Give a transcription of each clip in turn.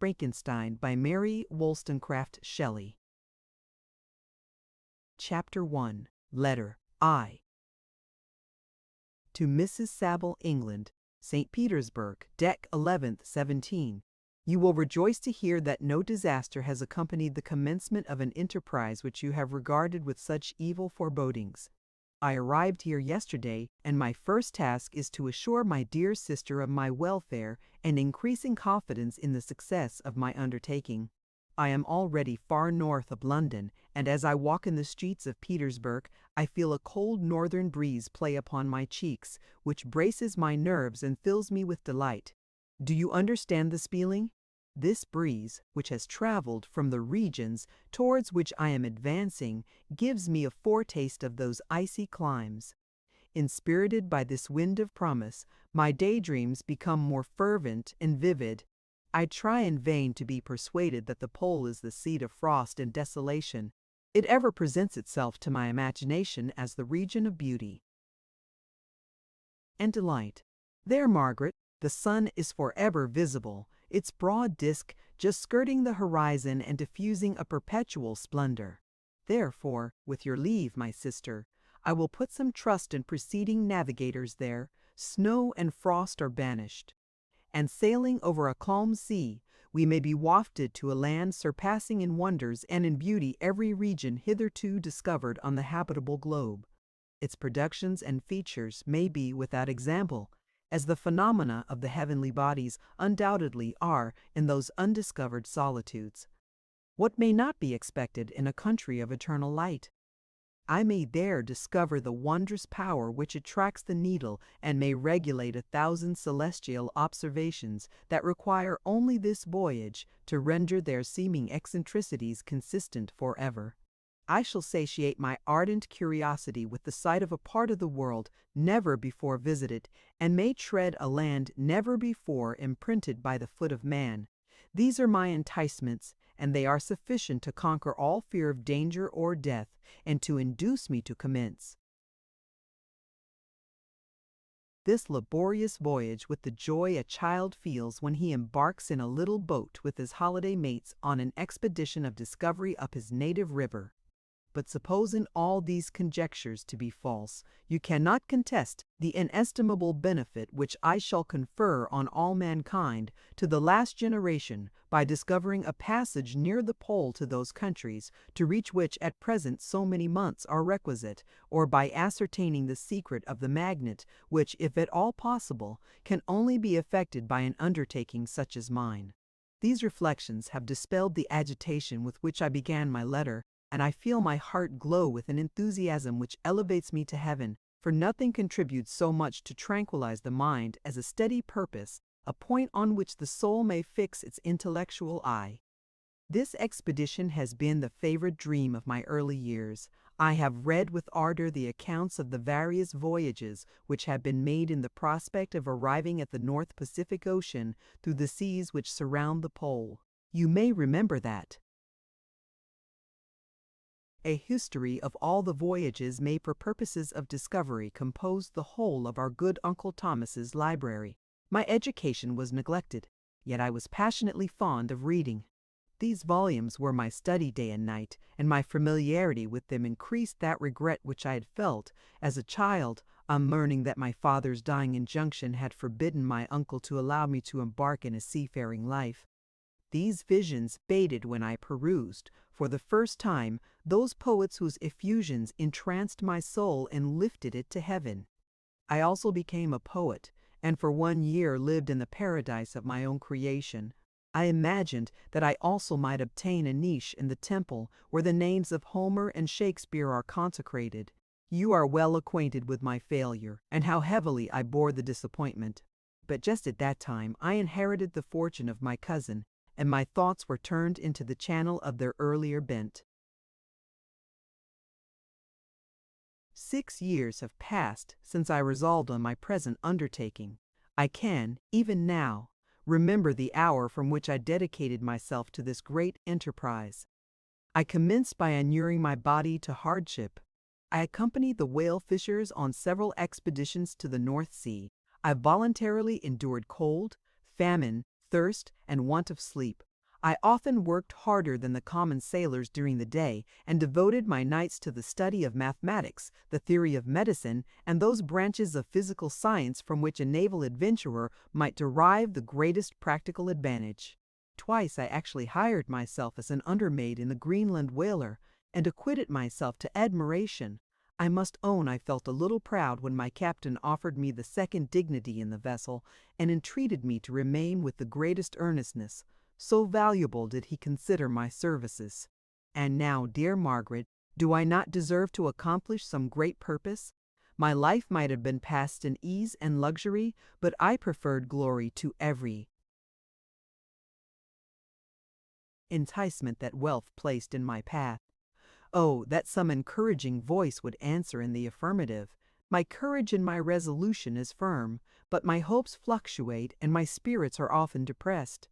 Frankenstein by Mary Wollstonecraft Shelley. Chapter 1. Letter I. To Mrs. Saville, England, St. Petersburg, Dec. 11th, 17. You will rejoice to hear that no disaster has accompanied the commencement of an enterprise which you have regarded with such evil forebodings. I arrived here yesterday, and my first task is to assure my dear sister of my welfare and increasing confidence in the success of my undertaking. I am already far north of London, and as I walk in the streets of Petersburg, I feel a cold northern breeze play upon my cheeks, which braces my nerves and fills me with delight. Do you understand this feeling? This breeze, which has traveled from the regions towards which I am advancing, gives me a foretaste of those icy climes. Inspirited by this wind of promise, my daydreams become more fervent and vivid. I try in vain to be persuaded that the pole is the seat of frost and desolation. It ever presents itself to my imagination as the region of beauty and delight. There, Margaret, the sun is forever visible, its broad disk just skirting the horizon and diffusing a perpetual splendor. Therefore, with your leave, my sister, I will put some trust in preceding navigators there. Snow and frost are banished, and sailing over a calm sea, we may be wafted to a land surpassing in wonders and in beauty every region hitherto discovered on the habitable globe. Its productions and features may be without example, as the phenomena of the heavenly bodies undoubtedly are in those undiscovered solitudes. What may not be expected in a country of eternal light? I may there discover the wondrous power which attracts the needle and may regulate 1,000 celestial observations that require only this voyage to render their seeming eccentricities consistent forever. I shall satiate my ardent curiosity with the sight of a part of the world never before visited, and may tread a land never before imprinted by the foot of man. These are my enticements, and they are sufficient to conquer all fear of danger or death, and to induce me to commence this laborious voyage with the joy a child feels when he embarks in a little boat with his holiday mates on an expedition of discovery up his native river. But supposing all these conjectures to be false, you cannot contest the inestimable benefit which I shall confer on all mankind to the last generation by discovering a passage near the pole to those countries, to reach which at present so many months are requisite, or by ascertaining the secret of the magnet, which, if at all possible, can only be effected by an undertaking such as mine. These reflections have dispelled the agitation with which I began my letter, and I feel my heart glow with an enthusiasm which elevates me to heaven, for nothing contributes so much to tranquilize the mind as a steady purpose, a point on which the soul may fix its intellectual eye. This expedition has been the favorite dream of my early years. I have read with ardor the accounts of the various voyages which have been made in the prospect of arriving at the North Pacific Ocean through the seas which surround the pole. You may remember that a history of all the voyages made for purposes of discovery composed the whole of our good Uncle Thomas's library. My education was neglected, yet I was passionately fond of reading. These volumes were my study day and night, and my familiarity with them increased that regret which I had felt as a child on learning that my father's dying injunction had forbidden my uncle to allow me to embark in a seafaring life. These visions faded when I perused, for the first time, those poets whose effusions entranced my soul and lifted it to heaven. I also became a poet, and for 1 year lived in the paradise of my own creation. I imagined that I also might obtain a niche in the temple where the names of Homer and Shakespeare are consecrated. You are well acquainted with my failure, and how heavily I bore the disappointment. But just at that time I inherited the fortune of my cousin, and my thoughts were turned into the channel of their earlier bent. 6 years have passed since I resolved on my present undertaking. I can, even now, remember the hour from which I dedicated myself to this great enterprise. I commenced by inuring my body to hardship. I accompanied the whale fishers on several expeditions to the North Sea. I voluntarily endured cold, famine, thirst, and want of sleep. I often worked harder than the common sailors during the day and devoted my nights to the study of mathematics, the theory of medicine, and those branches of physical science from which a naval adventurer might derive the greatest practical advantage. Twice I actually hired myself as an undermaid in the Greenland whaler, and acquitted myself to admiration. I must own I felt a little proud when my captain offered me the second dignity in the vessel, and entreated me to remain with the greatest earnestness. So valuable did he consider my services. And now, dear Margaret, do I not deserve to accomplish some great purpose? My life might have been passed in ease and luxury, but I preferred glory to every enticement that wealth placed in my path. Oh, that some encouraging voice would answer in the affirmative. My courage and my resolution is firm, but my hopes fluctuate and my spirits are often depressed.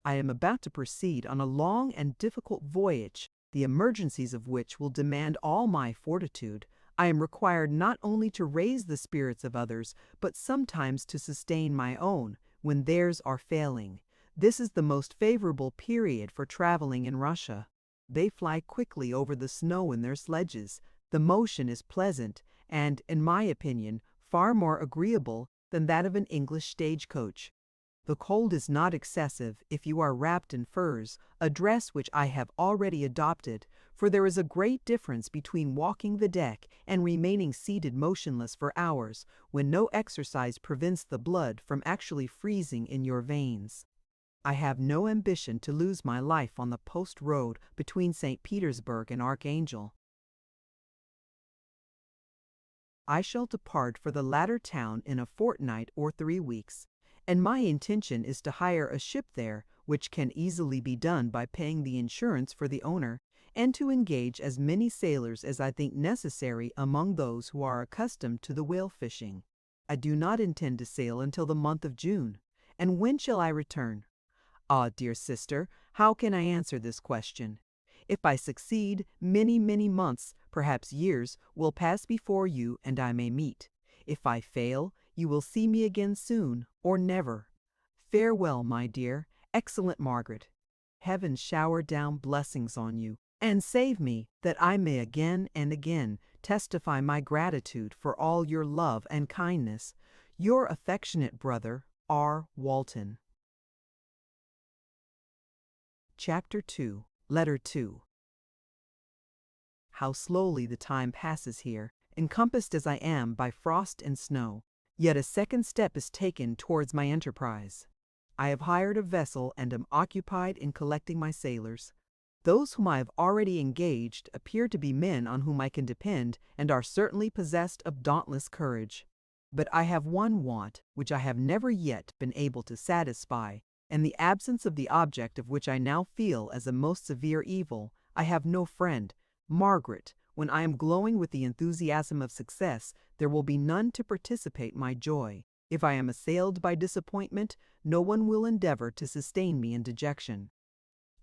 I am about to proceed on a long and difficult voyage, the emergencies of which will demand all my fortitude. I am required not only to raise the spirits of others, but sometimes to sustain my own, when theirs are failing. This is the most favorable period for traveling in Russia. They fly quickly over the snow in their sledges. The motion is pleasant, and, in my opinion, far more agreeable than that of an English stagecoach. The cold is not excessive if you are wrapped in furs, a dress which I have already adopted, for there is a great difference between walking the deck and remaining seated motionless for hours, when no exercise prevents the blood from actually freezing in your veins. I have no ambition to lose my life on the post road between St. Petersburg and Archangel. I shall depart for the latter town in a fortnight or 3 weeks, and my intention is to hire a ship there, which can easily be done by paying the insurance for the owner, and to engage as many sailors as I think necessary among those who are accustomed to the whale fishing. I do not intend to sail until the month of June. And when shall I return? Ah, dear sister, how can I answer this question? If I succeed, many, many months, perhaps years, will pass before you and I may meet. If I fail, you will see me again soon, or never. Farewell, my dear, excellent Margaret. Heaven shower down blessings on you, and save me, that I may again and again testify my gratitude for all your love and kindness. Your affectionate brother, R. Walton. Chapter 2, Letter 2. How slowly the time passes here, encompassed as I am by frost and snow. Yet a second step is taken towards my enterprise. I have hired a vessel and am occupied in collecting my sailors. Those whom I have already engaged appear to be men on whom I can depend and are certainly possessed of dauntless courage. But I have one want which I have never yet been able to satisfy, and the absence of the object of which I now feel as a most severe evil. I have no friend. Margaret, when I am glowing with the enthusiasm of success, there will be none to participate my joy. If I am assailed by disappointment, no one will endeavor to sustain me in dejection.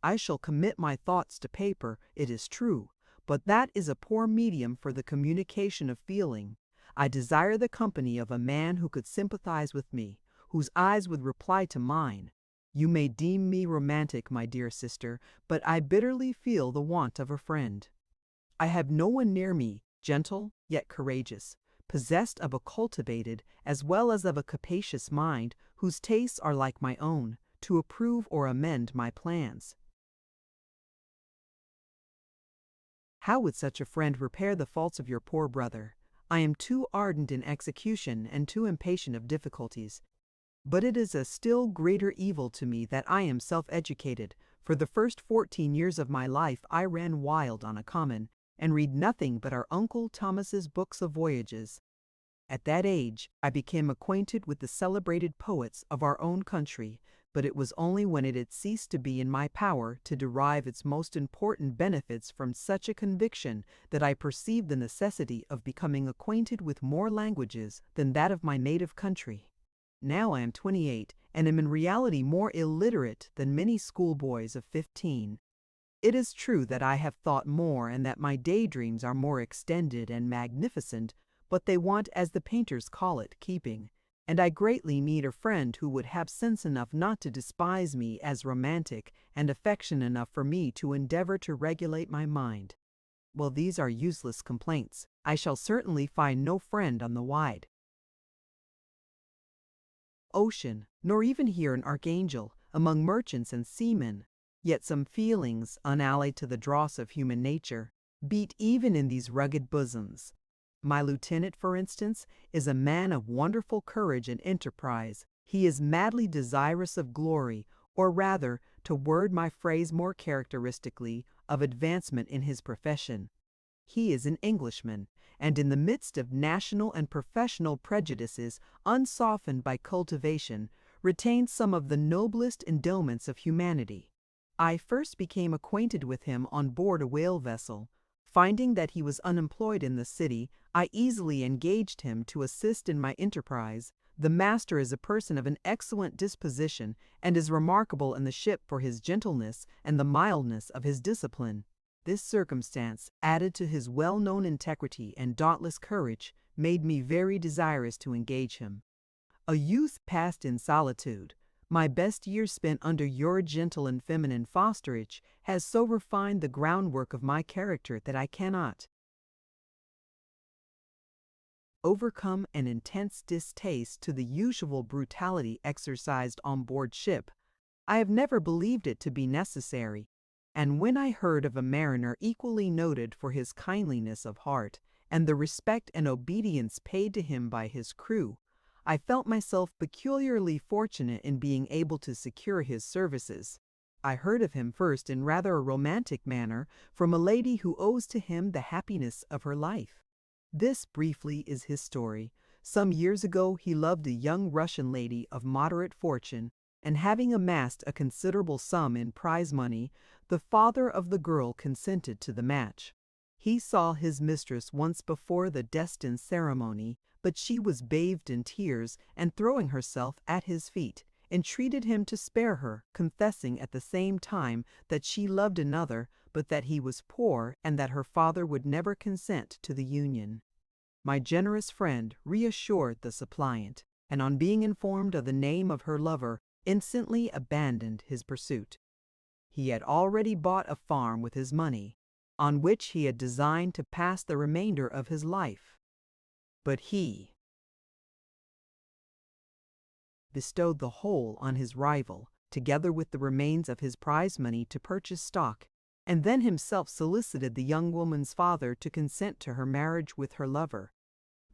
I shall commit my thoughts to paper, it is true, but that is a poor medium for the communication of feeling. I desire the company of a man who could sympathize with me, whose eyes would reply to mine. You may deem me romantic, my dear sister, but I bitterly feel the want of a friend. I have no one near me, gentle yet courageous, possessed of a cultivated as well as of a capacious mind, whose tastes are like my own, to approve or amend my plans. How would such a friend repair the faults of your poor brother? I am too ardent in execution and too impatient of difficulties. But it is a still greater evil to me that I am self-educated. For the first 14 years of my life I ran wild on a common, and read nothing but our Uncle Thomas's books of voyages. At that age I became acquainted with the celebrated poets of our own country, but it was only when it had ceased to be in my power to derive its most important benefits from such a conviction that I perceived the necessity of becoming acquainted with more languages than that of my native country. Now I am 28, and am in reality more illiterate than many schoolboys of 15. It is true that I have thought more and that my daydreams are more extended and magnificent, but they want, as the painters call it, keeping. and I greatly need a friend who would have sense enough not to despise me as romantic and affection enough for me to endeavor to regulate my mind. Well, these are useless complaints. I shall certainly find no friend on the wide ocean, nor even here an archangel, among merchants and seamen. Yet some feelings, unallied to the dross of human nature, beat even in these rugged bosoms. My lieutenant, for instance, is a man of wonderful courage and enterprise. He is madly desirous of glory, or rather, to word my phrase more characteristically, of advancement in his profession. He is an Englishman, and in the midst of national and professional prejudices, unsoftened by cultivation, retains some of the noblest endowments of humanity. I first became acquainted with him on board a whale vessel. Finding that he was unemployed in the city, I easily engaged him to assist in my enterprise. The master is a person of an excellent disposition, and is remarkable in the ship for his gentleness and the mildness of his discipline. This circumstance, added to his well-known integrity and dauntless courage, made me very desirous to engage him. A youth passed in solitude, my best years spent under your gentle and feminine fosterage, has so refined the groundwork of my character that I cannot overcome an intense distaste to the usual brutality exercised on board ship. I have never believed it to be necessary, and when I heard of a mariner equally noted for his kindliness of heart and the respect and obedience paid to him by his crew, I felt myself peculiarly fortunate in being able to secure his services. I heard of him first in rather a romantic manner from a lady who owes to him the happiness of her life. This, briefly, is his story. Some years ago he loved a young Russian lady of moderate fortune, and having amassed a considerable sum in prize money, the father of the girl consented to the match. He saw his mistress once before the destined ceremony, but she was bathed in tears, and throwing herself at his feet, entreated him to spare her, confessing at the same time that she loved another, but that he was poor and that her father would never consent to the union. My generous friend reassured the suppliant, and on being informed of the name of her lover, instantly abandoned his pursuit. He had already bought a farm with his money, on which he had designed to pass the remainder of his life. But he bestowed the whole on his rival, together with the remains of his prize money to purchase stock, and then himself solicited the young woman's father to consent to her marriage with her lover.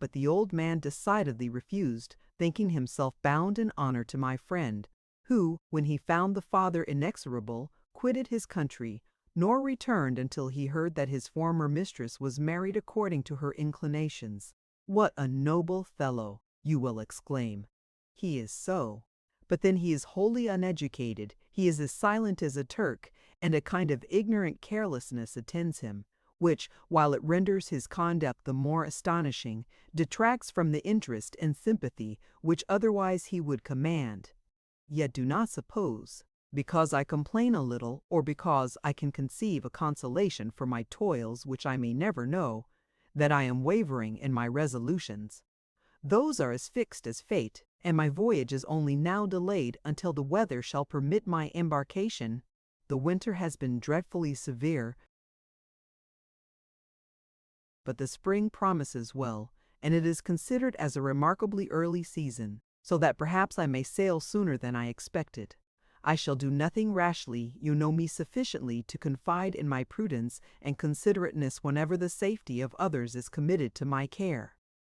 But the old man decidedly refused, thinking himself bound in honor to my friend, who, when he found the father inexorable, quitted his country, nor returned until he heard that his former mistress was married according to her inclinations. What a noble fellow, you will exclaim. He is so. But then he is wholly uneducated, he is as silent as a Turk, and a kind of ignorant carelessness attends him, which, while it renders his conduct the more astonishing, detracts from the interest and sympathy which otherwise he would command. Yet do not suppose, because I complain a little, or because I can conceive a consolation for my toils which I may never know, that I am wavering in my resolutions. Those are as fixed as fate, and my voyage is only now delayed until the weather shall permit my embarkation. The winter has been dreadfully severe, but the spring promises well, and it is considered as a remarkably early season, so that perhaps I may sail sooner than I expected. I shall do nothing rashly. You know me sufficiently to confide in my prudence and considerateness whenever the safety of others is committed to my care.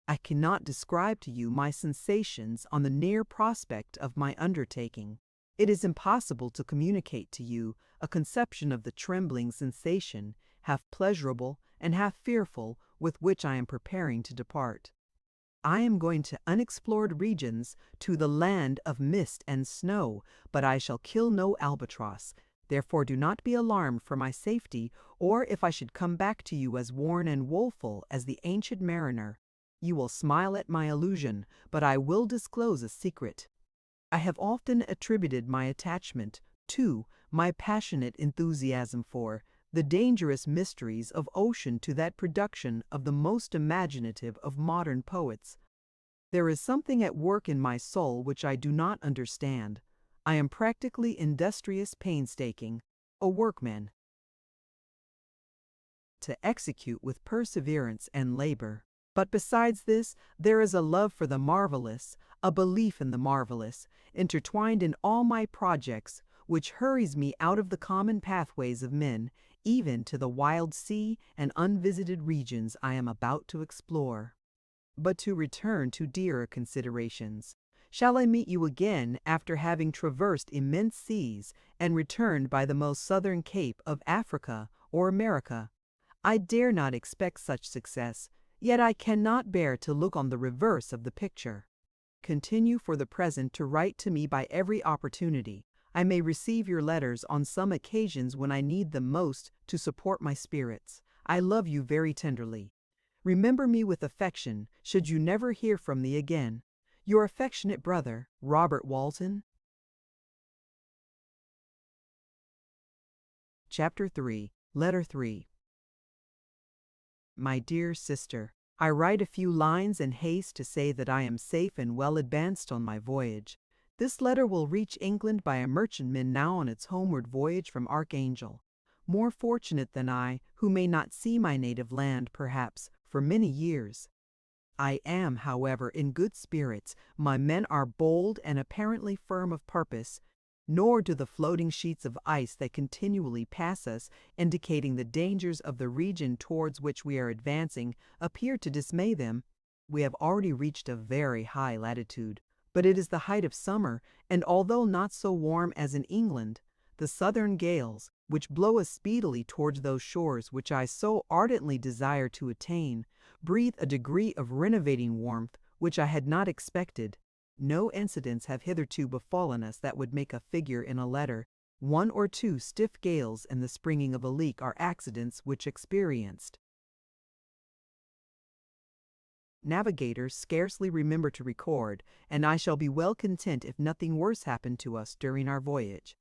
I cannot describe to you my sensations on the near prospect of my undertaking. It is impossible to communicate to you a conception of the trembling sensation, half pleasurable and half fearful, with which I am preparing to depart. I am going to unexplored regions, to the land of mist and snow, but I shall kill no albatross. Therefore do not be alarmed for my safety, or if I should come back to you as worn and woeful as the ancient mariner. You will smile at my illusion, but I will disclose a secret. I have often attributed my attachment to, my passionate enthusiasm for, the dangerous mysteries of ocean to that production of the most imaginative of modern poets, There is something at work in my soul which I do not understand. I am practically industrious, painstaking, a workman to execute with perseverance and labor. But besides this, there is a love for the marvelous, a belief in the marvelous, intertwined in all my projects, which hurries me out of the common pathways of men, even to the wild sea and unvisited regions I am about to explore. But to return to dearer considerations. Shall I meet you again after having traversed immense seas and returned by the most southern cape of Africa or America? I dare not expect such success, yet I cannot bear to look on the reverse of the picture. Continue for the present to write to me by every opportunity. I may receive your letters on some occasions when I need them most to support my spirits. I love you very tenderly. Remember me with affection, should you never hear from me again. Your affectionate brother, Robert Walton. Chapter 3, Letter 3. My dear sister, I write a few lines in haste to say that I am safe and well advanced on my voyage. This letter will reach England by a merchantman now on its homeward voyage from Archangel. More fortunate than I, who may not see my native land, perhaps, for many years. I am, however, in good spirits. My men are bold and apparently firm of purpose, nor do the floating sheets of ice that continually pass us, indicating the dangers of the region towards which we are advancing, appear to dismay them. We have already reached a very high latitude, but it is the height of summer, and although not so warm as in England, the southern gales, which blow us speedily towards those shores which I so ardently desire to attain, breathe a degree of renovating warmth which I had not expected. No incidents have hitherto befallen us that would make a figure in a letter. 1 or 2 stiff gales and the springing of a leak are accidents which experienced navigators scarcely remember to record, and I shall be well content if nothing worse happen to us during our voyage.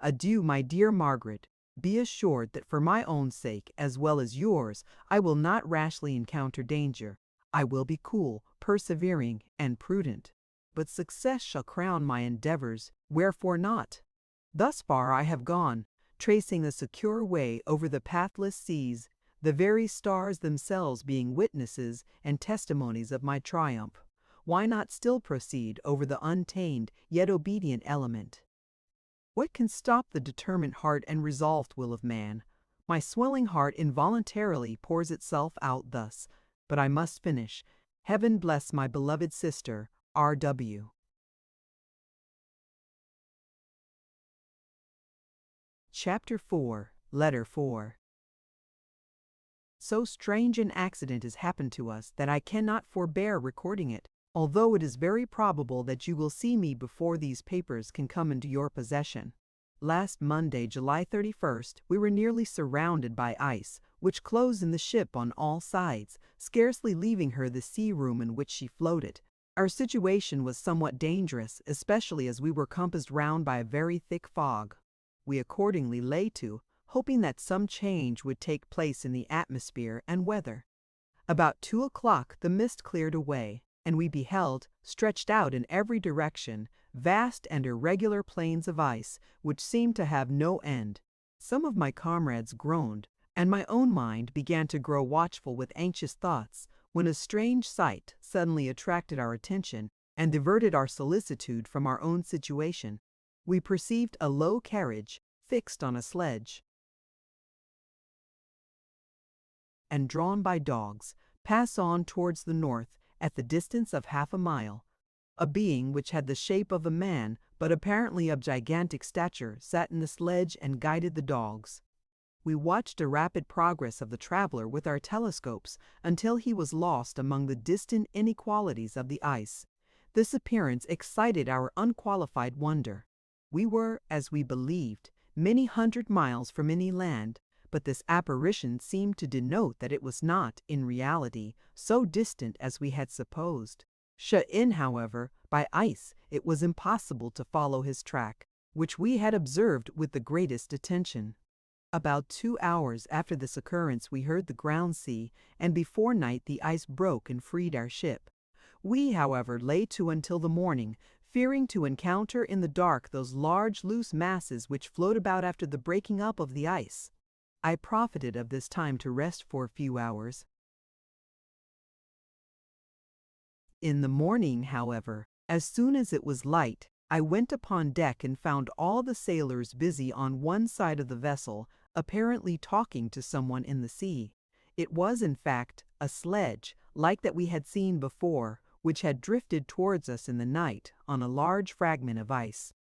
Adieu, my dear Margaret. Be assured that for my own sake, as well as yours, I will not rashly encounter danger. I will be cool, persevering, and prudent. But success shall crown my endeavors, wherefore not? Thus far I have gone, tracing a secure way over the pathless seas, the very stars themselves being witnesses and testimonies of my triumph. Why not still proceed over the untamed yet obedient element? What can stop the determined heart and resolved will of man? My swelling heart involuntarily pours itself out thus, but I must finish. Heaven bless my beloved sister, R.W. Chapter 4, Letter 4. So strange an accident has happened to us that I cannot forbear recording it, although it is very probable that you will see me before these papers can come into your possession. Last Monday, July 31st, we were nearly surrounded by ice, which closed in the ship on all sides, scarcely leaving her the sea room in which she floated. Our situation was somewhat dangerous, especially as we were compassed round by a very thick fog. We accordingly lay to, hoping that some change would take place in the atmosphere and weather. About 2 o'clock the mist cleared away, and we beheld, stretched out in every direction, vast and irregular plains of ice, which seemed to have no end. Some of my comrades groaned, and my own mind began to grow watchful with anxious thoughts, when a strange sight suddenly attracted our attention and diverted our solicitude from our own situation. We perceived a low carriage fixed on a sledge and drawn by dogs pass on towards the north at the distance of half a mile. A being which had the shape of a man, but apparently of gigantic stature, sat in the sledge and guided the dogs. We watched the rapid progress of the traveler with our telescopes until he was lost among the distant inequalities of the ice. This appearance excited our unqualified wonder. We were, as we believed, many hundred miles from any land, but this apparition seemed to denote that it was not, in reality, so distant as we had supposed. Shut in, however, by ice, it was impossible to follow his track, which we had observed with the greatest attention. About 2 hours after this occurrence we heard the ground sea, and before night the ice broke and freed our ship. We, however, lay to until the morning, fearing to encounter in the dark those large loose masses which float about after the breaking up of the ice. I profited of this time to rest for a few hours. In the morning, however, as soon as it was light, I went upon deck and found all the sailors busy on one side of the vessel, apparently talking to someone in the sea. It was, in fact, a sledge, like that we had seen before, which had drifted towards us in the night on a large fragment of ice.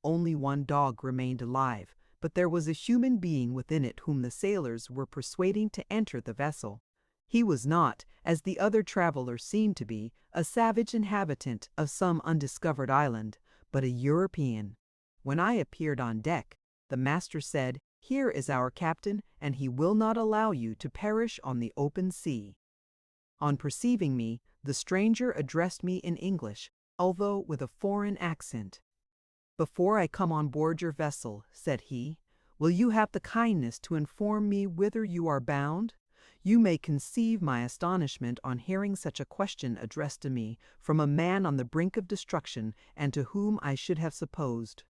Only one dog remained alive, but there was a human being within it whom the sailors were persuading to enter the vessel. He was not, as the other travelers seemed to be, a savage inhabitant of some undiscovered island, but a European. When I appeared on deck, the master said, "Here is our captain, and he will not allow you to perish on the open sea." On perceiving me, the stranger addressed me in English, although with a foreign accent. "Before I come on board your vessel," said he, "will you have the kindness to inform me whither you are bound?" You may conceive my astonishment on hearing such a question addressed to me from a man on the brink of destruction, and to whom I should have supposed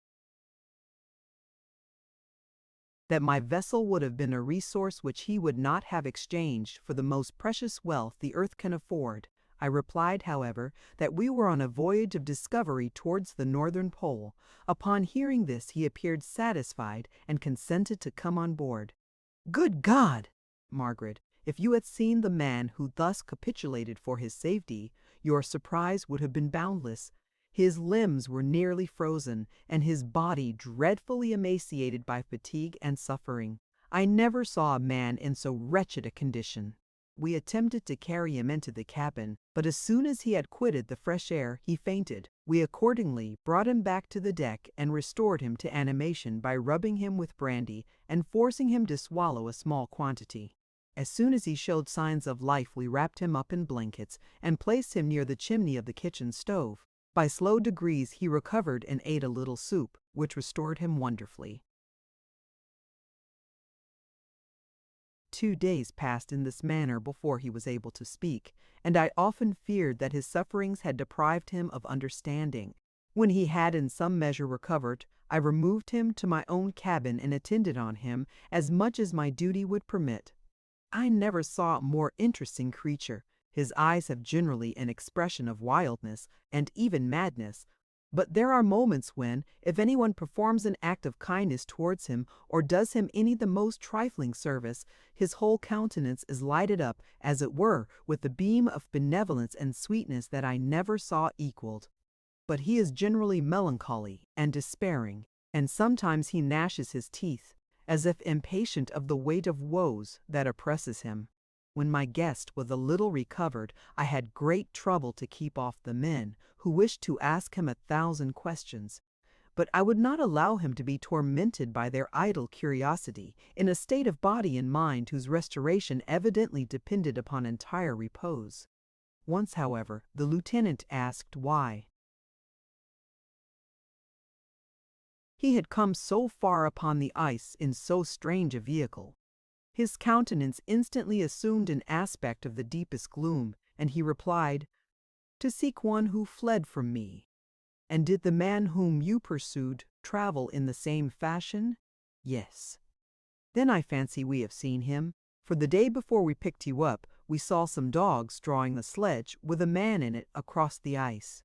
that my vessel would have been a resource which he would not have exchanged for the most precious wealth the earth can afford. I replied, however, that we were on a voyage of discovery towards the northern pole. Upon hearing this, he appeared satisfied and consented to come on board. Good God! Margaret, if you had seen the man who thus capitulated for his safety, your surprise would have been boundless. His limbs were nearly frozen, and his body dreadfully emaciated by fatigue and suffering. I never saw a man in so wretched a condition. We attempted to carry him into the cabin, but as soon as he had quitted the fresh air, he fainted. We accordingly brought him back to the deck and restored him to animation by rubbing him with brandy and forcing him to swallow a small quantity. As soon as he showed signs of life, we wrapped him up in blankets and placed him near the chimney of the kitchen stove. By slow degrees he recovered and ate a little soup, which restored him wonderfully. 2 days passed in this manner before he was able to speak, and I often feared that his sufferings had deprived him of understanding. When he had in some measure recovered, I removed him to my own cabin and attended on him as much as my duty would permit. I never saw a more interesting creature. His eyes have generally an expression of wildness and even madness, but there are moments when, if anyone performs an act of kindness towards him or does him any the most trifling service, his whole countenance is lighted up, as it were, with a beam of benevolence and sweetness that I never saw equaled. But he is generally melancholy and despairing, and sometimes he gnashes his teeth, as if impatient of the weight of woes that oppresses him. When my guest was a little recovered, I had great trouble to keep off the men, who wished to ask him 1,000 questions. But I would not allow him to be tormented by their idle curiosity, in a state of body and mind whose restoration evidently depended upon entire repose. Once, however, the lieutenant asked why he had come so far upon the ice in so strange a vehicle. His countenance instantly assumed an aspect of the deepest gloom, and he replied, "To seek one who fled from me." "And did the man whom you pursued travel in the same fashion?" "Yes." "Then I fancy we have seen him, for the day before we picked you up, we saw some dogs drawing the sledge with a man in it across the ice."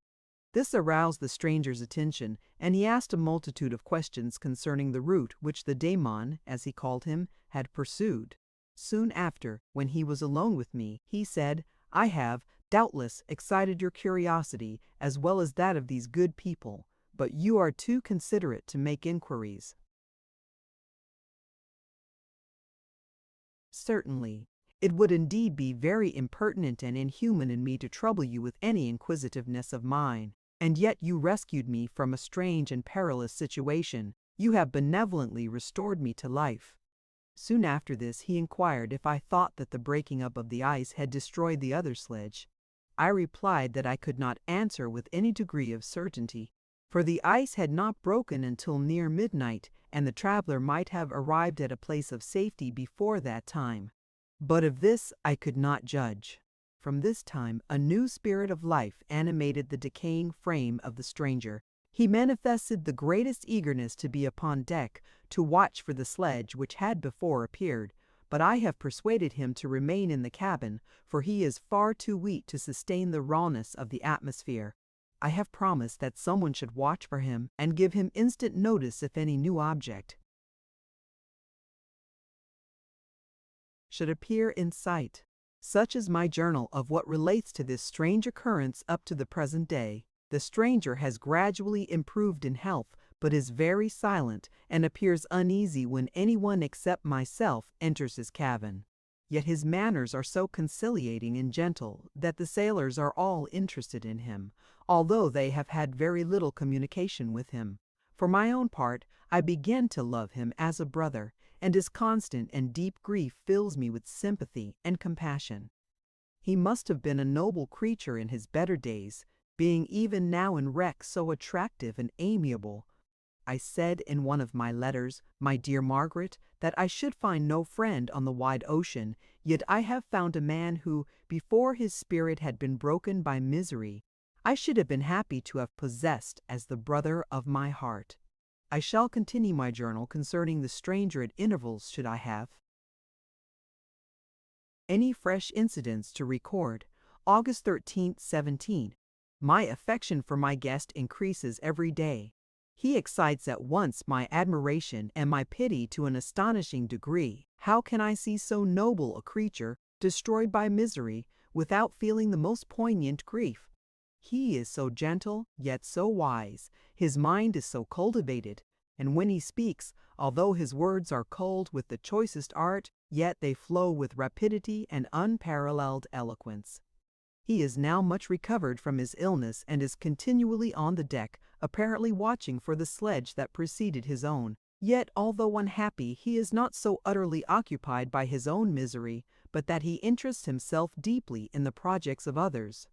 This aroused the stranger's attention, and he asked a multitude of questions concerning the route which the daemon, as he called him, had pursued. Soon after, when he was alone with me, he said, "I have, doubtless, excited your curiosity as well as that of these good people, but you are too considerate to make inquiries." "Certainly. It would indeed be very impertinent and inhuman in me to trouble you with any inquisitiveness of mine. And yet you rescued me from a strange and perilous situation. You have benevolently restored me to life." Soon after this he inquired if I thought that the breaking up of the ice had destroyed the other sledge. I replied that I could not answer with any degree of certainty, for the ice had not broken until near midnight, and the traveler might have arrived at a place of safety before that time. But of this I could not judge, From this time, a new spirit of life animated the decaying frame of the stranger. He manifested the greatest eagerness to be upon deck, to watch for the sledge which had before appeared. But I have persuaded him to remain in the cabin, for he is far too weak to sustain the rawness of the atmosphere. I have promised that someone should watch for him and give him instant notice if any new object should appear in sight. Such is my journal of what relates to this strange occurrence up to the present day. The stranger has gradually improved in health, but is very silent and appears uneasy when anyone except myself enters his cabin. Yet his manners are so conciliating and gentle that the sailors are all interested in him, although they have had very little communication with him. For my own part, I begin to love him as a brother, and his constant and deep grief fills me with sympathy and compassion. He must have been a noble creature in his better days, being even now in wreck so attractive and amiable. I said in one of my letters, my dear Margaret, that I should find no friend on the wide ocean, yet I have found a man who, before his spirit had been broken by misery, I should have been happy to have possessed as the brother of my heart. I shall continue my journal concerning the stranger at intervals should I have any fresh incidents to record. August 13th, 17. My affection for my guest increases every day. He excites at once my admiration and my pity to an astonishing degree. How can I see so noble a creature destroyed by misery without feeling the most poignant grief? He is so gentle, yet so wise. His mind is so cultivated, and when he speaks, although his words are culled with the choicest art, yet they flow with rapidity and unparalleled eloquence. He is now much recovered from his illness and is continually on the deck, apparently watching for the sledge that preceded his own. Yet, although unhappy, he is not so utterly occupied by his own misery, but that he interests himself deeply in the projects of others.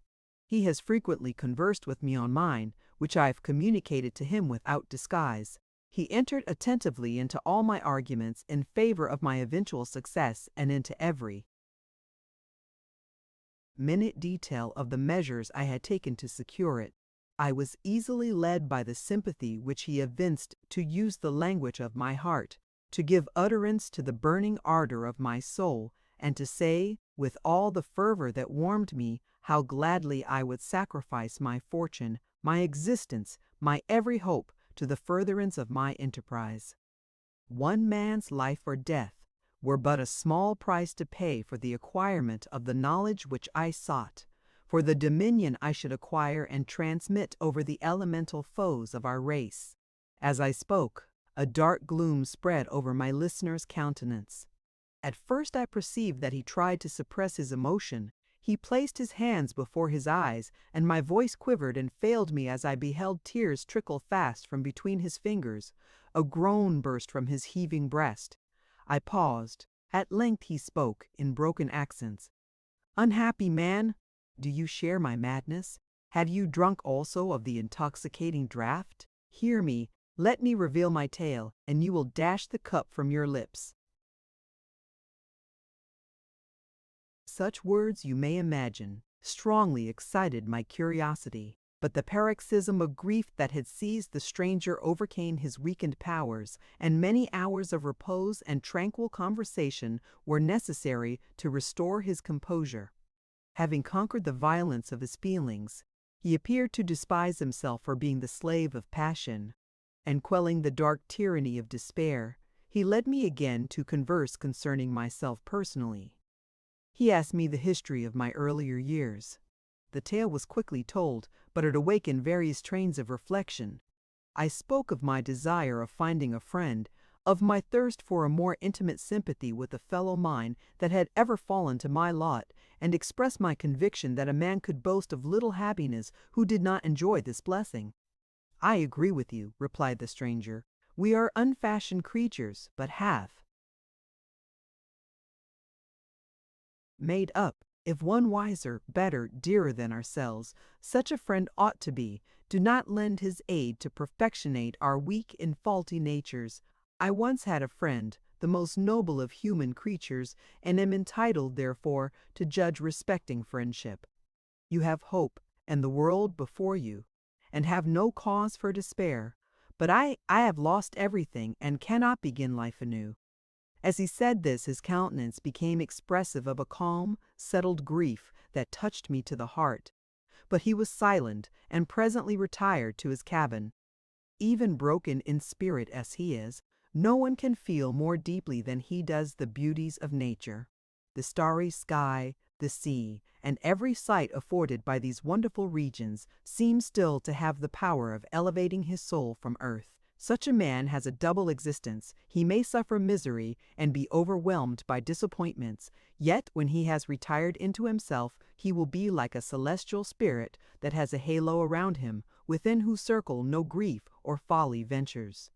He has frequently conversed with me on mine, which I have communicated to him without disguise. He entered attentively into all my arguments in favor of my eventual success and into every minute detail of the measures I had taken to secure it. I was easily led by the sympathy which he evinced to use the language of my heart, to give utterance to the burning ardor of my soul, and to say, with all the fervor that warmed me, how gladly I would sacrifice my fortune, my existence, my every hope, to the furtherance of my enterprise. One man's life or death were but a small price to pay for the acquirement of the knowledge which I sought, for the dominion I should acquire and transmit over the elemental foes of our race. As I spoke, a dark gloom spread over my listener's countenance. At first I perceived that he tried to suppress his emotion. He placed his hands before his eyes, and my voice quivered and failed me as I beheld tears trickle fast from between his fingers. A groan burst from his heaving breast. I paused. At length he spoke, in broken accents. "Unhappy man, do you share my madness? Have you drunk also of the intoxicating draught? Hear me, let me reveal my tale, and you will dash the cup from your lips." Such words, you may imagine, strongly excited my curiosity, but the paroxysm of grief that had seized the stranger overcame his weakened powers, and many hours of repose and tranquil conversation were necessary to restore his composure. Having conquered the violence of his feelings, he appeared to despise himself for being the slave of passion, and quelling the dark tyranny of despair, he led me again to converse concerning myself personally. He asked me the history of my earlier years. The tale was quickly told, but it awakened various trains of reflection. I spoke of my desire of finding a friend, of my thirst for a more intimate sympathy with a fellow mind that had ever fallen to my lot, and expressed my conviction that a man could boast of little happiness who did not enjoy this blessing. "I agree with you," replied the stranger. "We are unfashioned creatures, but have made up. If one wiser, better, dearer than ourselves, such a friend ought to be, do not lend his aid to perfectionate our weak and faulty natures. I once had a friend, the most noble of human creatures, and am entitled, therefore, to judge respecting friendship. You have hope and the world before you, and have no cause for despair. But I have lost everything and cannot begin life anew. As he said this, his countenance became expressive of a calm, settled grief that touched me to the heart. But he was silent and presently retired to his cabin. Even broken in spirit as he is, no one can feel more deeply than he does the beauties of nature. The starry sky, the sea, and every sight afforded by these wonderful regions seems still to have the power of elevating his soul from earth. Such a man has a double existence. He may suffer misery and be overwhelmed by disappointments, yet when he has retired into himself, he will be like a celestial spirit that has a halo around him, within whose circle no grief or folly ventures.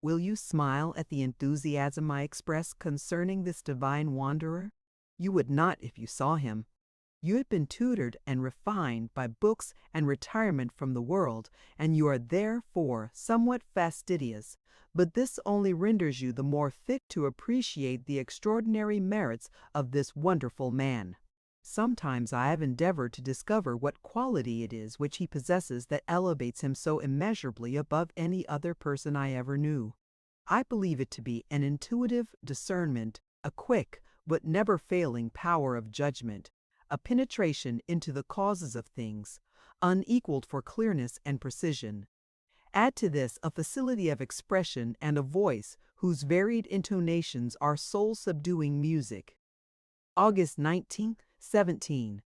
Will you smile at the enthusiasm I express concerning this divine wanderer? You would not if you saw him. You have been tutored and refined by books and retirement from the world, and you are therefore somewhat fastidious, but this only renders you the more fit to appreciate the extraordinary merits of this wonderful man. Sometimes I have endeavored to discover what quality it is which he possesses that elevates him so immeasurably above any other person I ever knew. I believe it to be an intuitive discernment, a quick but never failing power of judgment, a penetration into the causes of things, unequaled for clearness and precision. Add to this a facility of expression and a voice whose varied intonations are soul-subduing music. August 19th, 17.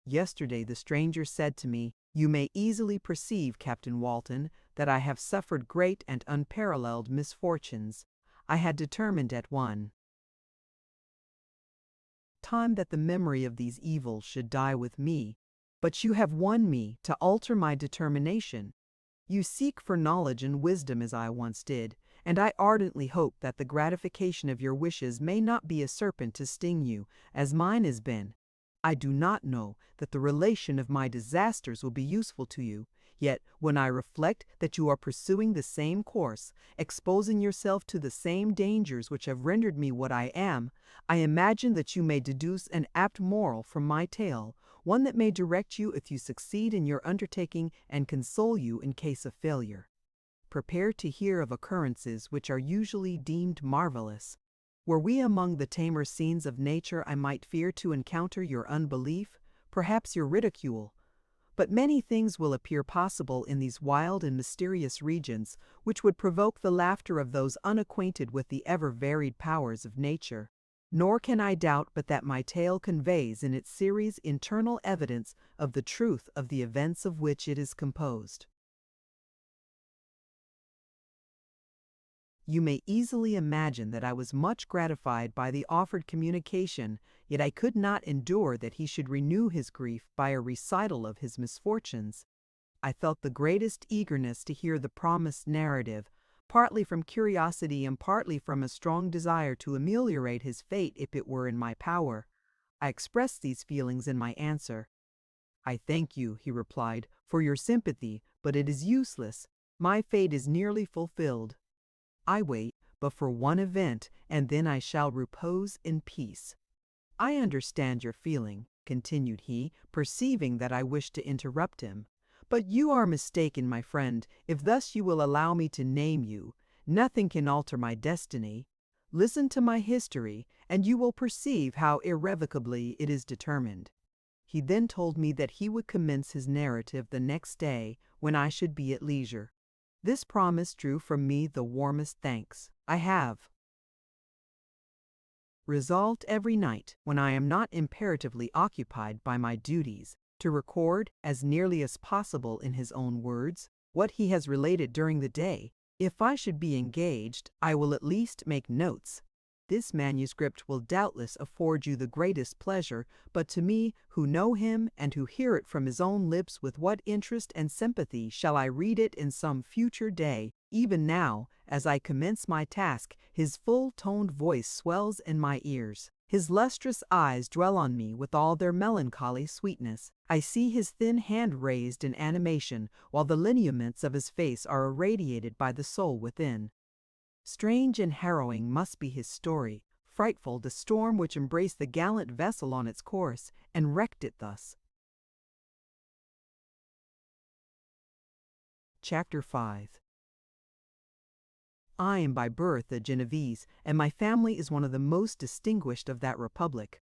Yesterday the stranger said to me, "You may easily perceive, Captain Walton, that I have suffered great and unparalleled misfortunes. I had determined at one time that the memory of these evils should die with me, but you have won me to alter my determination. You seek for knowledge and wisdom as I once did, and I ardently hope that the gratification of your wishes may not be a serpent to sting you, as mine has been. I do not know that the relation of my disasters will be useful to you, yet when I reflect that you are pursuing the same course, exposing yourself to the same dangers which have rendered me what I am, I imagine that you may deduce an apt moral from my tale, one that may direct you if you succeed in your undertaking and console you in case of failure. Prepare to hear of occurrences which are usually deemed marvelous. Were we among the tamer scenes of nature, I might fear to encounter your unbelief, perhaps your ridicule. But many things will appear possible in these wild and mysterious regions, which would provoke the laughter of those unacquainted with the ever-varied powers of nature. Nor can I doubt but that my tale conveys in its series internal evidence of the truth of the events of which it is composed. You may easily imagine that I was much gratified by the offered communication, yet I could not endure that he should renew his grief by a recital of his misfortunes. I felt the greatest eagerness to hear the promised narrative, partly from curiosity and partly from a strong desire to ameliorate his fate if it were in my power. I expressed these feelings in my answer. "I thank you," he replied, "for your sympathy, but it is useless. My fate is nearly fulfilled. I wait but for one event, and then I shall repose in peace." "I understand your feeling," continued he, perceiving that I wished to interrupt him. "But you are mistaken, my friend, if thus you will allow me to name you. Nothing can alter my destiny. Listen to my history, and you will perceive how irrevocably it is determined." He then told me that he would commence his narrative the next day, when I should be at leisure. This promise drew from me the warmest thanks. I have resolved every night, when I am not imperatively occupied by my duties, to record, as nearly as possible in his own words, what he has related during the day. If I should be engaged, I will at least make notes. This manuscript will doubtless afford you the greatest pleasure, but to me, who know him and who hear it from his own lips, with what interest and sympathy shall I read it in some future day? Even now, as I commence my task, his full-toned voice swells in my ears. His His lustrous eyes dwell on me with all their melancholy sweetness. I see his thin hand raised in animation, while the lineaments of his face are irradiated by the soul within. Strange and harrowing must be his story, frightful the storm which embraced the gallant vessel on its course, and wrecked it thus. Chapter 5. I am by birth a Genevese, and my family is one of the most distinguished of that republic.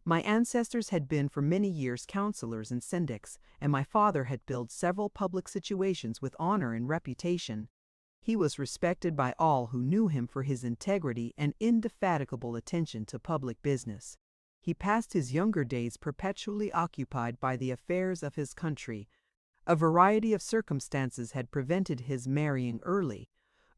My ancestors had been for many years councillors and syndics, and my father had filled several public situations with honor and reputation. He was respected by all who knew him for his integrity and indefatigable attention to public business. He passed his younger days perpetually occupied by the affairs of his country. A variety of circumstances had prevented his marrying early,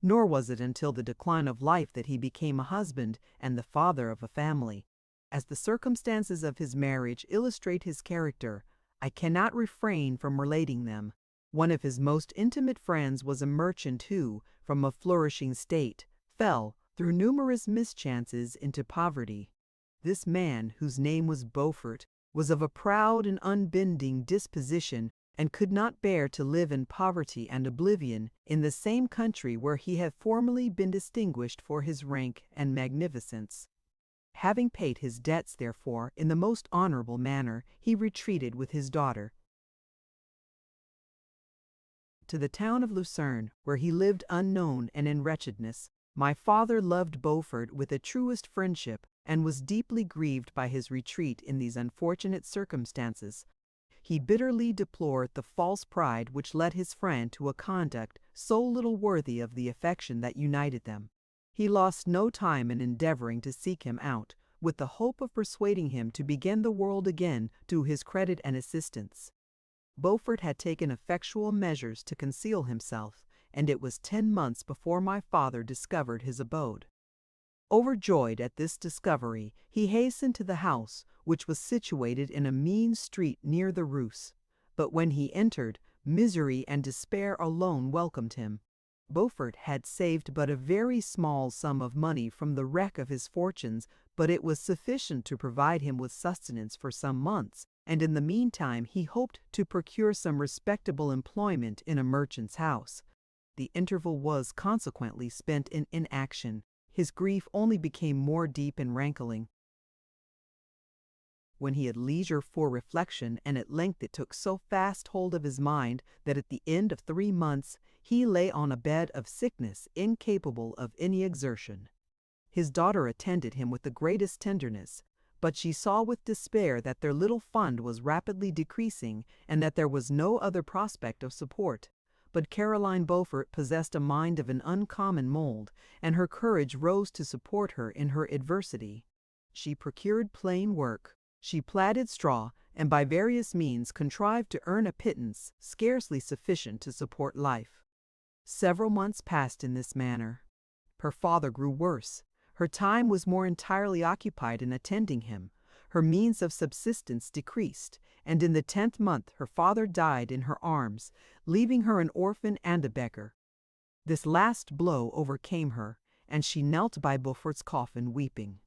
nor was it until the decline of life that he became a husband and the father of a family. As the circumstances of his marriage illustrate his character, I cannot refrain from relating them. One of his most intimate friends was a merchant who, from a flourishing state, fell, through numerous mischances, into poverty. This man, whose name was Beaufort, was of a proud and unbending disposition, and could not bear to live in poverty and oblivion in the same country where he had formerly been distinguished for his rank and magnificence. Having paid his debts, therefore, in the most honorable manner, he retreated with his daughter to the town of Lucerne, where he lived unknown and in wretchedness. My father loved Beaufort with the truest friendship, and was deeply grieved by his retreat in these unfortunate circumstances. He bitterly deplored the false pride which led his friend to a conduct so little worthy of the affection that united them. He lost no time in endeavoring to seek him out, with the hope of persuading him to begin the world again to his credit and assistance. Beaufort had taken effectual measures to conceal himself, and it was 10 months before my father discovered his abode. Overjoyed at this discovery, he hastened to the house, which was situated in a mean street near the Reuss. But when he entered, misery and despair alone welcomed him. Beaufort had saved but a very small sum of money from the wreck of his fortunes, but it was sufficient to provide him with sustenance for some months, and in the meantime he hoped to procure some respectable employment in a merchant's house. The interval was consequently spent in inaction. His grief only became more deep and rankling. When he had leisure for reflection, and at length it took so fast hold of his mind that at the end of 3 months he lay on a bed of sickness, incapable of any exertion. His daughter attended him with the greatest tenderness, but she saw with despair that their little fund was rapidly decreasing, and that there was no other prospect of support. But Caroline Beaufort possessed a mind of an uncommon mold, and her courage rose to support her in her adversity. She procured plain work. She plaited straw, and by various means contrived to earn a pittance scarcely sufficient to support life. Several months passed in this manner. Her father grew worse. Her time was more entirely occupied in attending him. Her means of subsistence decreased, and in the 10th month her father died in her arms, leaving her an orphan and a beggar. This last blow overcame her, and she knelt by Beaufort's coffin weeping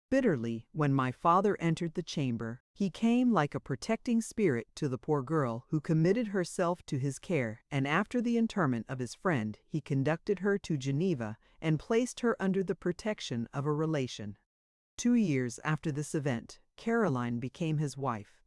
bitterly. When my father entered the chamber, he came like a protecting spirit to the poor girl, who committed herself to his care, and after the interment of his friend he conducted her to Geneva and placed her under the protection of a relation. 2 years after this event, Caroline became his wife.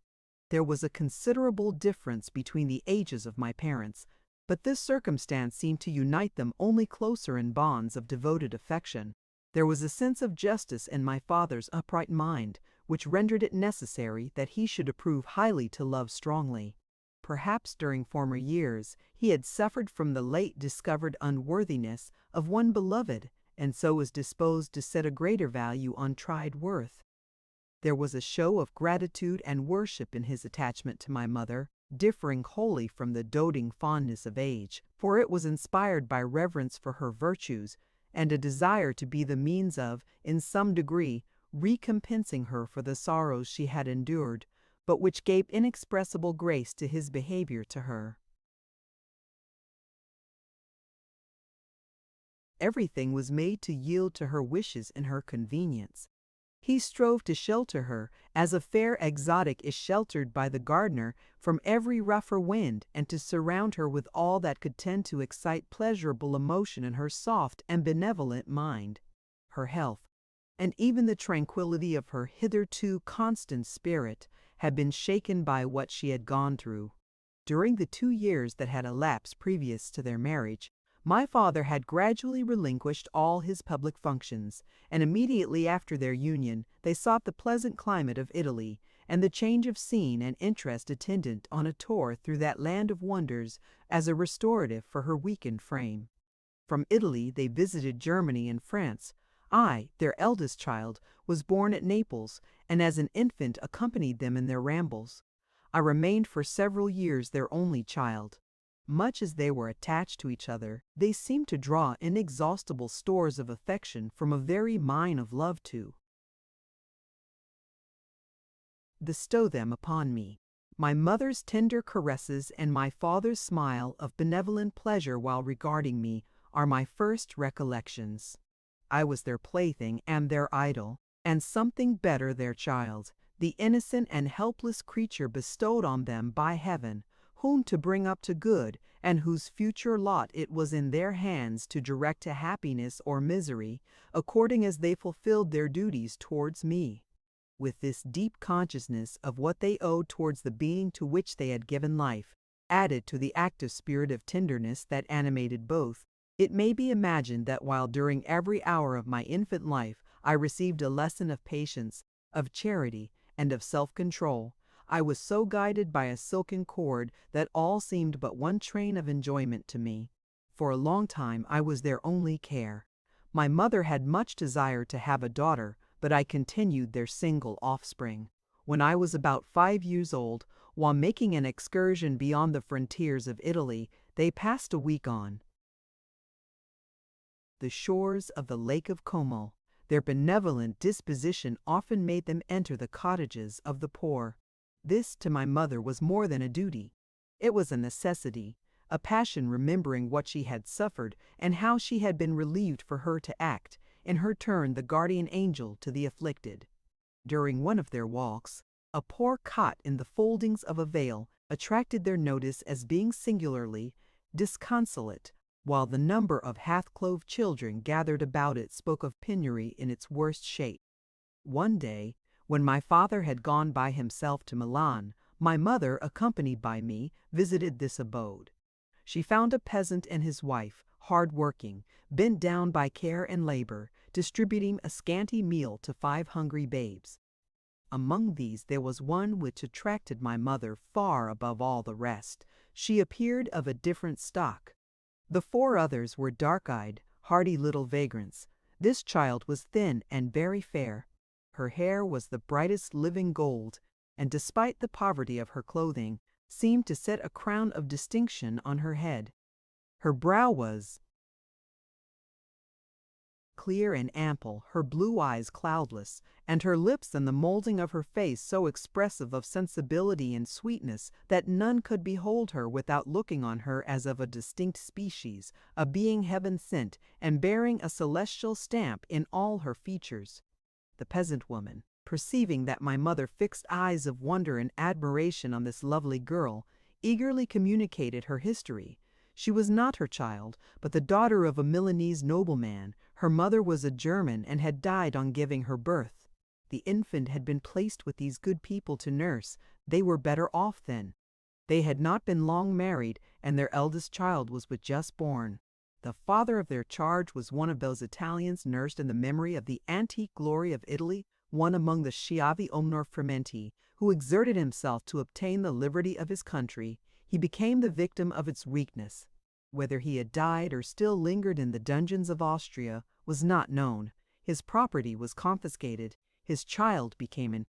There was a considerable difference between the ages of my parents, but this circumstance seemed to unite them only closer in bonds of devoted affection. There was a sense of justice in my father's upright mind, which rendered it necessary that he should approve highly to love strongly. Perhaps during former years he had suffered from the late discovered unworthiness of one beloved, and so was disposed to set a greater value on tried worth. There was a show of gratitude and worship in his attachment to my mother, differing wholly from the doting fondness of age, for it was inspired by reverence for her virtues, and a desire to be the means of, in some degree, recompensing her for the sorrows she had endured, but which gave inexpressible grace to his behavior to her. everything was made to yield to her wishes and her convenience. He strove to shelter her, as a fair exotic is sheltered by the gardener from every rougher wind, and to surround her with all that could tend to excite pleasurable emotion in her soft and benevolent mind. Her health, and even the tranquillity of her hitherto constant spirit, had been shaken by what she had gone through. During the 2 years that had elapsed previous to their marriage, my father had gradually relinquished all his public functions, and immediately after their union they sought the pleasant climate of Italy, and the change of scene and interest attendant on a tour through that land of wonders as a restorative for her weakened frame. From Italy they visited Germany and France. I, their eldest child, was born at Naples, and as an infant accompanied them in their rambles. I remained for several years their only child. Much as they were attached to each other, they seemed to draw inexhaustible stores of affection from a very mine of love to bestow them upon me. My mother's tender caresses and my father's smile of benevolent pleasure while regarding me are my first recollections. I was their plaything and their idol, and something better their child, the innocent and helpless creature bestowed on them by heaven, whom to bring up to good, and whose future lot it was in their hands to direct to happiness or misery, according as they fulfilled their duties towards me. With this deep consciousness of what they owed towards the being to which they had given life, added to the active spirit of tenderness that animated both, it may be imagined that while during every hour of my infant life I received a lesson of patience, of charity, and of self-control, I was so guided by a silken cord that all seemed but one train of enjoyment to me. For a long time I was their only care. My mother had much desire to have a daughter, but I continued their single offspring. When I was about 5 years old, while making an excursion beyond the frontiers of Italy, they passed a week on the shores of the Lake of Como. Their benevolent disposition often made them enter the cottages of the poor. This, to my mother, was more than a duty. It was a necessity, a passion remembering what she had suffered and how she had been relieved for her to act, in her turn, the guardian angel to the afflicted. During one of their walks, a poor cot in the foldings of a veil attracted their notice as being singularly disconsolate, while the number of half-clothed children gathered about it spoke of penury in its worst shape. One day, when my father had gone by himself to Milan, my mother, accompanied by me, visited this abode. She found a peasant and his wife, hard-working, bent down by care and labor, distributing a scanty meal to 5 hungry babes. Among these there was one which attracted my mother far above all the rest. She appeared of a different stock. The 4 others were dark-eyed, hardy little vagrants. This child was thin and very fair. Her hair was the brightest living gold, and despite the poverty of her clothing, seemed to set a crown of distinction on her head. Her brow was clear and ample, her blue eyes cloudless, and her lips and the molding of her face so expressive of sensibility and sweetness that none could behold her without looking on her as of a distinct species, a being heaven-sent, and bearing a celestial stamp in all her features. The peasant woman, perceiving that my mother fixed eyes of wonder and admiration on this lovely girl, eagerly communicated her history. She was not her child, but the daughter of a Milanese nobleman. Her mother was a German and had died on giving her birth. The infant had been placed with these good people to nurse. They were better off then. They had not been long married, and their eldest child was but just born. The father of their charge was one of those Italians nursed in the memory of the antique glory of Italy, one among the Schiavi Omnor Frementi, who exerted himself to obtain the liberty of his country. He became the victim of its weakness. Whether he had died or still lingered in the dungeons of Austria was not known. His property was confiscated. His child became an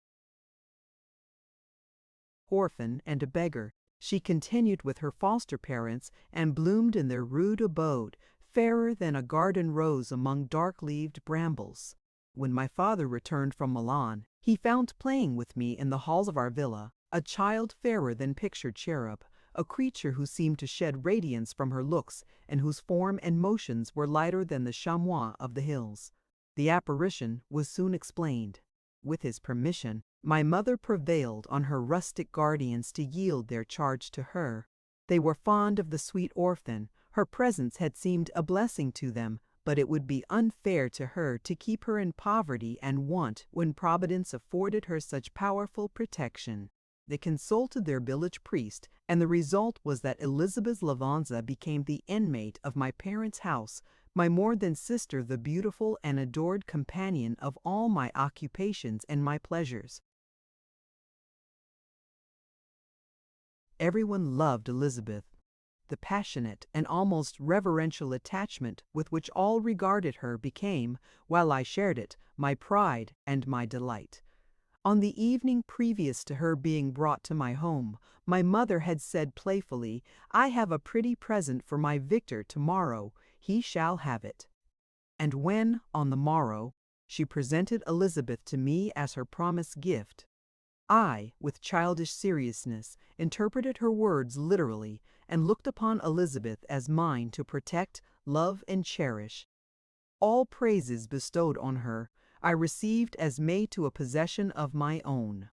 orphan and a beggar. She continued with her foster parents and bloomed in their rude abode, fairer than a garden rose among dark-leaved brambles. When my father returned from Milan, he found playing with me in the halls of our villa a child fairer than pictured cherub, a creature who seemed to shed radiance from her looks and whose form and motions were lighter than the chamois of the hills. The apparition was soon explained. With his permission, my mother prevailed on her rustic guardians to yield their charge to her. They were fond of the sweet orphan. Her presence had seemed a blessing to them, but it would be unfair to her to keep her in poverty and want when Providence afforded her such powerful protection. They consulted their village priest, and the result was that Elizabeth Lavanza became the inmate of my parents' house, my more than sister the beautiful and adored companion of all my occupations and my pleasures. Everyone loved Elizabeth. The passionate and almost reverential attachment with which all regarded her became, while I shared it, my pride and my delight. On the evening previous to her being brought to my home, my mother had said playfully, "I have a pretty present for my Victor tomorrow. He shall have it." And when, on the morrow, she presented Elizabeth to me as her promised gift, I, with childish seriousness, interpreted her words literally and looked upon Elizabeth as mine to protect, love, and cherish. All praises bestowed on her I received as made to a possession of my own.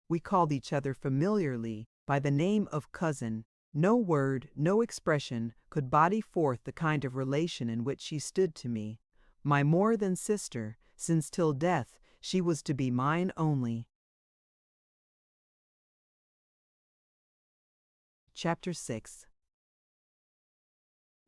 We called each other familiarly by the name of cousin. No word, no expression could body forth the kind of relation in which she stood to me, my more than sister, since till death she was to be mine only. Chapter 6.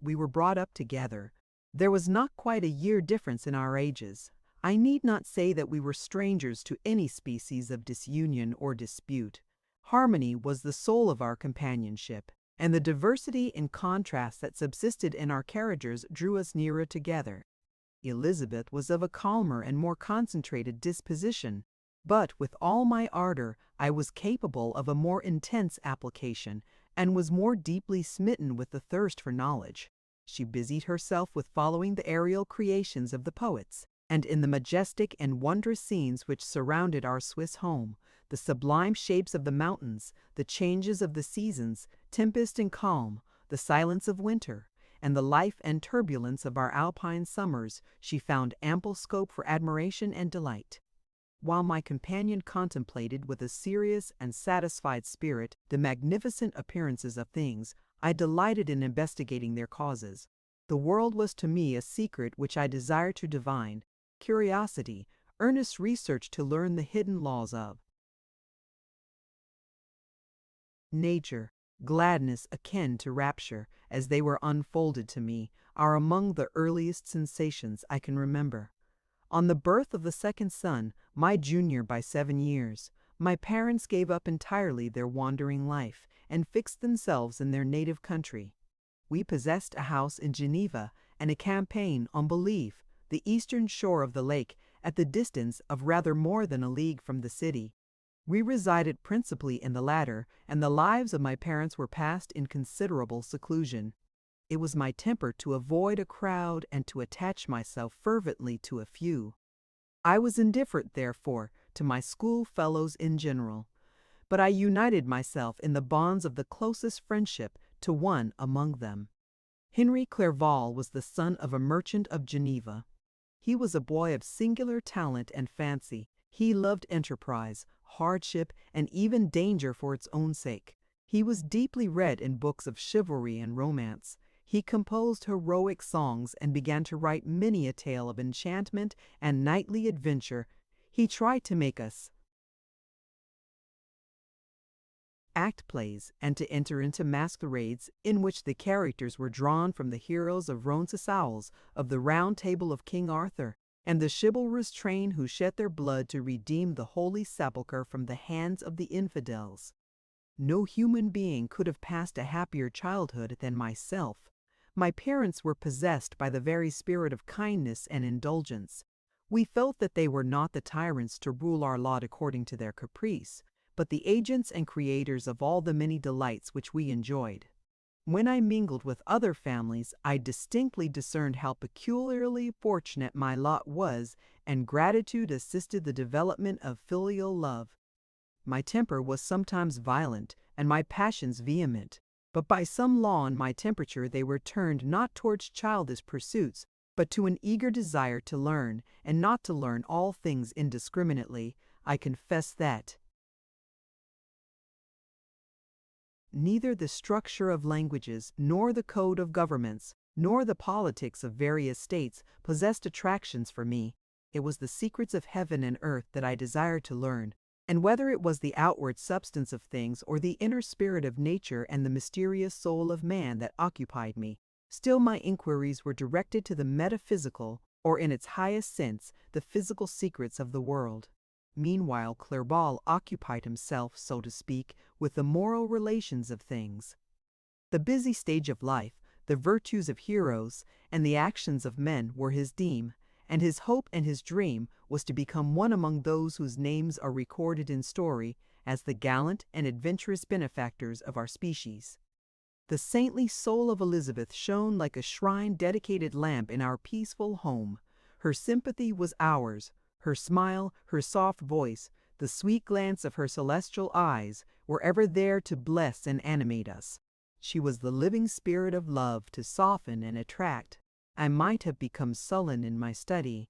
We were brought up together. There was not quite a year difference in our ages. I need not say that we were strangers to any species of disunion or dispute. Harmony was the soul of our companionship, and the diversity and contrast that subsisted in our characters drew us nearer together. Elizabeth was of a calmer and more concentrated disposition, but with all my ardor I was capable of a more intense application, and was more deeply smitten with the thirst for knowledge. She busied herself with following the aerial creations of the poets, and in the majestic and wondrous scenes which surrounded our Swiss home, the sublime shapes of the mountains, the changes of the seasons, tempest and calm, the silence of winter, and the life and turbulence of our alpine summers, she found ample scope for admiration and delight. While my companion contemplated with a serious and satisfied spirit the magnificent appearances of things, I delighted in investigating their causes. The world was to me a secret which I desired to divine, curiosity, earnest research to learn the hidden laws of. Nature, gladness akin to rapture, as they were unfolded to me, are among the earliest sensations I can remember. On the birth of the second son, my junior by 7 years, my parents gave up entirely their wandering life and fixed themselves in their native country. We possessed a house in Geneva and a campaign on Believe, the eastern shore of the lake, at the distance of rather more than a league from the city. We resided principally in the latter, and the lives of my parents were passed in considerable seclusion. It was my temper to avoid a crowd and to attach myself fervently to a few. I was indifferent, therefore, to my school fellows in general, but I united myself in the bonds of the closest friendship to one among them. Henry Clerval was the son of a merchant of Geneva. He was a boy of singular talent and fancy. He loved enterprise, hardship, and even danger for its own sake. He was deeply read in books of chivalry and romance. He composed heroic songs and began to write many a tale of enchantment and knightly adventure. He tried to make us act plays and to enter into masquerades in which the characters were drawn from the heroes of Roncesvalles, of the Round Table of King Arthur, and the chivalrous train who shed their blood to redeem the Holy Sepulchre from the hands of the infidels. No human being could have passed a happier childhood than myself. My parents were possessed by the very spirit of kindness and indulgence. We felt that they were not the tyrants to rule our lot according to their caprice, but the agents and creators of all the many delights which we enjoyed. When I mingled with other families, I distinctly discerned how peculiarly fortunate my lot was, and gratitude assisted the development of filial love. My temper was sometimes violent, and my passions vehement. But by some law in my temperature they were turned not towards childish pursuits, but to an eager desire to learn, and not to learn all things indiscriminately. I confess that neither the structure of languages, nor the code of governments, nor the politics of various states possessed attractions for me. It was the secrets of heaven and earth that I desired to learn, and whether it was the outward substance of things or the inner spirit of nature and the mysterious soul of man that occupied me, still my inquiries were directed to the metaphysical, or in its highest sense, the physical secrets of the world. Meanwhile, Clerval occupied himself, so to speak, with the moral relations of things. The busy stage of life, the virtues of heroes, and the actions of men were his theme, and his hope and his dream was to become one among those whose names are recorded in story as the gallant and adventurous benefactors of our species. The saintly soul of Elizabeth shone like a shrine-dedicated lamp in our peaceful home. Her sympathy was ours. Her smile, her soft voice, the sweet glance of her celestial eyes were ever there to bless and animate us. She was the living spirit of love to soften and attract. I might have become sullen in my study,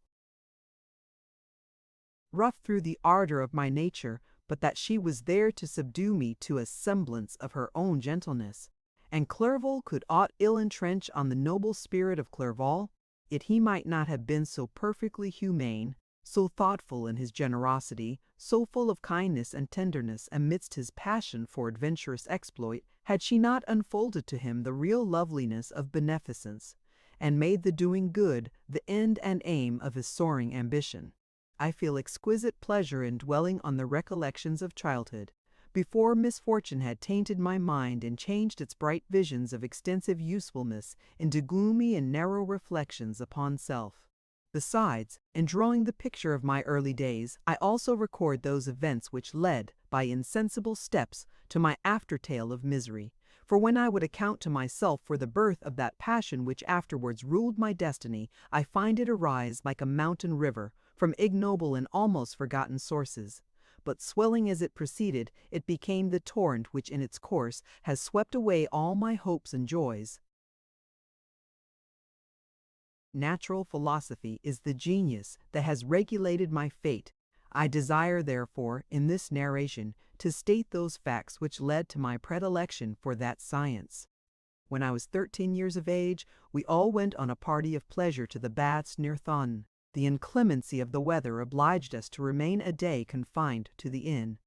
rough through the ardor of my nature, but that she was there to subdue me to a semblance of her own gentleness. And Clerval could aught ill entrench on the noble spirit of Clerval, yet he might not have been so perfectly humane, so thoughtful in his generosity, so full of kindness and tenderness amidst his passion for adventurous exploit, had she not unfolded to him the real loveliness of beneficence, and made the doing good the end and aim of his soaring ambition. I feel exquisite pleasure in dwelling on the recollections of childhood, before misfortune had tainted my mind and changed its bright visions of extensive usefulness into gloomy and narrow reflections upon self. Besides, in drawing the picture of my early days, I also record those events which led, by insensible steps, to my after-tale of misery. For when I would account to myself for the birth of that passion which afterwards ruled my destiny, I find it arise like a mountain river, from ignoble and almost forgotten sources. But swelling as it proceeded, it became the torrent which in its course has swept away all my hopes and joys. Natural philosophy is the genius that has regulated my fate. I desire, therefore, in this narration, to state those facts which led to my predilection for that science. When I was 13 years of age, we all went on a party of pleasure to the baths near Thun. The inclemency of the weather obliged us to remain a day confined to the inn.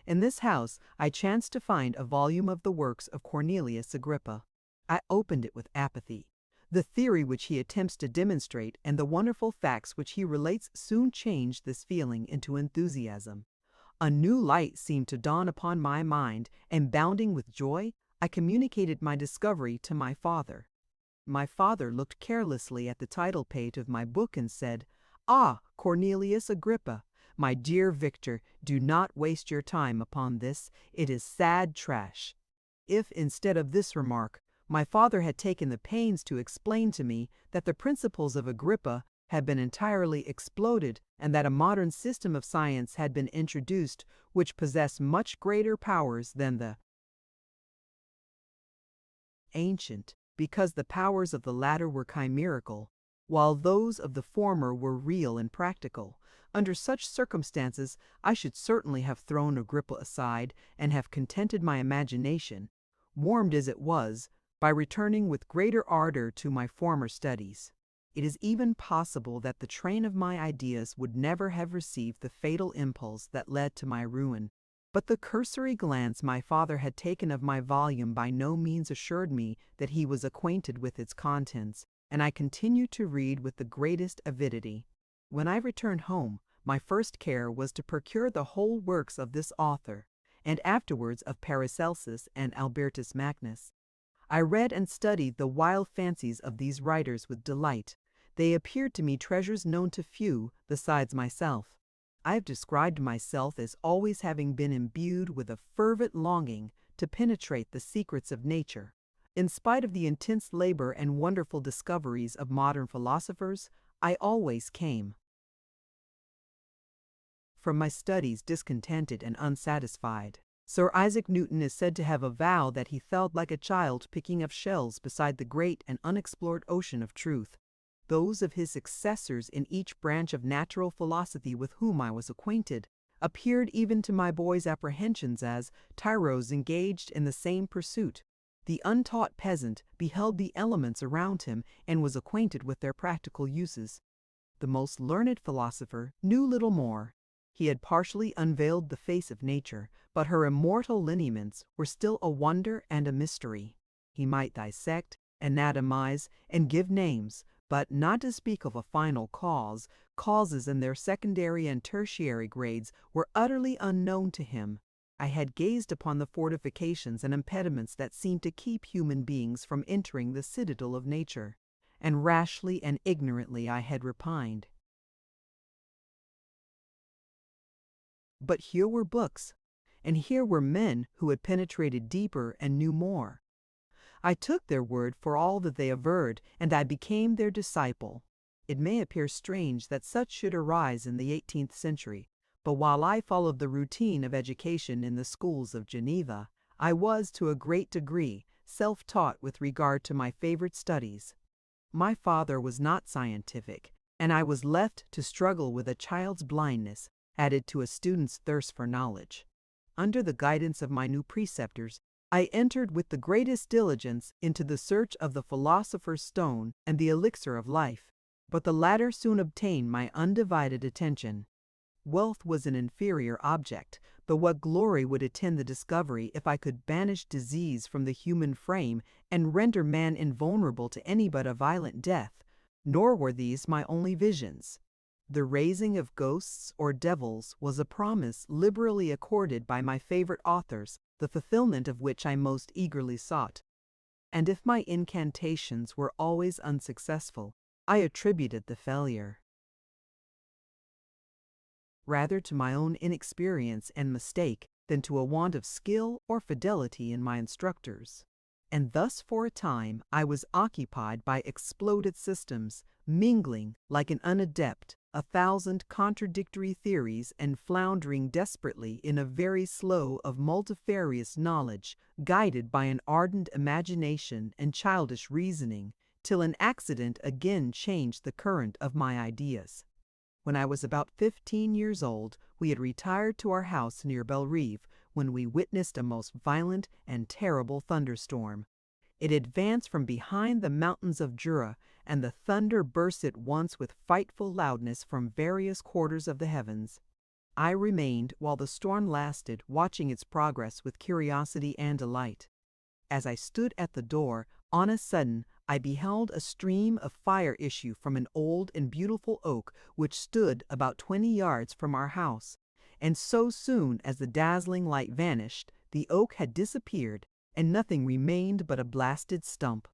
In this house I chanced to find a volume of the works of Cornelius Agrippa. I opened it with apathy. The theory which he attempts to demonstrate and the wonderful facts which he relates soon changed this feeling into enthusiasm. A new light seemed to dawn upon my mind, and bounding with joy, I communicated my discovery to my father. My father looked carelessly at the title page of my book and said, "Ah, Cornelius Agrippa, my dear Victor, do not waste your time upon this. It is sad trash." If, instead of this remark, my father had taken the pains to explain to me that the principles of Agrippa had been entirely exploded and that a modern system of science had been introduced which possessed much greater powers than the ancient, because the powers of the latter were chimerical, while those of the former were real and practical. Under such circumstances, I should certainly have thrown Agrippa aside and have contented my imagination, warmed as it was, by returning with greater ardor to my former studies. It is even possible that the train of my ideas would never have received the fatal impulse that led to my ruin. But the cursory glance my father had taken of my volume by no means assured me that he was acquainted with its contents, and I continued to read with the greatest avidity. When I returned home, my first care was to procure the whole works of this author, and afterwards of Paracelsus and Albertus Magnus. I read and studied the wild fancies of these writers with delight. They appeared to me treasures known to few besides myself. I have described myself as always having been imbued with a fervent longing to penetrate the secrets of nature. In spite of the intense labor and wonderful discoveries of modern philosophers, I always came from my studies discontented and unsatisfied. Sir Isaac Newton is said to have avowed that he felt like a child picking up shells beside the great and unexplored ocean of truth. Those of his successors in each branch of natural philosophy with whom I was acquainted appeared even to my boy's apprehensions as tyros engaged in the same pursuit. The untaught peasant beheld the elements around him and was acquainted with their practical uses. The most learned philosopher knew little more. He had partially unveiled the face of nature, but her immortal lineaments were still a wonder and a mystery. He might dissect, anatomize, and give names, but not to speak of a final cause, causes in their secondary and tertiary grades were utterly unknown to him. I had gazed upon the fortifications and impediments that seemed to keep human beings from entering the citadel of nature, and rashly and ignorantly I had repined. But here were books, and here were men who had penetrated deeper and knew more. I took their word for all that they averred, and I became their disciple. It may appear strange that such should arise in the 18th century, but while I followed the routine of education in the schools of Geneva, I was to a great degree self-taught with regard to my favorite studies. My father was not scientific, and I was left to struggle with a child's blindness, added to a student's thirst for knowledge. Under the guidance of my new preceptors, I entered with the greatest diligence into the search of the philosopher's stone and the elixir of life, but the latter soon obtained my undivided attention. Wealth was an inferior object, but what glory would attend the discovery if I could banish disease from the human frame and render man invulnerable to any but a violent death? Nor were these my only visions. The raising of ghosts or devils was a promise liberally accorded by my favorite authors, the fulfillment of which I most eagerly sought. And if my incantations were always unsuccessful, I attributed the failure rather to my own inexperience and mistake than to a want of skill or fidelity in my instructors. And thus for a time I was occupied by exploded systems, mingling, like an unadept, 1,000 contradictory theories and floundering desperately in a very slough of multifarious knowledge, guided by an ardent imagination and childish reasoning, till an accident again changed the current of my ideas. When I was about 15 years old, we had retired to our house near Bellerive when we witnessed a most violent and terrible thunderstorm. It advanced from behind the mountains of Jura, and the thunder burst at once with frightful loudness from various quarters of the heavens. I remained while the storm lasted, watching its progress with curiosity and delight. As I stood at the door, on a sudden I beheld a stream of fire issue from an old and beautiful oak which stood about 20 yards from our house, and so soon as the dazzling light vanished, the oak had disappeared, and nothing remained but a blasted stump.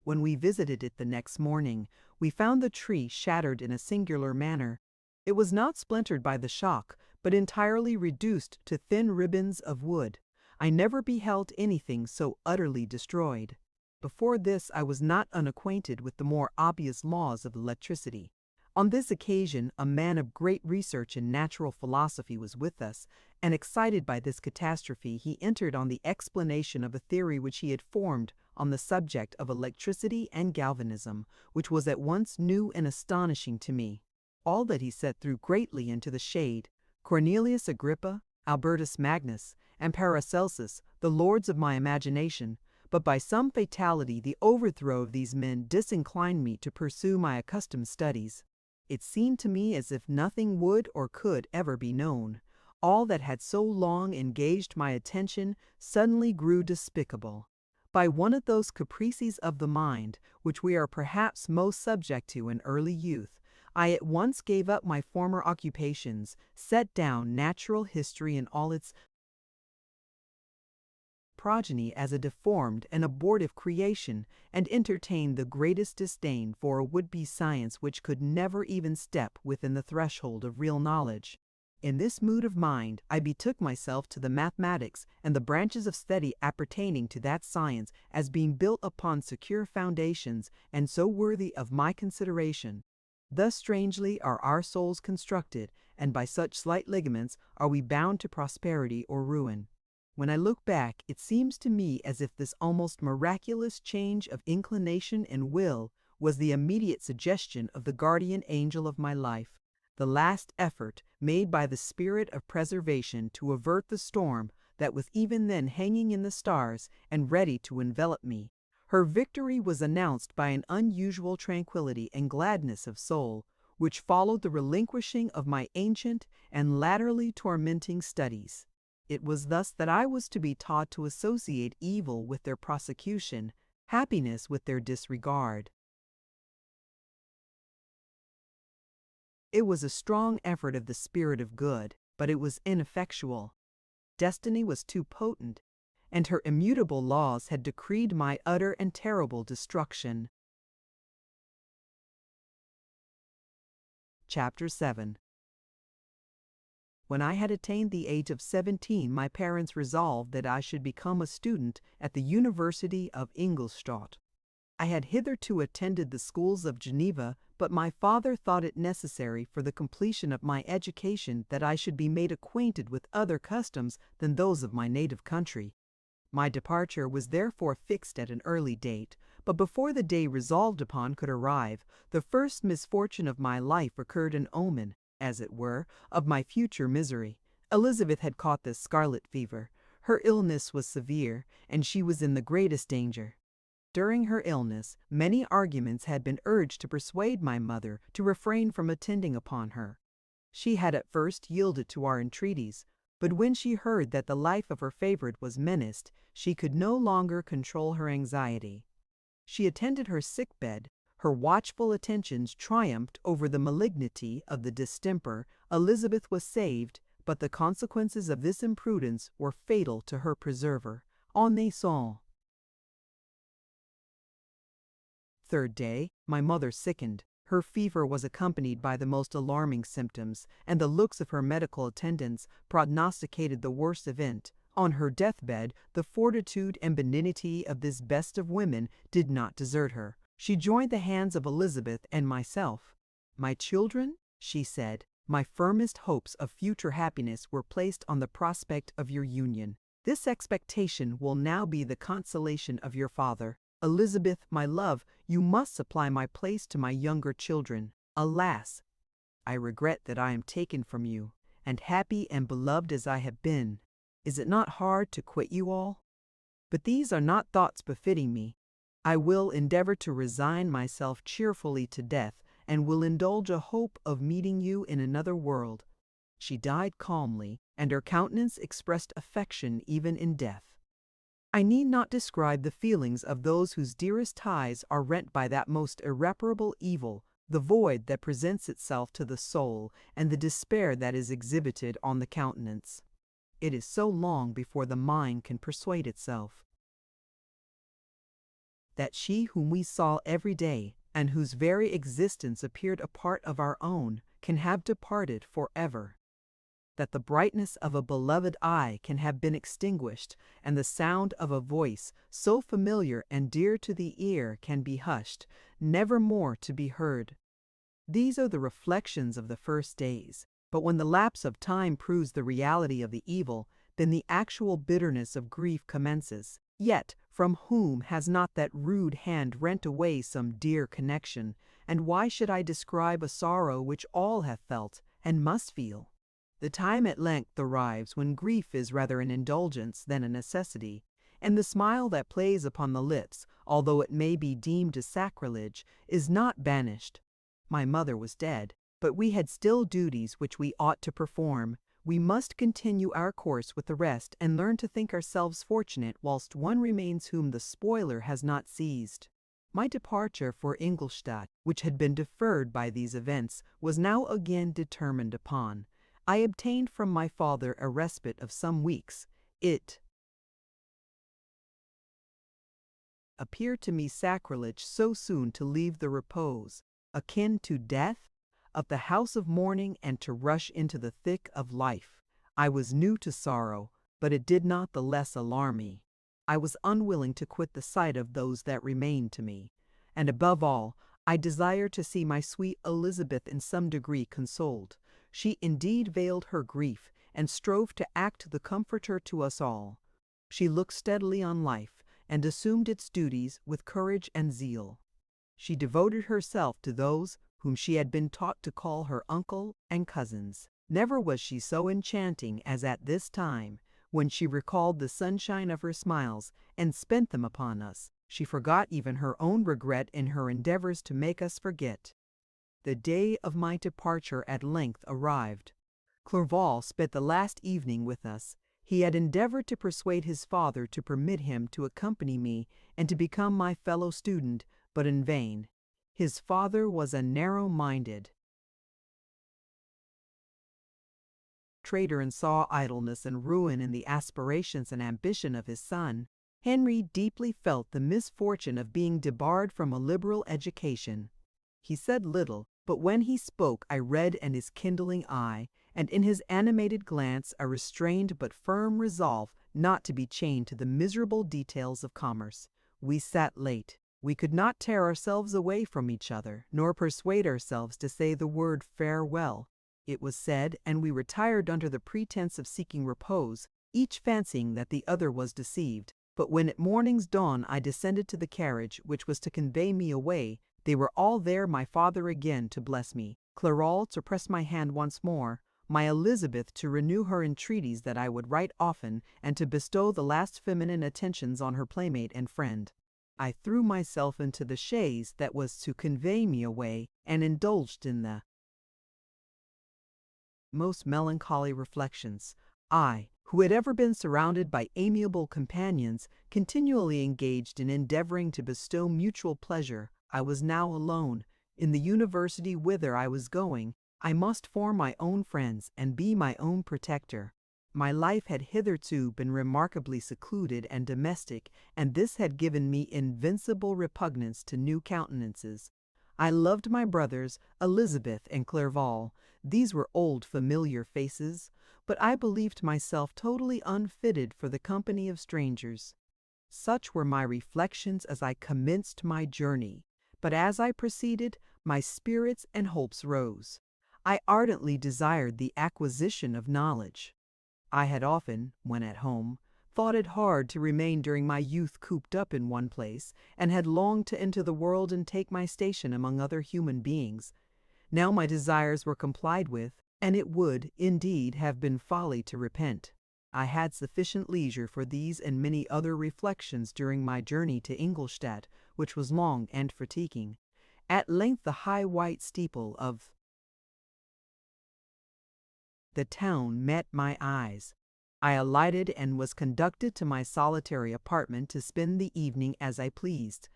When we visited it the next morning, we found the tree shattered in a singular manner. It was not splintered by the shock, but entirely reduced to thin ribbons of wood. I never beheld anything so utterly destroyed. Before this I was not unacquainted with the more obvious laws of electricity. On this occasion a man of great research in natural philosophy was with us, and excited by this catastrophe he entered on the explanation of a theory which he had formed on the subject of electricity and galvanism, which was at once new and astonishing to me. All that he said threw greatly into the shade Cornelius Agrippa, Albertus Magnus, and Paracelsus, the lords of my imagination, but by some fatality the overthrow of these men disinclined me to pursue my accustomed studies. It seemed to me as if nothing would or could ever be known. All that had so long engaged my attention suddenly grew despicable. By one of those caprices of the mind, which we are perhaps most subject to in early youth, I at once gave up my former occupations, set down natural history in all its progeny as a deformed and abortive creation, and entertained the greatest disdain for a would-be science which could never even step within the threshold of real knowledge. In this mood of mind, I betook myself to the mathematics and the branches of study appertaining to that science as being built upon secure foundations and so worthy of my consideration. Thus strangely are our souls constructed, and by such slight ligaments are we bound to prosperity or ruin. When I look back, it seems to me as if this almost miraculous change of inclination and will was the immediate suggestion of the guardian angel of my life, the last effort made by the spirit of preservation to avert the storm that was even then hanging in the stars and ready to envelop me. Her victory was announced by an unusual tranquility and gladness of soul, which followed the relinquishing of my ancient and latterly tormenting studies. It was thus that I was to be taught to associate evil with their prosecution, happiness with their disregard. It was a strong effort of the spirit of good, but it was ineffectual. Destiny was too potent, and her immutable laws had decreed my utter and terrible destruction. Chapter 7. When I had attained the age of 17, my parents resolved that I should become a student at the University of Ingolstadt. I had hitherto attended the schools of Geneva, but my father thought it necessary for the completion of my education that I should be made acquainted with other customs than those of my native country. My departure was therefore fixed at an early date, but before the day resolved upon could arrive, the first misfortune of my life occurred, an omen, as it were, of my future misery. Elizabeth had caught the scarlet fever. Her illness was severe, and she was in the greatest danger. During her illness, many arguments had been urged to persuade my mother to refrain from attending upon her. She had at first yielded to our entreaties, but when she heard that the life of her favorite was menaced, she could no longer control her anxiety. She attended her sick bed. Her watchful attentions triumphed over the malignity of the distemper. Elizabeth was saved, but the consequences of this imprudence were fatal to her preserver. En naissant. Third day, my mother sickened. Her fever was accompanied by the most alarming symptoms, and the looks of her medical attendants prognosticated the worst event. On her deathbed, the fortitude and benignity of this best of women did not desert her. She joined the hands of Elizabeth and myself. "My children," she said, "my firmest hopes of future happiness were placed on the prospect of your union. This expectation will now be the consolation of your father. Elizabeth, my love, you must supply my place to my younger children. Alas! I regret that I am taken from you, and happy and beloved as I have been. Is it not hard to quit you all? But these are not thoughts befitting me. I will endeavor to resign myself cheerfully to death, and will indulge a hope of meeting you in another world." She died calmly, and her countenance expressed affection even in death. I need not describe the feelings of those whose dearest ties are rent by that most irreparable evil, the void that presents itself to the soul, and the despair that is exhibited on the countenance. It is so long before the mind can persuade itself that she whom we saw every day, and whose very existence appeared a part of our own, can have departed forever. That the brightness of a beloved eye can have been extinguished, and the sound of a voice so familiar and dear to the ear can be hushed, never more to be heard. These are the reflections of the first days, but when the lapse of time proves the reality of the evil, then the actual bitterness of grief commences. Yet, from whom has not that rude hand rent away some dear connection? And why should I describe a sorrow which all have felt, and must feel? The time at length arrives when grief is rather an indulgence than a necessity, and the smile that plays upon the lips, although it may be deemed a sacrilege, is not banished. My mother was dead, but we had still duties which we ought to perform. We must continue our course with the rest, and learn to think ourselves fortunate whilst one remains whom the spoiler has not seized. My departure for Ingolstadt, which had been deferred by these events, was now again determined upon. I obtained from my father a respite of some weeks. It appeared to me sacrilege so soon to leave the repose, akin to death, of the house of mourning, and to rush into the thick of life. I was new to sorrow, but it did not the less alarm me. I was unwilling to quit the sight of those that remained to me, and above all, I desired to see my sweet Elizabeth in some degree consoled. She indeed veiled her grief and strove to act the comforter to us all. She looked steadily on life and assumed its duties with courage and zeal. She devoted herself to those whom she had been taught to call her uncle and cousins. Never was she so enchanting as at this time, when she recalled the sunshine of her smiles and spent them upon us. She forgot even her own regret in her endeavors to make us forget. The day of my departure at length arrived. Clerval spent the last evening with us. He had endeavored to persuade his father to permit him to accompany me and to become my fellow student, but in vain. His father was a narrow-minded traitor and saw idleness and ruin in the aspirations and ambition of his son. Henry deeply felt the misfortune of being debarred from a liberal education. He said little, but when he spoke I read in his kindling eye, and in his animated glance, a restrained but firm resolve not to be chained to the miserable details of commerce. We sat late. We could not tear ourselves away from each other, nor persuade ourselves to say the word farewell. It was said, and we retired under the pretense of seeking repose, each fancying that the other was deceived. But when at morning's dawn I descended to the carriage which was to convey me away, they were all there, my father again to bless me, Clerval to press my hand once more, my Elizabeth to renew her entreaties that I would write often, and to bestow the last feminine attentions on her playmate and friend. I threw myself into the chaise that was to convey me away, and indulged in the most melancholy reflections. I, who had ever been surrounded by amiable companions, continually engaged in endeavoring to bestow mutual pleasure, I was now alone. In the university whither I was going, I must form my own friends and be my own protector. My life had hitherto been remarkably secluded and domestic, and this had given me invincible repugnance to new countenances. I loved my brothers, Elizabeth and Clerval. These were old familiar faces, but I believed myself totally unfitted for the company of strangers. Such were my reflections as I commenced my journey, but as I proceeded, my spirits and hopes rose. I ardently desired the acquisition of knowledge. I had often, when at home, thought it hard to remain during my youth cooped up in one place, and had longed to enter the world and take my station among other human beings. Now my desires were complied with, and it would, indeed, have been folly to repent. I had sufficient leisure for these and many other reflections during my journey to Ingolstadt, which was long and fatiguing. At length the high white steeple of the town met my eyes. I alighted and was conducted to my solitary apartment to spend the evening as I pleased.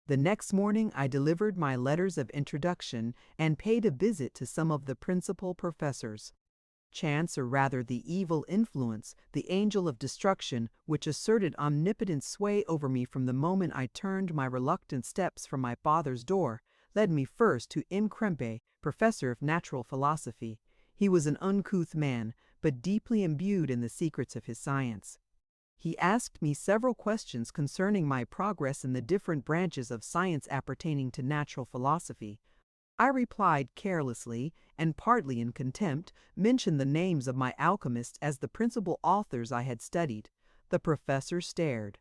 The next morning I delivered my letters of introduction and paid a visit to some of the principal professors. Chance, or rather the evil influence, the angel of destruction, which asserted omnipotent sway over me from the moment I turned my reluctant steps from my father's door, led me first to M. Krempe, professor of natural philosophy. He was an uncouth man, but deeply imbued in the secrets of his science. He asked me several questions concerning my progress in the different branches of science appertaining to natural philosophy. I replied carelessly, and partly in contempt, mentioned the names of my alchemists as the principal authors I had studied. The professor stared.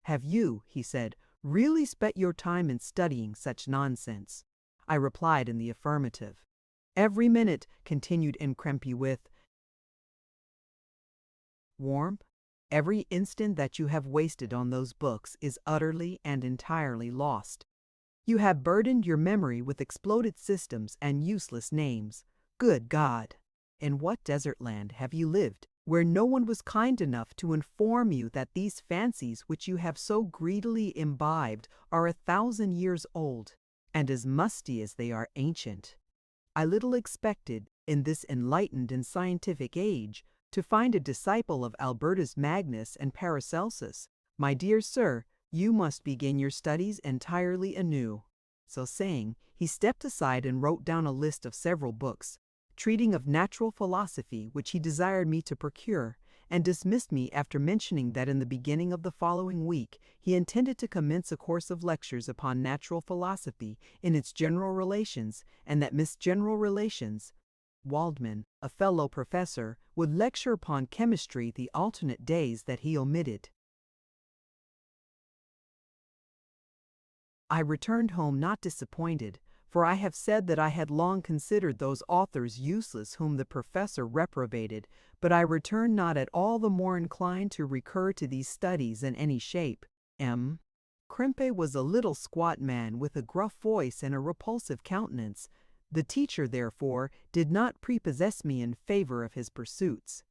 "Have you," he said, "really spent your time in studying such nonsense?" I replied in the affirmative. "Every minute," continued M. Krempe with warmth, "every instant that you have wasted on those books is utterly and entirely lost. You have burdened your memory with exploded systems and useless names. Good God! In what desert land have you lived, where no one was kind enough to inform you that these fancies which you have so greedily imbibed are 1,000 years old, and as musty as they are ancient? I little expected, in this enlightened and scientific age, to find a disciple of Albertus Magnus and Paracelsus. My dear sir, you must begin your studies entirely anew." So saying, he stepped aside and wrote down a list of several books, treating of natural philosophy, which he desired me to procure, and dismissed me after mentioning that in the beginning of the following week he intended to commence a course of lectures upon natural philosophy in its general relations, and that Miss General Relations Waldman, a fellow professor, would lecture upon chemistry the alternate days that he omitted. I returned home not disappointed, for I have said that I had long considered those authors useless whom the professor reprobated, but I returned not at all the more inclined to recur to these studies in any shape. M. Krempe was a little squat man with a gruff voice and a repulsive countenance. The teacher, therefore, did not prepossess me in favor of his pursuits.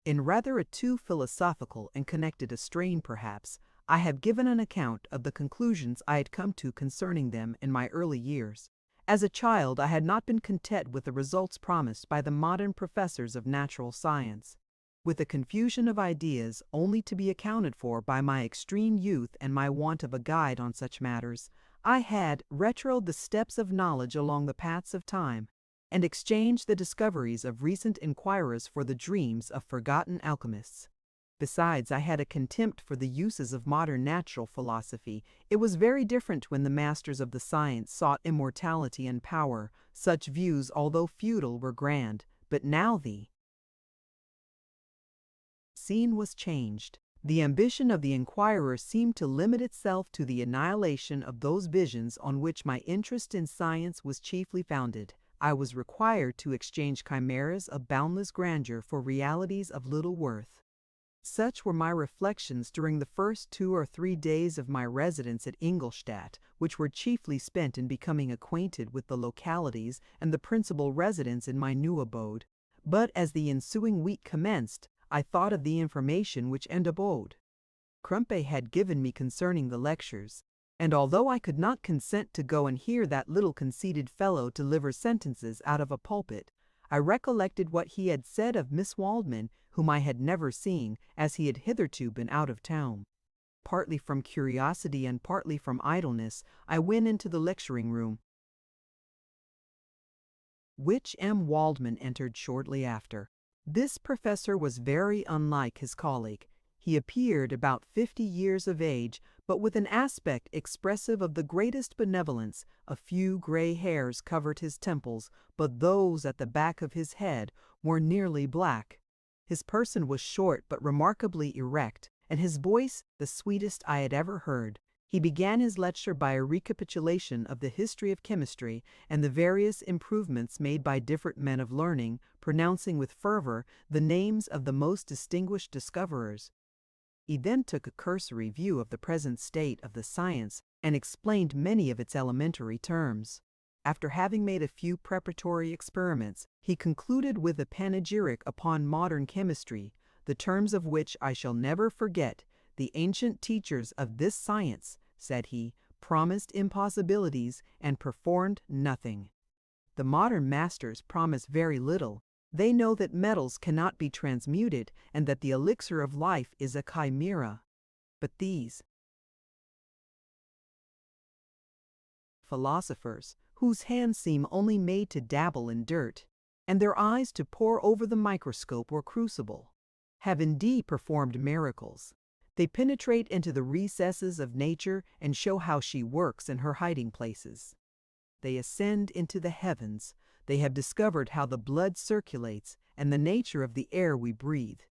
In rather a too philosophical and connected a strain, perhaps, I have given an account of the conclusions I had come to concerning them in my early years. As a child, I had not been content with the results promised by the modern professors of natural science. With a confusion of ideas only to be accounted for by my extreme youth and my want of a guide on such matters, I had retrod the steps of knowledge along the paths of time, and exchanged the discoveries of recent inquirers for the dreams of forgotten alchemists. Besides, I had a contempt for the uses of modern natural philosophy. It was very different when the masters of the science sought immortality and power. Such views, although feudal, were grand, but now the scene was changed. The ambition of the inquirer seemed to limit itself to the annihilation of those visions on which my interest in science was chiefly founded. I was required to exchange chimeras of boundless grandeur for realities of little worth. Such were my reflections during the first 2 or 3 days of my residence at Ingolstadt, which were chiefly spent in becoming acquainted with the localities and the principal residents in my new abode. But as the ensuing week commenced, I thought of the information which Endabode Krempe had given me concerning the lectures, and although I could not consent to go and hear that little conceited fellow deliver sentences out of a pulpit, I recollected what he had said of Miss Waldman, whom I had never seen, as he had hitherto been out of town. Partly from curiosity and partly from idleness, I went into the lecturing room, which M. Waldman entered shortly after. This professor was very unlike his colleague. He appeared about 50 years of age, but with an aspect expressive of the greatest benevolence. A few gray hairs covered his temples, but those at the back of his head were nearly black. His person was short but remarkably erect, and his voice the sweetest I had ever heard. He began his lecture by a recapitulation of the history of chemistry and the various improvements made by different men of learning, pronouncing with fervor the names of the most distinguished discoverers. He then took a cursory view of the present state of the science and explained many of its elementary terms. After having made a few preparatory experiments, he concluded with a panegyric upon modern chemistry, the terms of which I shall never forget. The ancient teachers of this science, said he, promised impossibilities and performed nothing. The modern masters promise very little. They know that metals cannot be transmuted and that the elixir of life is a chimera. But these philosophers, whose hands seem only made to dabble in dirt, and their eyes to pore over the microscope or crucible, have indeed performed miracles. They penetrate into the recesses of nature and show how she works in her hiding places. They ascend into the heavens. They have discovered how the blood circulates and the nature of the air we breathe.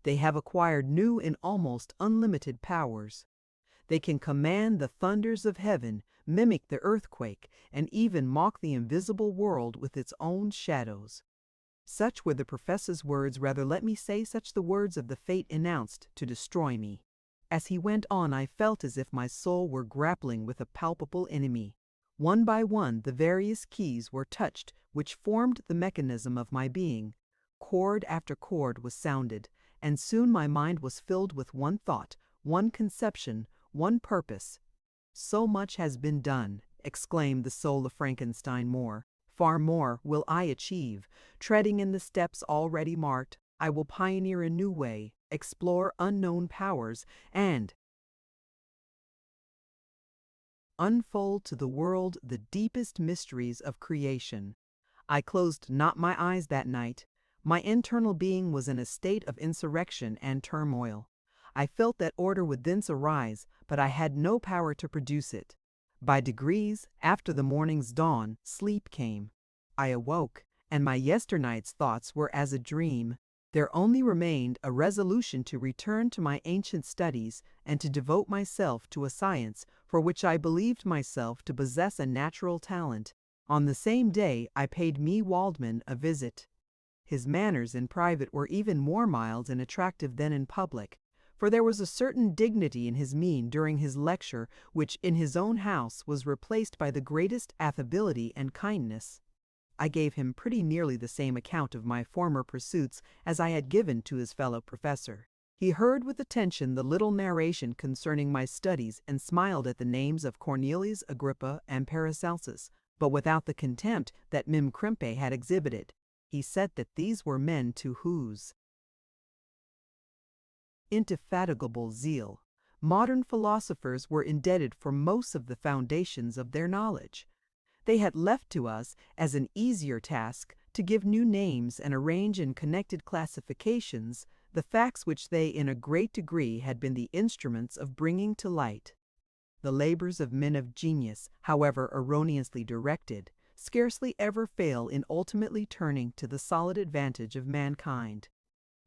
They have acquired new and almost unlimited powers. They can command the thunders of heaven, mimic the earthquake, and even mock the invisible world with its own shadows. Such were the professor's words, rather let me say such the words of the fate announced to destroy me. As he went on, I felt as if my soul were grappling with a palpable enemy. One by one, the various keys were touched which formed the mechanism of my being. Chord after chord was sounded, and soon my mind was filled with one thought, one conception, one purpose. So much has been done, exclaimed the soul of Frankenstein. Far more will I achieve. Treading in the steps already marked, I will pioneer a new way, explore unknown powers, and unfold to the world the deepest mysteries of creation. I closed not my eyes that night. My internal being was in a state of insurrection and turmoil. I felt that order would thence arise, but I had no power to produce it. By degrees, after the morning's dawn, sleep came. I awoke, and my yesternight's thoughts were as a dream. There only remained a resolution to return to my ancient studies and to devote myself to a science for which I believed myself to possess a natural talent. On the same day I paid Mary Wollstonecraft a visit. His manners in private were even more mild and attractive than in public, for there was a certain dignity in his mien during his lecture which in his own house was replaced by the greatest affability and kindness. I gave him pretty nearly the same account of my former pursuits as I had given to his fellow professor. He heard with attention the little narration concerning my studies and smiled at the names of Cornelius Agrippa and Paracelsus, but without the contempt that Mim Crimpe had exhibited. He said that these were men to whose indefatigable zeal modern philosophers were indebted for most of the foundations of their knowledge. They had left to us as an easier task to give new names and arrange in connected classifications the facts which they in a great degree had been the instruments of bringing to light. The labors of men of genius, however erroneously directed, scarcely ever fail in ultimately turning to the solid advantage of mankind.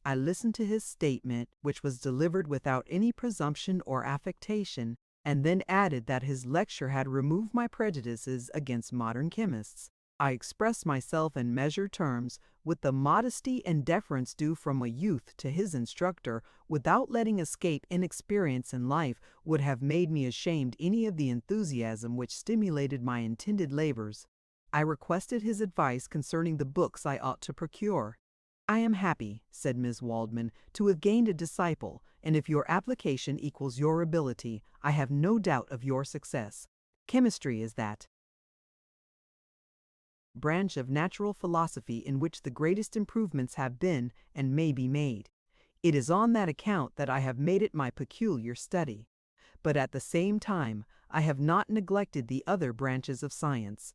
I listened to his statement, which was delivered without any presumption or affectation, and then added that his lecture had removed my prejudices against modern chemists. I expressed myself in measured terms, with the modesty and deference due from a youth to his instructor, without letting escape inexperience in life would have made me ashamed any of the enthusiasm which stimulated my intended labors. I requested his advice concerning the books I ought to procure. "I am happy," said Miss Waldman, "to have gained a disciple, and if your application equals your ability, I have no doubt of your success. Chemistry is that branch of natural philosophy in which the greatest improvements have been and may be made. It is on that account that I have made it my peculiar study. But at the same time, I have not neglected the other branches of science.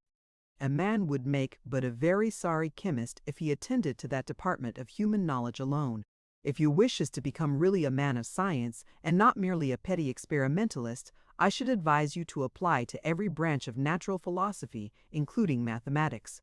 A man would make but a very sorry chemist if he attended to that department of human knowledge alone. If you wish to become really a man of science, and not merely a petty experimentalist, I should advise you to apply to every branch of natural philosophy, including mathematics."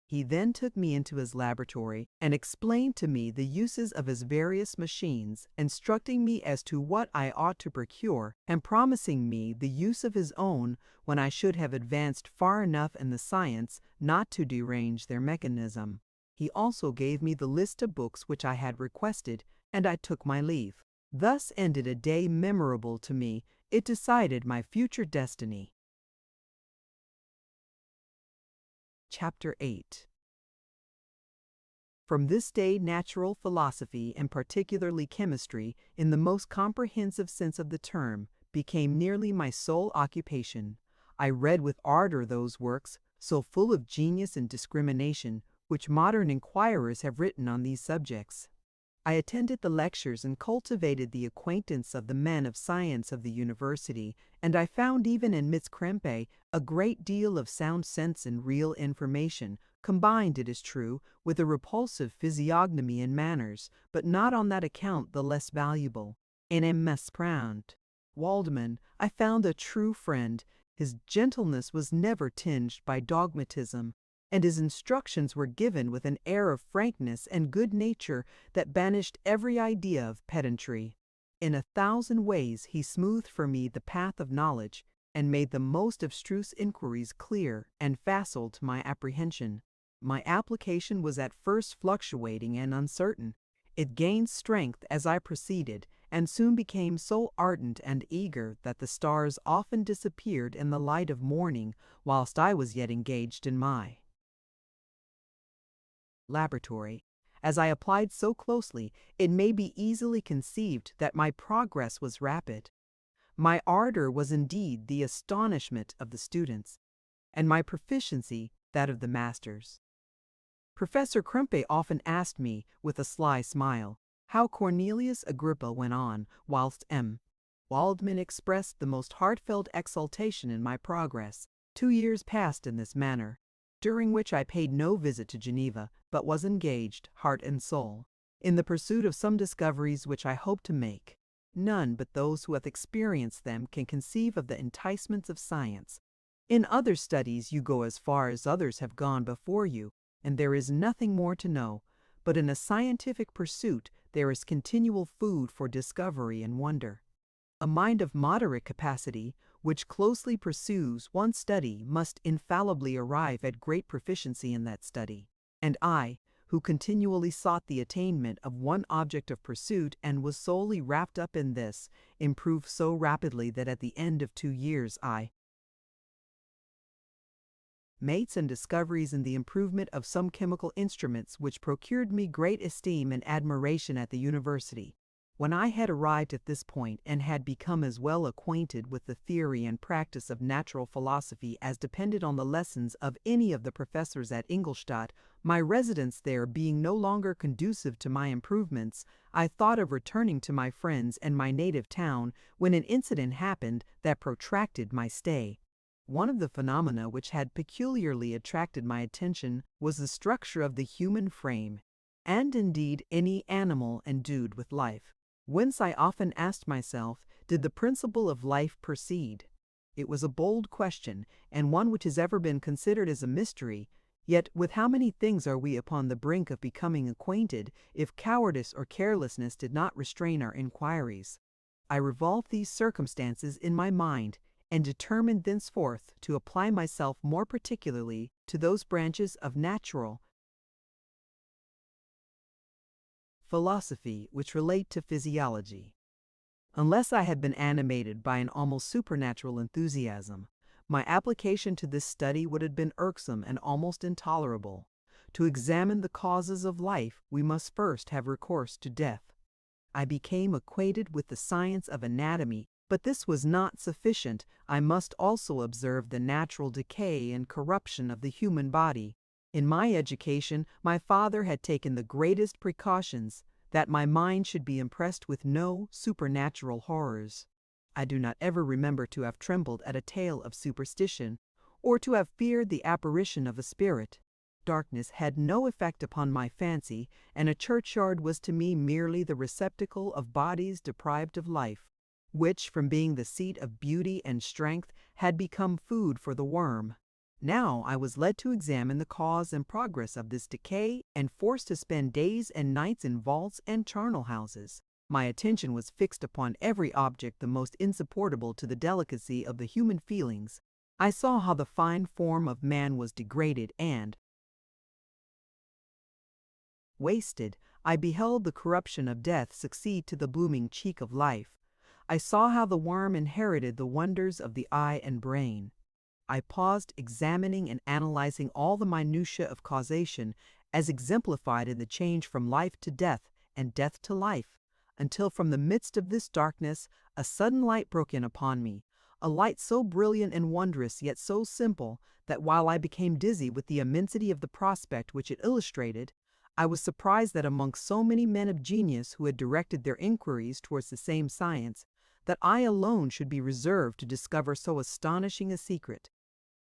He then took me into his laboratory and explained to me the uses of his various machines, instructing me as to what I ought to procure, and promising me the use of his own when I should have advanced far enough in the science not to derange their mechanism. He also gave me the list of books which I had requested, and I took my leave. Thus ended a day memorable to me. It decided my future destiny. Chapter 8. From this day natural philosophy, and particularly chemistry, in the most comprehensive sense of the term, became nearly my sole occupation. I read with ardor those works, so full of genius and discrimination, which modern inquirers have written on these subjects. I attended the lectures and cultivated the acquaintance of the men of science of the university, and I found even in Miss Crimpe a great deal of sound sense and real information, combined, it is true, with a repulsive physiognomy and manners, but not on that account the less valuable. And in Miss Waldman I found a true friend. His gentleness was never tinged by dogmatism, and his instructions were given with an air of frankness and good nature that banished every idea of pedantry. In 1,000 ways he smoothed for me the path of knowledge, and made the most abstruse inquiries clear and facile to my apprehension. My application was at first fluctuating and uncertain. It gained strength as I proceeded, and soon became so ardent and eager that the stars often disappeared in the light of morning whilst I was yet engaged in my laboratory. As I applied so closely, it may be easily conceived that my progress was rapid. My ardor was indeed the astonishment of the students, and my proficiency that of the masters. Professor Crimpe often asked me, with a sly smile, how Cornelius Agrippa went on, whilst M. Waldman expressed the most heartfelt exultation in my progress. 2 years passed in this manner, during which I paid no visit to Geneva, but was engaged, heart and soul, in the pursuit of some discoveries which I hope to make. None but those who have experienced them can conceive of the enticements of science. In other studies you go as far as others have gone before you, and there is nothing more to know, but in a scientific pursuit there is continual food for discovery and wonder. A mind of moderate capacity, which closely pursues one study, must infallibly arrive at great proficiency in that study. And I, who continually sought the attainment of one object of pursuit and was solely wrapped up in this, improved so rapidly that at the end of 2 years I made some discoveries in the improvement of some chemical instruments which procured me great esteem and admiration at the university. When I had arrived at this point and had become as well acquainted with the theory and practice of natural philosophy as depended on the lessons of any of the professors at Ingolstadt, my residence there being no longer conducive to my improvements, I thought of returning to my friends and my native town, when an incident happened that protracted my stay. One of the phenomena which had peculiarly attracted my attention was the structure of the human frame, and indeed any animal endued with life. Whence I often asked myself, did the principle of life proceed? It was a bold question, and one which has ever been considered as a mystery. Yet with how many things are we upon the brink of becoming acquainted, if cowardice or carelessness did not restrain our inquiries? I revolved these circumstances in my mind, and determined thenceforth to apply myself more particularly to those branches of natural philosophy which relate to physiology. Unless I had been animated by an almost supernatural enthusiasm, my application to this study would have been irksome and almost intolerable. To examine the causes of life, we must first have recourse to death. I became acquainted with the science of anatomy, but this was not sufficient. I must also observe the natural decay and corruption of the human body. In my education, my father had taken the greatest precautions that my mind should be impressed with no supernatural horrors. I do not ever remember to have trembled at a tale of superstition, or to have feared the apparition of a spirit. Darkness had no effect upon my fancy, and a churchyard was to me merely the receptacle of bodies deprived of life, which, from being the seat of beauty and strength, had become food for the worm. Now I was led to examine the cause and progress of this decay, and forced to spend days and nights in vaults and charnel houses. My attention was fixed upon every object the most insupportable to the delicacy of the human feelings. I saw how the fine form of man was degraded and wasted. I beheld the corruption of death succeed to the blooming cheek of life. I saw how the worm inherited the wonders of the eye and brain. I paused, examining and analyzing all the minutiae of causation, as exemplified in the change from life to death and death to life, until from the midst of this darkness a sudden light broke in upon me, a light so brilliant and wondrous, yet so simple, that while I became dizzy with the immensity of the prospect which it illustrated, I was surprised that amongst so many men of genius who had directed their inquiries towards the same science, that I alone should be reserved to discover so astonishing a secret.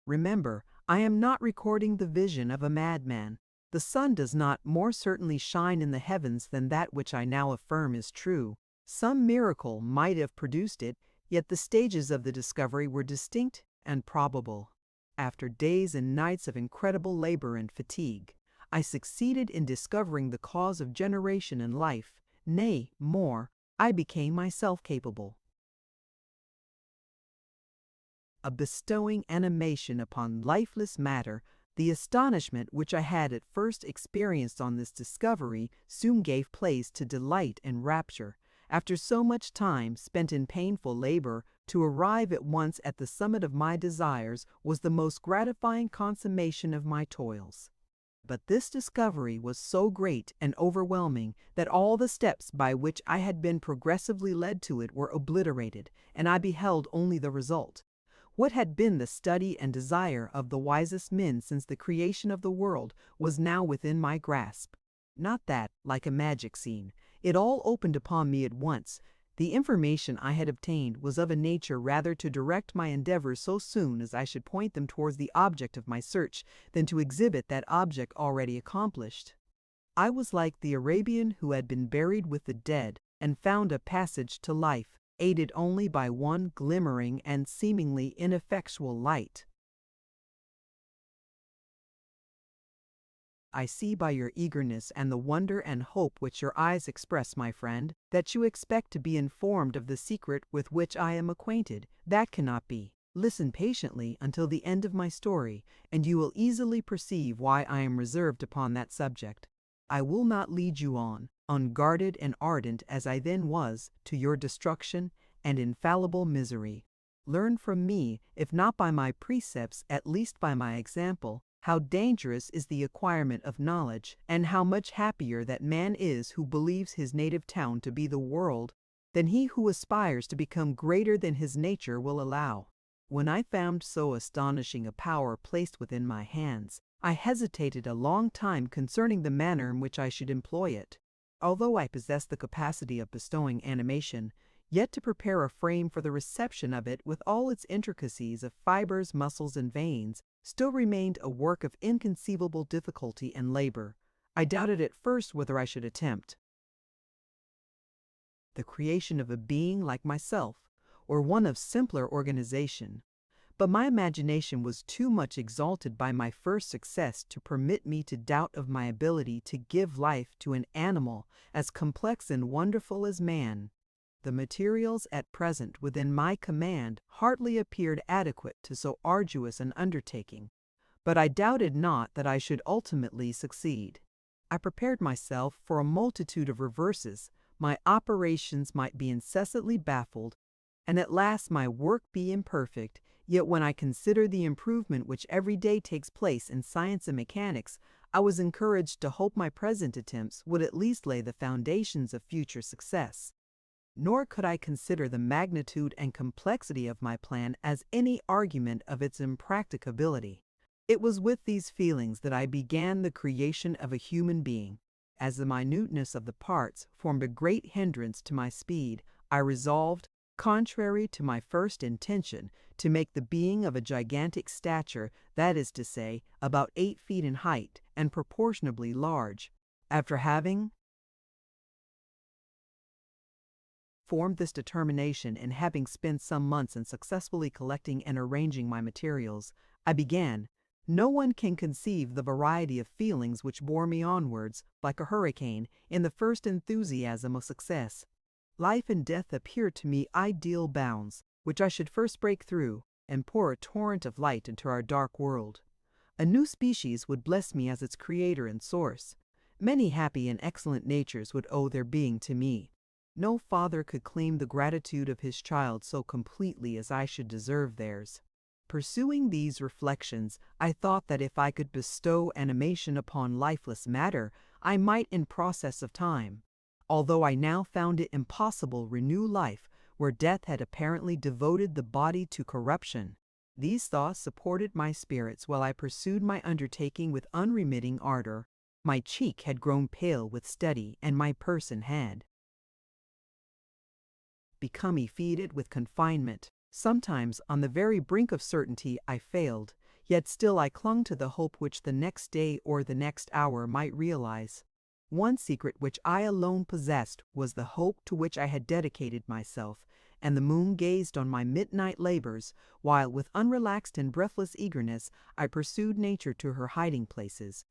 Remember, I am not recording the vision of a madman. The sun does not more certainly shine in the heavens than that which I now affirm is true. Some miracle might have produced it, yet the stages of the discovery were distinct and probable. After days and nights of incredible labor and fatigue, I succeeded in discovering the cause of generation in life. Nay, more, I became myself capable of bestowing animation upon lifeless matter. The astonishment which I had at first experienced on this discovery soon gave place to delight and rapture. After so much time spent in painful labor, to arrive at once at the summit of my desires was the most gratifying consummation of my toils. But this discovery was so great and overwhelming that all the steps by which I had been progressively led to it were obliterated, and I beheld only the result. What had been the study and desire of the wisest men since the creation of the world was now within my grasp. Not that, like a magic scene, it all opened upon me at once. The information I had obtained was of a nature rather to direct my endeavors so soon as I should point them towards the object of my search, than to exhibit that object already accomplished. I was like the Arabian who had been buried with the dead, and found a passage to life, aided only by one glimmering and seemingly ineffectual light. I see by your eagerness and the wonder and hope which your eyes express, my friend, that you expect to be informed of the secret with which I am acquainted. That cannot be. Listen patiently until the end of my story, and you will easily perceive why I am reserved upon that subject. I will not lead you on, unguarded and ardent as I then was, to your destruction and infallible misery. Learn from me, if not by my precepts, at least by my example, how dangerous is the acquirement of knowledge, and how much happier that man is who believes his native town to be the world, than he who aspires to become greater than his nature will allow. When I found so astonishing a power placed within my hands, I hesitated a long time concerning the manner in which I should employ it. Although I possessed the capacity of bestowing animation, yet to prepare a frame for the reception of it with all its intricacies of fibers, muscles, and veins, still remained a work of inconceivable difficulty and labor. I doubted at first whether I should attempt the creation of a being like myself, or one of simpler organization. But my imagination was too much exalted by my first success to permit me to doubt of my ability to give life to an animal as complex and wonderful as man. The materials at present within my command hardly appeared adequate to so arduous an undertaking, but I doubted not that I should ultimately succeed. I prepared myself for a multitude of reverses. My operations might be incessantly baffled, and at last my work be imperfect. Yet when I consider the improvement which every day takes place in science and mechanics, I was encouraged to hope my present attempts would at least lay the foundations of future success. Nor could I consider the magnitude and complexity of my plan as any argument of its impracticability. It was with these feelings that I began the creation of a human being. As the minuteness of the parts formed a great hindrance to my speed, I resolved, contrary to my first intention, to make the being of a gigantic stature, that is to say, about 8 feet in height, and proportionably large. After having formed this determination, and having spent some months in successfully collecting and arranging my materials, I began. No one can conceive the variety of feelings which bore me onwards, like a hurricane, in the first enthusiasm of success. Life and death appeared to me ideal bounds, which I should first break through, and pour a torrent of light into our dark world. A new species would bless me as its creator and source. Many happy and excellent natures would owe their being to me. No father could claim the gratitude of his child so completely as I should deserve theirs. Pursuing these reflections, I thought that if I could bestow animation upon lifeless matter, I might in process of time, although I now found it impossible, renew life where death had apparently devoted the body to corruption. These thoughts supported my spirits while I pursued my undertaking with unremitting ardor. My cheek had grown pale with study, and my person had become effeated with confinement. Sometimes, on the very brink of certainty, I failed, yet still I clung to the hope which the next day or the next hour might realize. One secret which I alone possessed was the hope to which I had dedicated myself, and the moon gazed on my midnight labors, while with unrelaxed and breathless eagerness I pursued nature to her hiding places.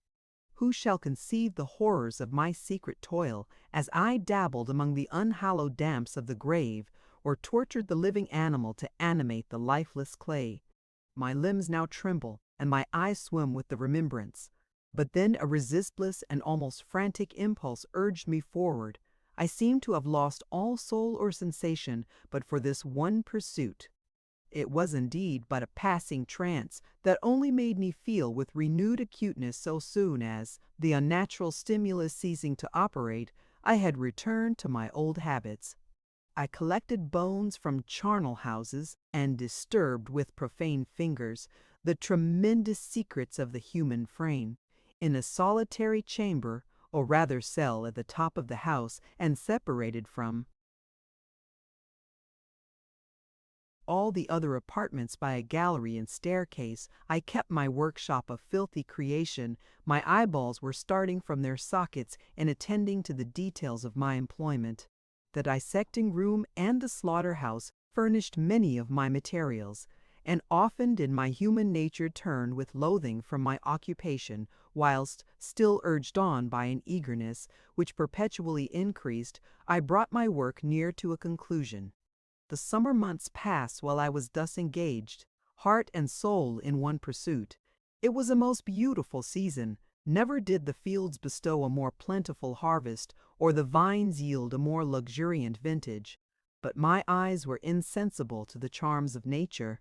Who shall conceive the horrors of my secret toil, as I dabbled among the unhallowed damps of the grave, or tortured the living animal to animate the lifeless clay? My limbs now tremble, and my eyes swim with the remembrance. But then a resistless and almost frantic impulse urged me forward. I seemed to have lost all soul or sensation but for this one pursuit. It was indeed but a passing trance that only made me feel with renewed acuteness so soon as, the unnatural stimulus ceasing to operate, I had returned to my old habits. I collected bones from charnel houses and disturbed with profane fingers the tremendous secrets of the human frame. In a solitary chamber, or rather cell at the top of the house, and separated from all the other apartments by a gallery and staircase, I kept my workshop of filthy creation. My eyeballs were starting from their sockets and attending to the details of my employment. The dissecting room and the slaughterhouse furnished many of my materials, and often did my human nature turn with loathing from my occupation, whilst, still urged on by an eagerness which perpetually increased, I brought my work near to a conclusion. The summer months passed while I was thus engaged, heart and soul in one pursuit. It was a most beautiful season. Never did the fields bestow a more plentiful harvest, or the vines yield a more luxuriant vintage. But my eyes were insensible to the charms of nature,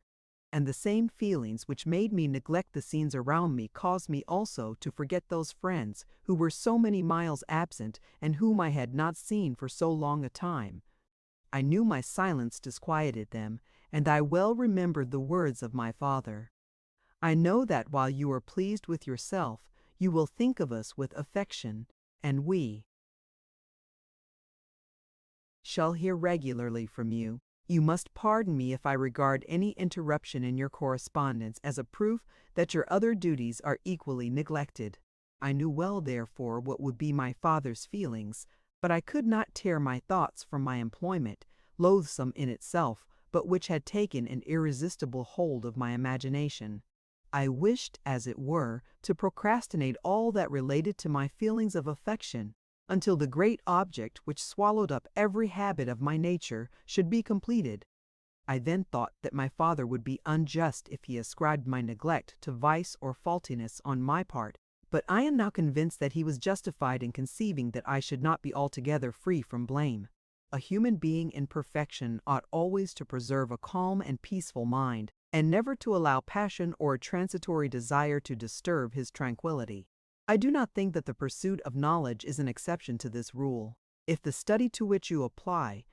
and the same feelings which made me neglect the scenes around me caused me also to forget those friends who were so many miles absent and whom I had not seen for so long a time. I knew my silence disquieted them, and I well remembered the words of my father. I know that while you are pleased with yourself, you will think of us with affection, and we shall hear regularly from you. You must pardon me if I regard any interruption in your correspondence as a proof that your other duties are equally neglected. I knew well, therefore, what would be my father's feelings, but I could not tear my thoughts from my employment, loathsome in itself, but which had taken an irresistible hold of my imagination. I wished, as it were, to procrastinate all that related to my feelings of affection, until the great object which swallowed up every habit of my nature should be completed. I then thought that my father would be unjust if he ascribed my neglect to vice or faultiness on my part, but I am now convinced that he was justified in conceiving that I should not be altogether free from blame. A human being in perfection ought always to preserve a calm and peaceful mind, and never to allow passion or a transitory desire to disturb his tranquillity. I do not think that the pursuit of knowledge is an exception to this rule. If the study to which you apply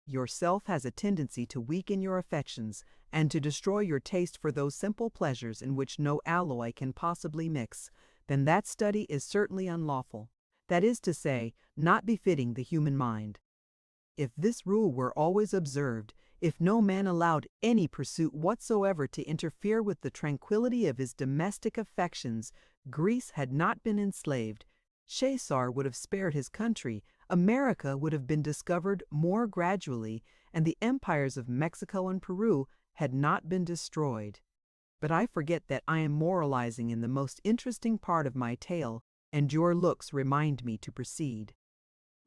yourself has a tendency to weaken your affections and to destroy your taste for those simple pleasures in which no alloy can possibly mix, then that study is certainly unlawful, that is to say, not befitting the human mind. If this rule were always observed, if no man allowed any pursuit whatsoever to interfere with the tranquillity of his domestic affections, Greece had not been enslaved, Caesar would have spared his country, America would have been discovered more gradually, and the empires of Mexico and Peru had not been destroyed. But I forget that I am moralizing in the most interesting part of my tale, and your looks remind me to proceed.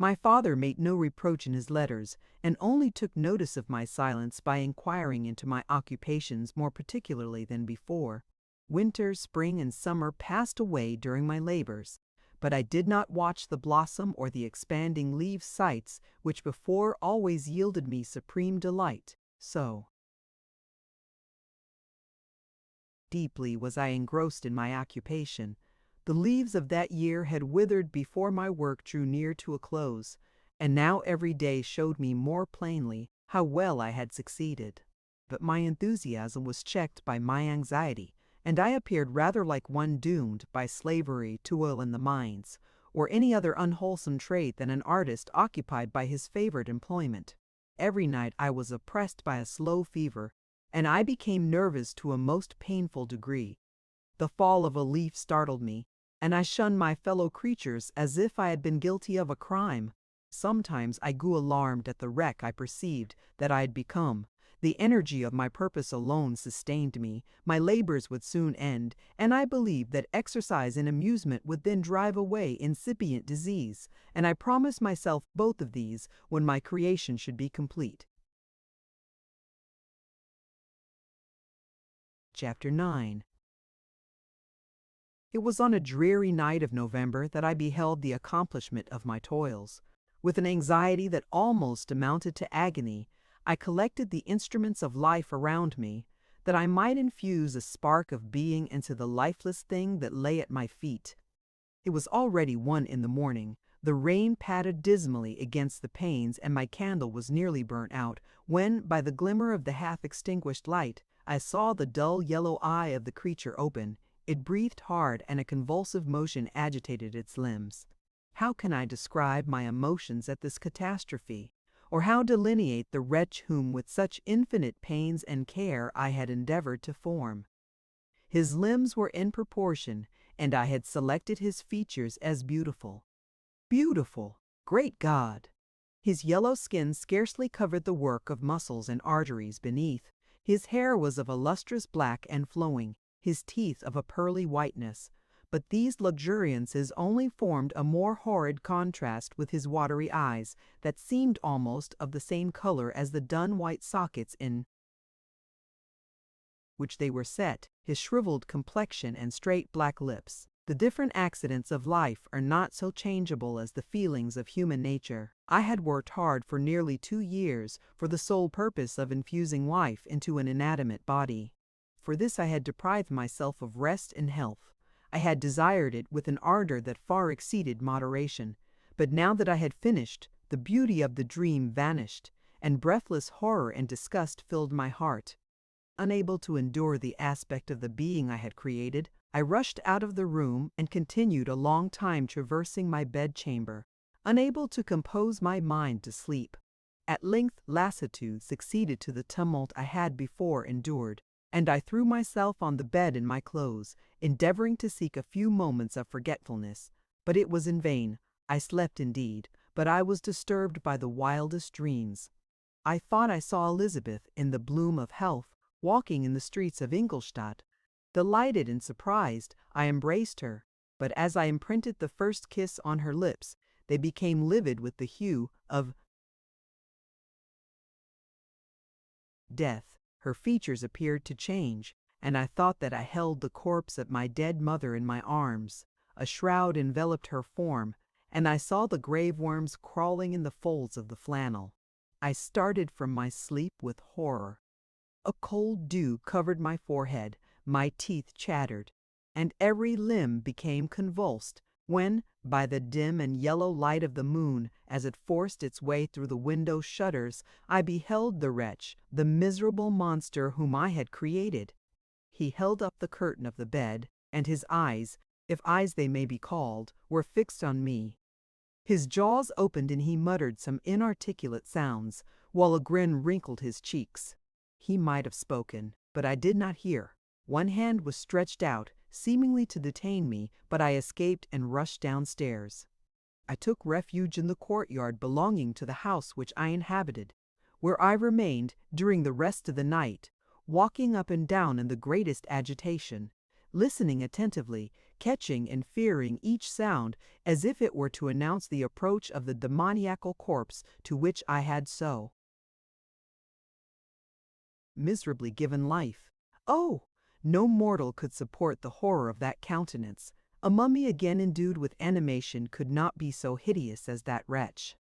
My father made no reproach in his letters, and only took notice of my silence by inquiring into my occupations more particularly than before. Winter, spring, and summer passed away during my labors, but I did not watch the blossom or the expanding leaf sights which before always yielded me supreme delight. So deeply was I engrossed in my occupation. The leaves of that year had withered before my work drew near to a close, and now every day showed me more plainly how well I had succeeded. But my enthusiasm was checked by my anxiety, and I appeared rather like one doomed by slavery, toil in the mines, or any other unwholesome trade than an artist occupied by his favorite employment. Every night I was oppressed by a slow fever, and I became nervous to a most painful degree. The fall of a leaf startled me, and I shunned my fellow creatures as if I had been guilty of a crime. Sometimes I grew alarmed at the wreck I perceived that I had become. The energy of my purpose alone sustained me. My labors would soon end, and I believed that exercise and amusement would then drive away incipient disease, and I promised myself both of these when my creation should be complete. Chapter 9. It was on a dreary night of November that I beheld the accomplishment of my toils. With an anxiety that almost amounted to agony, I collected the instruments of life around me, that I might infuse a spark of being into the lifeless thing that lay at my feet. It was already 1 in the morning. The rain pattered dismally against the panes, and my candle was nearly burnt out, when, by the glimmer of the half-extinguished light, I saw the dull yellow eye of the creature open. It breathed hard, and a convulsive motion agitated its limbs. How can I describe my emotions at this catastrophe, or how delineate the wretch whom with such infinite pains and care I had endeavored to form? His limbs were in proportion, and I had selected his features as beautiful. Beautiful! Great God! His yellow skin scarcely covered the work of muscles and arteries beneath. His hair was of a lustrous black and flowing, his teeth of a pearly whiteness. But these luxuriances only formed a more horrid contrast with his watery eyes, that seemed almost of the same color as the dun white sockets in which they were set, his shriveled complexion and straight black lips. The different accidents of life are not so changeable as the feelings of human nature. I had worked hard for nearly 2 years for the sole purpose of infusing life into an inanimate body. For this I had deprived myself of rest and health. I had desired it with an ardor that far exceeded moderation. But now that I had finished, the beauty of the dream vanished, and breathless horror and disgust filled my heart. Unable to endure the aspect of the being I had created, I rushed out of the room and continued a long time traversing my bedchamber, unable to compose my mind to sleep. At length lassitude succeeded to the tumult I had before endured, and I threw myself on the bed in my clothes, endeavoring to seek a few moments of forgetfulness. But it was in vain. I slept indeed, but I was disturbed by the wildest dreams. I thought I saw Elizabeth, in the bloom of health, walking in the streets of Ingolstadt. Delighted and surprised, I embraced her, but as I imprinted the first kiss on her lips, they became livid with the hue of death. Her features appeared to change, and I thought that I held the corpse of my dead mother in my arms. A shroud enveloped her form, and I saw the grave worms crawling in the folds of the flannel. I started from my sleep with horror. A cold dew covered my forehead, my teeth chattered, and every limb became convulsed, when, by the dim and yellow light of the moon, as it forced its way through the window shutters, I beheld the wretch, the miserable monster whom I had created. He held up the curtain of the bed, and his eyes, if eyes they may be called, were fixed on me. His jaws opened and he muttered some inarticulate sounds, while a grin wrinkled his cheeks. He might have spoken, but I did not hear. One hand was stretched out, seemingly to detain me, but I escaped and rushed downstairs. I took refuge in the courtyard belonging to the house which I inhabited, where I remained during the rest of the night, walking up and down in the greatest agitation, listening attentively, catching and fearing each sound as if it were to announce the approach of the demoniacal corpse to which I had so miserably given life. Oh! No mortal could support the horror of that countenance. A mummy again endued with animation could not be so hideous as that wretch.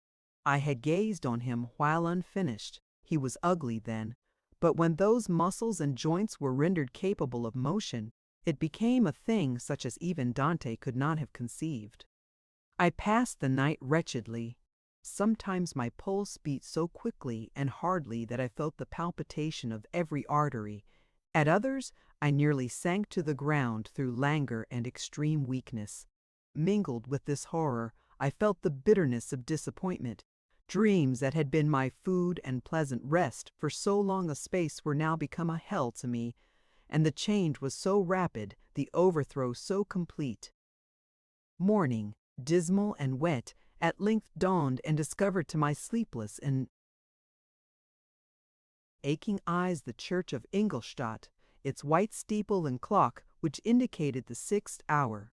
I had gazed on him while unfinished. He was ugly then, but when those muscles and joints were rendered capable of motion, it became a thing such as even Dante could not have conceived. I passed the night wretchedly. Sometimes my pulse beat so quickly and hardly that I felt the palpitation of every artery. At others, I nearly sank to the ground through languor and extreme weakness. Mingled with this horror, I felt the bitterness of disappointment. Dreams that had been my food and pleasant rest for so long a space were now become a hell to me, and the change was so rapid, the overthrow so complete. Morning, dismal and wet, at length dawned and discovered to my sleepless and aching eyes the church of Ingolstadt, its white steeple and clock which indicated the 6th hour.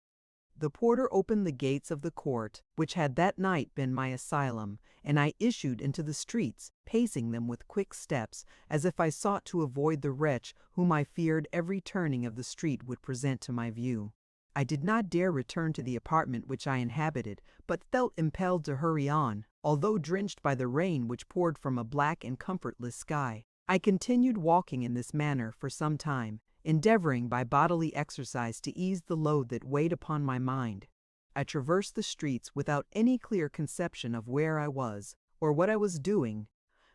The porter opened the gates of the court, which had that night been my asylum, and I issued into the streets, pacing them with quick steps, as if I sought to avoid the wretch whom I feared every turning of the street would present to my view. I did not dare return to the apartment which I inhabited, but felt impelled to hurry on, although drenched by the rain which poured from a black and comfortless sky. I continued walking in this manner for some time, endeavoring by bodily exercise to ease the load that weighed upon my mind. I traversed the streets without any clear conception of where I was, or what I was doing.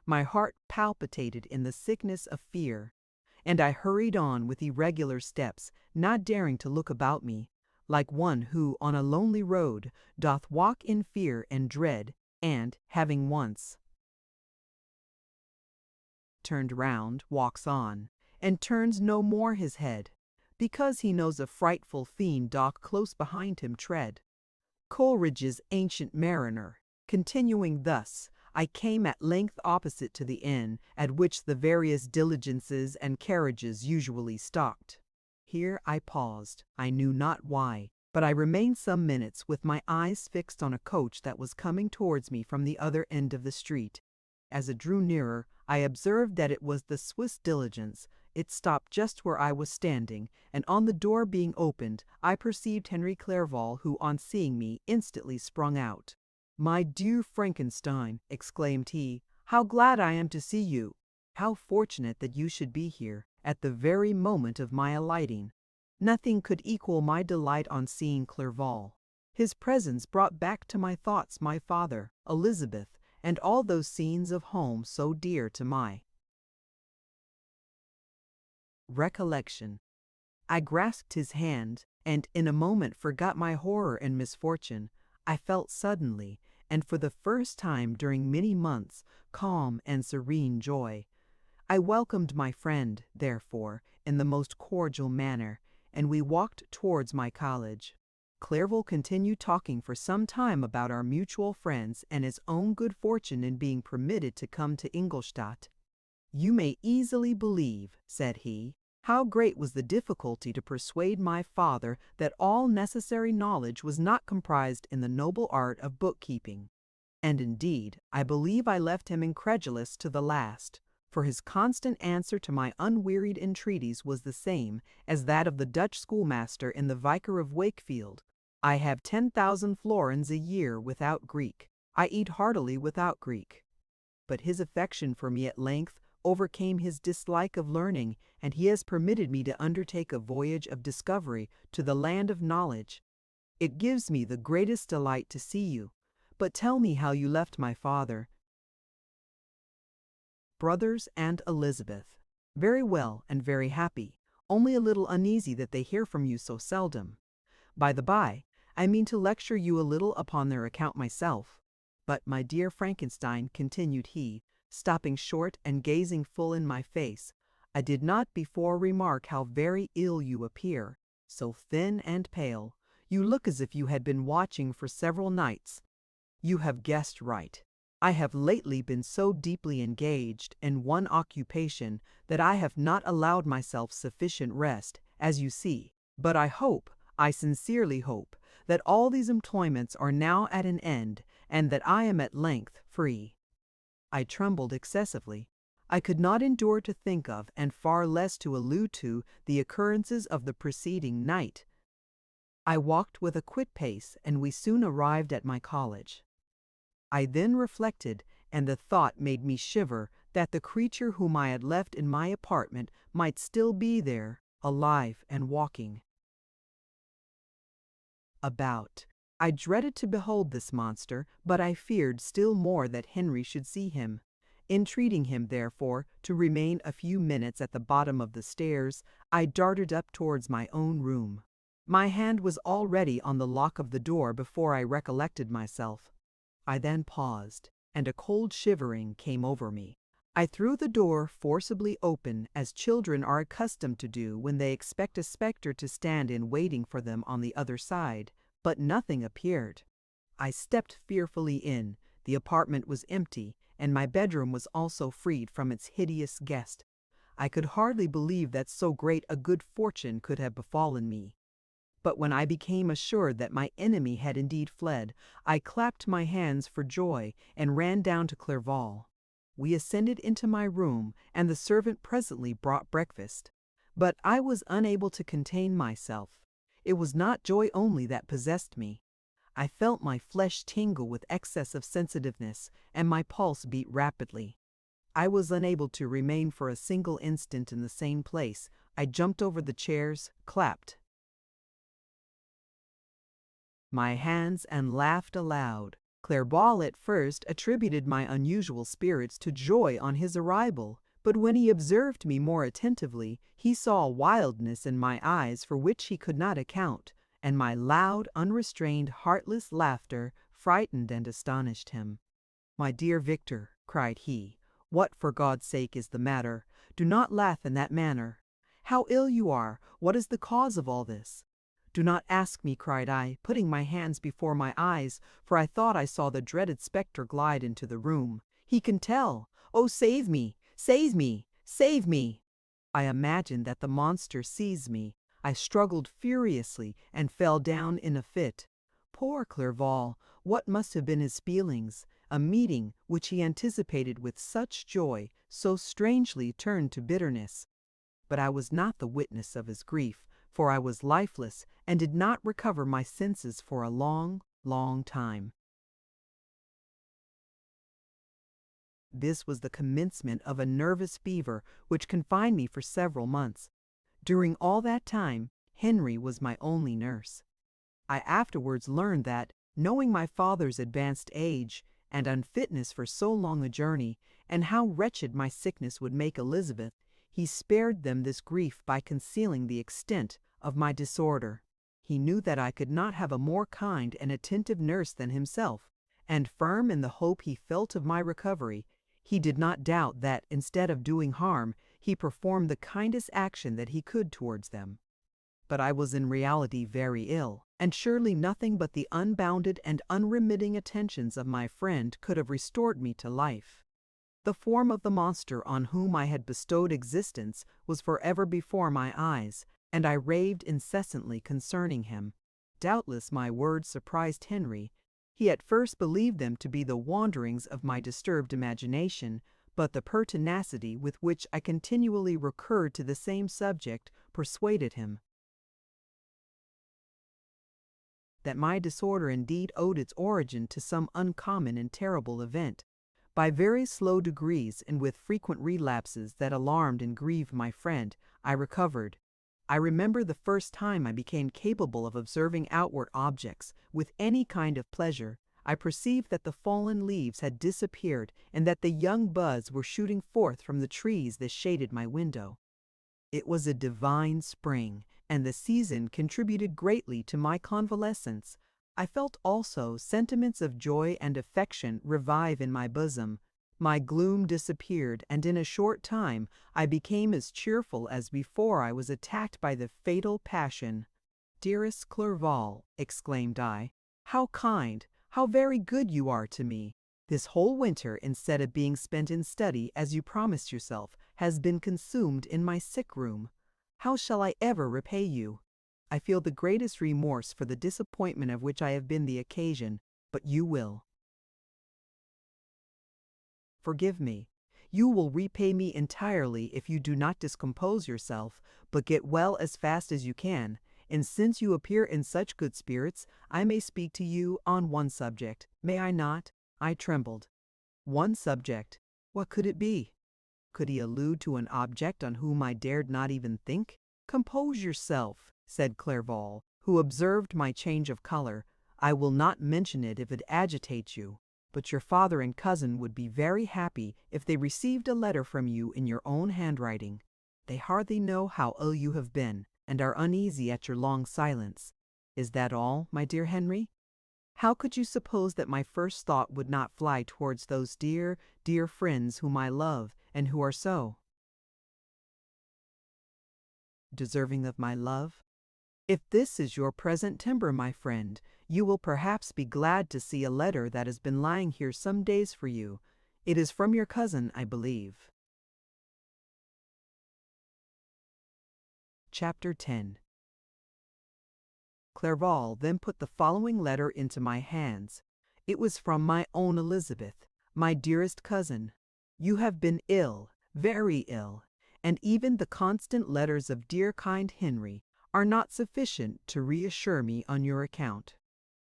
My heart palpitated in the sickness of fear, and I hurried on with irregular steps, not daring to look about me, like one who on a lonely road doth walk in fear and dread, and, having once turned round, walks on, and turns no more his head, because he knows a frightful fiend doth close behind him tread. Coleridge's Ancient Mariner. Continuing thus, I came at length opposite to the inn, at which the various diligences and carriages usually stopped. Here I paused, I knew not why, but I remained some minutes with my eyes fixed on a coach that was coming towards me from the other end of the street. As it drew nearer, I observed that it was the Swiss diligence. It stopped just where I was standing, and on the door being opened, I perceived Henry Clerval, who, on seeing me, instantly sprung out. "My dear Frankenstein," exclaimed he, "how glad I am to see you! How fortunate that you should be here, at the very moment of my alighting!" Nothing could equal my delight on seeing Clerval. His presence brought back to my thoughts my father, Elizabeth, and all those scenes of home so dear to my recollection. I grasped his hand, and in a moment forgot my horror and misfortune. I felt suddenly, and for the first time during many months, calm and serene joy. I welcomed my friend, therefore, in the most cordial manner, and we walked towards my college. Clerval continued talking for some time about our mutual friends and his own good fortune in being permitted to come to Ingolstadt. "You may easily believe," said he, "how great was the difficulty to persuade my father that all necessary knowledge was not comprised in the noble art of bookkeeping. And indeed, I believe I left him incredulous to the last, for his constant answer to my unwearied entreaties was the same as that of the Dutch schoolmaster in the Vicar of Wakefield. I have 10,000 florins a year without Greek. I eat heartily without Greek." But his affection for me at length overcame his dislike of learning, and he has permitted me to undertake a voyage of discovery to the land of knowledge. It gives me the greatest delight to see you. But tell me how you left my father, brothers, and Elizabeth. "Very well and very happy, only a little uneasy that they hear from you so seldom. By the by, I mean to lecture you a little upon their account myself. But, my dear Frankenstein," continued he, stopping short and gazing full in my face, "I did not before remark how very ill you appear, so thin and pale. You look as if you had been watching for several nights. You have guessed right. I have lately been so deeply engaged in one occupation that I have not allowed myself sufficient rest, as you see. But I sincerely hope, that all these employments are now at an end, and that I am at length free." I trembled excessively. I could not endure to think of, and far less to allude to, the occurrences of the preceding night. I walked with a quick pace, and we soon arrived at my college. I then reflected, and the thought made me shiver, that the creature whom I had left in my apartment might still be there, alive and walking about. I dreaded to behold this monster, but I feared still more that Henry should see him. Entreating him, therefore, to remain a few minutes at the bottom of the stairs, I darted up towards my own room. My hand was already on the lock of the door before I recollected myself. I then paused, and a cold shivering came over me. I threw the door forcibly open, as children are accustomed to do when they expect a spectre to stand in waiting for them on the other side, but nothing appeared. I stepped fearfully in. The apartment was empty, and my bedroom was also freed from its hideous guest. I could hardly believe that so great a good fortune could have befallen me. But when I became assured that my enemy had indeed fled, I clapped my hands for joy and ran down to Clerval. We ascended into my room, and the servant presently brought breakfast. But I was unable to contain myself. It was not joy only that possessed me. I felt my flesh tingle with excess of sensitiveness, and my pulse beat rapidly. I was unable to remain for a single instant in the same place. I jumped over the chairs, clapped my hands, and laughed aloud. Clerval at first attributed my unusual spirits to joy on his arrival, but when he observed me more attentively, he saw a wildness in my eyes for which he could not account, and my loud, unrestrained, heartless laughter frightened and astonished him. "My dear Victor," cried he, "what, for God's sake, is the matter? Do not laugh in that manner. How ill you are! What is the cause of all this? "Do not ask me," cried I, putting my hands before my eyes, for I thought I saw the dreaded spectre glide into the room. "He can tell! Oh, save me! Save me! Save me!" I imagined that the monster seized me. I struggled furiously and fell down in a fit. Poor Clerval! What must have been his feelings? A meeting which he anticipated with such joy, so strangely turned to bitterness. But I was not the witness of his grief, for I was lifeless and did not recover my senses for a long, long time. This was the commencement of a nervous fever which confined me for several months. During all that time, Henry was my only nurse. I afterwards learned that, knowing my father's advanced age and unfitness for so long a journey, and how wretched my sickness would make Elizabeth, he spared them this grief by concealing the extent of my disorder. He knew that I could not have a more kind and attentive nurse than himself, and firm in the hope he felt of my recovery, he did not doubt that, instead of doing harm, he performed the kindest action that he could towards them. But I was in reality very ill, and surely nothing but the unbounded and unremitting attentions of my friend could have restored me to life. The form of the monster on whom I had bestowed existence was forever before my eyes, and I raved incessantly concerning him. Doubtless my words surprised Henry. He at first believed them to be the wanderings of my disturbed imagination, but the pertinacity with which I continually recurred to the same subject persuaded him that my disorder indeed owed its origin to some uncommon and terrible event. By very slow degrees, and with frequent relapses that alarmed and grieved my friend, I recovered. I remember the first time I became capable of observing outward objects with any kind of pleasure. I perceived that the fallen leaves had disappeared and that the young buds were shooting forth from the trees that shaded my window. It was a divine spring, and the season contributed greatly to my convalescence. I felt also sentiments of joy and affection revive in my bosom. My gloom disappeared, and in a short time I became as cheerful as before I was attacked by the fatal passion. "Dearest Clerval," exclaimed I, "how kind, how very good you are to me! This whole winter, instead of being spent in study, as you promised yourself, has been consumed in my sick room. How shall I ever repay you? I feel the greatest remorse for the disappointment of which I have been the occasion, but you will forgive me. You will repay me entirely if you do not discompose yourself, but get well as fast as you can, and since you appear in such good spirits, I may speak to you on one subject, may I not?" I trembled. One subject? What could it be? Could he allude to an object on whom I dared not even think? "Compose yourself," said Clerval, who observed my change of color. "I will not mention it if it agitates you, but your father and cousin would be very happy if they received a letter from you in your own handwriting. They hardly know how ill you have been, and are uneasy at your long silence. Is that all, my dear Henry? How could you suppose that my first thought would not fly towards those dear, dear friends whom I love, and who are so deserving of my love? If this is your present temper, my friend, you will perhaps be glad to see a letter that has been lying here some days for you. It is from your cousin, I believe." Chapter 10. Clerval then put the following letter into my hands. It was from my own Elizabeth. "My dearest cousin, you have been ill, very ill, and even the constant letters of dear kind Henry are not sufficient to reassure me on your account.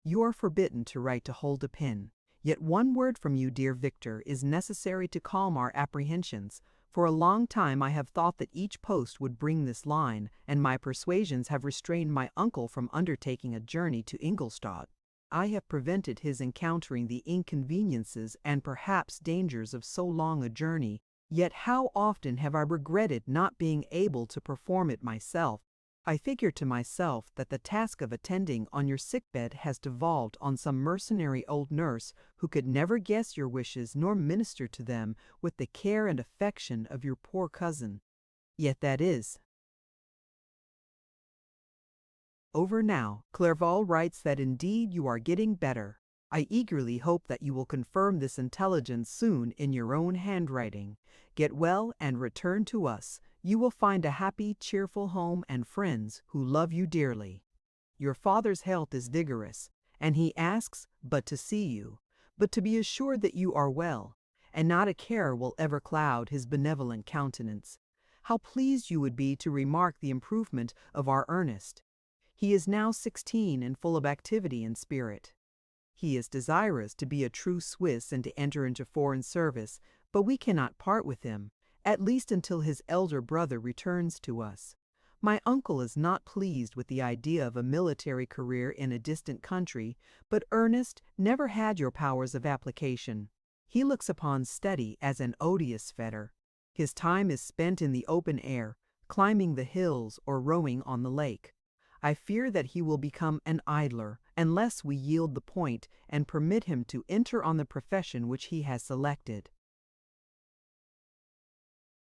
You are forbidden to write to hold a pen, yet one word from you, dear Victor, is necessary to calm our apprehensions. For a long time I have thought that each post would bring this line, and my persuasions have restrained my uncle from undertaking a journey to Ingolstadt. I have prevented his encountering the inconveniences and perhaps dangers of so long a journey, yet how often have I regretted not being able to perform it myself. I figure to myself that the task of attending on your sickbed has devolved on some mercenary old nurse who could never guess your wishes nor minister to them with the care and affection of your poor cousin. Yet that is Over now, Clerval writes that indeed you are getting better. I eagerly hope that you will confirm this intelligence soon in your own handwriting. Get well and return to us. You will find a happy, cheerful home and friends who love you dearly. Your father's health is vigorous, and he asks but to see you, but to be assured that you are well, and not a care will ever cloud his benevolent countenance. How pleased you would be to remark the improvement of our Ernest. He is now 16 and full of activity and spirit. He is desirous to be a true Swiss and to enter into foreign service, but we cannot part with him, at least until his elder brother returns to us. My uncle is not pleased with the idea of a military career in a distant country, but Ernest never had your powers of application. He looks upon study as an odious fetter. His time is spent in the open air, climbing the hills or rowing on the lake. I fear that he will become an idler unless we yield the point and permit him to enter on the profession which he has selected.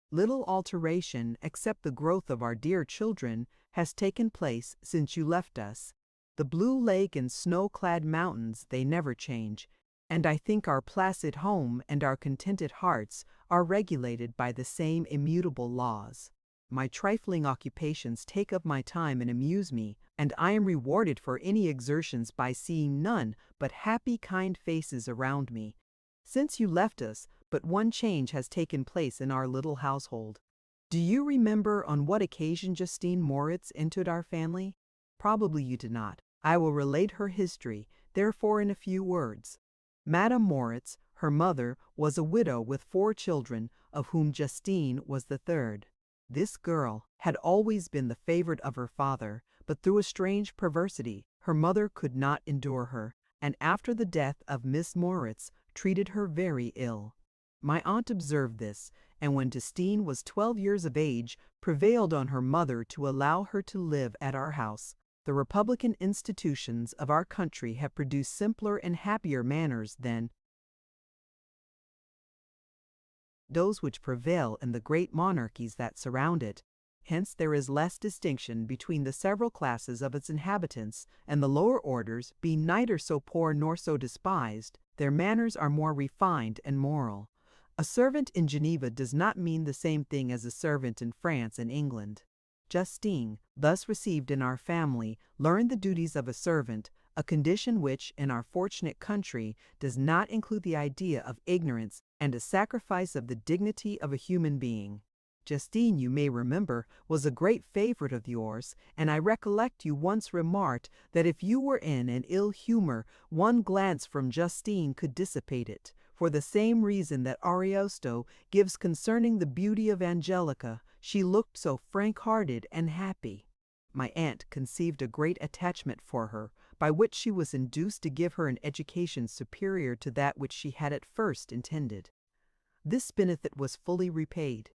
Little alteration, except the growth of our dear children, has taken place since you left us. The blue lake and snow-clad mountains, they never change, and I think our placid home and our contented hearts are regulated by the same immutable laws. My trifling occupations take up my time and amuse me, and I am rewarded for any exertions by seeing none but happy, kind faces around me. Since you left us, but one change has taken place in our little household. Do you remember on what occasion Justine Moritz entered our family? Probably you do not. I will relate her history, therefore, in a few words. Madame Moritz, her mother, was a widow with 4 children, of whom Justine was the third. This girl had always been the favorite of her father, but through a strange perversity, her mother could not endure her, and after the death of Miss Moritz, treated her very ill. My aunt observed this, and when Justine was 12 years of age, prevailed on her mother to allow her to live at our house. The republican institutions of our country have produced simpler and happier manners than those which prevail in the great monarchies that surround it. Hence there is less distinction between the several classes of its inhabitants, and the lower orders, being neither so poor nor so despised, their manners are more refined and moral. A servant in Geneva does not mean the same thing as a servant in France and England. Justine, thus received in our family, learned the duties of a servant, a condition which, in our fortunate country, does not include the idea of ignorance and a sacrifice of the dignity of a human being. Justine, you may remember, was a great favorite of yours, and I recollect you once remarked that if you were in an ill humor, one glance from Justine could dissipate it, for the same reason that Ariosto gives concerning the beauty of Angelica. She looked so frank-hearted and happy. My aunt conceived a great attachment for her, by which she was induced to give her an education superior to that which she had at first intended. This benefit was fully repaid.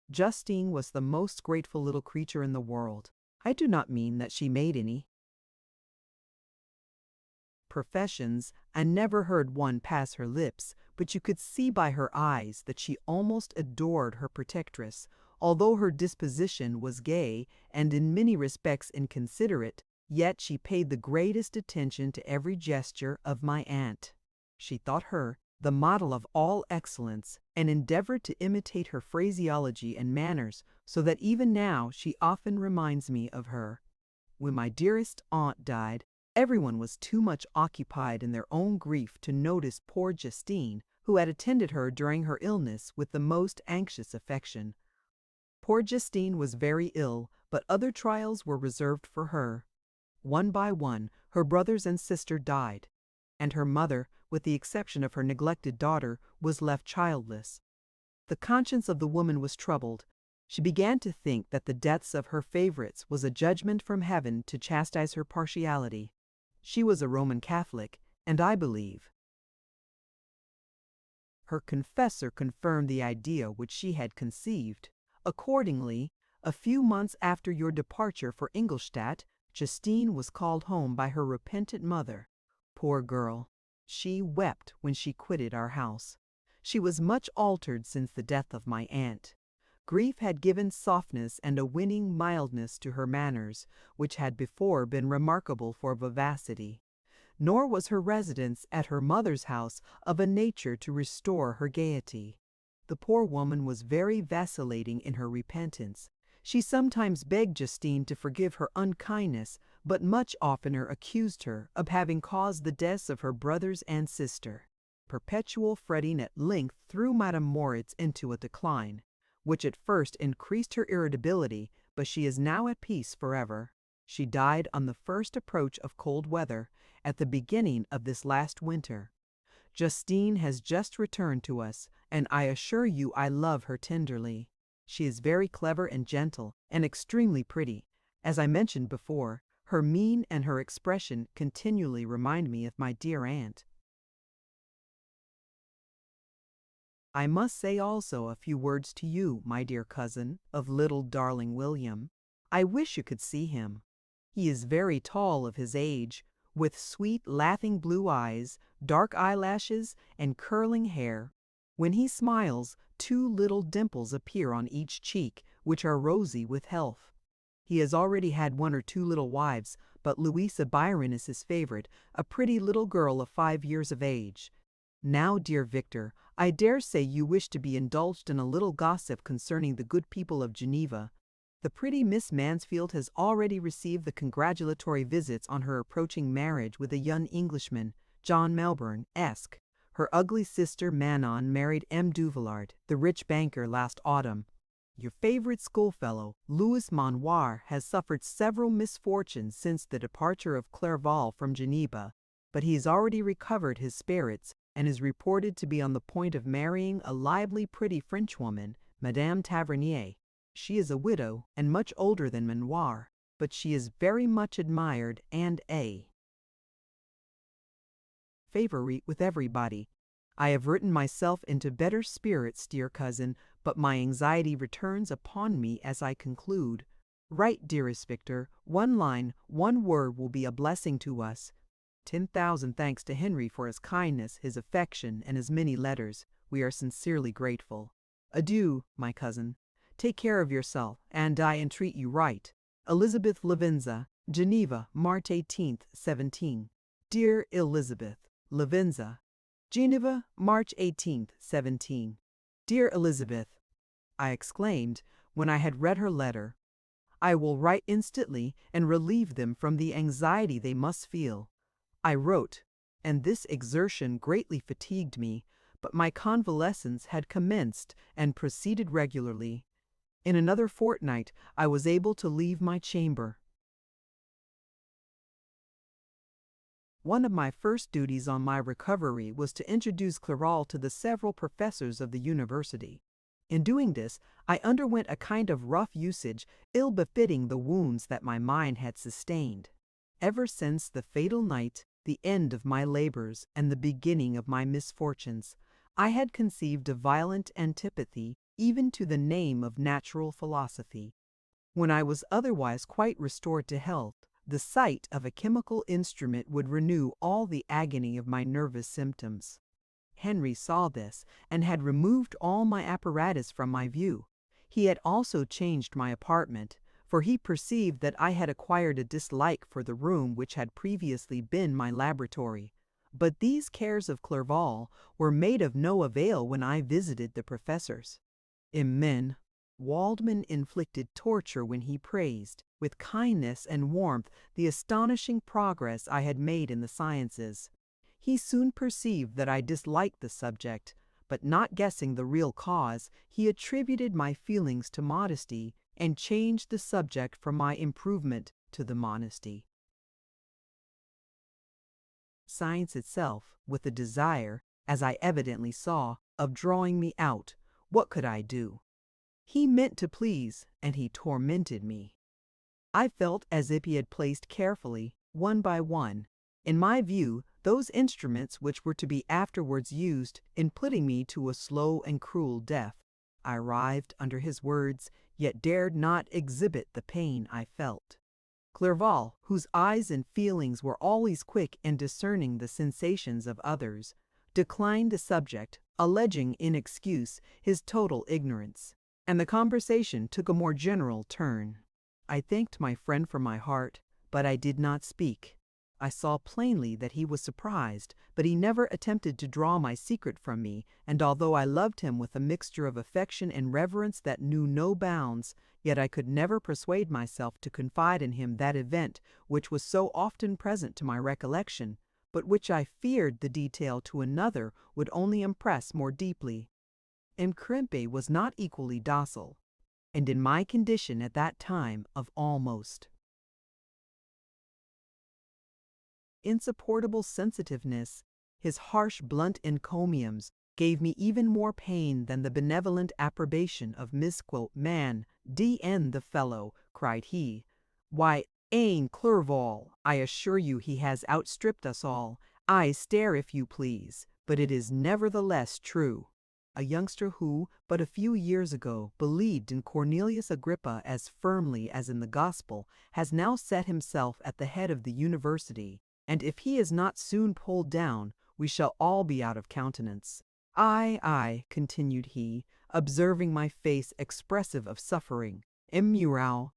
Justine was the most grateful little creature in the world. I do not mean that she made any professions. I never heard one pass her lips, but you could see by her eyes that she almost adored her protectress. Although her disposition was gay and in many respects inconsiderate, yet she paid the greatest attention to every gesture of my aunt. She thought her the model of all excellence, and endeavored to imitate her phraseology and manners, so that even now she often reminds me of her. When my dearest aunt died, everyone was too much occupied in their own grief to notice poor Justine, who had attended her during her illness with the most anxious affection. Poor Justine was very ill, but other trials were reserved for her. One by one, her brothers and sister died, and her mother, with the exception of her neglected daughter, was left childless. The conscience of the woman was troubled. She began to think that the deaths of her favorites was a judgment from heaven to chastise her partiality. She was a Roman Catholic, and I believe her confessor confirmed the idea which she had conceived. Accordingly, a few months after your departure for Ingolstadt, Justine was called home by her repentant mother. Poor girl! She wept when she quitted our house. She was much altered since the death of my aunt. Grief had given softness and a winning mildness to her manners, which had before been remarkable for vivacity. Nor was her residence at her mother's house of a nature to restore her gaiety. The poor woman was very vacillating in her repentance. She sometimes begged Justine to forgive her unkindness, but much oftener accused her of having caused the deaths of her brothers and sister. Perpetual fretting at length threw Madame Moritz into a decline, which at first increased her irritability, but she is now at peace forever. She died on the first approach of cold weather, at the beginning of this last winter. Justine has just returned to us, and I assure you I love her tenderly. She is very clever and gentle, and extremely pretty. As I mentioned before, her mien and her expression continually remind me of my dear aunt. I must say also a few words to you, my dear cousin, of little darling William. I wish you could see him. He is very tall of his age, with sweet, laughing blue eyes, dark eyelashes, and curling hair. When he smiles, 2 little dimples appear on each cheek, which are rosy with health. He has already had 1 or 2 little wives, but Louisa Byron is his favorite, a pretty little girl of 5 years of age. Now, dear Victor, I dare say you wish to be indulged in a little gossip concerning the good people of Geneva. The pretty Miss Mansfield has already received the congratulatory visits on her approaching marriage with a young Englishman, John Melbourne, Esq. Her ugly sister Manon married M. Duvillard, the rich banker, last autumn. Your favorite schoolfellow, Louis Manoir, has suffered several misfortunes since the departure of Clerval from Geneva, but he has already recovered his spirits and is reported to be on the point of marrying a lively, pretty Frenchwoman, Madame Tavernier. She is a widow and much older than Manoir, but she is very much admired and a favorite with everybody. I have written myself into better spirits, dear cousin, but my anxiety returns upon me as I conclude. Write, dearest Victor. 1 line, 1 word will be a blessing to us. 10,000 thanks to Henry for his kindness, his affection, and his many letters. We are sincerely grateful. Adieu, my cousin. Take care of yourself, and I entreat you write. Elizabeth Lavenza, Geneva, March 18th, 17. Dear Elizabeth, Lavenza, Geneva, March 18th, 17. Dear Elizabeth, I exclaimed when I had read her letter, I will write instantly and relieve them from the anxiety they must feel. I wrote, and this exertion greatly fatigued me, but my convalescence had commenced and proceeded regularly. In another fortnight I was able to leave my chamber. One of my first duties on my recovery was to introduce Clerval to the several professors of the university. In doing this, I underwent a kind of rough usage ill befitting the wounds that my mind had sustained. Ever since the fatal night, the end of my labors and the beginning of my misfortunes, I had conceived a violent antipathy even to the name of natural philosophy. When I was otherwise quite restored to health, the sight of a chemical instrument would renew all the agony of my nervous symptoms. Henry saw this, and had removed all my apparatus from my view. He had also changed my apartment, for he perceived that I had acquired a dislike for the room which had previously been my laboratory. But these cares of Clerval were made of no avail when I visited the professors. In men, Waldman inflicted torture when he praised, with kindness and warmth, the astonishing progress I had made in the sciences. He soon perceived that I disliked the subject, but not guessing the real cause, he attributed my feelings to modesty and changed the subject from my improvement to the modesty. Science itself, with the desire, as I evidently saw, of drawing me out, what could I do? He meant to please, and he tormented me. I felt as if he had placed carefully, one by one, in my view, those instruments which were to be afterwards used in putting me to a slow and cruel death. I writhed under his words, yet dared not exhibit the pain I felt. Clerval, whose eyes and feelings were always quick in discerning the sensations of others, declined the subject, alleging in excuse his total ignorance. and the conversation took a more general turn. I thanked my friend from my heart, but I did not speak. I saw plainly that he was surprised, but he never attempted to draw my secret from me, and although I loved him with a mixture of affection and reverence that knew no bounds, yet I could never persuade myself to confide in him that event which was so often present to my recollection, but which I feared the detail to another would only impress more deeply. Mcrimpe was not equally docile, and in my condition at that time of almost insupportable sensitiveness, his harsh, blunt encomiums gave me even more pain than the benevolent approbation of "Man, D.N. the fellow," cried he. "Why, Ain Clerval, I assure you he has outstripped us all. I stare if you please, but it is nevertheless true." A youngster who, but a few years ago, believed in Cornelius Agrippa as firmly as in the Gospel, has now set himself at the head of the university, and if he is not soon pulled down, we shall all be out of countenance. "Ay," continued he, observing my face expressive of suffering, "Immoral.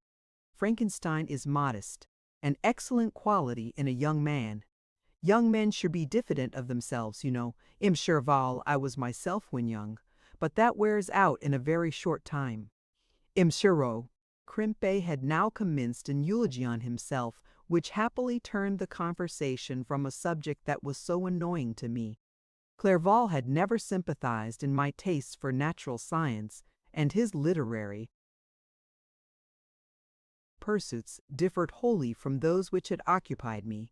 Frankenstein is modest, an excellent quality in a young man. Young men should be diffident of themselves, you know. Imcherval, I was myself when young, but that wears out in a very short time. Imchero." Crimpe had now commenced an eulogy on himself, which happily turned the conversation from a subject that was so annoying to me. Clerval had never sympathized in my tastes for natural science, and his literary pursuits differed wholly from those which had occupied me.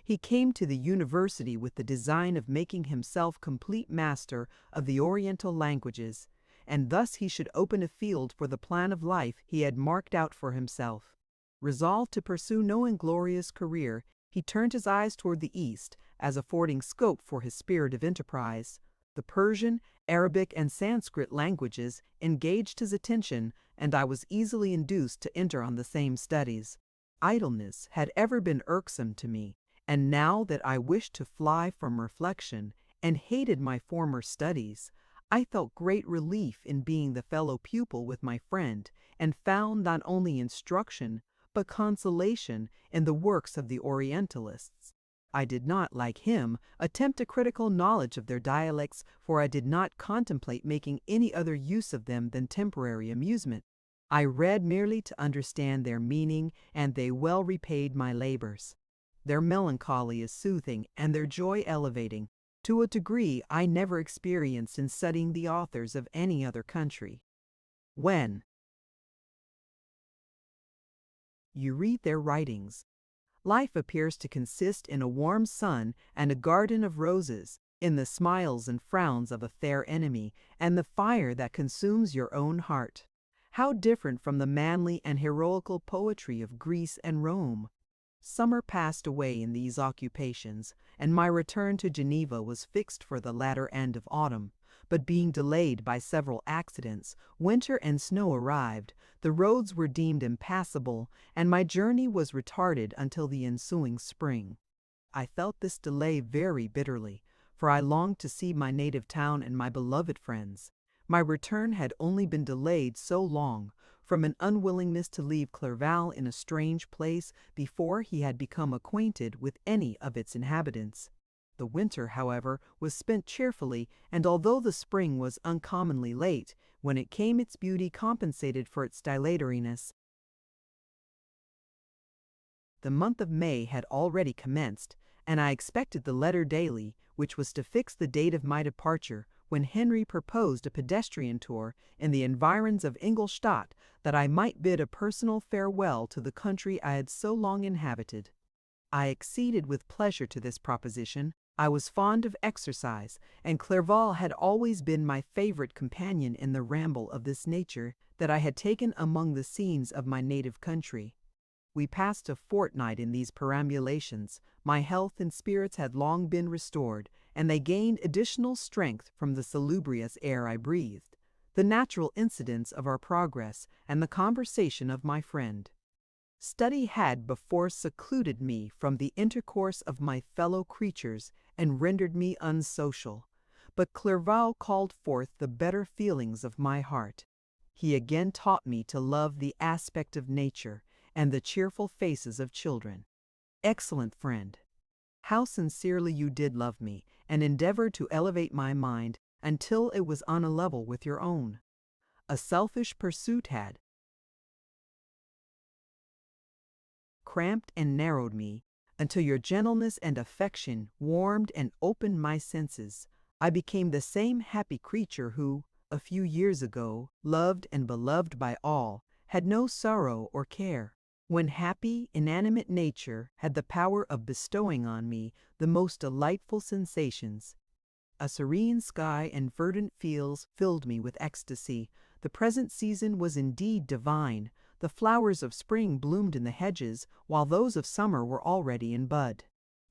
He came to the university with the design of making himself complete master of the Oriental languages, and thus he should open a field for the plan of life he had marked out for himself. Resolved to pursue no inglorious career, he turned his eyes toward the East, as affording scope for his spirit of enterprise. The Persian, Arabic, and Sanskrit languages engaged his attention, and I was easily induced to enter on the same studies. Idleness had ever been irksome to me, and now that I wished to fly from reflection, and hated my former studies, I felt great relief in being the fellow pupil with my friend, and found not only instruction, but consolation in the works of the Orientalists. I did not, like him, attempt a critical knowledge of their dialects, for I did not contemplate making any other use of them than temporary amusement. I read merely to understand their meaning, and they well repaid my labors. Their melancholy is soothing, and their joy elevating, to a degree I never experienced in studying the authors of any other country. When you read their writings, life appears to consist in a warm sun and a garden of roses, in the smiles and frowns of a fair enemy, and the fire that consumes your own heart. How different from the manly and heroical poetry of Greece and Rome! Summer passed away in these occupations, and my return to Geneva was fixed for the latter end of autumn. But being delayed by several accidents, winter and snow arrived, the roads were deemed impassable, and my journey was retarded until the ensuing spring. I felt this delay very bitterly, for I longed to see my native town and my beloved friends. My return had only been delayed so long, from an unwillingness to leave Clerval in a strange place before he had become acquainted with any of its inhabitants. The winter, however, was spent cheerfully, and although the spring was uncommonly late, when it came its beauty compensated for its dilatoriness. The month of May had already commenced, and I expected the letter daily, which was to fix the date of my departure, when Henry proposed a pedestrian tour in the environs of Ingolstadt, that I might bid a personal farewell to the country I had so long inhabited. I acceded with pleasure to this proposition. I was fond of exercise, and Clerval had always been my favorite companion in the ramble of this nature that I had taken among the scenes of my native country. We passed a fortnight in these perambulations. My health and spirits had long been restored, and they gained additional strength from the salubrious air I breathed, the natural incidents of our progress, and the conversation of my friend. Study had before secluded me from the intercourse of my fellow creatures and rendered me unsocial, but Clerval called forth the better feelings of my heart. he again taught me to love the aspect of nature and the cheerful faces of children. Excellent friend, how sincerely you did love me, and endeavored to elevate my mind until it was on a level with your own. A selfish pursuit had cramped and narrowed me, until your gentleness and affection warmed and opened my senses. I became the same happy creature who, a few years ago, loved and beloved by all, had no sorrow or care. When happy, inanimate nature had the power of bestowing on me the most delightful sensations. A serene sky and verdant fields filled me with ecstasy. The present season was indeed divine. The flowers of spring bloomed in the hedges, while those of summer were already in bud.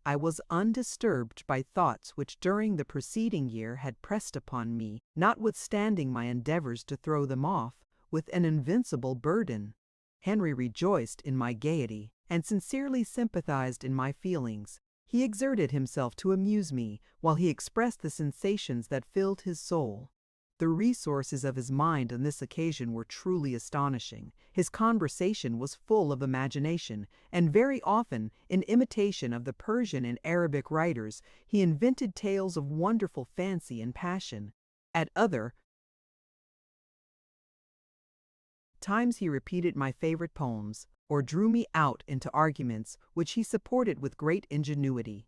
I was undisturbed by thoughts which during the preceding year had pressed upon me, notwithstanding my endeavors to throw them off, with an invincible burden. Henry rejoiced in my gaiety, and sincerely sympathized in my feelings. He exerted himself to amuse me, while he expressed the sensations that filled his soul. The resources of his mind on this occasion were truly astonishing. His conversation was full of imagination, and very often, in imitation of the Persian and Arabic writers, he invented tales of wonderful fancy and passion. At other times he repeated my favorite poems, or drew me out into arguments which he supported with great ingenuity.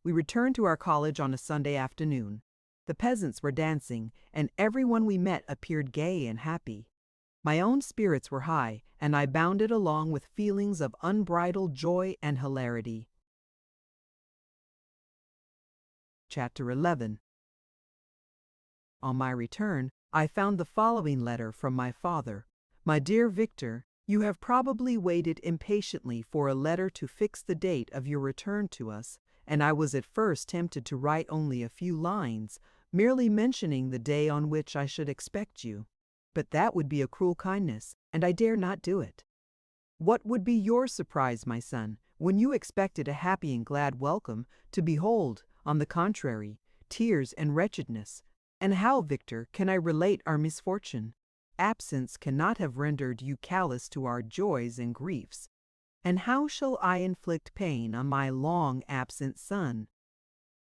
We returned to our college on a Sunday afternoon. The peasants were dancing, and everyone we met appeared gay and happy. My own spirits were high, and I bounded along with feelings of unbridled joy and hilarity. Chapter 11. On my return, I found the following letter from my father. My dear Victor, you have probably waited impatiently for a letter to fix the date of your return to us, and I was at first tempted to write only a few lines, merely mentioning the day on which I should expect you. But that would be a cruel kindness, and I dare not do it. What would be your surprise, my son, when you expected a happy and glad welcome, to behold, on the contrary, tears and wretchedness? And how, Victor, can I relate our misfortune? Absence cannot have rendered you callous to our joys and griefs. And how shall I inflict pain on my long-absent son?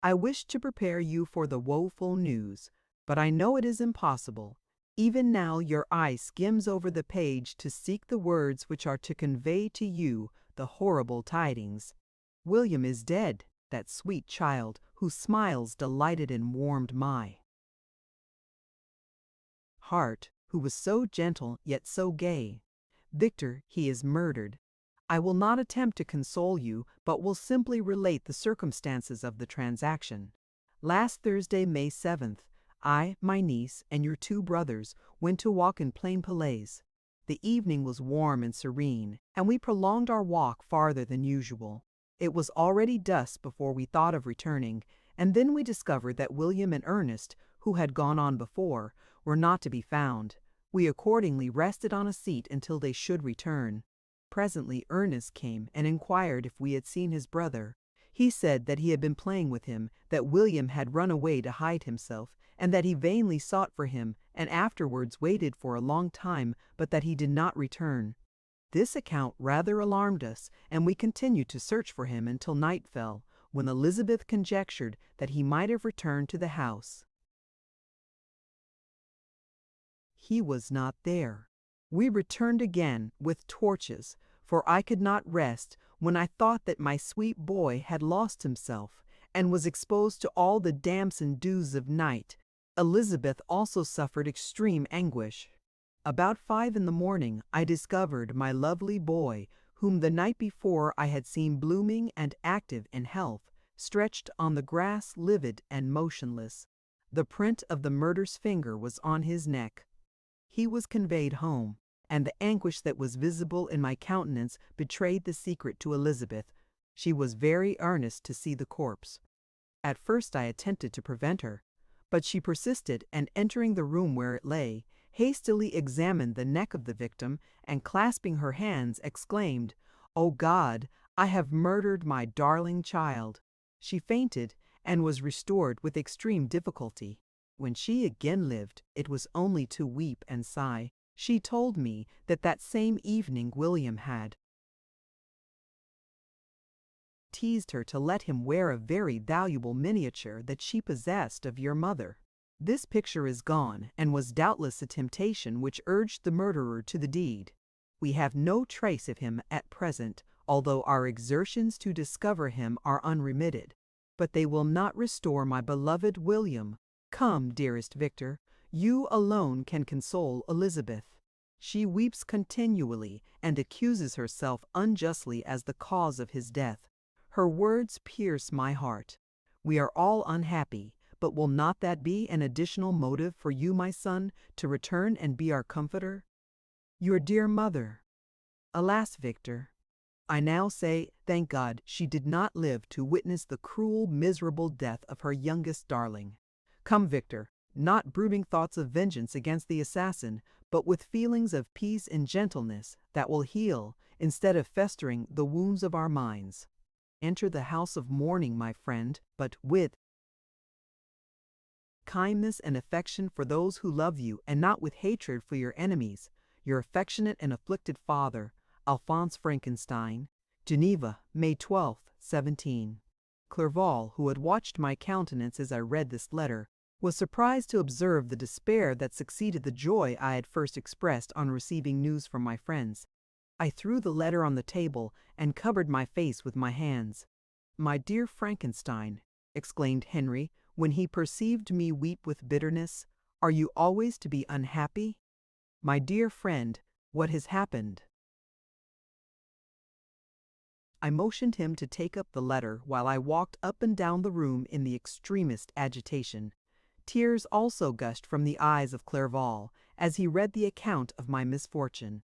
I wish to prepare you for the woeful news, but I know it is impossible. Even now your eye skims over the page to seek the words which are to convey to you the horrible tidings. William is dead, that sweet child whose smiles delighted and warmed my heart, who was so gentle yet so gay. Victor, he is murdered. I will not attempt to console you, but will simply relate the circumstances of the transaction. Last Thursday, May 7th, I, my niece, and your 2 brothers went to walk in Plain Palais. The evening was warm and serene, and we prolonged our walk farther than usual. It was already dusk before we thought of returning, and then we discovered that William and Ernest, who had gone on before, were not to be found. We accordingly rested on a seat until they should return. Presently Ernest came and inquired if we had seen his brother. He said that he had been playing with him, that William had run away to hide himself, and that he vainly sought for him, and afterwards waited for a long time, but that he did not return. This account rather alarmed us, and we continued to search for him until night fell, when Elizabeth conjectured that he might have returned to the house. He was not there. We returned again with torches, for I could not rest when I thought that my sweet boy had lost himself, and was exposed to all the damps and dews of night. Elizabeth also suffered extreme anguish. About 5 in the morning I discovered my lovely boy, whom the night before I had seen blooming and active in health, stretched on the grass livid and motionless. The print of the murder's finger was on his neck. He was conveyed home, and the anguish that was visible in my countenance betrayed the secret to Elizabeth. She was very earnest to see the corpse. At first I attempted to prevent her, but she persisted, and entering the room where it lay, hastily examined the neck of the victim, and clasping her hands, exclaimed, "O God, I have murdered my darling child." She fainted, and was restored with extreme difficulty. When she again lived, it was only to weep and sigh. She told me that that same evening William had teased her to let him wear a very valuable miniature that she possessed of your mother. This picture is gone, and was doubtless a temptation which urged the murderer to the deed. We have no trace of him at present, although our exertions to discover him are unremitted. But they will not restore my beloved William. Come, dearest Victor, you alone can console Elizabeth. She weeps continually, and accuses herself unjustly as the cause of his death. Her words pierce my heart. We are all unhappy, but will not that be an additional motive for you, my son, to return and be our comforter? Your dear mother. Alas, Victor, I now say, thank God, she did not live to witness the cruel, miserable death of her youngest darling. Come, Victor, not brooding thoughts of vengeance against the assassin, but with feelings of peace and gentleness that will heal, instead of festering, the wounds of our minds. Enter the house of mourning, my friend, but with kindness and affection for those who love you, and not with hatred for your enemies. Your affectionate and afflicted father, Alphonse Frankenstein. Geneva, May 12, 17. Clerval, who had watched my countenance as I read this letter, was surprised to observe the despair that succeeded the joy I had first expressed on receiving news from my friends. I threw the letter on the table and covered my face with my hands. "My dear Frankenstein," exclaimed Henry, when he perceived me weep with bitterness, "are you always to be unhappy? My dear friend, what has happened?" I motioned him to take up the letter while I walked up and down the room in the extremest agitation. Tears also gushed from the eyes of Clerval as he read the account of my misfortune.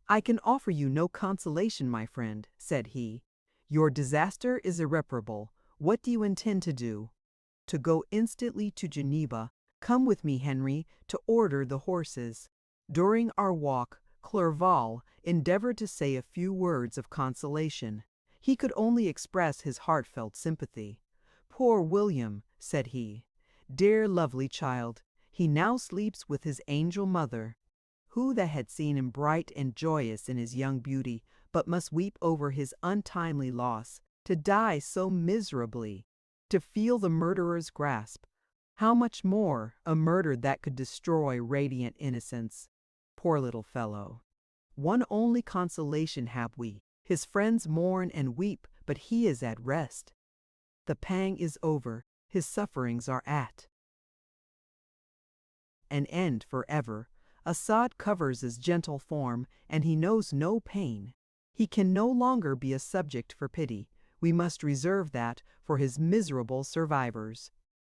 "I can offer you no consolation, my friend," said he. "Your disaster is irreparable. What do you intend to do?" "To go instantly to Geneva. Come with me, Henry, to order the horses." During our walk, Clerval endeavored to say a few words of consolation. He could only express his heartfelt sympathy. "Poor William," said he. "Dear lovely child, he now sleeps with his angel mother." Who that had seen him bright and joyous in his young beauty, but must weep over his untimely loss, to die so miserably, to feel the murderer's grasp? How much more a murder that could destroy radiant innocence? Poor little fellow! One only consolation have we. His friends mourn and weep, but he is at rest. The pang is over, his sufferings are at an end forever. A sod covers his gentle form, and he knows no pain. He can no longer be a subject for pity. We must reserve that for his miserable survivors.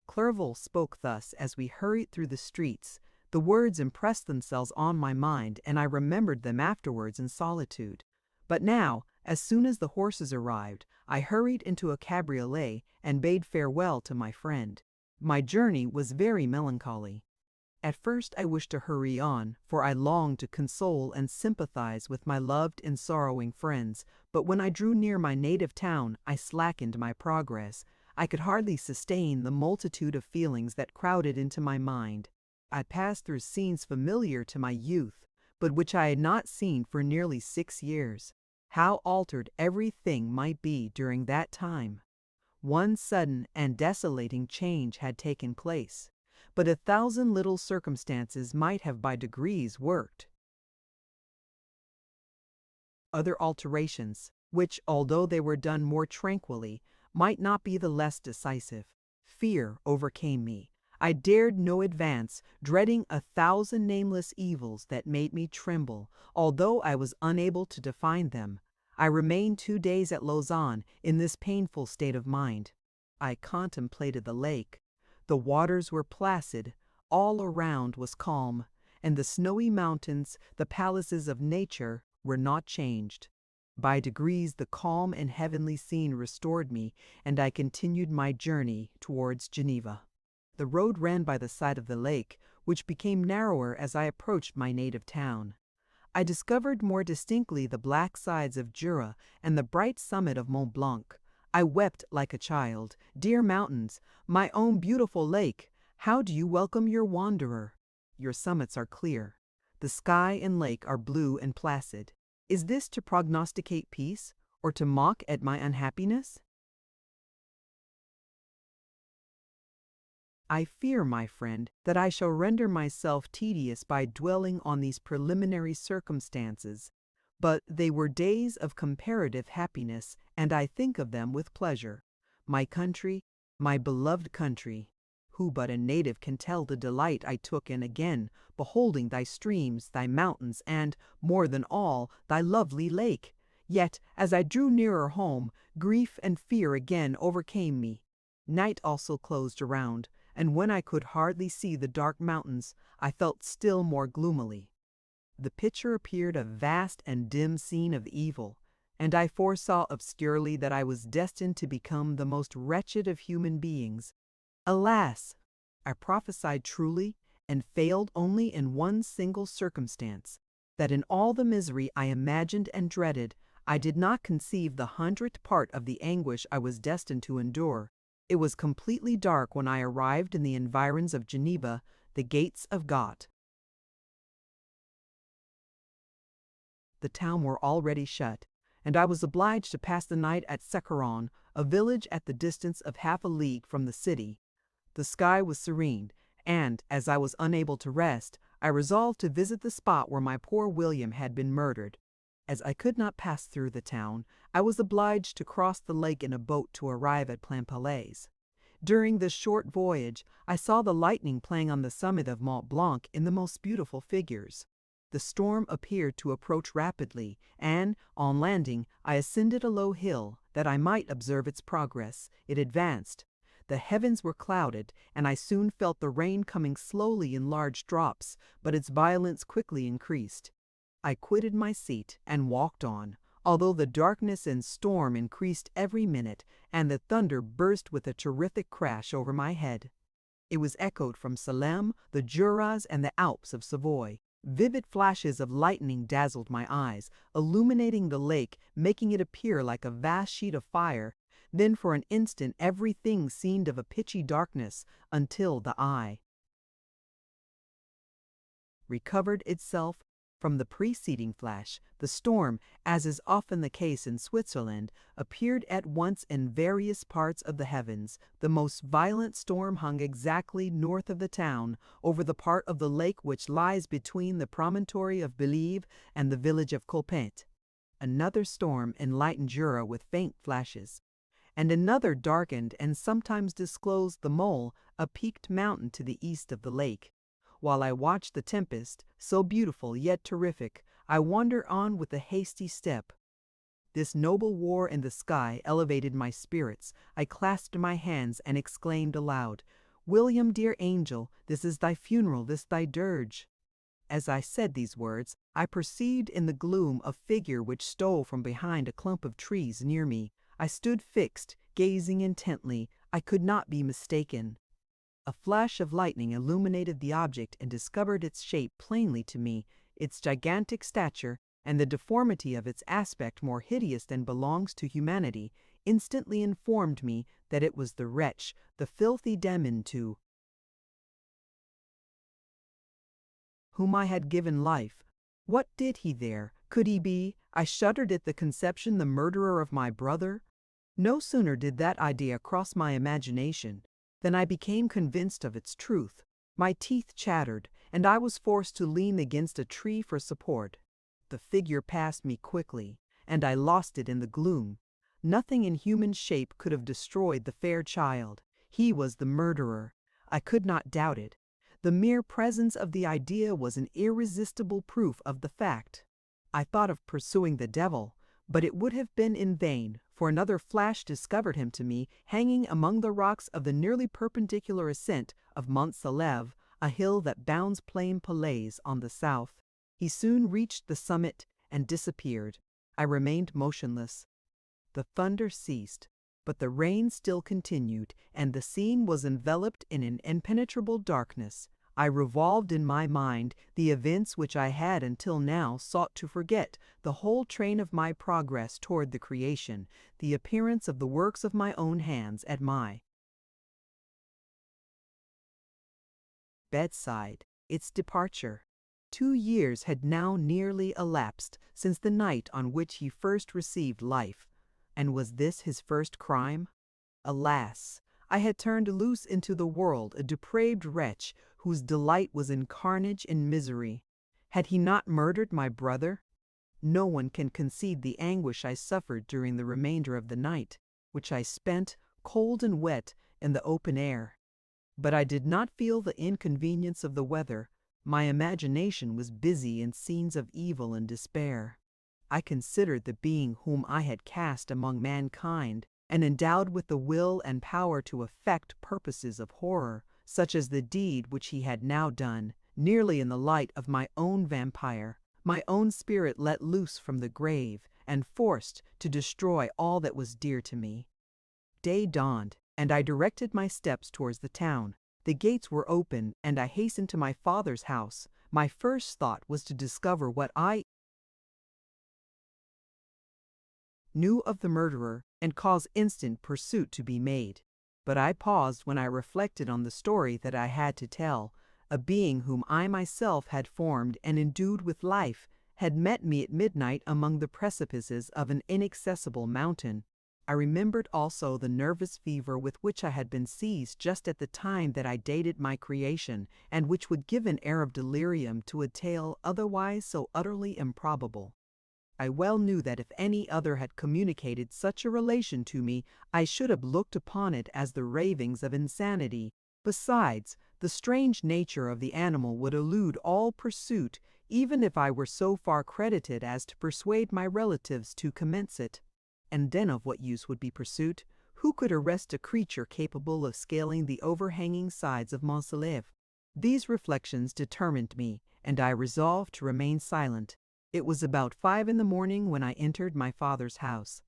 Clerval spoke thus as we hurried through the streets. The words impressed themselves on my mind, and I remembered them afterwards in solitude. But now, as soon as the horses arrived, I hurried into a cabriolet and bade farewell to my friend. My journey was very melancholy. At first I wished to hurry on, for I longed to console and sympathize with my loved and sorrowing friends, but when I drew near my native town, I slackened my progress. I could hardly sustain the multitude of feelings that crowded into my mind. I passed through scenes familiar to my youth, but which I had not seen for nearly 6 years. How altered everything might be during that time! One sudden and desolating change had taken place, but 1,000 little circumstances might have by degrees worked other alterations, which, although they were done more tranquilly, might not be the less decisive. Fear overcame me. I dared no advance, dreading 1,000 nameless evils that made me tremble, although I was unable to define them. I remained 2 days at Lausanne in this painful state of mind. I contemplated the lake. The waters were placid, all around was calm, and the snowy mountains, the palaces of nature, were not changed. By degrees the calm and heavenly scene restored me, and I continued my journey towards Geneva. The road ran by the side of the lake, which became narrower as I approached my native town. I discovered more distinctly the black sides of Jura and the bright summit of Mont Blanc. I wept like a child. Dear mountains, my own beautiful lake, how do you welcome your wanderer? Your summits are clear. The sky and lake are blue and placid. Is this to prognosticate peace, or to mock at my unhappiness? I fear, my friend, that I shall render myself tedious by dwelling on these preliminary circumstances, but they were days of comparative happiness, and I think of them with pleasure. My country, my beloved country, who but a native can tell the delight I took in again beholding thy streams, thy mountains, and, more than all, thy lovely lake? Yet, as I drew nearer home, grief and fear again overcame me. Night also closed around, and when I could hardly see the dark mountains, I felt still more gloomily. The picture appeared a vast and dim scene of evil, and I foresaw obscurely that I was destined to become the most wretched of human beings. Alas! I prophesied truly, and failed only in one single circumstance, that in all the misery I imagined and dreaded, I did not conceive the 100th part of the anguish I was destined to endure. It was completely dark when I arrived in the environs of Geneva, the gates of Got. The town were already shut, and I was obliged to pass the night at Secaron, a village at the distance of half a league from the city. The sky was serene, and, as I was unable to rest, I resolved to visit the spot where my poor William had been murdered. As I could not pass through the town, I was obliged to cross the lake in a boat to arrive at Plainpalais. During this short voyage, I saw the lightning playing on the summit of Mont Blanc in the most beautiful figures. The storm appeared to approach rapidly, and, on landing, I ascended a low hill, that I might observe its progress. It advanced. The heavens were clouded, and I soon felt the rain coming slowly in large drops, but its violence quickly increased. I quitted my seat and walked on, although the darkness and storm increased every minute, and the thunder burst with a terrific crash over my head. It was echoed from Salem, the Juras, and the Alps of Savoy. Vivid flashes of lightning dazzled my eyes, illuminating the lake, making it appear like a vast sheet of fire. Then for an instant everything seemed of a pitchy darkness, until the eye recovered itself from the preceding flash. The storm, as is often the case in Switzerland, appeared at once in various parts of the heavens. The most violent storm hung exactly north of the town, over the part of the lake which lies between the promontory of Believe and the village of Colpinte. Another storm enlightened Jura with faint flashes, and another darkened and sometimes disclosed the Mole, a peaked mountain to the east of the lake. While I watched the tempest, so beautiful yet terrific, I wandered on with a hasty step. This noble war in the sky elevated my spirits. I clasped my hands and exclaimed aloud, "William, dear angel, this is thy funeral, this thy dirge." As I said these words, I perceived in the gloom a figure which stole from behind a clump of trees near me. I stood fixed, gazing intently. I could not be mistaken. A flash of lightning illuminated the object and discovered its shape plainly to me. Its gigantic stature, and the deformity of its aspect more hideous than belongs to humanity, instantly informed me that it was the wretch, the filthy demon to whom I had given life. What did he there? Could he be, I shuddered at the conception, the murderer of my brother? No sooner did that idea cross my imagination than I became convinced of its truth. My teeth chattered, and I was forced to lean against a tree for support. The figure passed me quickly, and I lost it in the gloom. Nothing in human shape could have destroyed the fair child. He was the murderer. I could not doubt it. The mere presence of the idea was an irresistible proof of the fact. I thought of pursuing the devil, but it would have been in vain, for another flash discovered him to me, hanging among the rocks of the nearly perpendicular ascent of Mont Salève, a hill that bounds Plainpalais on the south. He soon reached the summit and disappeared. I remained motionless. The thunder ceased, but the rain still continued, and the scene was enveloped in an impenetrable darkness. I revolved in my mind the events which I had until now sought to forget, the whole train of my progress toward the creation, the appearance of the works of my own hands at my bedside, its departure, 2 years had now nearly elapsed since the night on which he first received life. And was this his first crime? Alas! I had turned loose into the world a depraved wretch whose delight was in carnage and misery. Had he not murdered my brother? No one can conceive the anguish I suffered during the remainder of the night, which I spent, cold and wet, in the open air. But I did not feel the inconvenience of the weather. My imagination was busy in scenes of evil and despair. I considered the being whom I had cast among mankind, and endowed with the will and power to effect purposes of horror, such as the deed which he had now done, nearly in the light of my own vampire, my own spirit let loose from the grave, and forced to destroy all that was dear to me. Day dawned, and I directed my steps towards the town. The gates were open, and I hastened to my father's house. My first thought was to discover what I knew of the murderer, and cause instant pursuit to be made. But I paused when I reflected on the story that I had to tell. A being whom I myself had formed and endued with life had met me at midnight among the precipices of an inaccessible mountain. I remembered also the nervous fever with which I had been seized just at the time that I dated my creation, and which would give an air of delirium to a tale otherwise so utterly improbable. I well knew that if any other had communicated such a relation to me, I should have looked upon it as the ravings of insanity. Besides, the strange nature of the animal would elude all pursuit, even if I were so far credited as to persuade my relatives to commence it. And then of what use would be pursuit? Who could arrest a creature capable of scaling the overhanging sides of Mont Salève? These reflections determined me, and I resolved to remain silent. It was about 5 in the morning when I entered my father's house.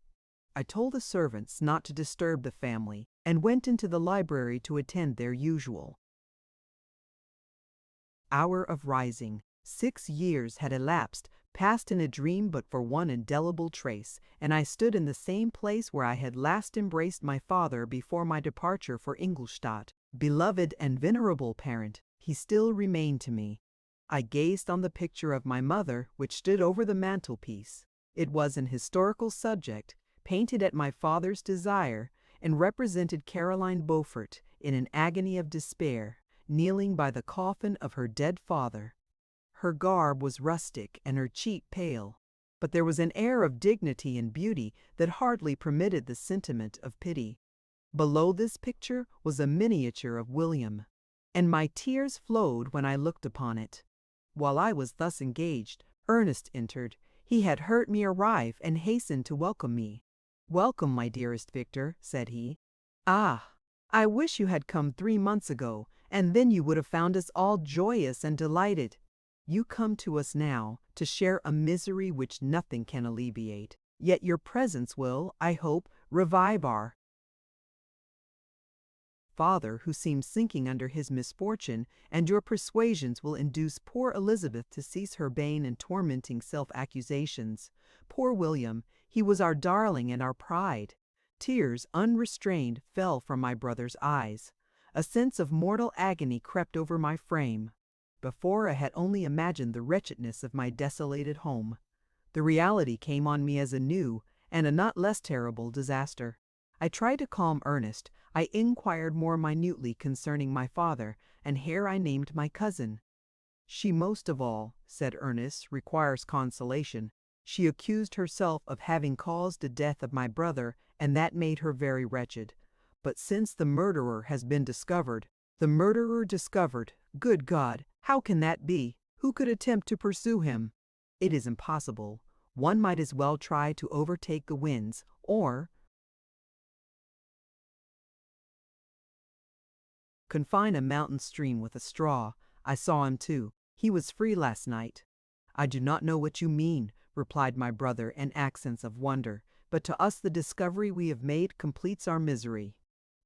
I told the servants not to disturb the family, and went into the library to attend their usual hour of rising. 6 years had elapsed, passed in a dream but for one indelible trace, and I stood in the same place where I had last embraced my father before my departure for Ingolstadt. Beloved and venerable parent, he still remained to me. I gazed on the picture of my mother, which stood over the mantelpiece. It was an historical subject, painted at my father's desire, and represented Caroline Beaufort in an agony of despair, kneeling by the coffin of her dead father. Her garb was rustic and her cheek pale, but there was an air of dignity and beauty that hardly permitted the sentiment of pity. Below this picture was a miniature of William, and my tears flowed when I looked upon it. While I was thus engaged, Ernest entered. He had heard me arrive and hastened to welcome me. "Welcome, my dearest Victor," said he. "Ah, I wish you had come 3 months ago, and then you would have found us all joyous and delighted. You come to us now to share a misery which nothing can alleviate. Yet your presence will, I hope, revive our father, who seems sinking under his misfortune, and your persuasions will induce poor Elizabeth to cease her vain and tormenting self-accusations. Poor William, he was our darling and our pride." Tears, unrestrained, fell from my brother's eyes. A sense of mortal agony crept over my frame. Before I had only imagined the wretchedness of my desolated home. The reality came on me as a new, and a not less terrible, disaster. I tried to calm Ernest. I inquired more minutely concerning my father, and here I named my cousin. "She most of all," said Ernest, "requires consolation. She accused herself of having caused the death of my brother, and that made her very wretched. But since the murderer has been discovered—" "The murderer discovered! Good God, how can that be? Who could attempt to pursue him?" "It is impossible. One might as well try to overtake the winds, or confine a mountain stream with a straw. I saw him too. He was free last night." "I do not know what you mean," replied my brother in accents of wonder, "but to us the discovery we have made completes our misery."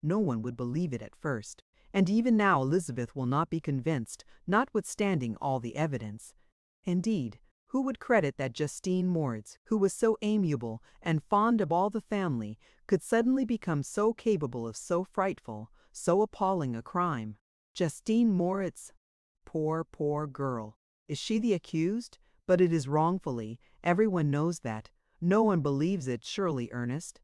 No one would believe it at first, and even now Elizabeth will not be convinced, notwithstanding all the evidence. Indeed, who would credit that Justine Moritz, who was so amiable and fond of all the family, could suddenly become so capable of so frightful, so appalling a crime? Justine Moritz! Poor, poor girl! Is she the accused? But it is wrongfully. Everyone knows that. No one believes it, surely, Ernest?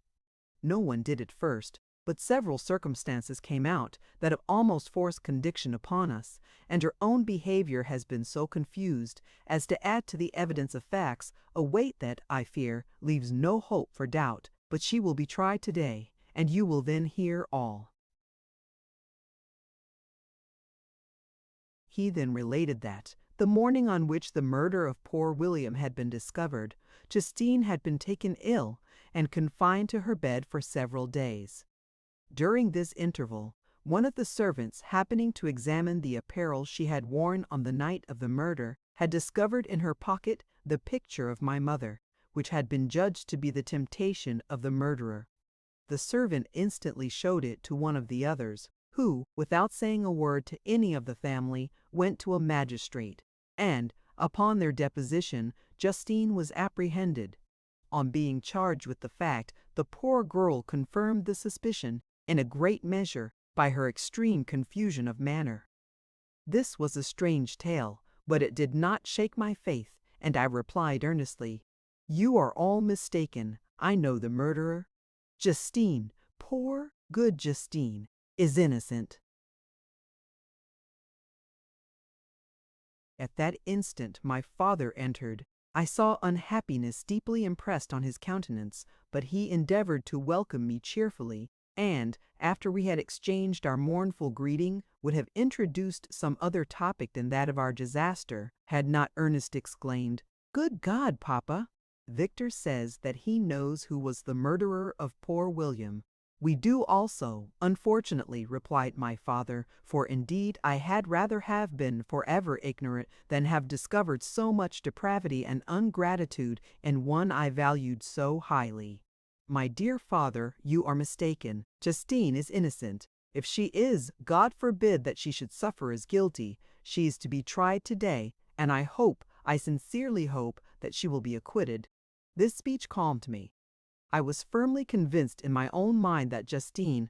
No one did at first, but several circumstances came out that have almost forced conviction upon us, and her own behavior has been so confused as to add to the evidence of facts a weight that, I fear, leaves no hope for doubt. But she will be tried today, and you will then hear all. He then related that, the morning on which the murder of poor William had been discovered, Justine had been taken ill and confined to her bed for several days. During this interval, one of the servants, happening to examine the apparel she had worn on the night of the murder, had discovered in her pocket the picture of my mother, which had been judged to be the temptation of the murderer. The servant instantly showed it to one of the others, who, without saying a word to any of the family, went to a magistrate, and, upon their deposition, Justine was apprehended. On being charged with the fact, the poor girl confirmed the suspicion, in a great measure, by her extreme confusion of manner. This was a strange tale, but it did not shake my faith, and I replied earnestly, "You are all mistaken. I know the murderer. Justine, poor, good Justine, is innocent." At that instant my father entered. I saw unhappiness deeply impressed on his countenance, but he endeavored to welcome me cheerfully, and, after we had exchanged our mournful greeting, would have introduced some other topic than that of our disaster, had not Ernest exclaimed, "Good God, Papa! Victor says that he knows who was the murderer of poor William." "We do also, unfortunately," replied my father, "for indeed I had rather have been forever ignorant than have discovered so much depravity and ingratitude in one I valued so highly." "My dear father, you are mistaken. Justine is innocent. If she is, God forbid that she should suffer as guilty. She is to be tried today, and I sincerely hope, that she will be acquitted." This speech calmed me. I was firmly convinced in my own mind that Justine,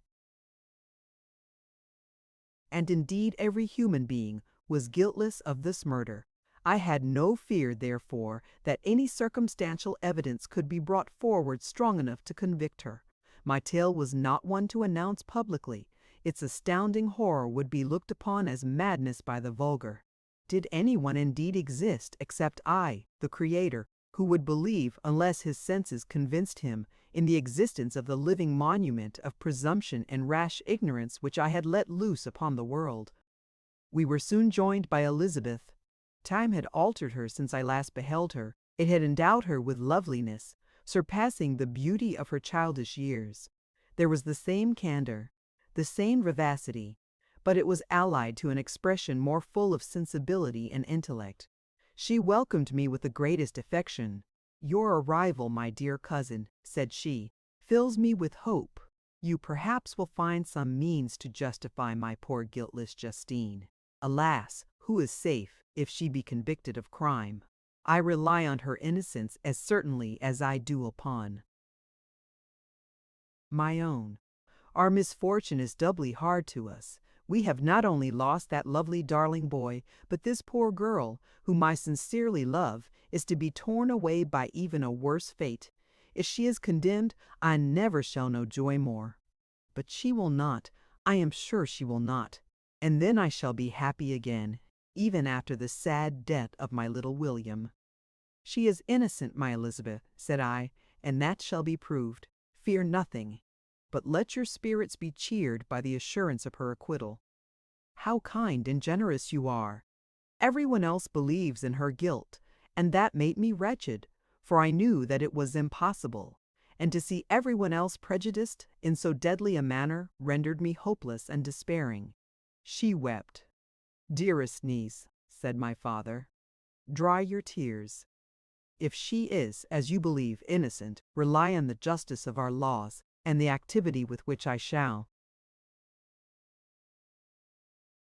and indeed every human being, was guiltless of this murder. I had no fear, therefore, that any circumstantial evidence could be brought forward strong enough to convict her. My tale was not one to announce publicly. Its astounding horror would be looked upon as madness by the vulgar. Did anyone indeed exist except I, the Creator, who would believe, unless his senses convinced him, in the existence of the living monument of presumption and rash ignorance which I had let loose upon the world? We were soon joined by Elizabeth. Time had altered her since I last beheld her. It had endowed her with loveliness, surpassing the beauty of her childish years. There was the same candor, the same vivacity, but it was allied to an expression more full of sensibility and intellect. She welcomed me with the greatest affection. "Your arrival, my dear cousin," said she, "fills me with hope. You perhaps will find some means to justify my poor guiltless Justine. Alas, who is safe, if she be convicted of crime? I rely on her innocence as certainly as I do upon my own. Our misfortune is doubly hard to us. We have not only lost that lovely darling boy, but this poor girl, whom I sincerely love, is to be torn away by even a worse fate. If she is condemned, I never shall know joy more. But she will not, I am sure she will not. And then I shall be happy again, even after the sad death of my little William." "She is innocent, my Elizabeth," said I, "and that shall be proved. Fear nothing. But let your spirits be cheered by the assurance of her acquittal." "How kind and generous you are! Everyone else believes in her guilt, and that made me wretched, for I knew that it was impossible, and to see everyone else prejudiced in so deadly a manner rendered me hopeless and despairing." She wept. "Dearest niece," said my father, "dry your tears. If she is, as you believe, innocent, rely on the justice of our laws, and the activity with which I shall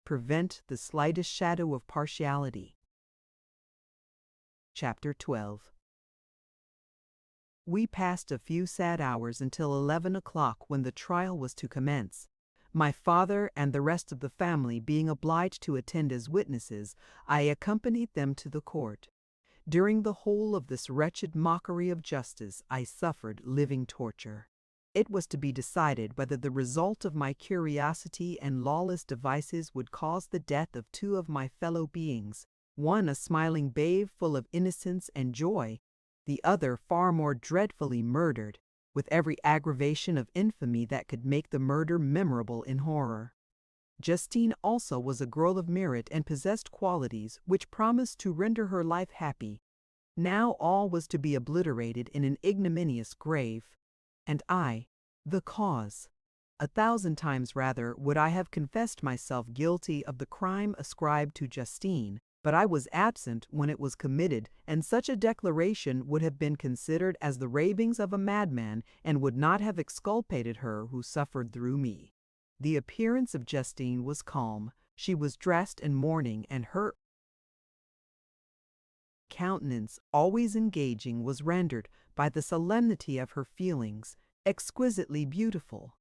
prevent the slightest shadow of partiality." Chapter 12. We passed a few sad hours until 11 o'clock, when the trial was to commence. My father and the rest of the family being obliged to attend as witnesses, I accompanied them to the court. During the whole of this wretched mockery of justice, I suffered living torture. It was to be decided whether the result of my curiosity and lawless devices would cause the death of two of my fellow beings, one a smiling babe full of innocence and joy, the other far more dreadfully murdered, with every aggravation of infamy that could make the murder memorable in horror. Justine also was a girl of merit and possessed qualities which promised to render her life happy. Now all was to be obliterated in an ignominious grave, and I, the cause. 1,000 times rather would I have confessed myself guilty of the crime ascribed to Justine, but I was absent when it was committed, and such a declaration would have been considered as the ravings of a madman, and would not have exculpated her who suffered through me. The appearance of Justine was calm. She was dressed in mourning, and her countenance, always engaging, was rendered, by the solemnity of her feelings, exquisitely beautiful.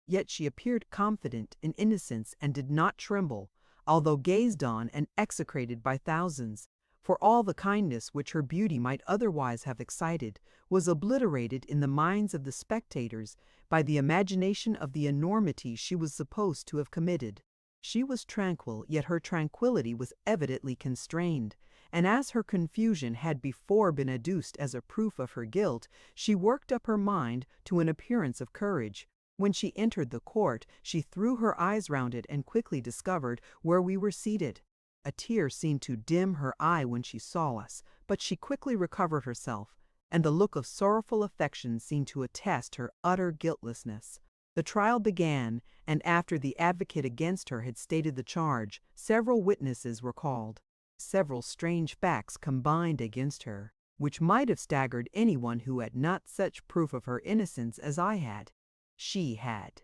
Yet she appeared confident in innocence and did not tremble, although gazed on and execrated by thousands, for all the kindness which her beauty might otherwise have excited was obliterated in the minds of the spectators by the imagination of the enormity she was supposed to have committed. She was tranquil, yet her tranquillity was evidently constrained, and as her confusion had before been adduced as a proof of her guilt, she worked up her mind to an appearance of courage. When she entered the court, she threw her eyes round it and quickly discovered where we were seated. A tear seemed to dim her eye when she saw us, but she quickly recovered herself, and the look of sorrowful affection seemed to attest her utter guiltlessness. The trial began, and after the advocate against her had stated the charge, several witnesses were called. Several strange facts combined against her, which might have staggered anyone who had not such proof of her innocence as I had. She had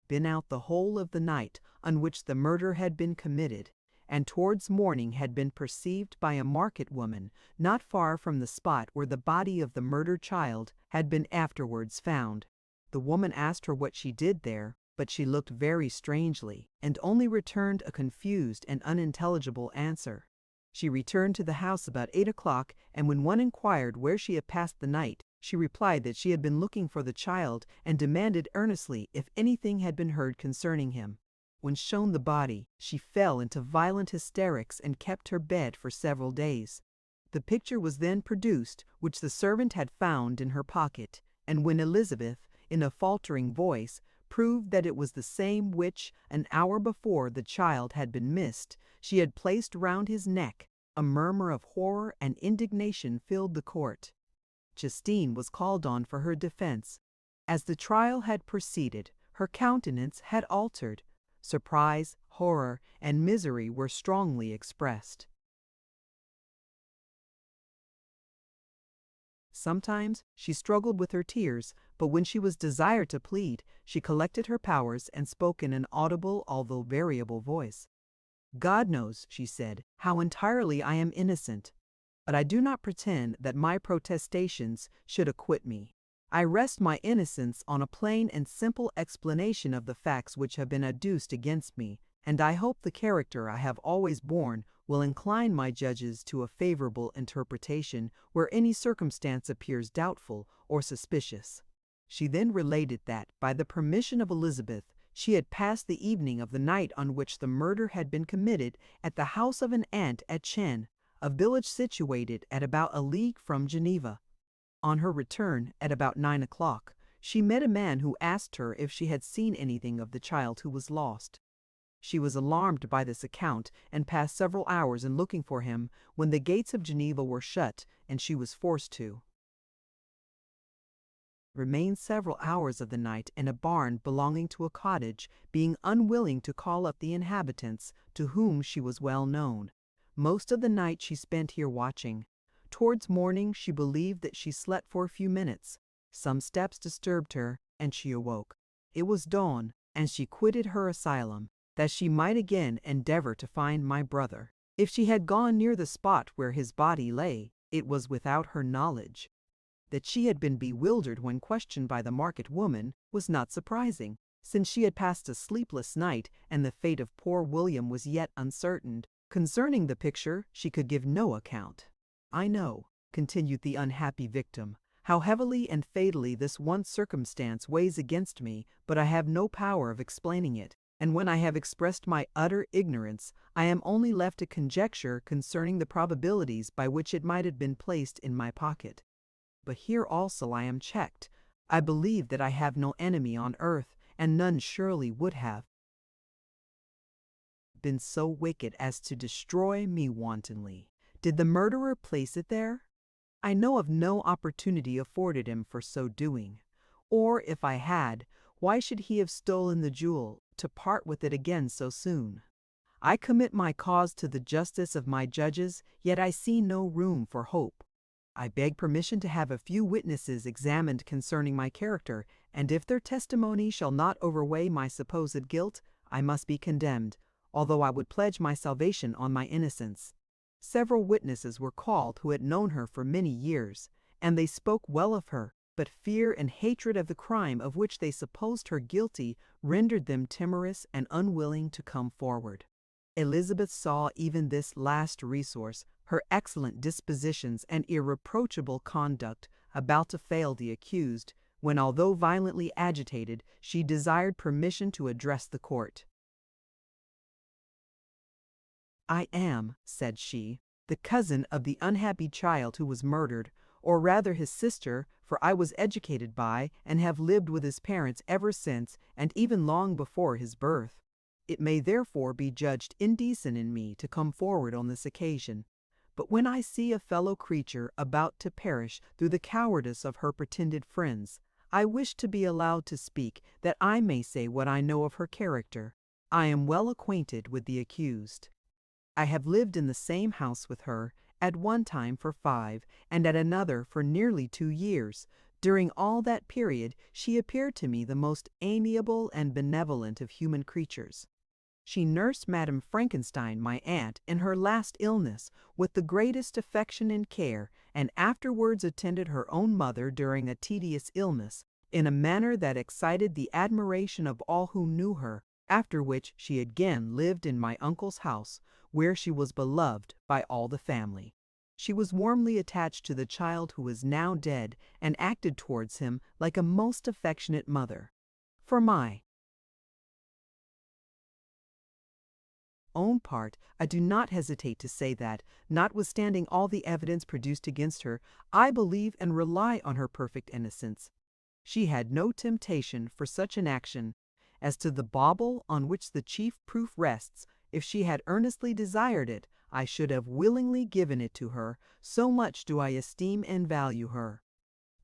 been out the whole of the night on which the murder had been committed, and towards morning had been perceived by a market woman not far from the spot where the body of the murdered child had been afterwards found. The woman asked her what she did there, but she looked very strangely, and only returned a confused and unintelligible answer. She returned to the house about 8 o'clock, and when one inquired where she had passed the night, she replied that she had been looking for the child and demanded earnestly if anything had been heard concerning him. When shown the body, she fell into violent hysterics and kept her bed for several days. The picture was then produced, which the servant had found in her pocket, and when Elizabeth, in a faltering voice, proved that it was the same which, an hour before the child had been missed, she had placed round his neck, a murmur of horror and indignation filled the court. Justine was called on for her defense. As the trial had proceeded, her countenance had altered. Surprise, horror, and misery were strongly expressed. Sometimes she struggled with her tears, but when she was desired to plead, she collected her powers and spoke in an audible although variable voice. "God knows," she said, "how entirely I am innocent, but I do not pretend that my protestations should acquit me. I rest my innocence on a plain and simple explanation of the facts which have been adduced against me, and I hope the character I have always borne will incline my judges to a favorable interpretation where any circumstance appears doubtful or suspicious." She then related that, by the permission of Elizabeth, she had passed the evening of the night on which the murder had been committed at the house of an aunt at Chêne, a village situated at about a league from Geneva. On her return, at about 9 o'clock, she met a man who asked her if she had seen anything of the child who was lost. She was alarmed by this account, and passed several hours in looking for him, when the gates of Geneva were shut, and she was forced to remain several hours of the night in a barn belonging to a cottage, being unwilling to call up the inhabitants, to whom she was well known. Most of the night she spent here watching. Towards morning she believed that she slept for a few minutes. Some steps disturbed her, and she awoke. It was dawn, and she quitted her asylum, that she might again endeavor to find my brother. If she had gone near the spot where his body lay, it was without her knowledge. That she had been bewildered when questioned by the market woman was not surprising, since she had passed a sleepless night and the fate of poor William was yet uncertain. Concerning the picture, she could give no account. "I know," continued the unhappy victim, "how heavily and fatally this one circumstance weighs against me, but I have no power of explaining it, and when I have expressed my utter ignorance, I am only left to conjecture concerning the probabilities by which it might have been placed in my pocket. But here also I am checked. I believe that I have no enemy on earth, and none surely would have been so wicked as to destroy me wantonly. Did the murderer place it there? I know of no opportunity afforded him for so doing. Or if I had, why should he have stolen the jewel, to part with it again so soon? I commit my cause to the justice of my judges, yet I see no room for hope. I beg permission to have a few witnesses examined concerning my character, and if their testimony shall not overweigh my supposed guilt, I must be condemned, although I would pledge my salvation on my innocence. Several witnesses were called who had known her for many years, and they spoke well of her, but fear and hatred of the crime of which they supposed her guilty rendered them timorous and unwilling to come forward. Elizabeth saw even this last resource, her excellent dispositions and irreproachable conduct, about to fail the accused, when, although violently agitated, she desired permission to address the court. "I am," said she, "the cousin of the unhappy child who was murdered, or rather his sister, for I was educated by and have lived with his parents ever since, and even long before his birth. It may therefore be judged indecent in me to come forward on this occasion. But when I see a fellow creature about to perish through the cowardice of her pretended friends, I wish to be allowed to speak, that I may say what I know of her character. I am well acquainted with the accused. I have lived in the same house with her, at one time for 5, and at another for nearly 2 years. During all that period she appeared to me the most amiable and benevolent of human creatures. She nursed Madame Frankenstein, my aunt, in her last illness, with the greatest affection and care, and afterwards attended her own mother during a tedious illness, in a manner that excited the admiration of all who knew her, after which she again lived in my uncle's house, where she was beloved by all the family. She was warmly attached to the child who is now dead, and acted towards him like a most affectionate mother. For my own part, I do not hesitate to say that, notwithstanding all the evidence produced against her, I believe and rely on her perfect innocence. She had no temptation for such an action. As to the bauble on which the chief proof rests, if she had earnestly desired it, I should have willingly given it to her, so much do I esteem and value her."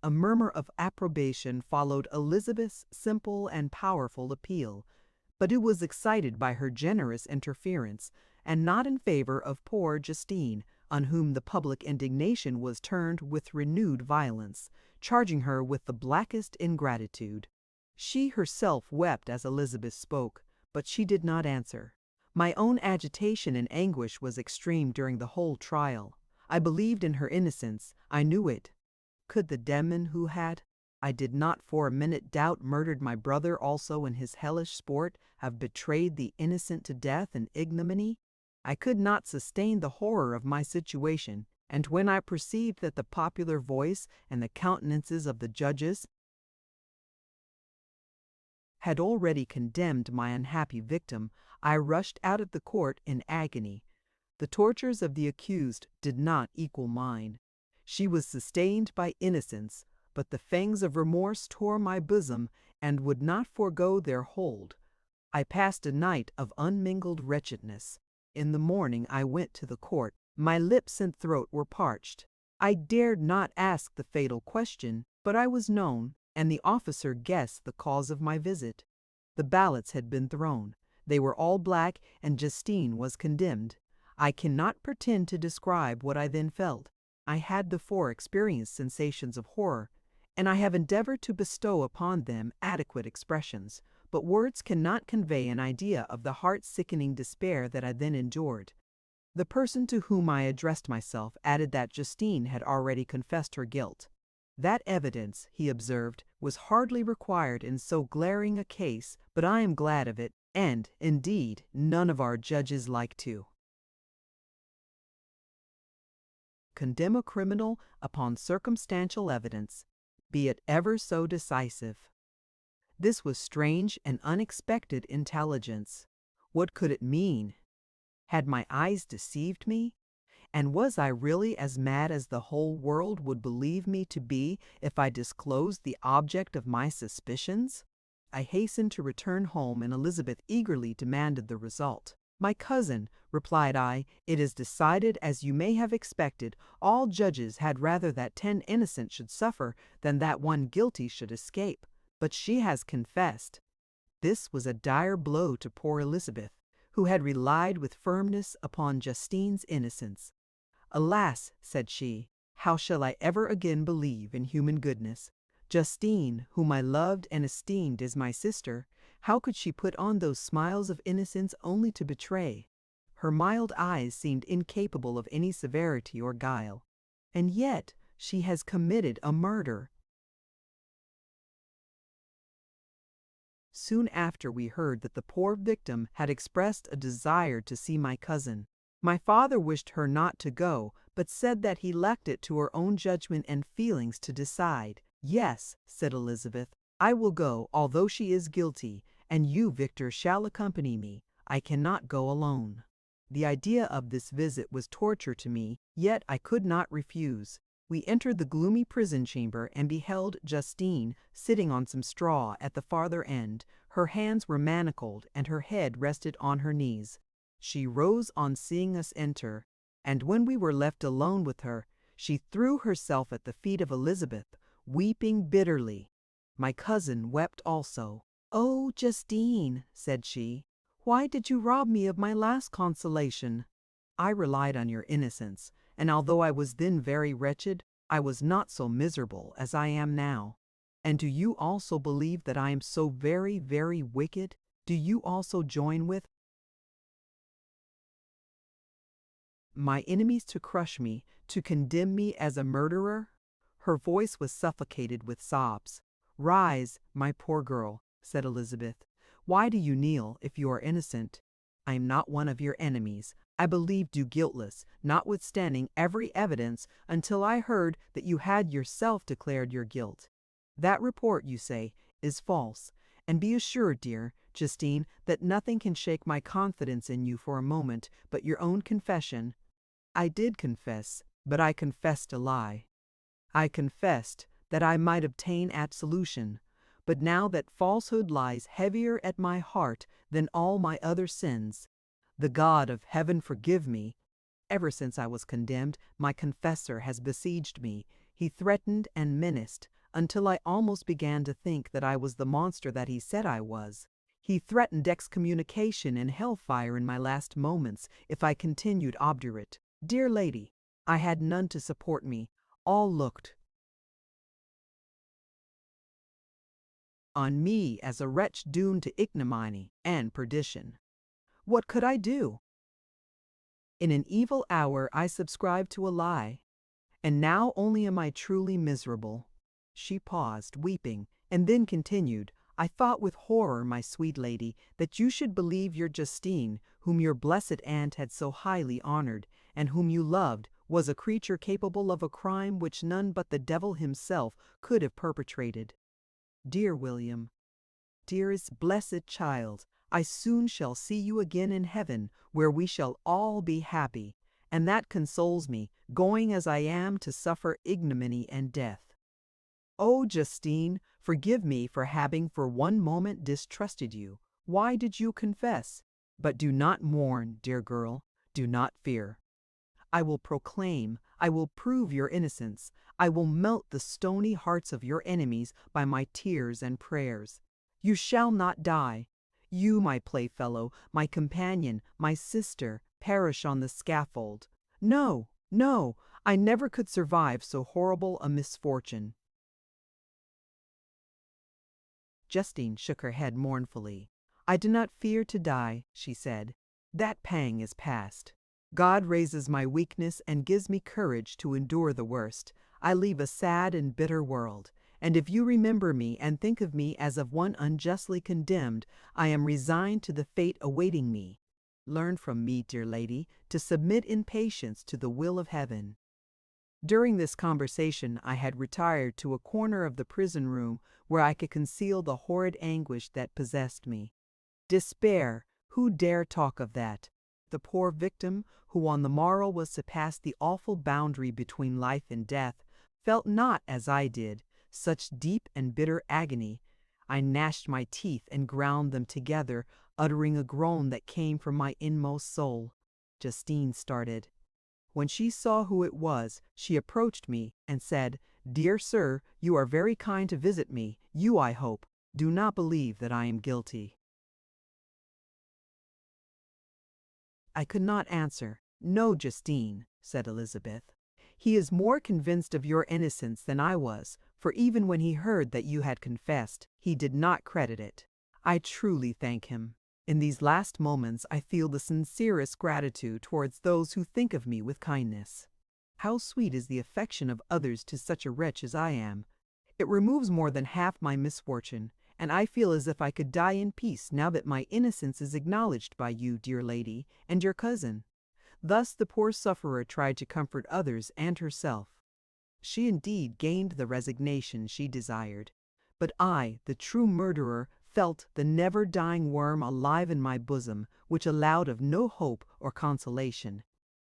A murmur of approbation followed Elizabeth's simple and powerful appeal, but it was excited by her generous interference, and not in favor of poor Justine, on whom the public indignation was turned with renewed violence, charging her with the blackest ingratitude. She herself wept as Elizabeth spoke, but she did not answer. My own agitation and anguish was extreme during the whole trial. I believed in her innocence. I knew it. Could the demon who had, I did not for a minute doubt, murdered my brother also in his hellish sport, have betrayed the innocent to death and ignominy? I could not sustain the horror of my situation, and when I perceived that the popular voice and the countenances of the judges had already condemned my unhappy victim, I rushed out of the court in agony. The tortures of the accused did not equal mine. She was sustained by innocence, but the fangs of remorse tore my bosom and would not forego their hold. I passed a night of unmingled wretchedness. In the morning I went to the court. My lips and throat were parched. I dared not ask the fatal question, but I was known, and the officer guessed the cause of my visit. The ballots had been thrown. They were all black, and Justine was condemned. I cannot pretend to describe what I then felt. I had before experienced sensations of horror, and I have endeavored to bestow upon them adequate expressions, but words cannot convey an idea of the heart-sickening despair that I then endured. The person to whom I addressed myself added that Justine had already confessed her guilt. That evidence, he observed, was hardly required in so glaring a case, but I am glad of it, and, indeed, none of our judges like to condemn a criminal upon circumstantial evidence, be it ever so decisive. This was strange and unexpected intelligence. What could it mean? Had my eyes deceived me? And was I really as mad as the whole world would believe me to be if I disclosed the object of my suspicions? I hastened to return home, and Elizabeth eagerly demanded the result. "My cousin," replied I, "it is decided as you may have expected. All judges had rather that 10 innocent should suffer than that one guilty should escape. But she has confessed." This was a dire blow to poor Elizabeth, who had relied with firmness upon Justine's innocence. "Alas," said she, "how shall I ever again believe in human goodness? Justine, whom I loved and esteemed as my sister, how could she put on those smiles of innocence only to betray? Her mild eyes seemed incapable of any severity or guile. And yet she has committed a murder." Soon after we heard that the poor victim had expressed a desire to see my cousin. My father wished her not to go, but said that he left it to her own judgment and feelings to decide. "Yes," said Elizabeth, "I will go, although she is guilty, and you, Victor, shall accompany me. I cannot go alone." The idea of this visit was torture to me, yet I could not refuse. We entered the gloomy prison chamber and beheld Justine sitting on some straw at the farther end. Her hands were manacled, and her head rested on her knees. She rose on seeing us enter, and when we were left alone with her, she threw herself at the feet of Elizabeth, weeping bitterly. My cousin wept also. "Oh, Justine," said she, "why did you rob me of my last consolation?" "I relied on your innocence, and although I was then very wretched, I was not so miserable as I am now." "And do you also believe that I am so very, very wicked? Do you also join with my enemies to crush me, to condemn me as a murderer?" Her voice was suffocated with sobs. "Rise, my poor girl," said Elizabeth. "Why do you kneel, if you are innocent? I am not one of your enemies. I believed you guiltless, notwithstanding every evidence, until I heard that you had yourself declared your guilt. That report, you say, is false, and be assured, dear Justine, that nothing can shake my confidence in you for a moment but your own confession." I did confess, but I confessed a lie. I confessed that I might obtain absolution, but now that falsehood lies heavier at my heart than all my other sins, the God of heaven forgive me. Ever since I was condemned, my confessor has besieged me. He threatened and menaced, until I almost began to think that I was the monster that he said I was. He threatened excommunication and hellfire in my last moments if I continued obdurate. Dear lady, I had none to support me. All looked on me as a wretch doomed to ignominy and perdition. What could I do? In an evil hour I subscribed to a lie, and now only am I truly miserable." She paused, weeping, and then continued, "I thought with horror, my sweet lady, that you should believe your Justine, whom your blessed aunt had so highly honored, and whom you loved, was a creature capable of a crime which none but the devil himself could have perpetrated. Dear William, dearest blessed child, I soon shall see you again in heaven, where we shall all be happy, and that consoles me, going as I am to suffer ignominy and death. Oh, Justine, forgive me for having for one moment distrusted you. Why did you confess? But do not mourn, dear girl, do not fear. I will proclaim, I will prove your innocence. I will melt the stony hearts of your enemies by my tears and prayers. You shall not die. You, my playfellow, my companion, my sister, perish on the scaffold. No, no, I never could survive so horrible a misfortune." Justine shook her head mournfully. "I do not fear to die," she said. "That pang is past. God raises my weakness and gives me courage to endure the worst. I leave a sad and bitter world, and if you remember me and think of me as of one unjustly condemned, I am resigned to the fate awaiting me. Learn from me, dear lady, to submit in patience to the will of heaven." During this conversation I had retired to a corner of the prison room where I could conceal the horrid anguish that possessed me. Despair! Who dare talk of that? The poor victim, who on the morrow was to pass the awful boundary between life and death, felt not, as I did, such deep and bitter agony. I gnashed my teeth and ground them together, uttering a groan that came from my inmost soul. Justine started. When she saw who it was, she approached me and said, "Dear sir, you are very kind to visit me. You, I hope, do not believe that I am guilty." I could not answer. "No, Justine," said Elizabeth. "He is more convinced of your innocence than I was, for even when he heard that you had confessed, he did not credit it. I truly thank him. In these last moments I feel the sincerest gratitude towards those who think of me with kindness. How sweet is the affection of others to such a wretch as I am! It removes more than half my misfortune, and I feel as if I could die in peace now that my innocence is acknowledged by you, dear lady, and your cousin." Thus the poor sufferer tried to comfort others and herself. She indeed gained the resignation she desired. But I, the true murderer, felt the never-dying worm alive in my bosom, which allowed of no hope or consolation.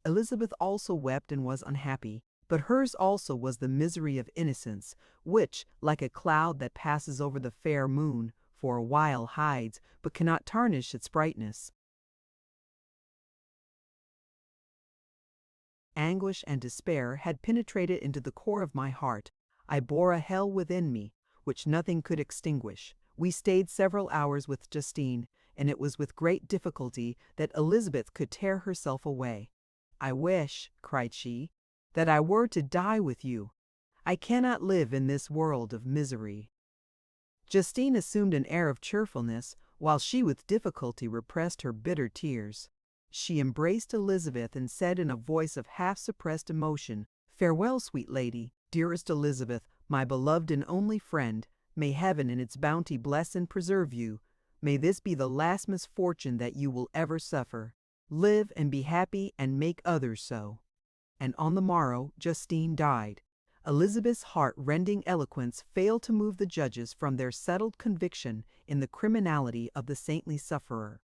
Elizabeth also wept and was unhappy, but hers also was the misery of innocence, which, like a cloud that passes over the fair moon, for a while hides, but cannot tarnish its brightness. Anguish and despair had penetrated into the core of my heart. I bore a hell within me, which nothing could extinguish. We stayed several hours with Justine, and it was with great difficulty that Elizabeth could tear herself away. "I wish," cried she, "that I were to die with you. I cannot live in this world of misery." Justine assumed an air of cheerfulness, while she with difficulty repressed her bitter tears. She embraced Elizabeth and said in a voice of half-suppressed emotion, "Farewell, sweet lady, dearest Elizabeth, my beloved and only friend. May heaven in its bounty bless and preserve you. May this be the last misfortune that you will ever suffer. Live and be happy and make others so." And on the morrow Justine died. Elizabeth's heart-rending eloquence failed to move the judges from their settled conviction in the criminality of the saintly sufferer.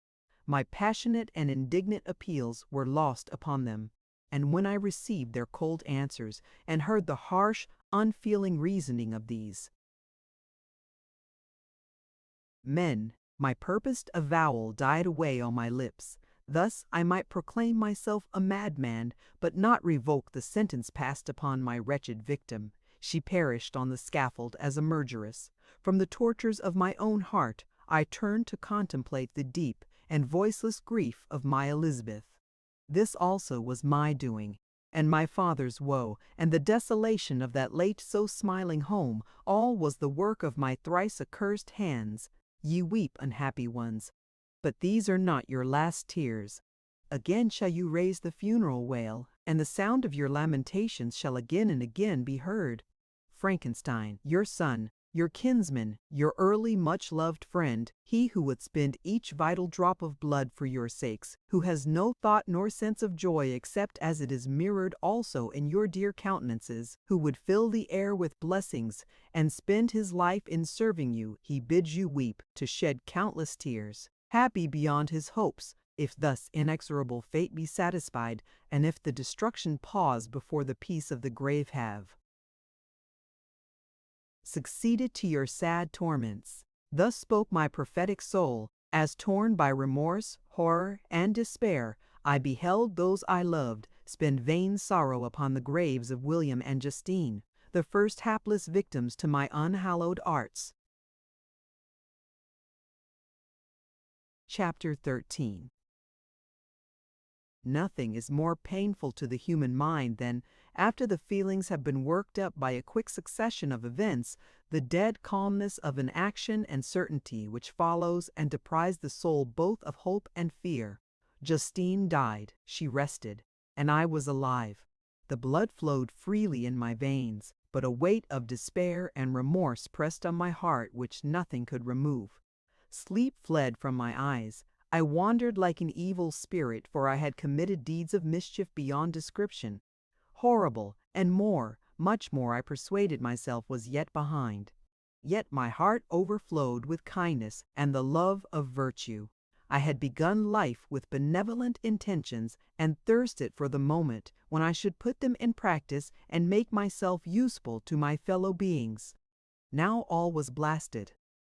My passionate and indignant appeals were lost upon them, and when I received their cold answers and heard the harsh, unfeeling reasoning of these men, my purposed avowal died away on my lips. Thus I might proclaim myself a madman, but not revoke the sentence passed upon my wretched victim. She perished on the scaffold as a murderess. From the tortures of my own heart, I turned to contemplate the deep and voiceless grief of my Elizabeth. This also was my doing, and my father's woe, and the desolation of that late so smiling home, all was the work of my thrice accursed hands. Ye weep, unhappy ones, but these are not your last tears. Again shall you raise the funeral wail, and the sound of your lamentations shall again and again be heard. Frankenstein, your son, your kinsman, your early much-loved friend, he who would spend each vital drop of blood for your sakes, who has no thought nor sense of joy except as it is mirrored also in your dear countenances, who would fill the air with blessings and spend his life in serving you, he bids you weep, to shed countless tears, happy beyond his hopes, if thus inexorable fate be satisfied, and if the destruction pause before the peace of the grave have succeeded to your sad torments. Thus spoke my prophetic soul, as torn by remorse, horror, and despair, I beheld those I loved spend vain sorrow upon the graves of William and Justine, the first hapless victims to my unhallowed arts. Chapter 13. Nothing is more painful to the human mind than, after the feelings have been worked up by a quick succession of events, the dead calmness of an action and certainty which follows and deprives the soul both of hope and fear. Justine died, she rested, and I was alive. The blood flowed freely in my veins, but a weight of despair and remorse pressed on my heart which nothing could remove. Sleep fled from my eyes. I wandered like an evil spirit, for I had committed deeds of mischief beyond description. Horrible, and more, much more, I persuaded myself was yet behind. Yet my heart overflowed with kindness and the love of virtue. I had begun life with benevolent intentions and thirsted for the moment when I should put them in practice and make myself useful to my fellow beings. Now all was blasted.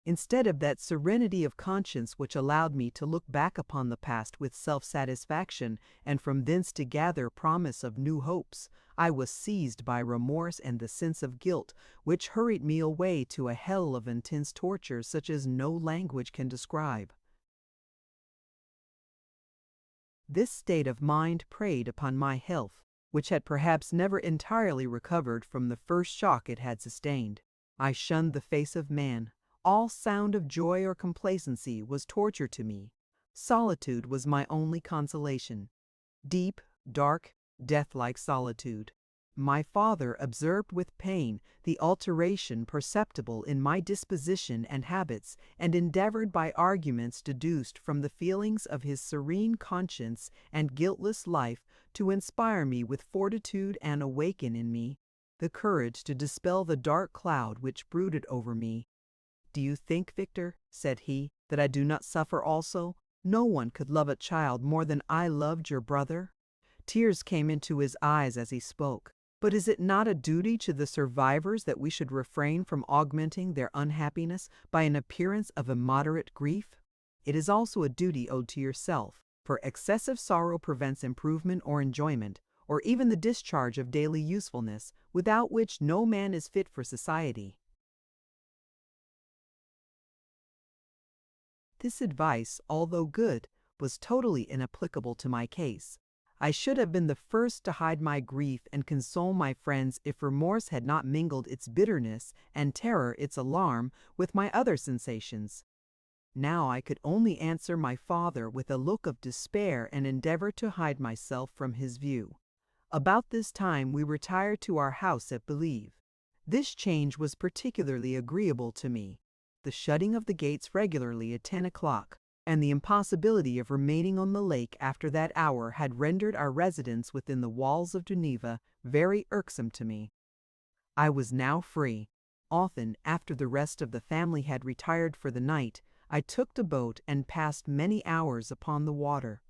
Instead of that serenity of conscience which allowed me to look back upon the past with self-satisfaction and from thence to gather promise of new hopes, I was seized by remorse and the sense of guilt, which hurried me away to a hell of intense torture such as no language can describe. This state of mind preyed upon my health, which had perhaps never entirely recovered from the first shock it had sustained. I shunned the face of man. All sound of joy or complacency was torture to me. Solitude was my only consolation. Deep, dark, death-like solitude. My father observed with pain the alteration perceptible in my disposition and habits, and endeavored by arguments deduced from the feelings of his serene conscience and guiltless life to inspire me with fortitude and awaken in me the courage to dispel the dark cloud which brooded over me. "Do you think, Victor," said he, "that I do not suffer also? No one could love a child more than I loved your brother." Tears came into his eyes as he spoke. But is it not a duty to the survivors that we should refrain from augmenting their unhappiness by an appearance of immoderate grief? It is also a duty owed to yourself, for excessive sorrow prevents improvement or enjoyment, or even the discharge of daily usefulness, without which no man is fit for society. This advice, although good, was totally inapplicable to my case. I should have been the first to hide my grief and console my friends if remorse had not mingled its bitterness and terror its alarm with my other sensations. Now I could only answer my father with a look of despair and endeavor to hide myself from his view. About this time we retired to our house at Believe. This change was particularly agreeable to me. The shutting of the gates regularly at 10 o'clock, and the impossibility of remaining on the lake after that hour had rendered our residence within the walls of Geneva very irksome to me. I was now free. Often, after the rest of the family had retired for the night, I took the boat and passed many hours upon the water.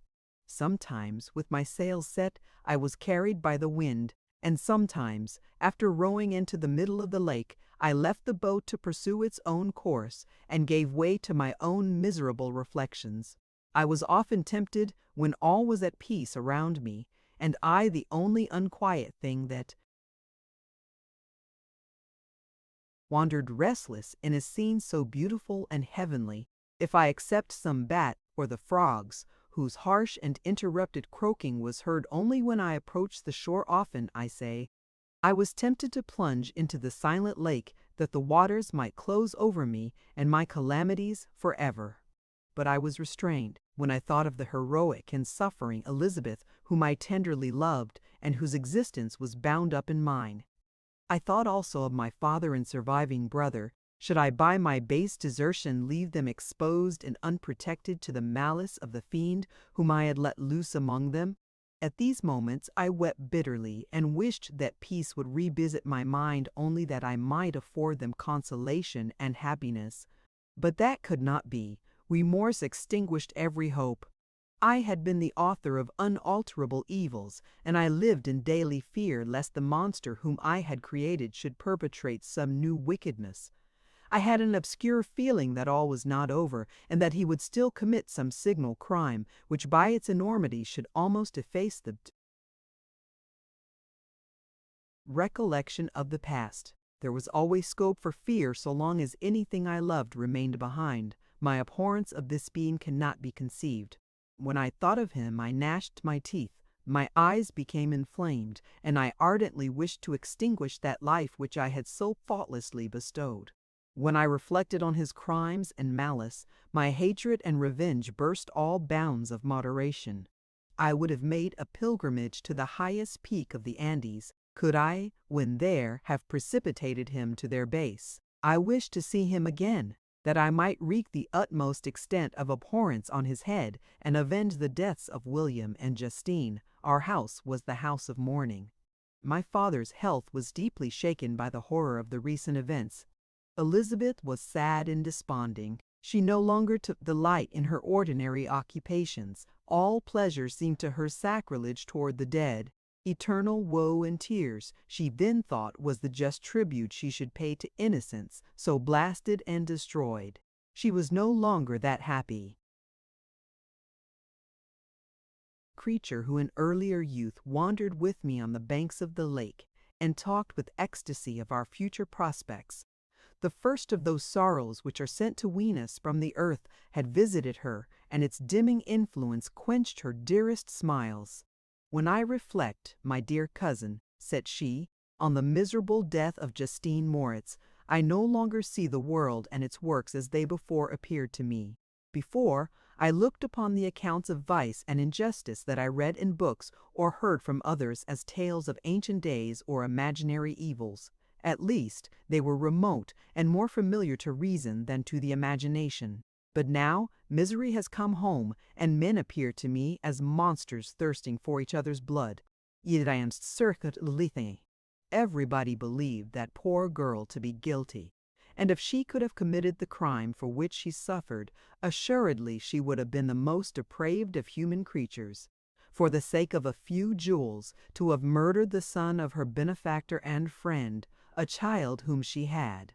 Sometimes, with my sails set, I was carried by the wind, and sometimes, after rowing into the middle of the lake, I left the boat to pursue its own course, and gave way to my own miserable reflections. I was often tempted, when all was at peace around me, and I the only unquiet thing that wandered restless in a scene so beautiful and heavenly, if I except some bat or the frogs, whose harsh and interrupted croaking was heard only when I approached the shore. Often, I say, I was tempted to plunge into the silent lake that the waters might close over me and my calamities forever. But I was restrained when I thought of the heroic and suffering Elizabeth whom I tenderly loved and whose existence was bound up in mine. I thought also of my father and surviving brother. Should I by my base desertion leave them exposed and unprotected to the malice of the fiend whom I had let loose among them? At these moments I wept bitterly and wished that peace would revisit my mind, only that I might afford them consolation and happiness. But that could not be. Remorse extinguished every hope. I had been the author of unalterable evils, and I lived in daily fear lest the monster whom I had created should perpetrate some new wickedness. I had an obscure feeling that all was not over, and that he would still commit some signal crime, which by its enormity should almost efface the recollection of the past. There was always scope for fear so long as anything I loved remained behind. My abhorrence of this being cannot be conceived. When I thought of him, I gnashed my teeth. My eyes became inflamed, and I ardently wished to extinguish that life which I had so thoughtlessly bestowed. When I reflected on his crimes and malice, my hatred and revenge burst all bounds of moderation. I would have made a pilgrimage to the highest peak of the Andes, could I, when there, have precipitated him to their base. I wished to see him again, that I might wreak the utmost extent of abhorrence on his head and avenge the deaths of William and Justine. Our house was the house of mourning. My father's health was deeply shaken by the horror of the recent events. Elizabeth was sad and desponding. She no longer took delight in her ordinary occupations. All pleasure seemed to her sacrilege toward the dead. Eternal woe and tears, she then thought, was the just tribute she should pay to innocence so blasted and destroyed. She was no longer that happy creature who in earlier youth wandered with me on the banks of the lake and talked with ecstasy of our future prospects. The first of those sorrows which are sent to wean us from the earth had visited her, and its dimming influence quenched her dearest smiles. When I reflect, my dear cousin, said she, on the miserable death of Justine Moritz, I no longer see the world and its works as they before appeared to me. Before, I looked upon the accounts of vice and injustice that I read in books or heard from others as tales of ancient days or imaginary evils. At least, they were remote and more familiar to reason than to the imagination. But now, misery has come home, and men appear to me as monsters thirsting for each other's blood. Yet I am certain everybody believed that poor girl to be guilty, and if she could have committed the crime for which she suffered, assuredly she would have been the most depraved of human creatures. For the sake of a few jewels, to have murdered the son of her benefactor and friend, a child whom she had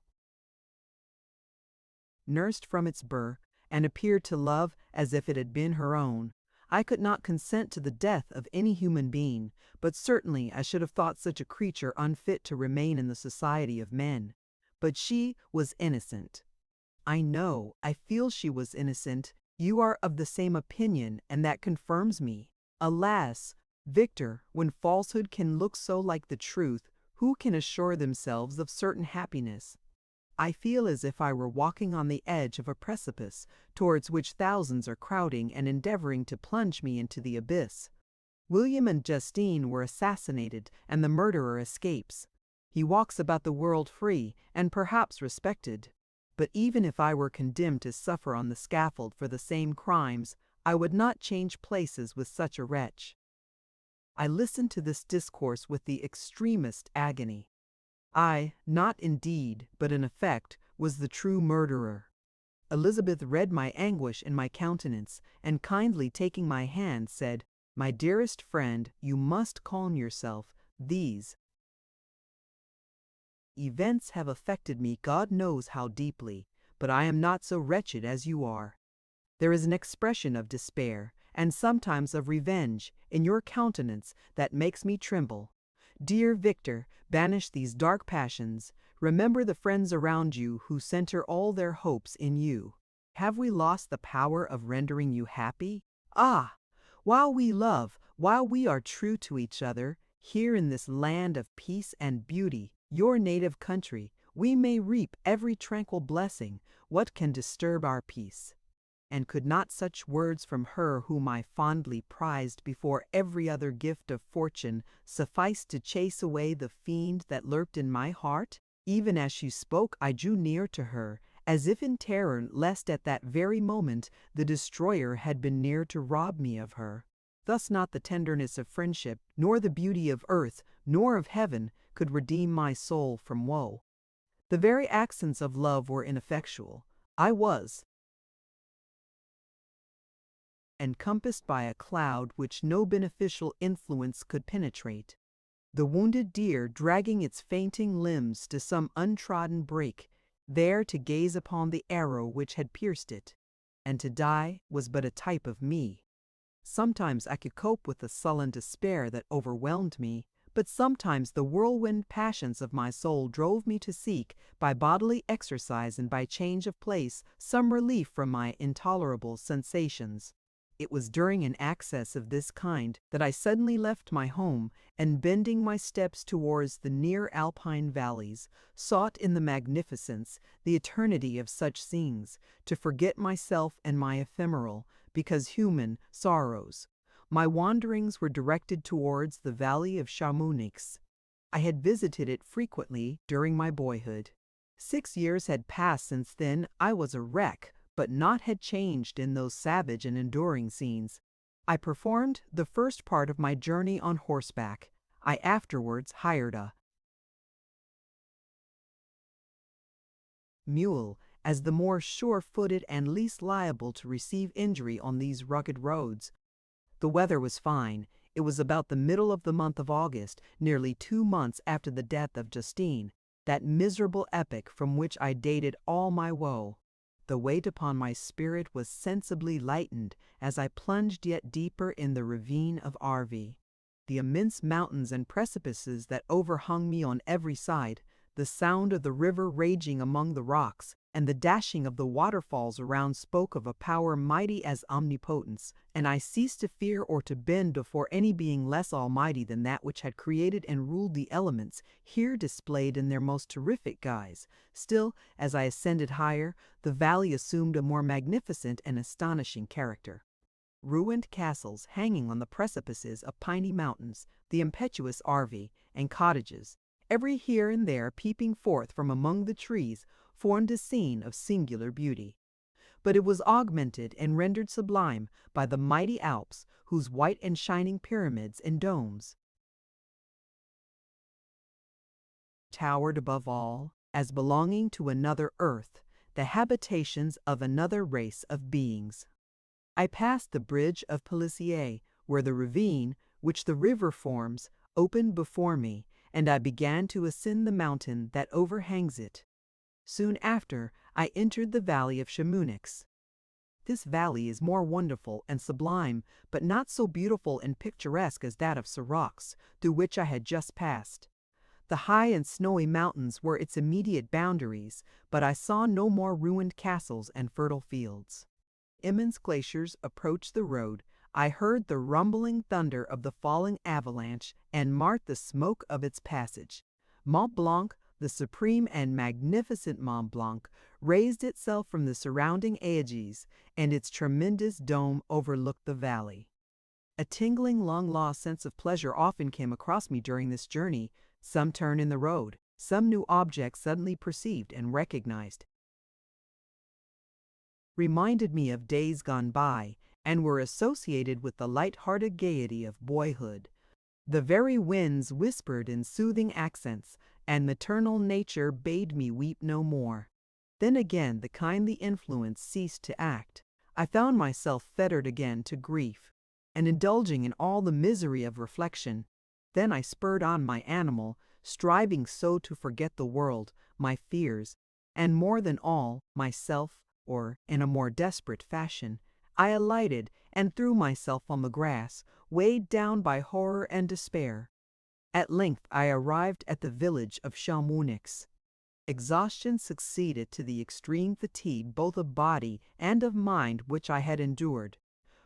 nursed from its birth, and appeared to love as if it had been her own. I could not consent to the death of any human being, but certainly I should have thought such a creature unfit to remain in the society of men. But she was innocent. I know, I feel she was innocent. You are of the same opinion, and that confirms me. Alas, Victor, when falsehood can look so like the truth, who can assure themselves of certain happiness? I feel as if I were walking on the edge of a precipice, towards which thousands are crowding and endeavoring to plunge me into the abyss. William and Justine were assassinated, and the murderer escapes. He walks about the world free, and perhaps respected. But even if I were condemned to suffer on the scaffold for the same crimes, I would not change places with such a wretch. I listened to this discourse with the extremest agony. I, not in deed, but in effect, was the true murderer. Elizabeth read my anguish in my countenance, and kindly taking my hand, said, "My dearest friend, you must calm yourself. These events have affected me God knows how deeply, but I am not so wretched as you are. There is an expression of despair, and sometimes of revenge, in your countenance that makes me tremble. Dear Victor, banish these dark passions. Remember the friends around you who center all their hopes in you. Have we lost the power of rendering you happy? Ah! While we love, while we are true to each other, here in this land of peace and beauty, your native country, we may reap every tranquil blessing. What can disturb our peace? And could not such words from her whom I fondly prized before every other gift of fortune suffice to chase away the fiend that lurked in my heart? Even as she spoke, I drew near to her, as if in terror lest at that very moment the destroyer had been near to rob me of her. Thus not the tenderness of friendship, nor the beauty of earth, nor of heaven, could redeem my soul from woe. The very accents of love were ineffectual. I was encompassed by a cloud which no beneficial influence could penetrate. The wounded deer dragging its fainting limbs to some untrodden brake, there to gaze upon the arrow which had pierced it, and to die was but a type of me. Sometimes I could cope with the sullen despair that overwhelmed me, but sometimes the whirlwind passions of my soul drove me to seek, by bodily exercise and by change of place, some relief from my intolerable sensations. It was during an access of this kind that I suddenly left my home, and bending my steps towards the near alpine valleys, sought in the magnificence, the eternity of such scenes, to forget myself and my ephemeral, because human, sorrows. My wanderings were directed towards the valley of Chamonix. I had visited it frequently during my boyhood. 6 years had passed since then. I was a wreck, but naught had changed in those savage and enduring scenes. I performed the first part of my journey on horseback. I afterwards hired a mule, as the more sure-footed and least liable to receive injury on these rugged roads. The weather was fine. It was about the middle of the month of August, nearly 2 months after the death of Justine, that miserable epoch from which I dated all my woe. The weight upon my spirit was sensibly lightened as I plunged yet deeper in the ravine of Arvi. The immense mountains and precipices that overhung me on every side, the sound of the river raging among the rocks, and the dashing of the waterfalls around spoke of a power mighty as omnipotence, and I ceased to fear or to bend before any being less almighty than that which had created and ruled the elements, here displayed in their most terrific guise. Still, as I ascended higher, the valley assumed a more magnificent and astonishing character. Ruined castles hanging on the precipices of piny mountains, the impetuous Arvi, and cottages, every here and there peeping forth from among the trees, formed a scene of singular beauty. But it was augmented and rendered sublime by the mighty Alps, whose white and shining pyramids and domes towered above all, as belonging to another earth, the habitations of another race of beings. I passed the bridge of Pélissier, where the ravine, which the river forms, opened before me, and I began to ascend the mountain that overhangs it. Soon after, I entered the valley of Chamonix. This valley is more wonderful and sublime, but not so beautiful and picturesque as that of Seracs, through which I had just passed. The high and snowy mountains were its immediate boundaries, but I saw no more ruined castles and fertile fields. Immense glaciers approached the road. I heard the rumbling thunder of the falling avalanche and marked the smoke of its passage. Mont Blanc, the supreme and magnificent Mont Blanc, raised itself from the surrounding Aiguilles, and its tremendous dome overlooked the valley. A tingling, long-lost sense of pleasure often came across me during this journey. Some turn in the road, some new object suddenly perceived and recognized, reminded me of days gone by, and were associated with the light-hearted gaiety of boyhood. The very winds whispered in soothing accents, and maternal nature bade me weep no more. Then again the kindly influence ceased to act. I found myself fettered again to grief, and indulging in all the misery of reflection. Then I spurred on my animal, striving so to forget the world, my fears, and more than all, myself, or, in a more desperate fashion, I alighted and threw myself on the grass, weighed down by horror and despair. At length I arrived at the village of Chamonix. Exhaustion succeeded to the extreme fatigue both of body and of mind which I had endured.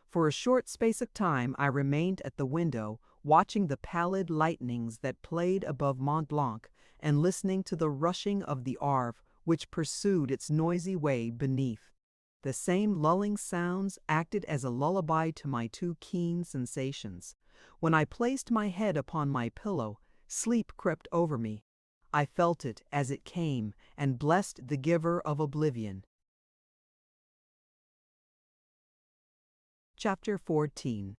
For a short space of time I remained at the window, watching the pallid lightnings that played above Mont Blanc, and listening to the rushing of the Arve, which pursued its noisy way beneath. The same lulling sounds acted as a lullaby to my too keen sensations. When I placed my head upon my pillow, sleep crept over me. I felt it as it came, and blessed the giver of oblivion. Chapter 14.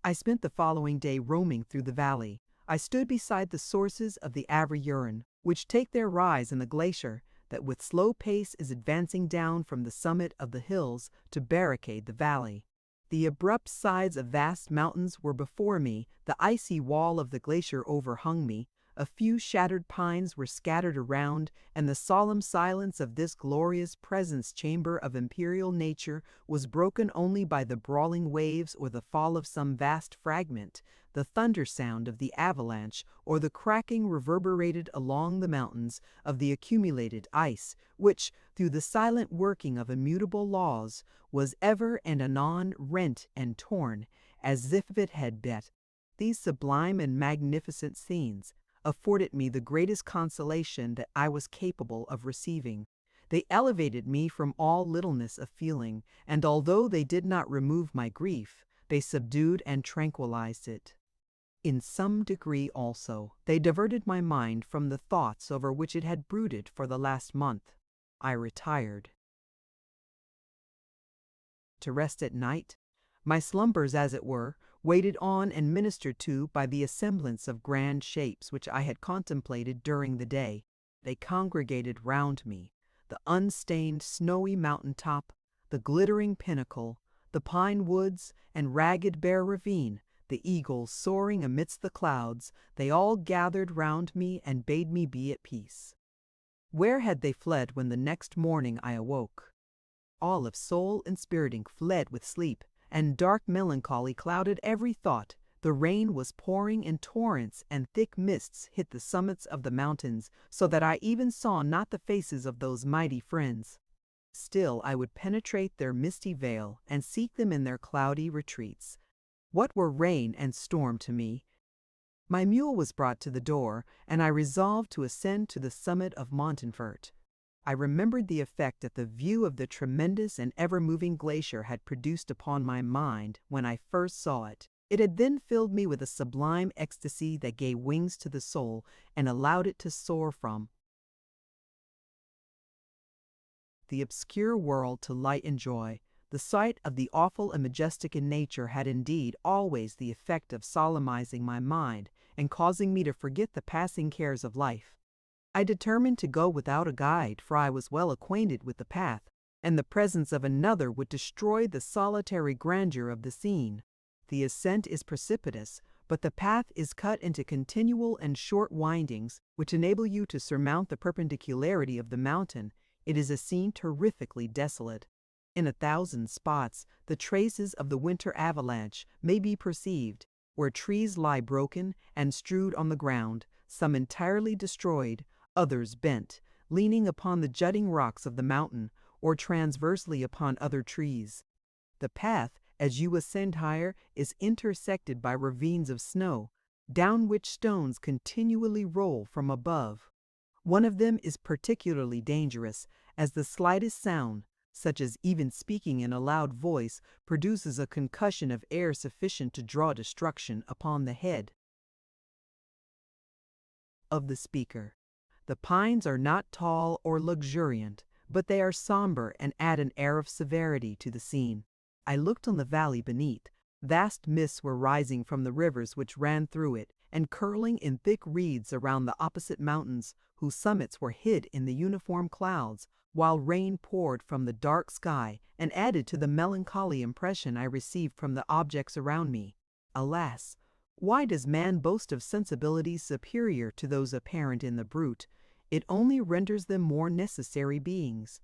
I spent the following day roaming through the valley. I stood beside the sources of the Avre, which take their rise in the glacier that with slow pace is advancing down from the summit of the hills to barricade the valley. The abrupt sides of vast mountains were before me, the icy wall of the glacier overhung me, a few shattered pines were scattered around, and the solemn silence of this glorious presence chamber of imperial nature was broken only by the brawling waves or the fall of some vast fragment, the thunder sound of the avalanche, or the cracking reverberated along the mountains of the accumulated ice, which, through the silent working of immutable laws, was ever and anon rent and torn, as if it had bet. These sublime and magnificent scenes afforded me the greatest consolation that I was capable of receiving. They elevated me from all littleness of feeling, and although they did not remove my grief, they subdued and tranquilized it. In some degree also, they diverted my mind from the thoughts over which it had brooded for the last month. I retired to rest at night, my slumbers, as it were, waited on and ministered to by the assemblance of grand shapes which I had contemplated during the day. They congregated round me, the unstained snowy mountain top, the glittering pinnacle, the pine woods and ragged bare ravine, the eagles soaring amidst the clouds, they all gathered round me and bade me be at peace. Where had they fled when the next morning I awoke? All of soul inspiriting fled with sleep, and dark melancholy clouded every thought. The rain was pouring in torrents, and thick mists hid the summits of the mountains, so that I even saw not the faces of those mighty friends. Still I would penetrate their misty veil, and seek them in their cloudy retreats. What were rain and storm to me? My mule was brought to the door, and I resolved to ascend to the summit of Montanvert. I remembered the effect that the view of the tremendous and ever-moving glacier had produced upon my mind when I first saw it. It had then filled me with a sublime ecstasy that gave wings to the soul and allowed it to soar from the obscure world to light and joy. The sight of the awful and majestic in nature had indeed always the effect of solemnizing my mind and causing me to forget the passing cares of life. I determined to go without a guide, for I was well acquainted with the path, and the presence of another would destroy the solitary grandeur of the scene. The ascent is precipitous, but the path is cut into continual and short windings, which enable you to surmount the perpendicularity of the mountain. It is a scene terrifically desolate. In 1,000 spots, the traces of the winter avalanche may be perceived, where trees lie broken and strewed on the ground, some entirely destroyed, others bent, leaning upon the jutting rocks of the mountain, or transversely upon other trees. The path, as you ascend higher, is intersected by ravines of snow, down which stones continually roll from above. One of them is particularly dangerous, as the slightest sound, such as even speaking in a loud voice, produces a concussion of air sufficient to draw destruction upon the head of the speaker. The pines are not tall or luxuriant, but they are somber and add an air of severity to the scene. I looked on the valley beneath. Vast mists were rising from the rivers which ran through it, and curling in thick reeds around the opposite mountains, whose summits were hid in the uniform clouds, while rain poured from the dark sky and added to the melancholy impression I received from the objects around me. Alas! Why does man boast of sensibilities superior to those apparent in the brute? It only renders them more necessary beings.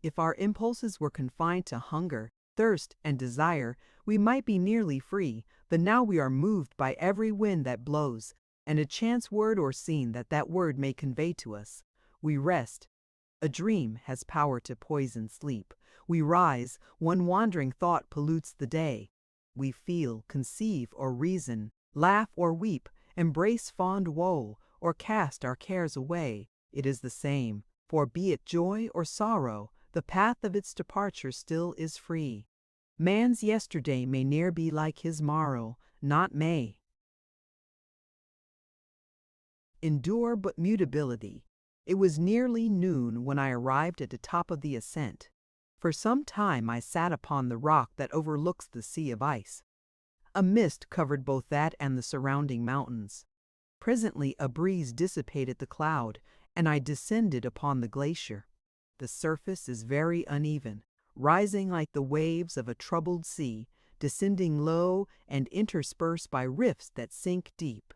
If our impulses were confined to hunger, thirst, and desire, we might be nearly free, but now we are moved by every wind that blows, and a chance word or scene that word may convey to us. We rest. A dream has power to poison sleep. We rise. One wandering thought pollutes the day. We feel, conceive, or reason, laugh or weep, embrace fond woe, or cast our cares away. It is the same, for be it joy or sorrow, the path of its departure still is free. Man's yesterday may ne'er be like his morrow, not may endure but mutability. It was nearly noon when I arrived at the top of the ascent. For some time I sat upon the rock that overlooks the sea of ice. A mist covered both that and the surrounding mountains. Presently a breeze dissipated the cloud, and I descended upon the glacier. The surface is very uneven, rising like the waves of a troubled sea, descending low and interspersed by rifts that sink deep.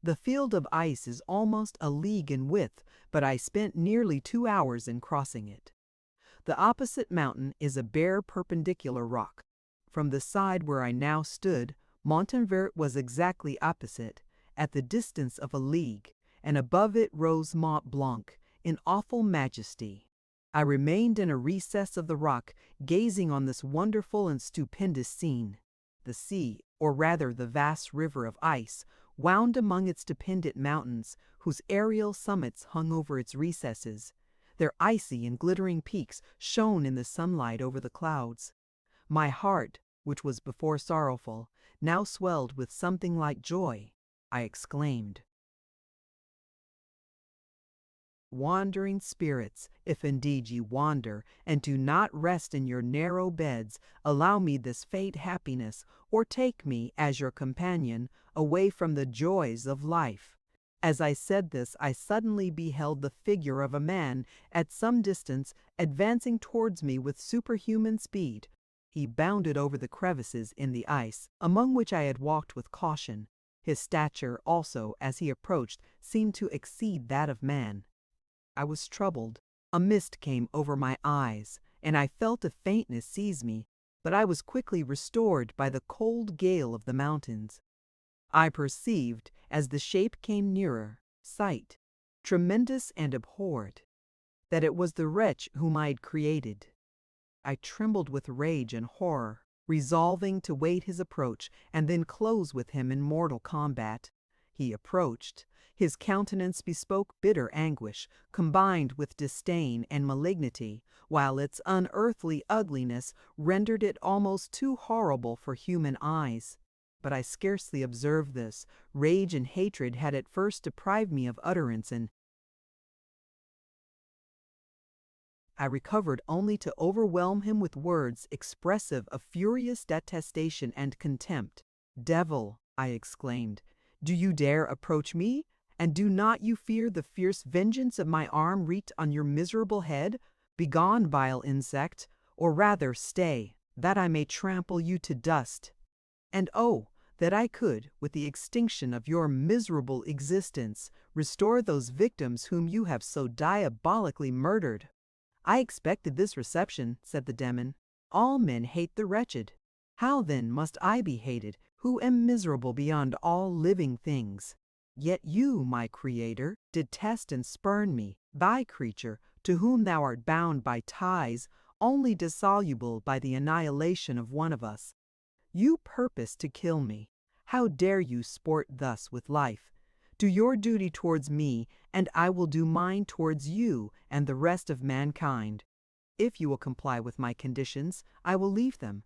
The field of ice is almost a league in width, but I spent nearly 2 hours in crossing it. The opposite mountain is a bare perpendicular rock. From the side where I now stood, Montanvert was exactly opposite, at the distance of a league, and above it rose Mont Blanc, in awful majesty. I remained in a recess of the rock, gazing on this wonderful and stupendous scene. The sea, or rather the vast river of ice, wound among its dependent mountains, whose aerial summits hung over its recesses. Their icy and glittering peaks shone in the sunlight over the clouds. My heart, which was before sorrowful, now swelled with something like joy. I exclaimed, "Wandering spirits, if indeed ye wander, and do not rest in your narrow beds, allow me this faint happiness, or take me, as your companion, away from the joys of life." As I said this, I suddenly beheld the figure of a man at some distance advancing towards me with superhuman speed. He bounded over the crevices in the ice, among which I had walked with caution. His stature also, as he approached, seemed to exceed that of man. I was troubled. A mist came over my eyes, and I felt a faintness seize me, but I was quickly restored by the cold gale of the mountains. I perceived, as the shape came nearer, sight, tremendous and abhorred, that it was the wretch whom I had created. I trembled with rage and horror, resolving to wait his approach and then close with him in mortal combat. He approached. His countenance bespoke bitter anguish, combined with disdain and malignity, while its unearthly ugliness rendered it almost too horrible for human eyes. But I scarcely observed this. Rage and hatred had at first deprived me of utterance, and I recovered only to overwhelm him with words expressive of furious detestation and contempt. "Devil," I exclaimed, "do you dare approach me? And do not you fear the fierce vengeance of my arm wreaked on your miserable head? Begone, vile insect, or rather stay, that I may trample you to dust. And oh, that I could, with the extinction of your miserable existence, restore those victims whom you have so diabolically murdered." "I expected this reception," said the demon. "All men hate the wretched. How then must I be hated, who am miserable beyond all living things? Yet you, my Creator, detest and spurn me, thy creature, to whom thou art bound by ties only dissoluble by the annihilation of one of us. You purpose to kill me. How dare you sport thus with life? Do your duty towards me, and I will do mine towards you and the rest of mankind. If you will comply with my conditions, I will leave them,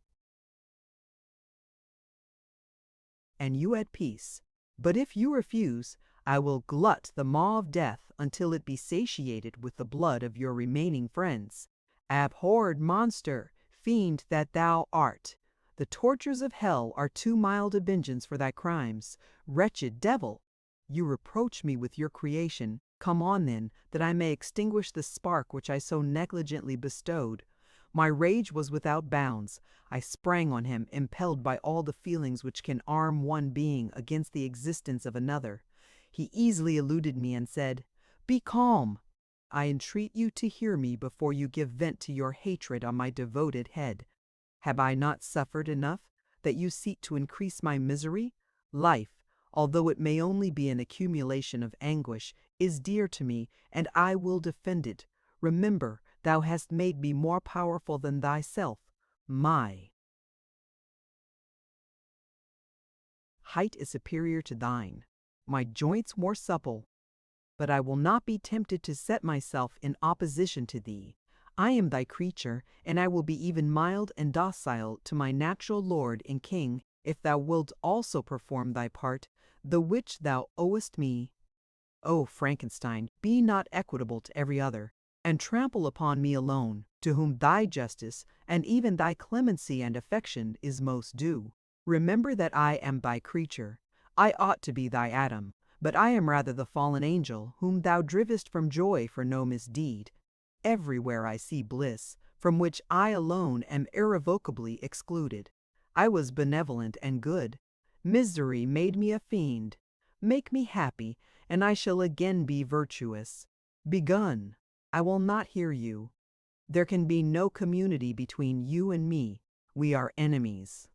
and you at peace. But if you refuse, I will glut the maw of death until it be satiated with the blood of your remaining friends. Abhorred monster, fiend that thou art, the tortures of hell are too mild a vengeance for thy crimes. Wretched devil, you reproach me with your creation. Come on then, that I may extinguish the spark which I so negligently bestowed." My rage was without bounds. I sprang on him, impelled by all the feelings which can arm one being against the existence of another. He easily eluded me and said, "Be calm. I entreat you to hear me before you give vent to your hatred on my devoted head. Have I not suffered enough, that you seek to increase my misery? Life, although it may only be an accumulation of anguish, is dear to me, and I will defend it. Remember, thou hast made me more powerful than thyself. My height is superior to thine, my joints more supple, but I will not be tempted to set myself in opposition to thee. I am thy creature, and I will be even mild and docile to my natural lord and king, if thou wilt also perform thy part, the which thou owest me. O Frankenstein, be not equitable to every other, and trample upon me alone, to whom thy justice, and even thy clemency and affection, is most due. Remember that I am thy creature. I ought to be thy Adam, but I am rather the fallen angel, whom thou drivest from joy for no misdeed. Everywhere I see bliss, from which I alone am irrevocably excluded. I was benevolent and good. Misery made me a fiend. Make me happy, and I shall again be virtuous. Begone. I will not hear you. There can be no community between you and me. We are enemies.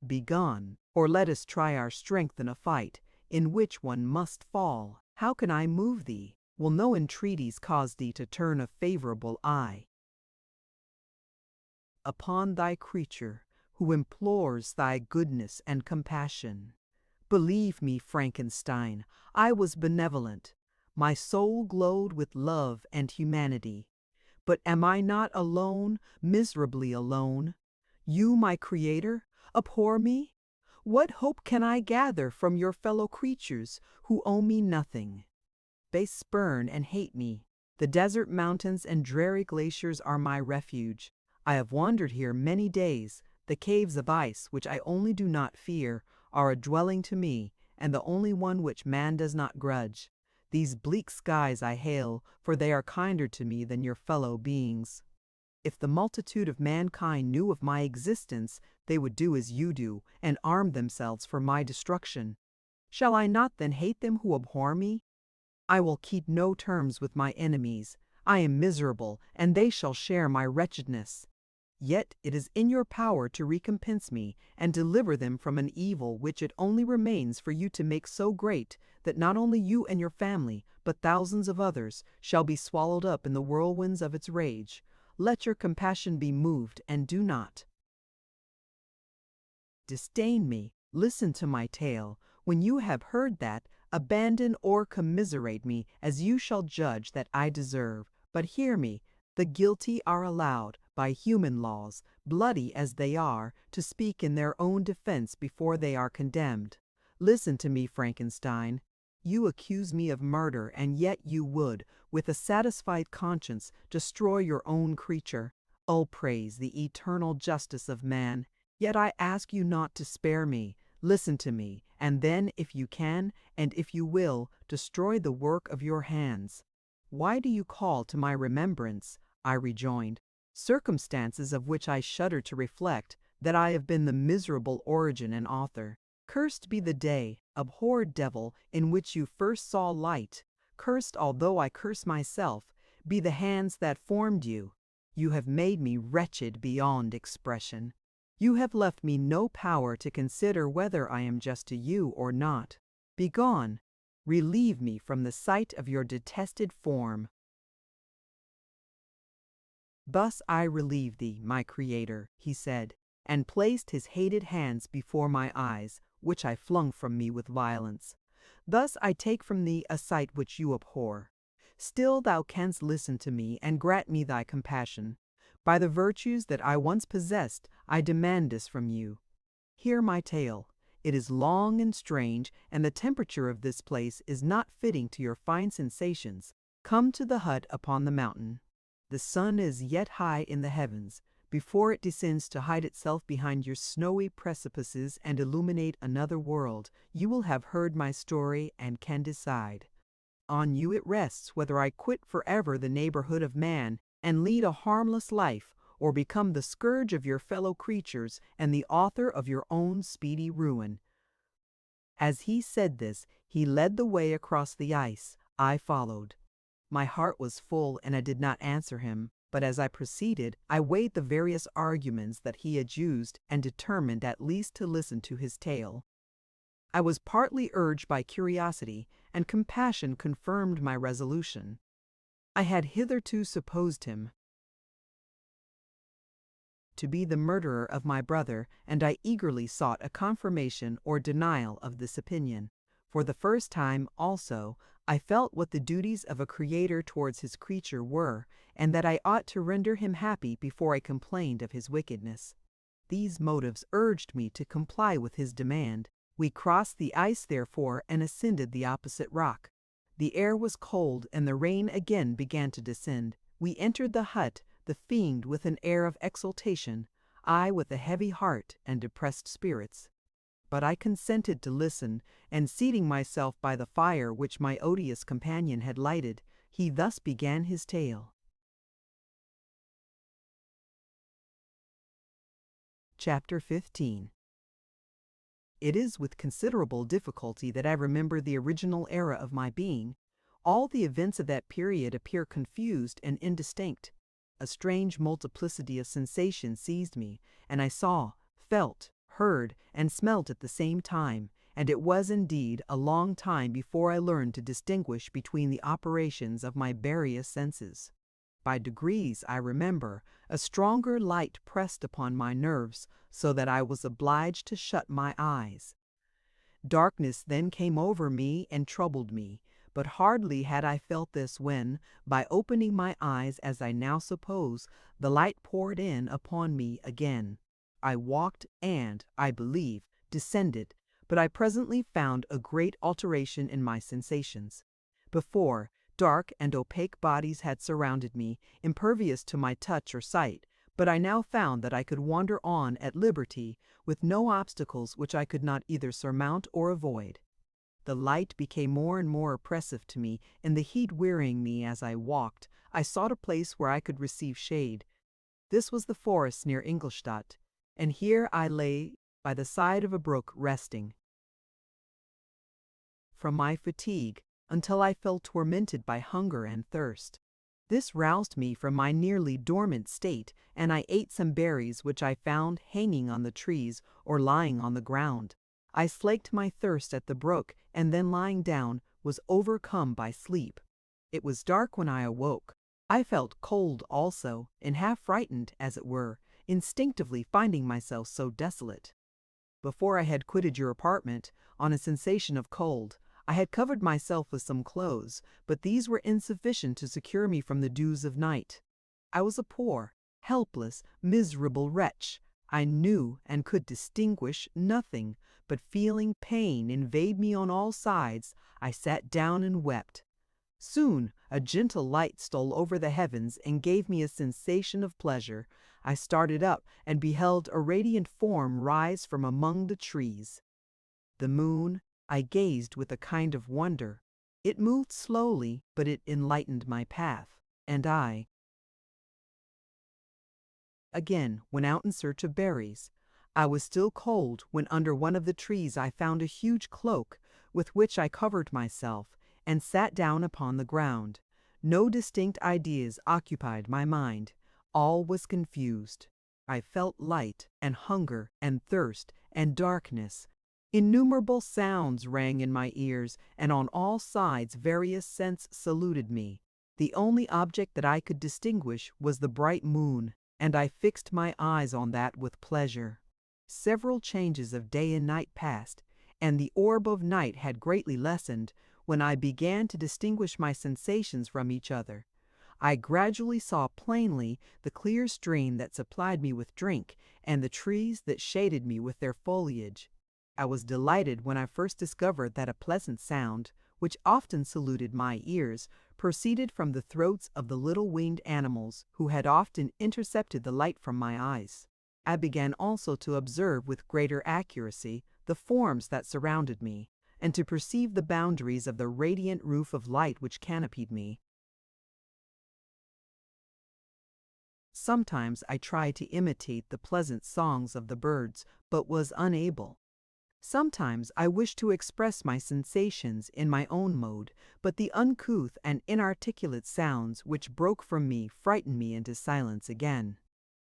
Begone, or let us try our strength in a fight, in which one must fall. How can I move thee? Will no entreaties cause thee to turn a favorable eye upon thy creature, who implores thy goodness and compassion? Believe me, Frankenstein, I was benevolent. My soul glowed with love and humanity. But am I not alone, miserably alone? You, my creator, Abhor me? What hope can I gather from your fellow creatures who owe me nothing? They spurn and hate me. The desert mountains and dreary glaciers are my refuge. I have wandered here many days. The caves of ice, which I only do not fear, are a dwelling to me, and the only one which man does not grudge. These bleak skies I hail, for they are kinder to me than your fellow beings. If the multitude of mankind knew of my existence, they would do as you do, and arm themselves for my destruction. Shall I not then hate them who abhor me? I will keep no terms with my enemies. I am miserable, and they shall share my wretchedness. Yet it is in your power to recompense me and deliver them from an evil which it only remains for you to make so great that not only you and your family, but thousands of others, shall be swallowed up in the whirlwinds of its rage. Let your compassion be moved, and do not disdain me. Listen to my tale. When you have heard that, abandon or commiserate me as you shall judge that I deserve. But hear me, the guilty are allowed, by human laws, bloody as they are, to speak in their own defense before they are condemned. Listen to me, Frankenstein. You accuse me of murder, and yet you would, with a satisfied conscience, destroy your own creature. Oh, praise the eternal justice of man. Yet I ask you not to spare me. Listen to me, and then, if you can, and if you will, destroy the work of your hands. Why do you call to my remembrance, I rejoined, circumstances of which I shudder to reflect, that I have been the miserable origin and author? Cursed be the day, abhorred devil, in which you first saw light. Cursed, although I curse myself, be the hands that formed you. You have made me wretched beyond expression. You have left me no power to consider whether I am just to you or not. Begone, relieve me from the sight of your detested form. Thus I relieve thee, my Creator, he said, and placed his hated hands before my eyes, which I flung from me with violence. Thus I take from thee a sight which you abhor. Still thou canst listen to me, and grant me thy compassion. By the virtues that I once possessed, I demand this from you. Hear my tale. It is long and strange, and the temperature of this place is not fitting to your fine sensations. Come to the hut upon the mountain. The sun is yet high in the heavens. Before it descends to hide itself behind your snowy precipices and illuminate another world, you will have heard my story and can decide. On you it rests whether I quit forever the neighborhood of man and lead a harmless life, or become the scourge of your fellow creatures and the author of your own speedy ruin. As he said this, he led the way across the ice. I followed. My heart was full, and I did not answer him, but as I proceeded, I weighed the various arguments that he adduced and determined at least to listen to his tale. I was partly urged by curiosity, and compassion confirmed my resolution. I had hitherto supposed him to be the murderer of my brother, and I eagerly sought a confirmation or denial of this opinion. For the first time, also, I felt what the duties of a creator towards his creature were, and that I ought to render him happy before I complained of his wickedness. These motives urged me to comply with his demand. We crossed the ice, therefore, and ascended the opposite rock. The air was cold, and the rain again began to descend. We entered the hut, the fiend with an air of exultation, I with a heavy heart and depressed spirits. But I consented to listen, and seating myself by the fire which my odious companion had lighted, he thus began his tale. Chapter 15. It is with considerable difficulty that I remember the original era of my being. All the events of that period appear confused and indistinct. A strange multiplicity of sensations seized me, and I saw, felt, heard, and smelt at the same time, and it was indeed a long time before I learned to distinguish between the operations of my various senses. By degrees, I remember, a stronger light pressed upon my nerves, so that I was obliged to shut my eyes. Darkness then came over me and troubled me, but hardly had I felt this when, by opening my eyes as I now suppose, the light poured in upon me again. I walked and, I believe, descended, but I presently found a great alteration in my sensations. Before, dark and opaque bodies had surrounded me, impervious to my touch or sight, but I now found that I could wander on at liberty, with no obstacles which I could not either surmount or avoid. The light became more and more oppressive to me, and the heat wearying me as I walked, I sought a place where I could receive shade. This was the forest near Ingolstadt, and here I lay by the side of a brook resting from my fatigue until I felt tormented by hunger and thirst. This roused me from my nearly dormant state, and I ate some berries which I found hanging on the trees or lying on the ground. I slaked my thirst at the brook, and then lying down, was overcome by sleep. It was dark when I awoke. I felt cold also, and half frightened, as it were, instinctively finding myself so desolate. Before I had quitted your apartment, on a sensation of cold, I had covered myself with some clothes, but these were insufficient to secure me from the dews of night. I was a poor, helpless, miserable wretch. I knew and could distinguish nothing, but feeling pain invade me on all sides, I sat down and wept. Soon a gentle light stole over the heavens and gave me a sensation of pleasure. I started up and beheld a radiant form rise from among the trees. The moon, I gazed with a kind of wonder. It moved slowly, but it enlightened my path, and I again went out in search of berries. I was still cold when under one of the trees I found a huge cloak, with which I covered myself, and sat down upon the ground. No distinct ideas occupied my mind. All was confused. I felt light, and hunger, and thirst, and darkness. Innumerable sounds rang in my ears, and on all sides various scents saluted me. The only object that I could distinguish was the bright moon, and I fixed my eyes on that with pleasure. Several changes of day and night passed, and the orb of night had greatly lessened, when I began to distinguish my sensations from each other. I gradually saw plainly the clear stream that supplied me with drink, and the trees that shaded me with their foliage. I was delighted when I first discovered that a pleasant sound, which often saluted my ears, proceeded from the throats of the little winged animals who had often intercepted the light from my eyes. I began also to observe with greater accuracy the forms that surrounded me, and to perceive the boundaries of the radiant roof of light which canopied me. Sometimes I tried to imitate the pleasant songs of the birds, but was unable. Sometimes I wished to express my sensations in my own mode, but the uncouth and inarticulate sounds which broke from me frightened me into silence again.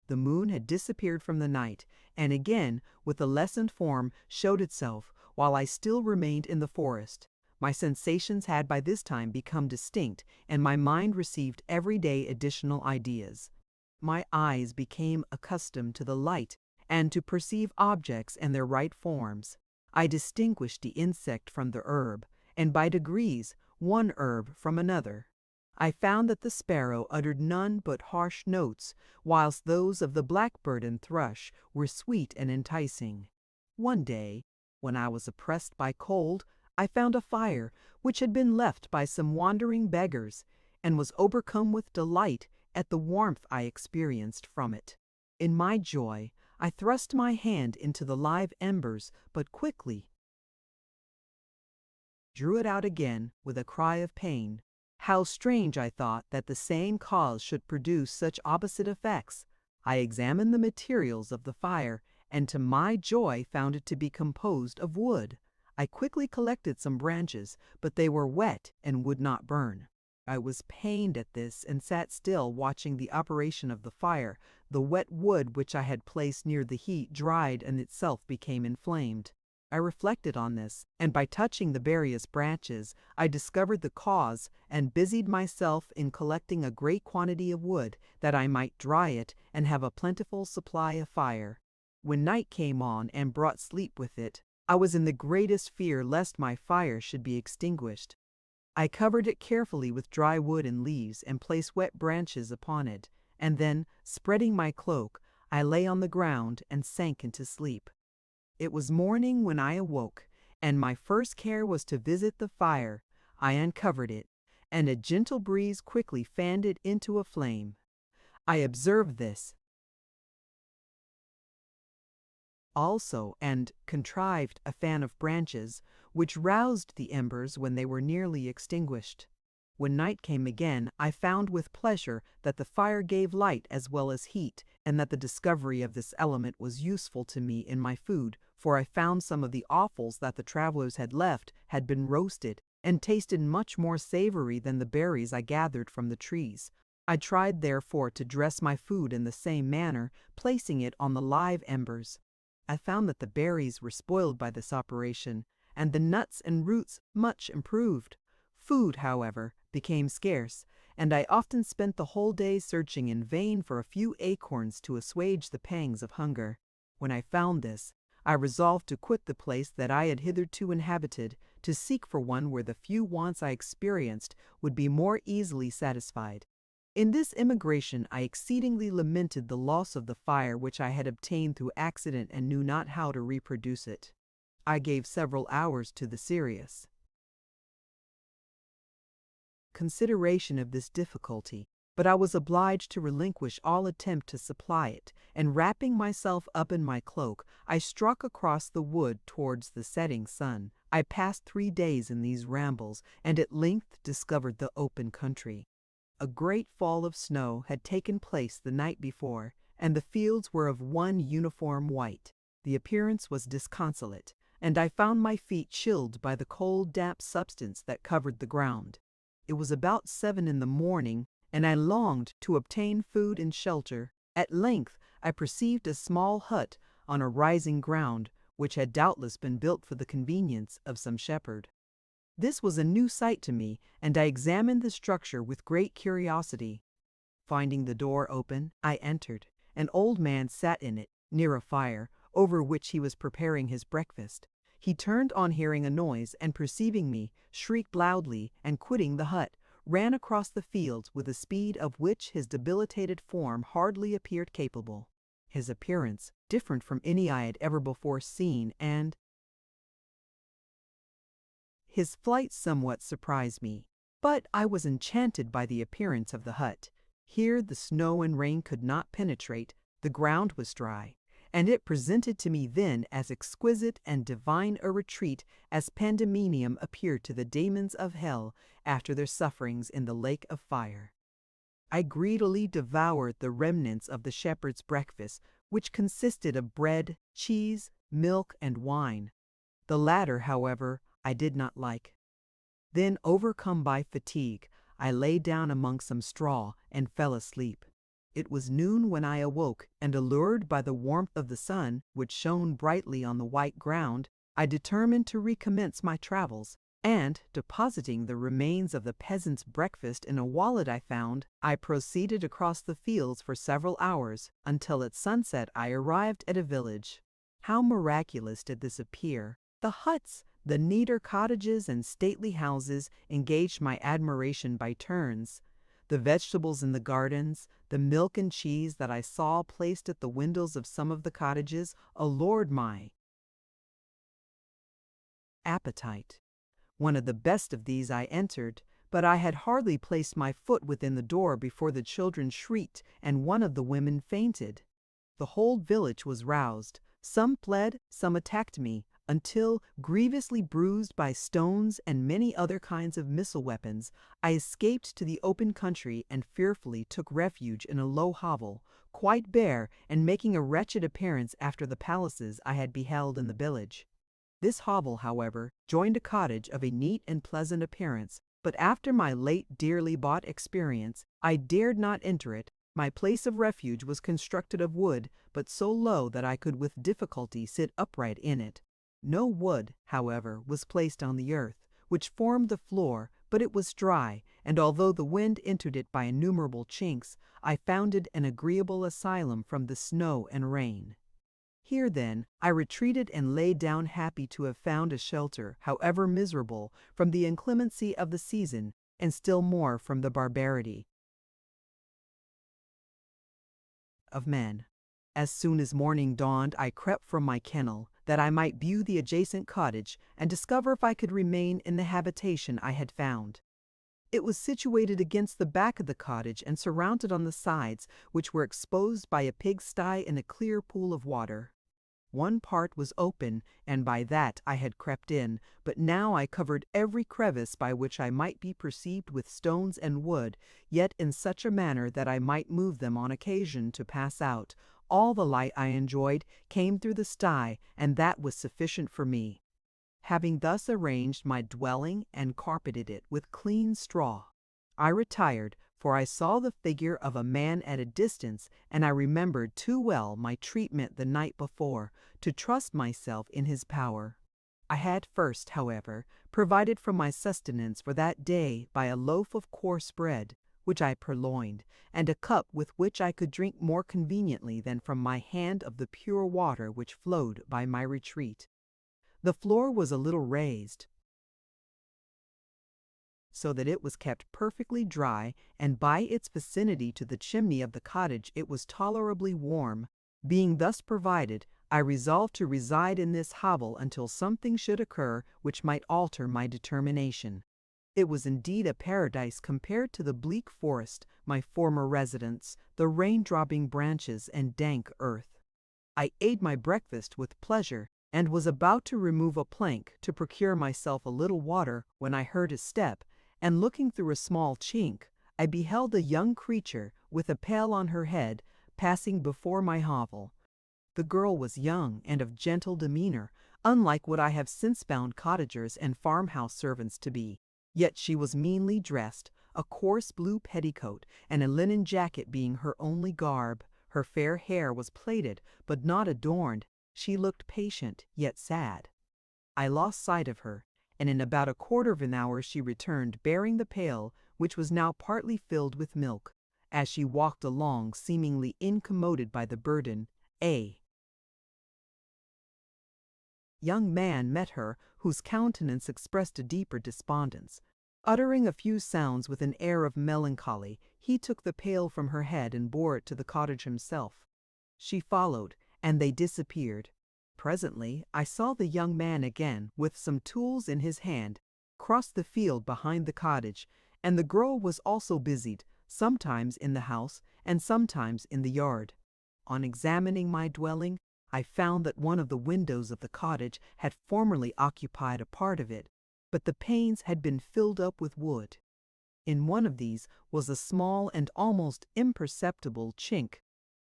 The moon had disappeared from the night, and again, with a lessened form, showed itself, while I still remained in the forest. My sensations had by this time become distinct, and my mind received every day additional ideas. My eyes became accustomed to the light, and to perceive objects in their right forms. I distinguished the insect from the herb, and by degrees one herb from another. I found that the sparrow uttered none but harsh notes, whilst those of the blackbird and thrush were sweet and enticing. One day, when I was oppressed by cold, I found a fire which had been left by some wandering beggars, and was overcome with delight at the warmth I experienced from it. In my joy, I thrust my hand into the live embers, but quickly drew it out again with a cry of pain. How strange, I thought, that the same cause should produce such opposite effects. I examined the materials of the fire, and to my joy found it to be composed of wood. I quickly collected some branches, but they were wet and would not burn. I was pained at this, and sat still watching the operation of the fire. The wet wood which I had placed near the heat dried and itself became inflamed. I reflected on this, and by touching the various branches, I discovered the cause, and busied myself in collecting a great quantity of wood, that I might dry it and have a plentiful supply of fire. When night came on and brought sleep with it, I was in the greatest fear lest my fire should be extinguished. I covered it carefully with dry wood and leaves, and placed wet branches upon it, and then, spreading my cloak, I lay on the ground and sank into sleep. It was morning when I awoke, and my first care was to visit the fire. I uncovered it, and a gentle breeze quickly fanned it into a flame. I observed this also and contrived a fan of branches, which roused the embers when they were nearly extinguished. When night came again, I found with pleasure that the fire gave light as well as heat, and that the discovery of this element was useful to me in my food, for I found some of the offals that the travelers had left had been roasted, and tasted much more savory than the berries I gathered from the trees. I tried therefore to dress my food in the same manner, placing it on the live embers. I found that the berries were spoiled by this operation, and the nuts and roots much improved. Food, however, became scarce, and I often spent the whole day searching in vain for a few acorns to assuage the pangs of hunger. When I found this, I resolved to quit the place that I had hitherto inhabited, to seek for one where the few wants I experienced would be more easily satisfied. In this emigration I exceedingly lamented the loss of the fire which I had obtained through accident and knew not how to reproduce it. I gave several hours to the serious consideration of this difficulty, but I was obliged to relinquish all attempt to supply it, and wrapping myself up in my cloak, I struck across the wood towards the setting sun. I passed 3 days in these rambles, and at length discovered the open country. A great fall of snow had taken place the night before, and the fields were of one uniform white. The appearance was disconsolate, and I found my feet chilled by the cold, damp substance that covered the ground. It was about 7 in the morning, and I longed to obtain food and shelter. At length I perceived a small hut on a rising ground, which had doubtless been built for the convenience of some shepherd. This was a new sight to me, and I examined the structure with great curiosity. Finding the door open, I entered. An old man sat in it, near a fire, over which he was preparing his breakfast. He turned on hearing a noise, and perceiving me, shrieked loudly, and quitting the hut, ran across the fields with a speed of which his debilitated form hardly appeared capable. His appearance different from any I had ever before seen, and his flight somewhat surprised me, but I was enchanted by the appearance of the hut. Here the snow and rain could not penetrate, the ground was dry, and it presented to me then as exquisite and divine a retreat as Pandemonium appeared to the demons of hell after their sufferings in the lake of fire. I greedily devoured the remnants of the shepherd's breakfast, which consisted of bread, cheese, milk, and wine. The latter, however, I did not like. Then, overcome by fatigue, I lay down among some straw and fell asleep. It was noon when I awoke, and allured by the warmth of the sun, which shone brightly on the white ground, I determined to recommence my travels, and, depositing the remains of the peasant's breakfast in a wallet I found, I proceeded across the fields for several hours, until at sunset I arrived at a village. How miraculous did this appear! The huts, the neater cottages and stately houses engaged my admiration by turns. The vegetables in the gardens, the milk and cheese that I saw placed at the windows of some of the cottages allured my appetite. One of the best of these I entered, but I had hardly placed my foot within the door before the children shrieked and one of the women fainted. The whole village was roused. Some fled, some attacked me, until, grievously bruised by stones and many other kinds of missile weapons, I escaped to the open country and fearfully took refuge in a low hovel, quite bare and making a wretched appearance after the palaces I had beheld in the village. This hovel, however, joined a cottage of a neat and pleasant appearance, but after my late dearly bought experience, I dared not enter it. My place of refuge was constructed of wood, but so low that I could with difficulty sit upright in it. No wood, however, was placed on the earth, which formed the floor, but it was dry, and although the wind entered it by innumerable chinks, I found it an agreeable asylum from the snow and rain. Here, then, I retreated and lay down happy to have found a shelter, however miserable, from the inclemency of the season, and still more from the barbarity of men. As soon as morning dawned, I crept from my kennel, that I might view the adjacent cottage and discover if I could remain in the habitation I had found. It was situated against the back of the cottage and surrounded on the sides, which were exposed by a pigsty and a clear pool of water. One part was open, and by that I had crept in, but now I covered every crevice by which I might be perceived with stones and wood, yet in such a manner that I might move them on occasion to pass out. All the light I enjoyed came through the sty, and that was sufficient for me. Having thus arranged my dwelling and carpeted it with clean straw, I retired, for I saw the figure of a man at a distance, and I remembered too well my treatment the night before to trust myself in his power. I had first, however, provided for my sustenance for that day by a loaf of coarse bread, which I purloined, and a cup with which I could drink more conveniently than from my hand of the pure water which flowed by my retreat. The floor was a little raised, so that it was kept perfectly dry, and by its vicinity to the chimney of the cottage it was tolerably warm. Being thus provided, I resolved to reside in this hovel until something should occur which might alter my determination. It was indeed a paradise compared to the bleak forest, my former residence, the rain-dropping branches and dank earth. I ate my breakfast with pleasure, and was about to remove a plank to procure myself a little water when I heard a step, and looking through a small chink, I beheld a young creature with a pail on her head passing before my hovel. The girl was young and of gentle demeanor, unlike what I have since found cottagers and farmhouse servants to be. Yet she was meanly dressed, a coarse blue petticoat and a linen jacket being her only garb. Her fair hair was plaited, but not adorned. She looked patient, yet sad. I lost sight of her, and in about a quarter of an hour she returned, bearing the pail, which was now partly filled with milk. As she walked along, seemingly incommoded by the burden, a young man met her, whose countenance expressed a deeper despondence. Uttering a few sounds with an air of melancholy, he took the pail from her head and bore it to the cottage himself. She followed, and they disappeared. Presently I saw the young man again, with some tools in his hand, cross the field behind the cottage, and the girl was also busied, sometimes in the house and sometimes in the yard. On examining my dwelling, I found that one of the windows of the cottage had formerly occupied a part of it, but the panes had been filled up with wood. In one of these was a small and almost imperceptible chink,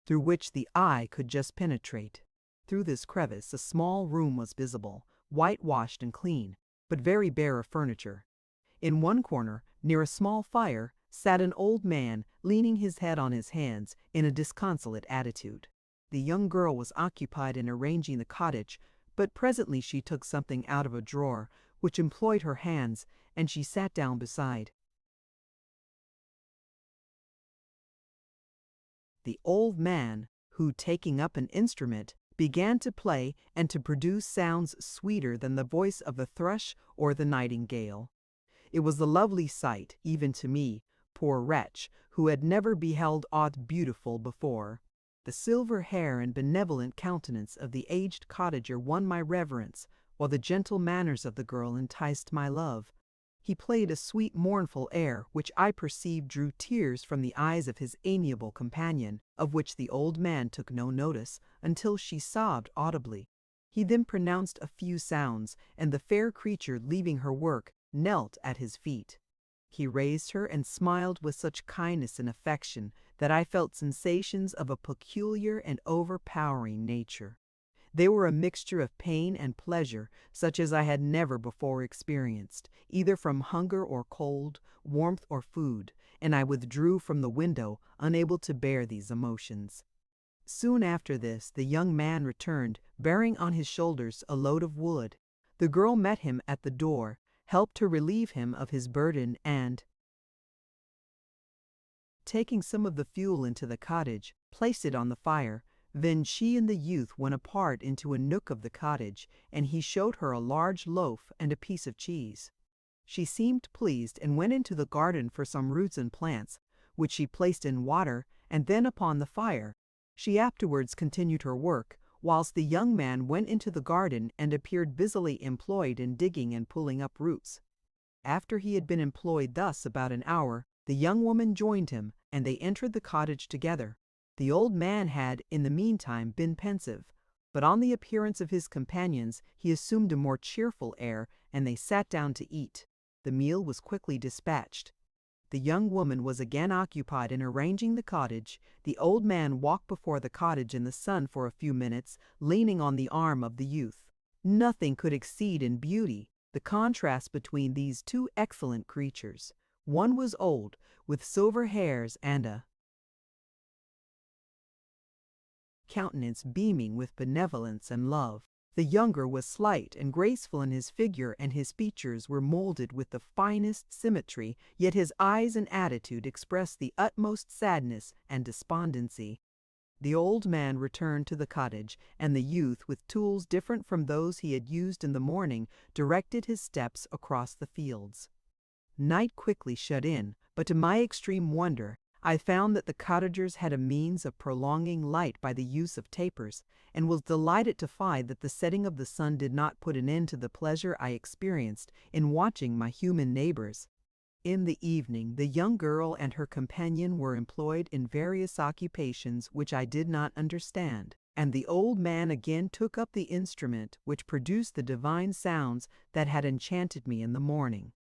through which the eye could just penetrate. Through this crevice a small room was visible, whitewashed and clean, but very bare of furniture. In one corner, near a small fire, sat an old man, leaning his head on his hands, in a disconsolate attitude. The young girl was occupied in arranging the cottage, but presently she took something out of a drawer, which employed her hands, and she sat down beside. The old man, who, taking up an instrument, began to play and to produce sounds sweeter than the voice of the thrush or the nightingale. It was a lovely sight, even to me, poor wretch, who had never beheld aught beautiful before. The silver hair and benevolent countenance of the aged cottager won my reverence, while the gentle manners of the girl enticed my love. He played a sweet mournful air, which I perceived drew tears from the eyes of his amiable companion, of which the old man took no notice, until she sobbed audibly. He then pronounced a few sounds, and the fair creature, leaving her work, knelt at his feet. He raised her and smiled with such kindness and affection that I felt sensations of a peculiar and overpowering nature. They were a mixture of pain and pleasure, such as I had never before experienced, either from hunger or cold, warmth or food, and I withdrew from the window, unable to bear these emotions. Soon after this, the young man returned, bearing on his shoulders a load of wood. The girl met him at the door, helped to relieve him of his burden, and, taking some of the fuel into the cottage, placed it on the fire. Then she and the youth went apart into a nook of the cottage, and he showed her a large loaf and a piece of cheese. She seemed pleased, and went into the garden for some roots and plants, which she placed in water, and then upon the fire. She afterwards continued her work, whilst the young man went into the garden and appeared busily employed in digging and pulling up roots. After he had been employed thus about an hour, the young woman joined him, and they entered the cottage together. The old man had, in the meantime, been pensive, but on the appearance of his companions he assumed a more cheerful air, and they sat down to eat. The meal was quickly dispatched. The young woman was again occupied in arranging the cottage. The old man walked before the cottage in the sun for a few minutes, leaning on the arm of the youth. Nothing could exceed in beauty the contrast between these two excellent creatures. One was old, with silver hairs and a countenance beaming with benevolence and love. The younger was slight and graceful in his figure, and his features were molded with the finest symmetry, yet his eyes and attitude expressed the utmost sadness and despondency. The old man returned to the cottage, and the youth, with tools different from those he had used in the morning, directed his steps across the fields. Night quickly shut in, but to my extreme wonder, I found that the cottagers had a means of prolonging light by the use of tapers, and was delighted to find that the setting of the sun did not put an end to the pleasure I experienced in watching my human neighbors. In the evening, the young girl and her companion were employed in various occupations which I did not understand, and the old man again took up the instrument which produced the divine sounds that had enchanted me in the morning.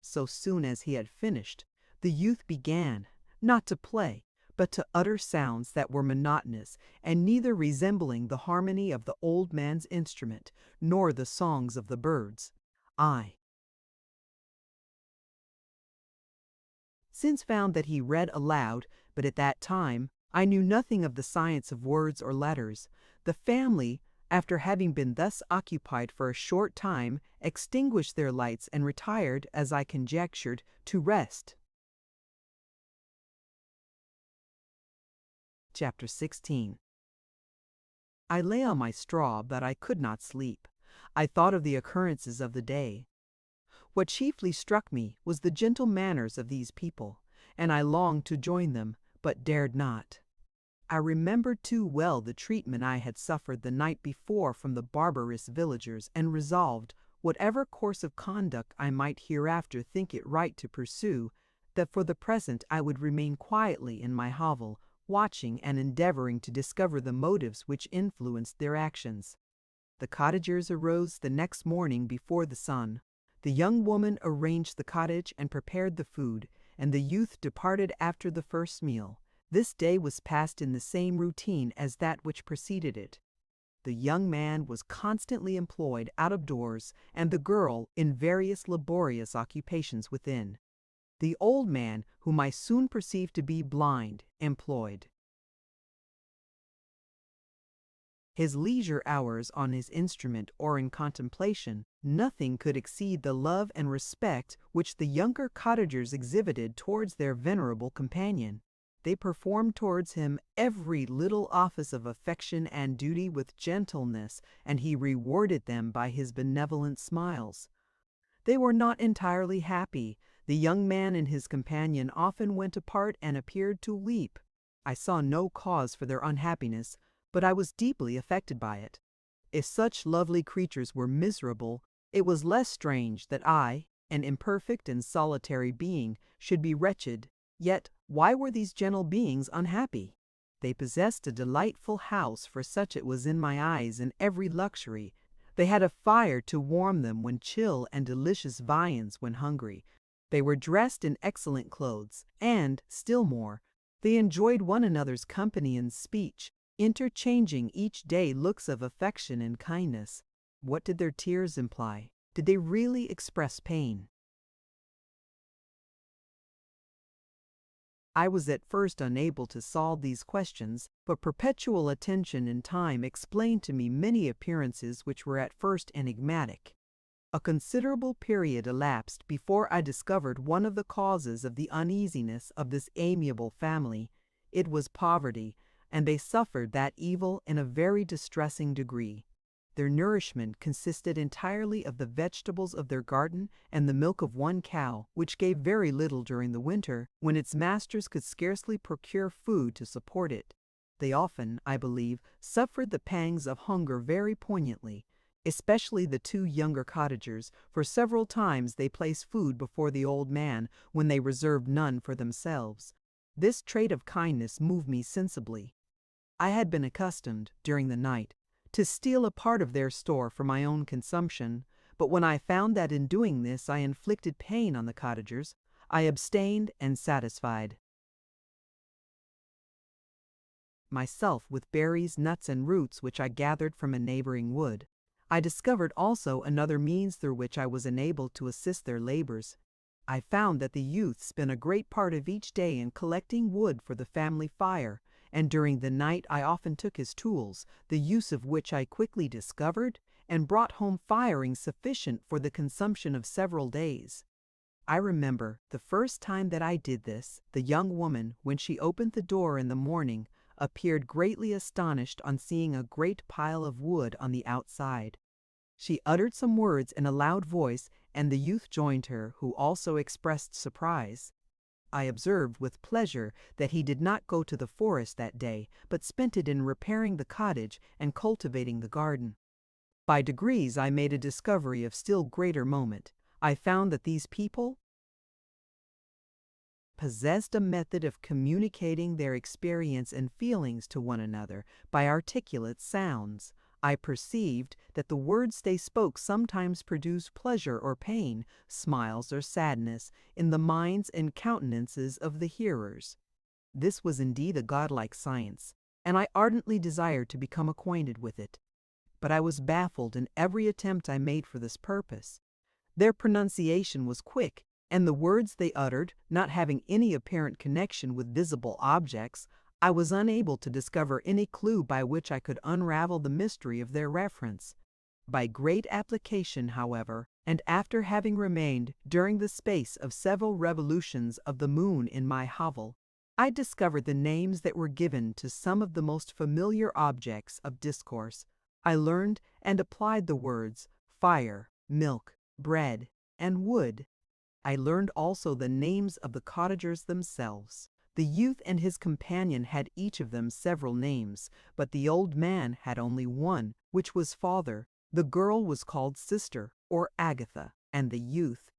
So soon as he had finished, the youth began, not to play, but to utter sounds that were monotonous, and neither resembling the harmony of the old man's instrument, nor the songs of the birds. I since found that he read aloud, but at that time I knew nothing of the science of words or letters. The family, after having been thus occupied for a short time, extinguished their lights and retired, as I conjectured, to rest. Chapter 16. I lay on my straw, but I could not sleep. I thought of the occurrences of the day. What chiefly struck me was the gentle manners of these people, and I longed to join them, but dared not. I remembered too well the treatment I had suffered the night before from the barbarous villagers, and resolved, whatever course of conduct I might hereafter think it right to pursue, that for the present I would remain quietly in my hovel, watching and endeavoring to discover the motives which influenced their actions. The cottagers arose the next morning before the sun. The young woman arranged the cottage and prepared the food, and the youth departed after the first meal. This day was passed in the same routine as that which preceded it. The young man was constantly employed out of doors, and the girl in various laborious occupations within. The old man, whom I soon perceived to be blind, employed his leisure hours on his instrument or in contemplation. Nothing could exceed the love and respect which the younger cottagers exhibited towards their venerable companion. They performed towards him every little office of affection and duty with gentleness, and he rewarded them by his benevolent smiles. They were not entirely happy. The young man and his companion often went apart and appeared to weep. I saw no cause for their unhappiness, but I was deeply affected by it. If such lovely creatures were miserable, it was less strange that I, an imperfect and solitary being, should be wretched. Yet why were these gentle beings unhappy? They possessed a delightful house, for such it was in my eyes, and every luxury. They had a fire to warm them when chill and delicious viands when hungry. They were dressed in excellent clothes, and, still more, they enjoyed one another's company and speech, interchanging each day looks of affection and kindness. What did their tears imply? Did they really express pain? I was at first unable to solve these questions, but perpetual attention in time explained to me many appearances which were at first enigmatic. A considerable period elapsed before I discovered one of the causes of the uneasiness of this amiable family. It was poverty, and they suffered that evil in a very distressing degree. Their nourishment consisted entirely of the vegetables of their garden and the milk of one cow, which gave very little during the winter, when its masters could scarcely procure food to support it. They often, I believe, suffered the pangs of hunger very poignantly, especially the two younger cottagers, for several times they placed food before the old man when they reserved none for themselves. This trait of kindness moved me sensibly. I had been accustomed, during the night, to steal a part of their store for my own consumption, but when I found that in doing this I inflicted pain on the cottagers, I abstained and satisfied myself with berries, nuts, and roots which I gathered from a neighboring wood. I discovered also another means through which I was enabled to assist their labors. I found that the youth spent a great part of each day in collecting wood for the family fire, and during the night I often took his tools, the use of which I quickly discovered, and brought home firing sufficient for the consumption of several days. I remember the first time that I did this, the young woman, when she opened the door in the morning, appeared greatly astonished on seeing a great pile of wood on the outside. She uttered some words in a loud voice, and the youth joined her, who also expressed surprise. I observed with pleasure that he did not go to the forest that day, but spent it in repairing the cottage and cultivating the garden. By degrees I made a discovery of still greater moment. I found that these people possessed a method of communicating their experience and feelings to one another by articulate sounds. I perceived that the words they spoke sometimes produced pleasure or pain, smiles or sadness, in the minds and countenances of the hearers. This was indeed a godlike science, and I ardently desired to become acquainted with it. But I was baffled in every attempt I made for this purpose. Their pronunciation was quick, and the words they uttered, not having any apparent connection with visible objects, I was unable to discover any clue by which I could unravel the mystery of their reference. By great application, however, and after having remained during the space of several revolutions of the moon in my hovel, I discovered the names that were given to some of the most familiar objects of discourse. I learned and applied the words fire, milk, bread, and wood. I learned also the names of the cottagers themselves. The youth and his companion had each of them several names, but the old man had only one, which was father. The girl was called sister, or Agatha, and the youth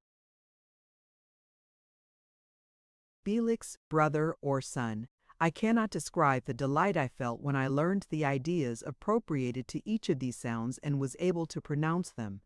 Felix, brother or son. I cannot describe the delight I felt when I learned the ideas appropriated to each of these sounds and was able to pronounce them.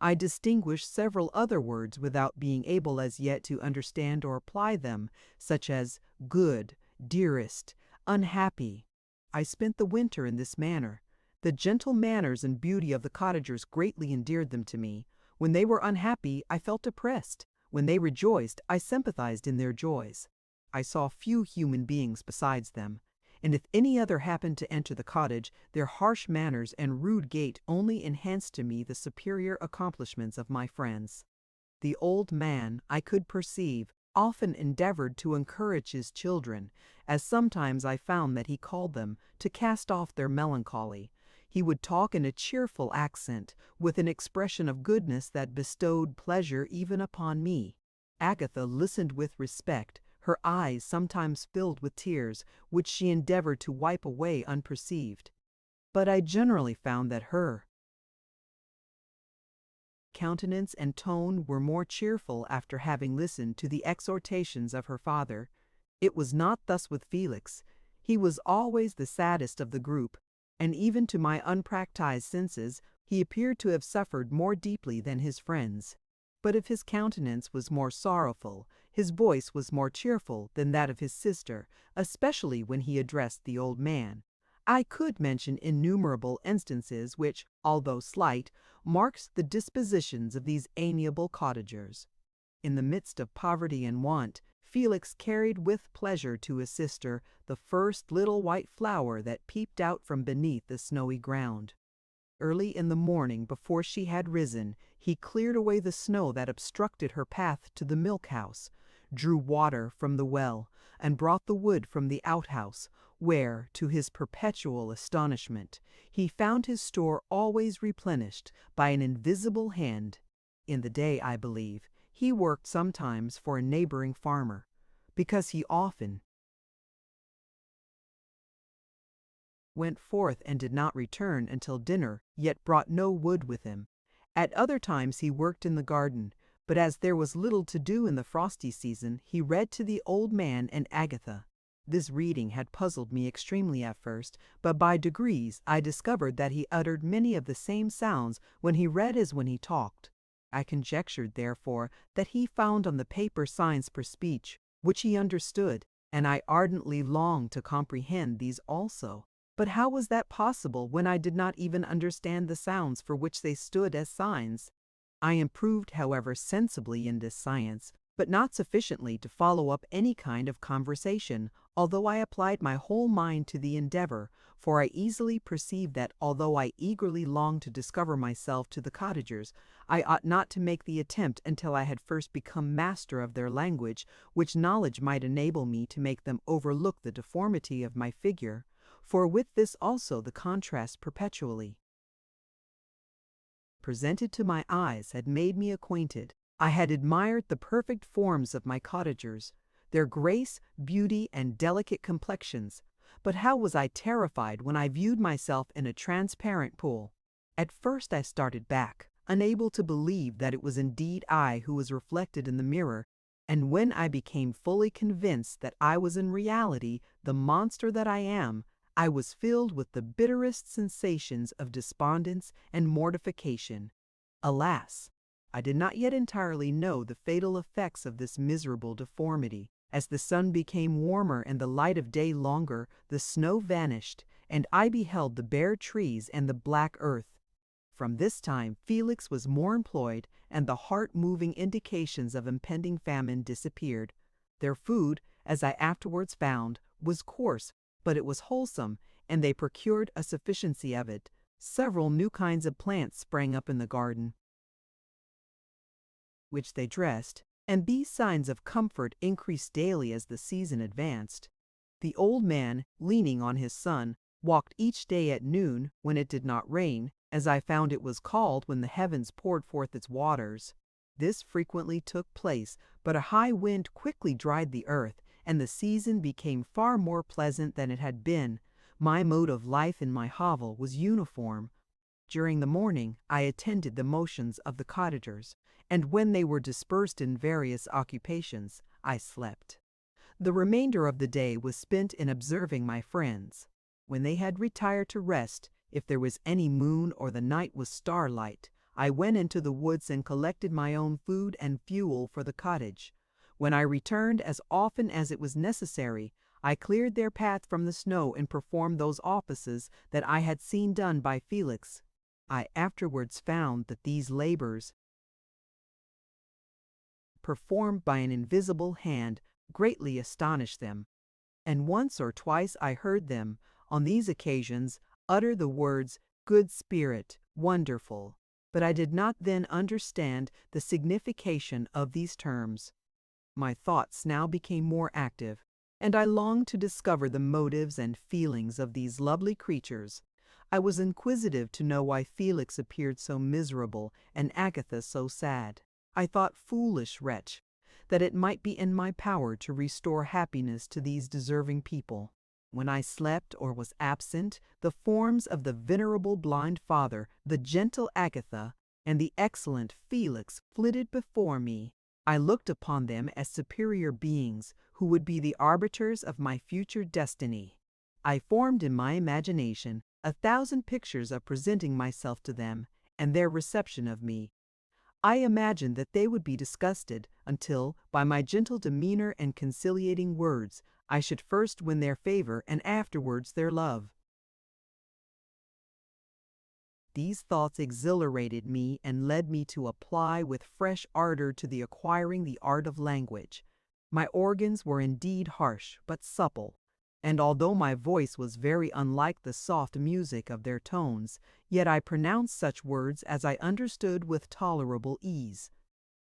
I distinguished several other words without being able as yet to understand or apply them, such as good, dearest, unhappy. I spent the winter in this manner. The gentle manners and beauty of the cottagers greatly endeared them to me. When they were unhappy, I felt depressed. When they rejoiced, I sympathized in their joys. I saw few human beings besides them, and if any other happened to enter the cottage, their harsh manners and rude gait only enhanced to me the superior accomplishments of my friends. The old man, I could perceive, often endeavored to encourage his children, as sometimes I found that he called them, to cast off their melancholy. He would talk in a cheerful accent, with an expression of goodness that bestowed pleasure even upon me. Agatha listened with respect, her eyes sometimes filled with tears, which she endeavored to wipe away unperceived. But I generally found that her countenance and tone were more cheerful after having listened to the exhortations of her father. It was not thus with Felix. He was always the saddest of the group, and even to my unpractised senses he appeared to have suffered more deeply than his friends. But if his countenance was more sorrowful, his voice was more cheerful than that of his sister, especially when he addressed the old man. I could mention innumerable instances which, although slight, marks the dispositions of these amiable cottagers. In the midst of poverty and want, Felix carried with pleasure to his sister the first little white flower that peeped out from beneath the snowy ground. Early in the morning, before she had risen, he cleared away the snow that obstructed her path to the milk house, drew water from the well, and brought the wood from the outhouse, where, to his perpetual astonishment, he found his store always replenished by an invisible hand. In the day, I believe, he worked sometimes for a neighboring farmer, because he often went forth and did not return until dinner, yet brought no wood with him. At other times he worked in the garden, but as there was little to do in the frosty season, he read to the old man and Agatha. This reading had puzzled me extremely at first, but by degrees I discovered that he uttered many of the same sounds when he read as when he talked. I conjectured, therefore, that he found on the paper signs for speech, which he understood, and I ardently longed to comprehend these also. But how was that possible when I did not even understand the sounds for which they stood as signs? I improved, however, sensibly in this science, but not sufficiently to follow up any kind of conversation, although I applied my whole mind to the endeavor, for I easily perceived that although I eagerly longed to discover myself to the cottagers, I ought not to make the attempt until I had first become master of their language, which knowledge might enable me to make them overlook the deformity of my figure, for with this also the contrast perpetually presented to my eyes had made me acquainted. I had admired the perfect forms of my cottagers, their grace, beauty, and delicate complexions, but how was I terrified when I viewed myself in a transparent pool. At first I started back, unable to believe that it was indeed I who was reflected in the mirror, and when I became fully convinced that I was in reality the monster that I am, I was filled with the bitterest sensations of despondence and mortification. Alas! I did not yet entirely know the fatal effects of this miserable deformity. As the sun became warmer and the light of day longer, the snow vanished, and I beheld the bare trees and the black earth. From this time Felix was more employed, and the heart-moving indications of impending famine disappeared. Their food, as I afterwards found, was coarse, but it was wholesome, and they procured a sufficiency of it. Several new kinds of plants sprang up in the garden, which they dressed, and these signs of comfort increased daily as the season advanced. The old man, leaning on his son, walked each day at noon, when it did not rain, as I found it was called when the heavens poured forth its waters. This frequently took place, but a high wind quickly dried the earth, and the season became far more pleasant than it had been. My mode of life in my hovel was uniform. During the morning I attended the motions of the cottagers, and when they were dispersed in various occupations, I slept. The remainder of the day was spent in observing my friends. When they had retired to rest, if there was any moon or the night was starlight, I went into the woods and collected my own food and fuel for the cottage. When I returned as often as it was necessary, I cleared their path from the snow and performed those offices that I had seen done by Felix. I afterwards found that these labors, performed by an invisible hand, greatly astonished them, and once or twice I heard them, on these occasions, utter the words, "Good spirit, wonderful," but I did not then understand the signification of these terms. My thoughts now became more active, and I longed to discover the motives and feelings of these lovely creatures. I was inquisitive to know why Felix appeared so miserable and Agatha so sad. I thought, foolish wretch, that it might be in my power to restore happiness to these deserving people. When I slept or was absent, the forms of the venerable blind father, the gentle Agatha, and the excellent Felix flitted before me. I looked upon them as superior beings who would be the arbiters of my future destiny. I formed in my imagination 1,000 pictures of presenting myself to them and their reception of me. I imagined that they would be disgusted until, by my gentle demeanor and conciliating words, I should first win their favor and afterwards their love. These thoughts exhilarated me and led me to apply with fresh ardor to the acquiring the art of language. My organs were indeed harsh, but supple, and although my voice was very unlike the soft music of their tones, yet I pronounced such words as I understood with tolerable ease.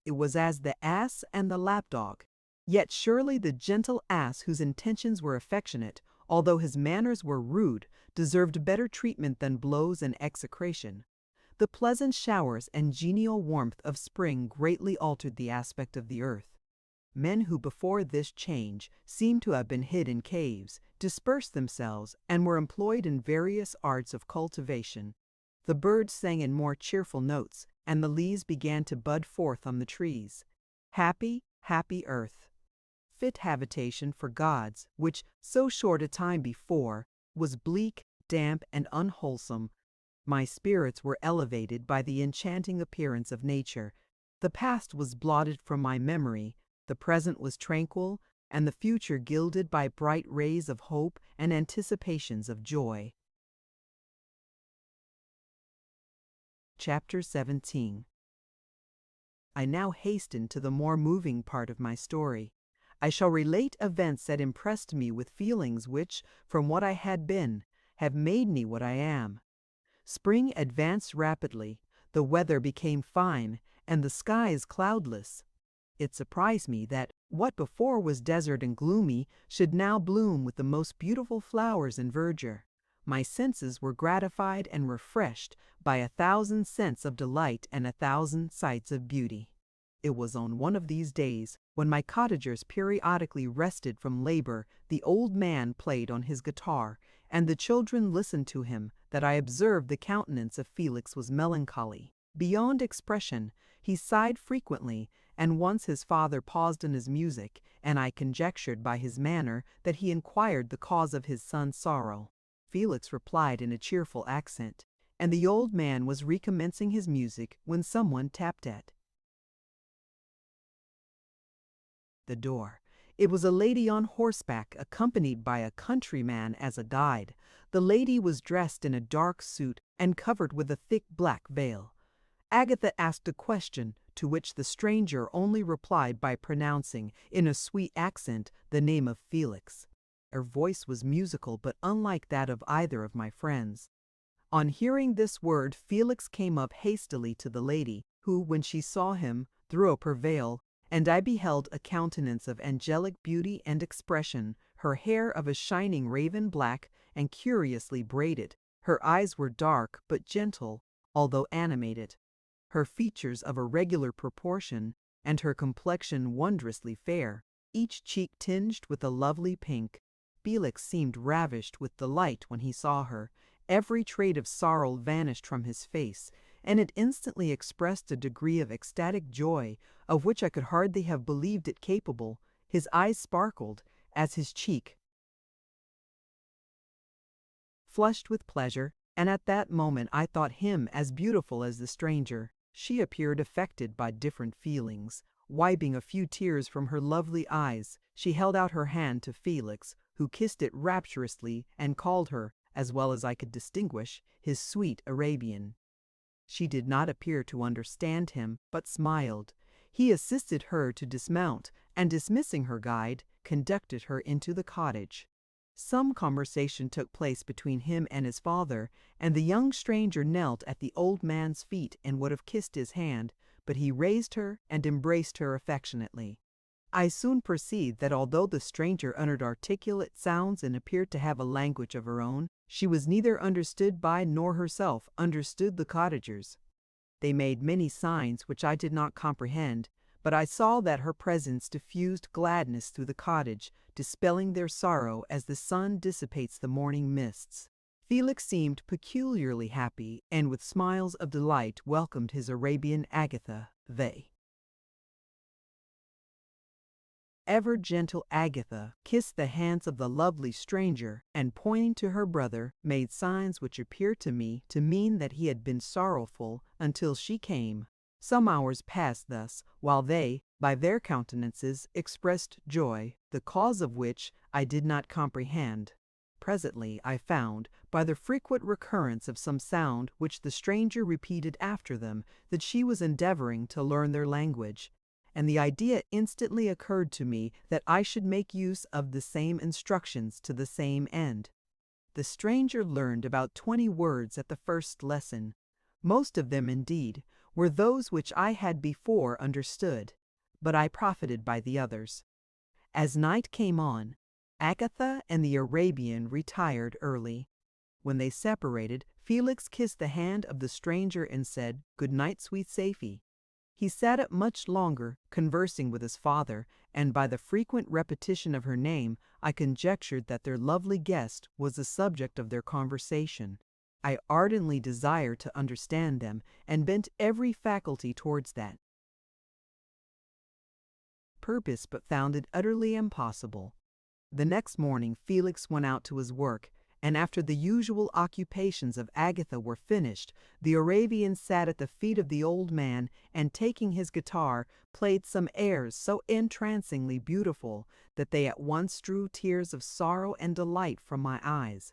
It was as the ass and the lapdog, yet surely the gentle ass, whose intentions were affectionate, although his manners were rude, deserved better treatment than blows and execration. The pleasant showers and genial warmth of spring greatly altered the aspect of the earth. Men who before this change seemed to have been hid in caves, dispersed themselves, and were employed in various arts of cultivation. The birds sang in more cheerful notes, and the leaves began to bud forth on the trees. Happy, happy earth! Fit habitation for gods, which, so short a time before, was bleak, damp, and unwholesome. My spirits were elevated by the enchanting appearance of nature. The past was blotted from my memory, the present was tranquil, and the future gilded by bright rays of hope and anticipations of joy. Chapter 17. I now hasten to the more moving part of my story. I shall relate events that impressed me with feelings which, from what I had been, have made me what I am. Spring advanced rapidly, the weather became fine, and the skies cloudless. It surprised me that what before was desert and gloomy should now bloom with the most beautiful flowers in verdure. My senses were gratified and refreshed by 1,000 scents of delight and 1,000 sights of beauty. It was on one of these days, when my cottagers periodically rested from labor, the old man played on his guitar, and the children listened to him, that I observed the countenance of Felix was melancholy. Beyond expression, he sighed frequently, and once his father paused in his music, and I conjectured by his manner that he inquired the cause of his son's sorrow. Felix replied in a cheerful accent, and the old man was recommencing his music when someone tapped at the door. It was a lady on horseback, accompanied by a countryman as a guide. The lady was dressed in a dark suit and covered with a thick black veil. Agatha asked a question, to which the stranger only replied by pronouncing, in a sweet accent, the name of Felix. Her voice was musical, but unlike that of either of my friends. On hearing this word, Felix came up hastily to the lady, who, when she saw him, threw up her veil, and I beheld a countenance of angelic beauty and expression, her hair of a shining raven black and curiously braided. Her eyes were dark but gentle, although animated, her features of a regular proportion, and her complexion wondrously fair, each cheek tinged with a lovely pink. Felix seemed ravished with delight when he saw her. Every trait of sorrow vanished from his face, and it instantly expressed a degree of ecstatic joy of which I could hardly have believed it capable. His eyes sparkled, as his cheek flushed with pleasure, and at that moment I thought him as beautiful as the stranger. She appeared affected by different feelings. Wiping a few tears from her lovely eyes, she held out her hand to Felix, who kissed it rapturously and called her, as well as I could distinguish, his sweet Arabian. She did not appear to understand him, but smiled. He assisted her to dismount, and dismissing her guide, conducted her into the cottage. Some conversation took place between him and his father, and the young stranger knelt at the old man's feet and would have kissed his hand, but he raised her and embraced her affectionately. I soon perceived that although the stranger uttered articulate sounds and appeared to have a language of her own, she was neither understood by nor herself understood the cottagers. They made many signs which I did not comprehend, but I saw that her presence diffused gladness through the cottage, dispelling their sorrow as the sun dissipates the morning mists. Felix seemed peculiarly happy, and with smiles of delight welcomed his Arabian Agatha. They ever gentle Agatha kissed the hands of the lovely stranger, and pointing to her brother, made signs which appeared to me to mean that he had been sorrowful until she came. Some hours passed thus, while they, by their countenances, expressed joy, the cause of which I did not comprehend. Presently I found, by the frequent recurrence of some sound which the stranger repeated after them, that she was endeavoring to learn their language, and the idea instantly occurred to me that I should make use of the same instructions to the same end. The stranger learned about 20 words at the first lesson. Most of them, indeed, were those which I had before understood, but I profited by the others. As night came on, Agatha and the Arabian retired early. When they separated, Felix kissed the hand of the stranger and said, "Good night, sweet Safie." He sat up much longer, conversing with his father, and by the frequent repetition of her name, I conjectured that their lovely guest was the subject of their conversation. I ardently desired to understand them, and bent every faculty towards that purpose, but found it utterly impossible. The next morning Felix went out to his work, and after the usual occupations of Agatha were finished, the Arabian sat at the feet of the old man, and taking his guitar, played some airs so entrancingly beautiful that they at once drew tears of sorrow and delight from my eyes.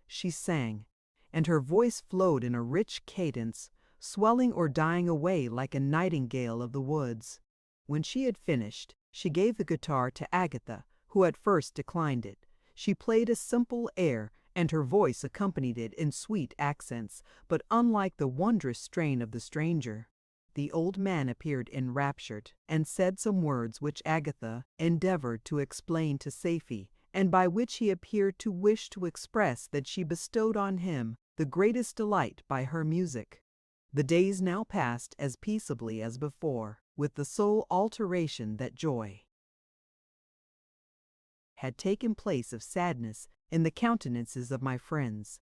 She sang, and her voice flowed in a rich cadence, swelling or dying away like a nightingale of the woods. When she had finished, she gave the guitar to Agatha, who at first declined it. She played a simple air, and her voice accompanied it in sweet accents, but unlike the wondrous strain of the stranger. The old man appeared enraptured, and said some words which Agatha endeavored to explain to Safie, and by which he appeared to wish to express that she bestowed on him the greatest delight by her music. The days now passed as peaceably as before, with the sole alteration that joy had taken place of sadness in the countenances of my friends.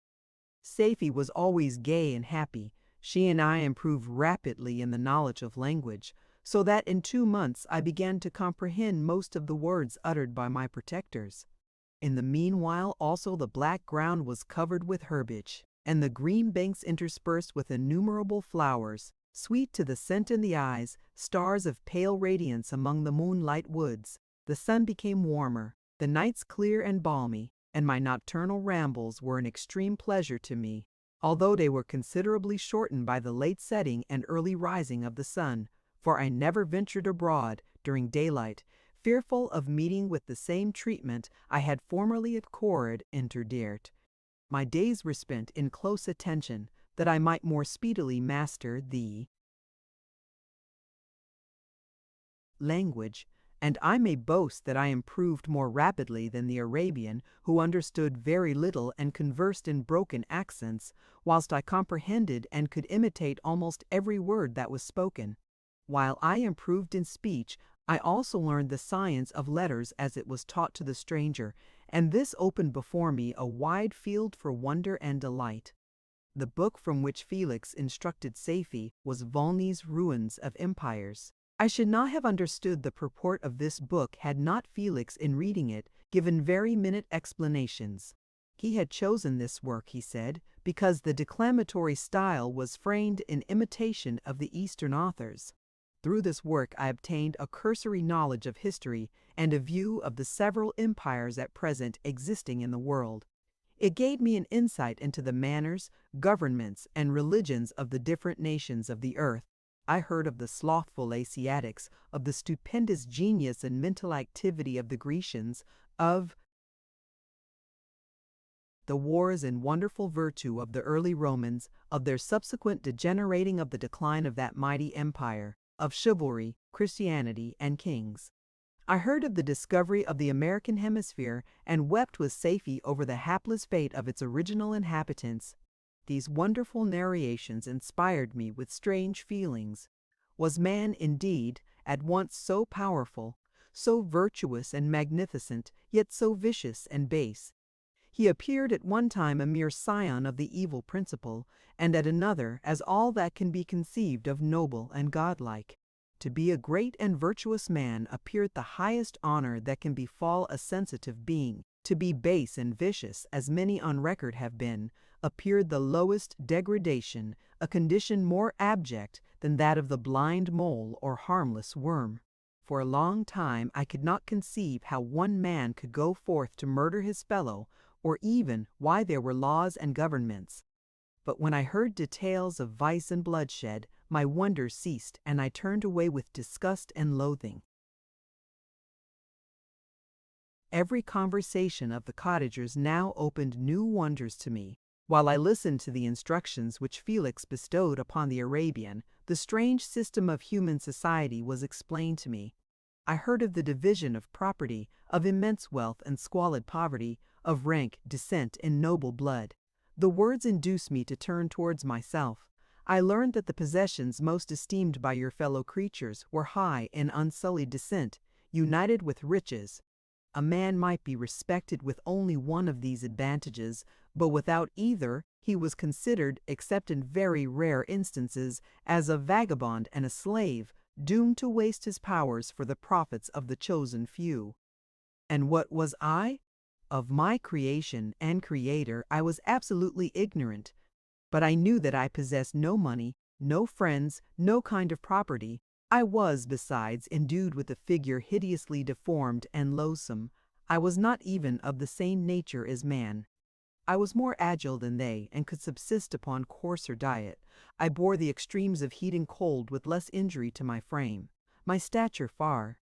Safie was always gay and happy. She and I improved rapidly in the knowledge of language, so that in 2 months I began to comprehend most of the words uttered by my protectors. In the meanwhile also the black ground was covered with herbage, and the green banks interspersed with innumerable flowers, sweet to the scent in the eyes, stars of pale radiance among the moonlight woods. The sun became warmer, the nights clear and balmy, and my nocturnal rambles were an extreme pleasure to me, although they were considerably shortened by the late setting and early rising of the sun, for I never ventured abroad during daylight, fearful of meeting with the same treatment I had formerly abhorred interdit. My days were spent in close attention, that I might more speedily master the language, and I may boast that I improved more rapidly than the Arabian, who understood very little and conversed in broken accents, whilst I comprehended and could imitate almost every word that was spoken. While I improved in speech, I also learned the science of letters as it was taught to the stranger, and this opened before me a wide field for wonder and delight. The book from which Felix instructed Safie was Volney's Ruins of Empires. I should not have understood the purport of this book had not Felix, in reading it, given very minute explanations. He had chosen this work, he said, because the declamatory style was framed in imitation of the Eastern authors. Through this work I obtained a cursory knowledge of history and a view of the several empires at present existing in the world. It gave me an insight into the manners, governments, and religions of the different nations of the earth. I heard of the slothful Asiatics, of the stupendous genius and mental activity of the Grecians, of the wars and wonderful virtue of the early Romans, of their subsequent degenerating, of the decline of that mighty empire, of chivalry, Christianity, and kings. I heard of the discovery of the American hemisphere, and wept with Safie over the hapless fate of its original inhabitants. These wonderful narrations inspired me with strange feelings. Was man, indeed, at once so powerful, so virtuous and magnificent, yet so vicious and base? He appeared at one time a mere scion of the evil principle, and at another as all that can be conceived of noble and godlike. To be a great and virtuous man appeared the highest honor that can befall a sensitive being. To be base and vicious, as many on record have been, appeared the lowest degradation, a condition more abject than that of the blind mole or harmless worm. For a long time I could not conceive how one man could go forth to murder his fellow, or even why there were laws and governments. But when I heard details of vice and bloodshed, my wonder ceased, and I turned away with disgust and loathing. Every conversation of the cottagers now opened new wonders to me. While I listened to the instructions which Felix bestowed upon the Arabian, the strange system of human society was explained to me. I heard of the division of property, of immense wealth and squalid poverty, of rank, descent, and noble blood. The words induced me to turn towards myself. I learned that the possessions most esteemed by your fellow creatures were high and unsullied descent, united with riches. A man might be respected with only one of these advantages, but without either he was considered, except in very rare instances, as a vagabond and a slave, doomed to waste his powers for the profits of the chosen few. And what was I? Of my creation and Creator I was absolutely ignorant, but I knew that I possessed no money, no friends, no kind of property. I was, besides, endued with a figure hideously deformed and loathsome. I was not even of the same nature as man. I was more agile than they, and could subsist upon coarser diet. I bore the extremes of heat and cold with less injury to my frame. My stature far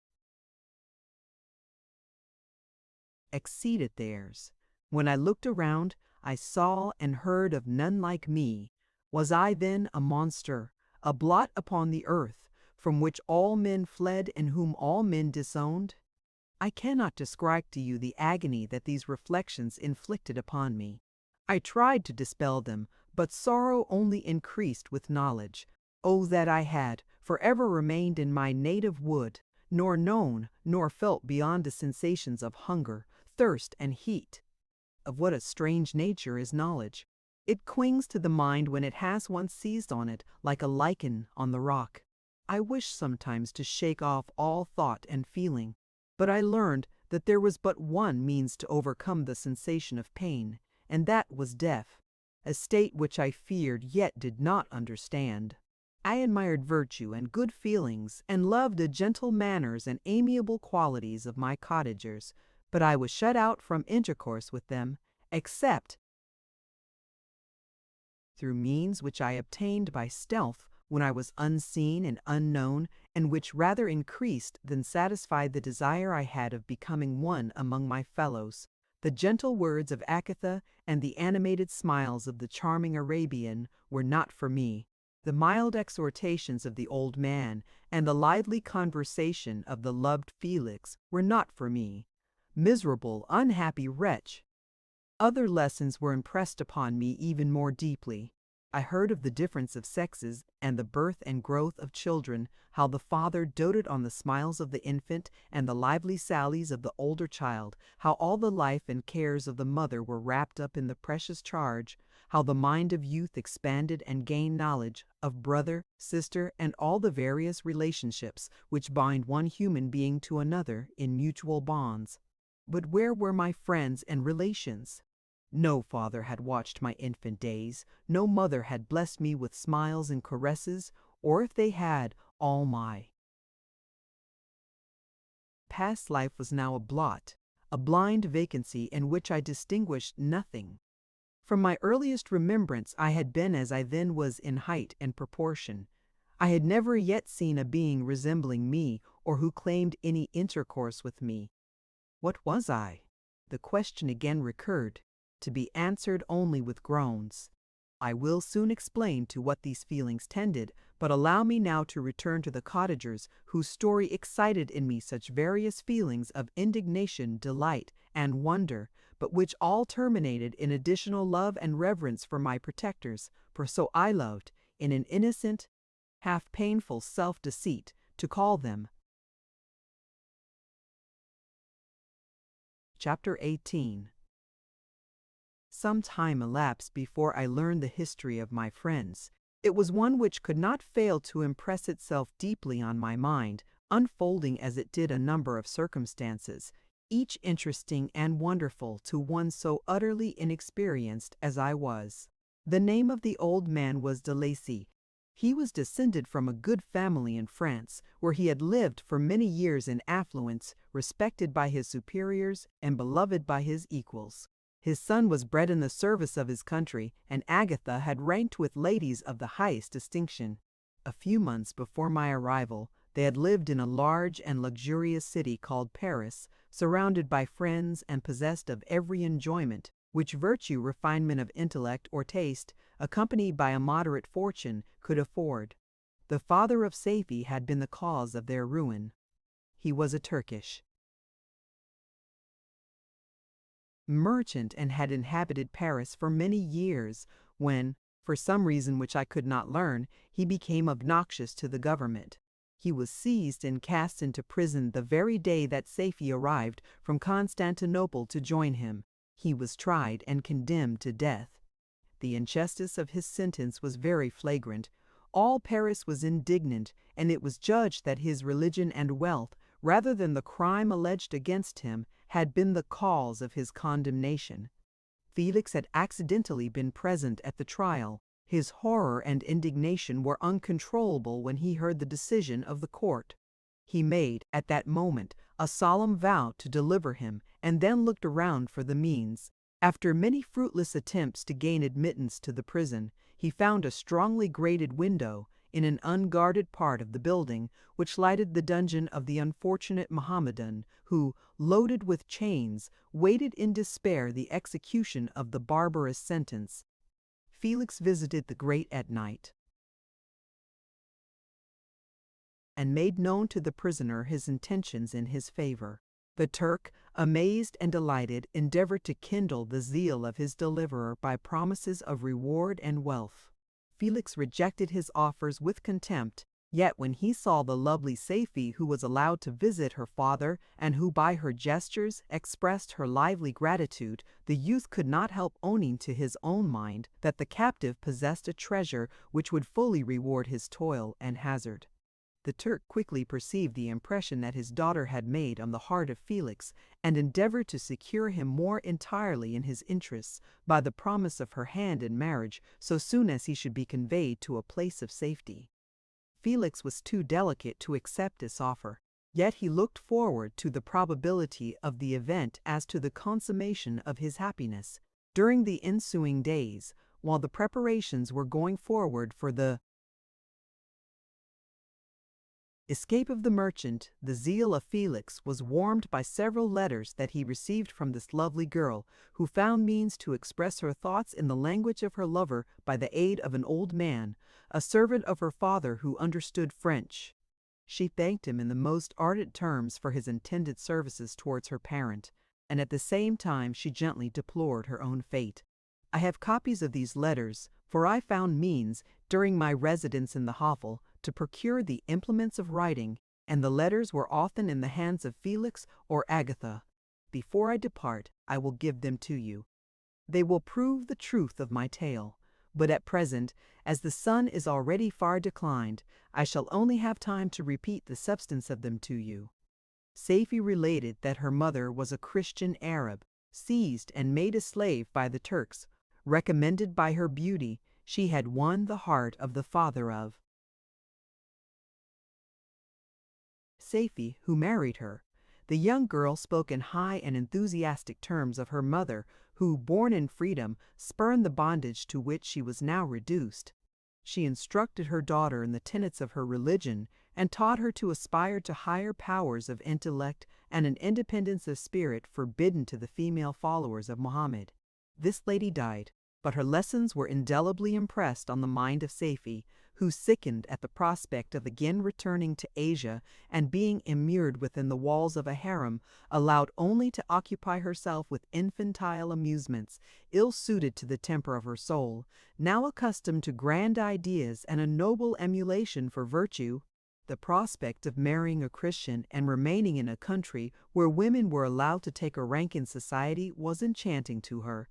exceeded theirs. When I looked around, I saw and heard of none like me. Was I then a monster, a blot upon the earth, from which all men fled and whom all men disowned? I cannot describe to you the agony that these reflections inflicted upon me. I tried to dispel them, but sorrow only increased with knowledge. Oh, that I had forever remained in my native wood, nor known nor felt beyond the sensations of hunger, thirst, and heat. Of what a strange nature is knowledge! It clings to the mind when it has once seized on it, like a lichen on the rock. I wish sometimes to shake off all thought and feeling, but I learned that there was but one means to overcome the sensation of pain, and that was death, a state which I feared yet did not understand. I admired virtue and good feelings, and loved the gentle manners and amiable qualities of my cottagers, but I was shut out from intercourse with them, except through means which I obtained by stealth when I was unseen and unknown, and which rather increased than satisfied the desire I had of becoming one among my fellows. The gentle words of Agatha and the animated smiles of the charming Arabian were not for me. The mild exhortations of the old man and the lively conversation of the loved Felix were not for me. Miserable, unhappy wretch! Other lessons were impressed upon me even more deeply. I heard of the difference of sexes and the birth and growth of children, how the father doted on the smiles of the infant and the lively sallies of the older child, how all the life and cares of the mother were wrapped up in the precious charge, how the mind of youth expanded and gained knowledge of brother, sister, and all the various relationships which bind one human being to another in mutual bonds. But where were my friends and relations? No father had watched my infant days, no mother had blessed me with smiles and caresses, or if they had, all my past life was now a blot, a blind vacancy in which I distinguished nothing. From my earliest remembrance I had been as I then was in height and proportion. I had never yet seen a being resembling me, or who claimed any intercourse with me. What was I? The question again recurred, to be answered only with groans. I will soon explain to what these feelings tended, but allow me now to return to the cottagers whose story excited in me such various feelings of indignation, delight, and wonder, but which all terminated in additional love and reverence for my protectors, for so I loved, in an innocent, half painful self-deceit, to call them. Chapter 18. Some time elapsed before I learned the history of my friends. It was one which could not fail to impress itself deeply on my mind, unfolding as it did a number of circumstances, each interesting and wonderful to one so utterly inexperienced as I was. The name of the old man was de Lacy. He was descended from a good family in France, where he had lived for many years in affluence, respected by his superiors and beloved by his equals. His son was bred in the service of his country, and Agatha had ranked with ladies of the highest distinction. A few months before my arrival, they had lived in a large and luxurious city called Paris, surrounded by friends and possessed of every enjoyment which virtue, refinement of intellect, or taste, accompanied by a moderate fortune, could afford. The father of Safie had been the cause of their ruin. He was a Turkish merchant and had inhabited Paris for many years, when, For some reason which I could not learn, he became obnoxious to the government. He was seized and cast into prison the very day that Safie arrived from Constantinople to join him. He was tried and condemned to death. The injustice of his sentence was very flagrant. All Paris was indignant, and it was judged that his religion and wealth, rather than the crime alleged against him, had been the cause of his condemnation. Felix had accidentally been present at the trial. His horror and indignation were uncontrollable when he heard the decision of the court. He made, at that moment, a solemn vow to deliver him, and then looked around for the means. After many fruitless attempts to gain admittance to the prison, he found a strongly grated window in an unguarded part of the building, which lighted the dungeon of the unfortunate Mohammedan, who, loaded with chains, waited in despair the execution of the barbarous sentence. Felix visited the grate at night and made known to the prisoner his intentions in his favor. The Turk, amazed and delighted, endeavored to kindle the zeal of his deliverer by promises of reward and wealth. Felix rejected his offers with contempt, yet when he saw the lovely Safie, who was allowed to visit her father and who by her gestures expressed her lively gratitude, the youth could not help owning to his own mind that the captive possessed a treasure which would fully reward his toil and hazard. The Turk quickly perceived the impression that his daughter had made on the heart of Felix, and endeavored to secure him more entirely in his interests by the promise of her hand in marriage so soon as he should be conveyed to a place of safety. Felix was too delicate to accept this offer, yet he looked forward to the probability of the event as to the consummation of his happiness. During the ensuing days, while the preparations were going forward for the escape of the merchant, the zeal of Felix was warmed by several letters that he received from this lovely girl, who found means to express her thoughts in the language of her lover by the aid of an old man, a servant of her father who understood French. She thanked him in the most ardent terms for his intended services towards her parent, and at the same time she gently deplored her own fate. I have copies of these letters, for I found means, during my residence in the hovel, to procure the implements of writing, and the letters were often in the hands of Felix or Agatha. Before I depart, I will give them to you. They will prove the truth of my tale, but at present, as the sun is already far declined, I shall only have time to repeat the substance of them to you. Safie related that her mother was a Christian Arab, seized and made a slave by the Turks. Recommended by her beauty, she had won the heart of the father of Safie, who married her. The young girl spoke in high and enthusiastic terms of her mother, who, born in freedom, spurned the bondage to which she was now reduced. She instructed her daughter in the tenets of her religion, and taught her to aspire to higher powers of intellect and an independence of spirit forbidden to the female followers of Mohammed. This lady died, but her lessons were indelibly impressed on the mind of Safie, who sickened at the prospect of again returning to Asia and being immured within the walls of a harem, allowed only to occupy herself with infantile amusements, ill-suited to the temper of her soul, now accustomed to grand ideas and a noble emulation for virtue. The prospect of marrying a Christian and remaining in a country where women were allowed to take a rank in society was enchanting to her.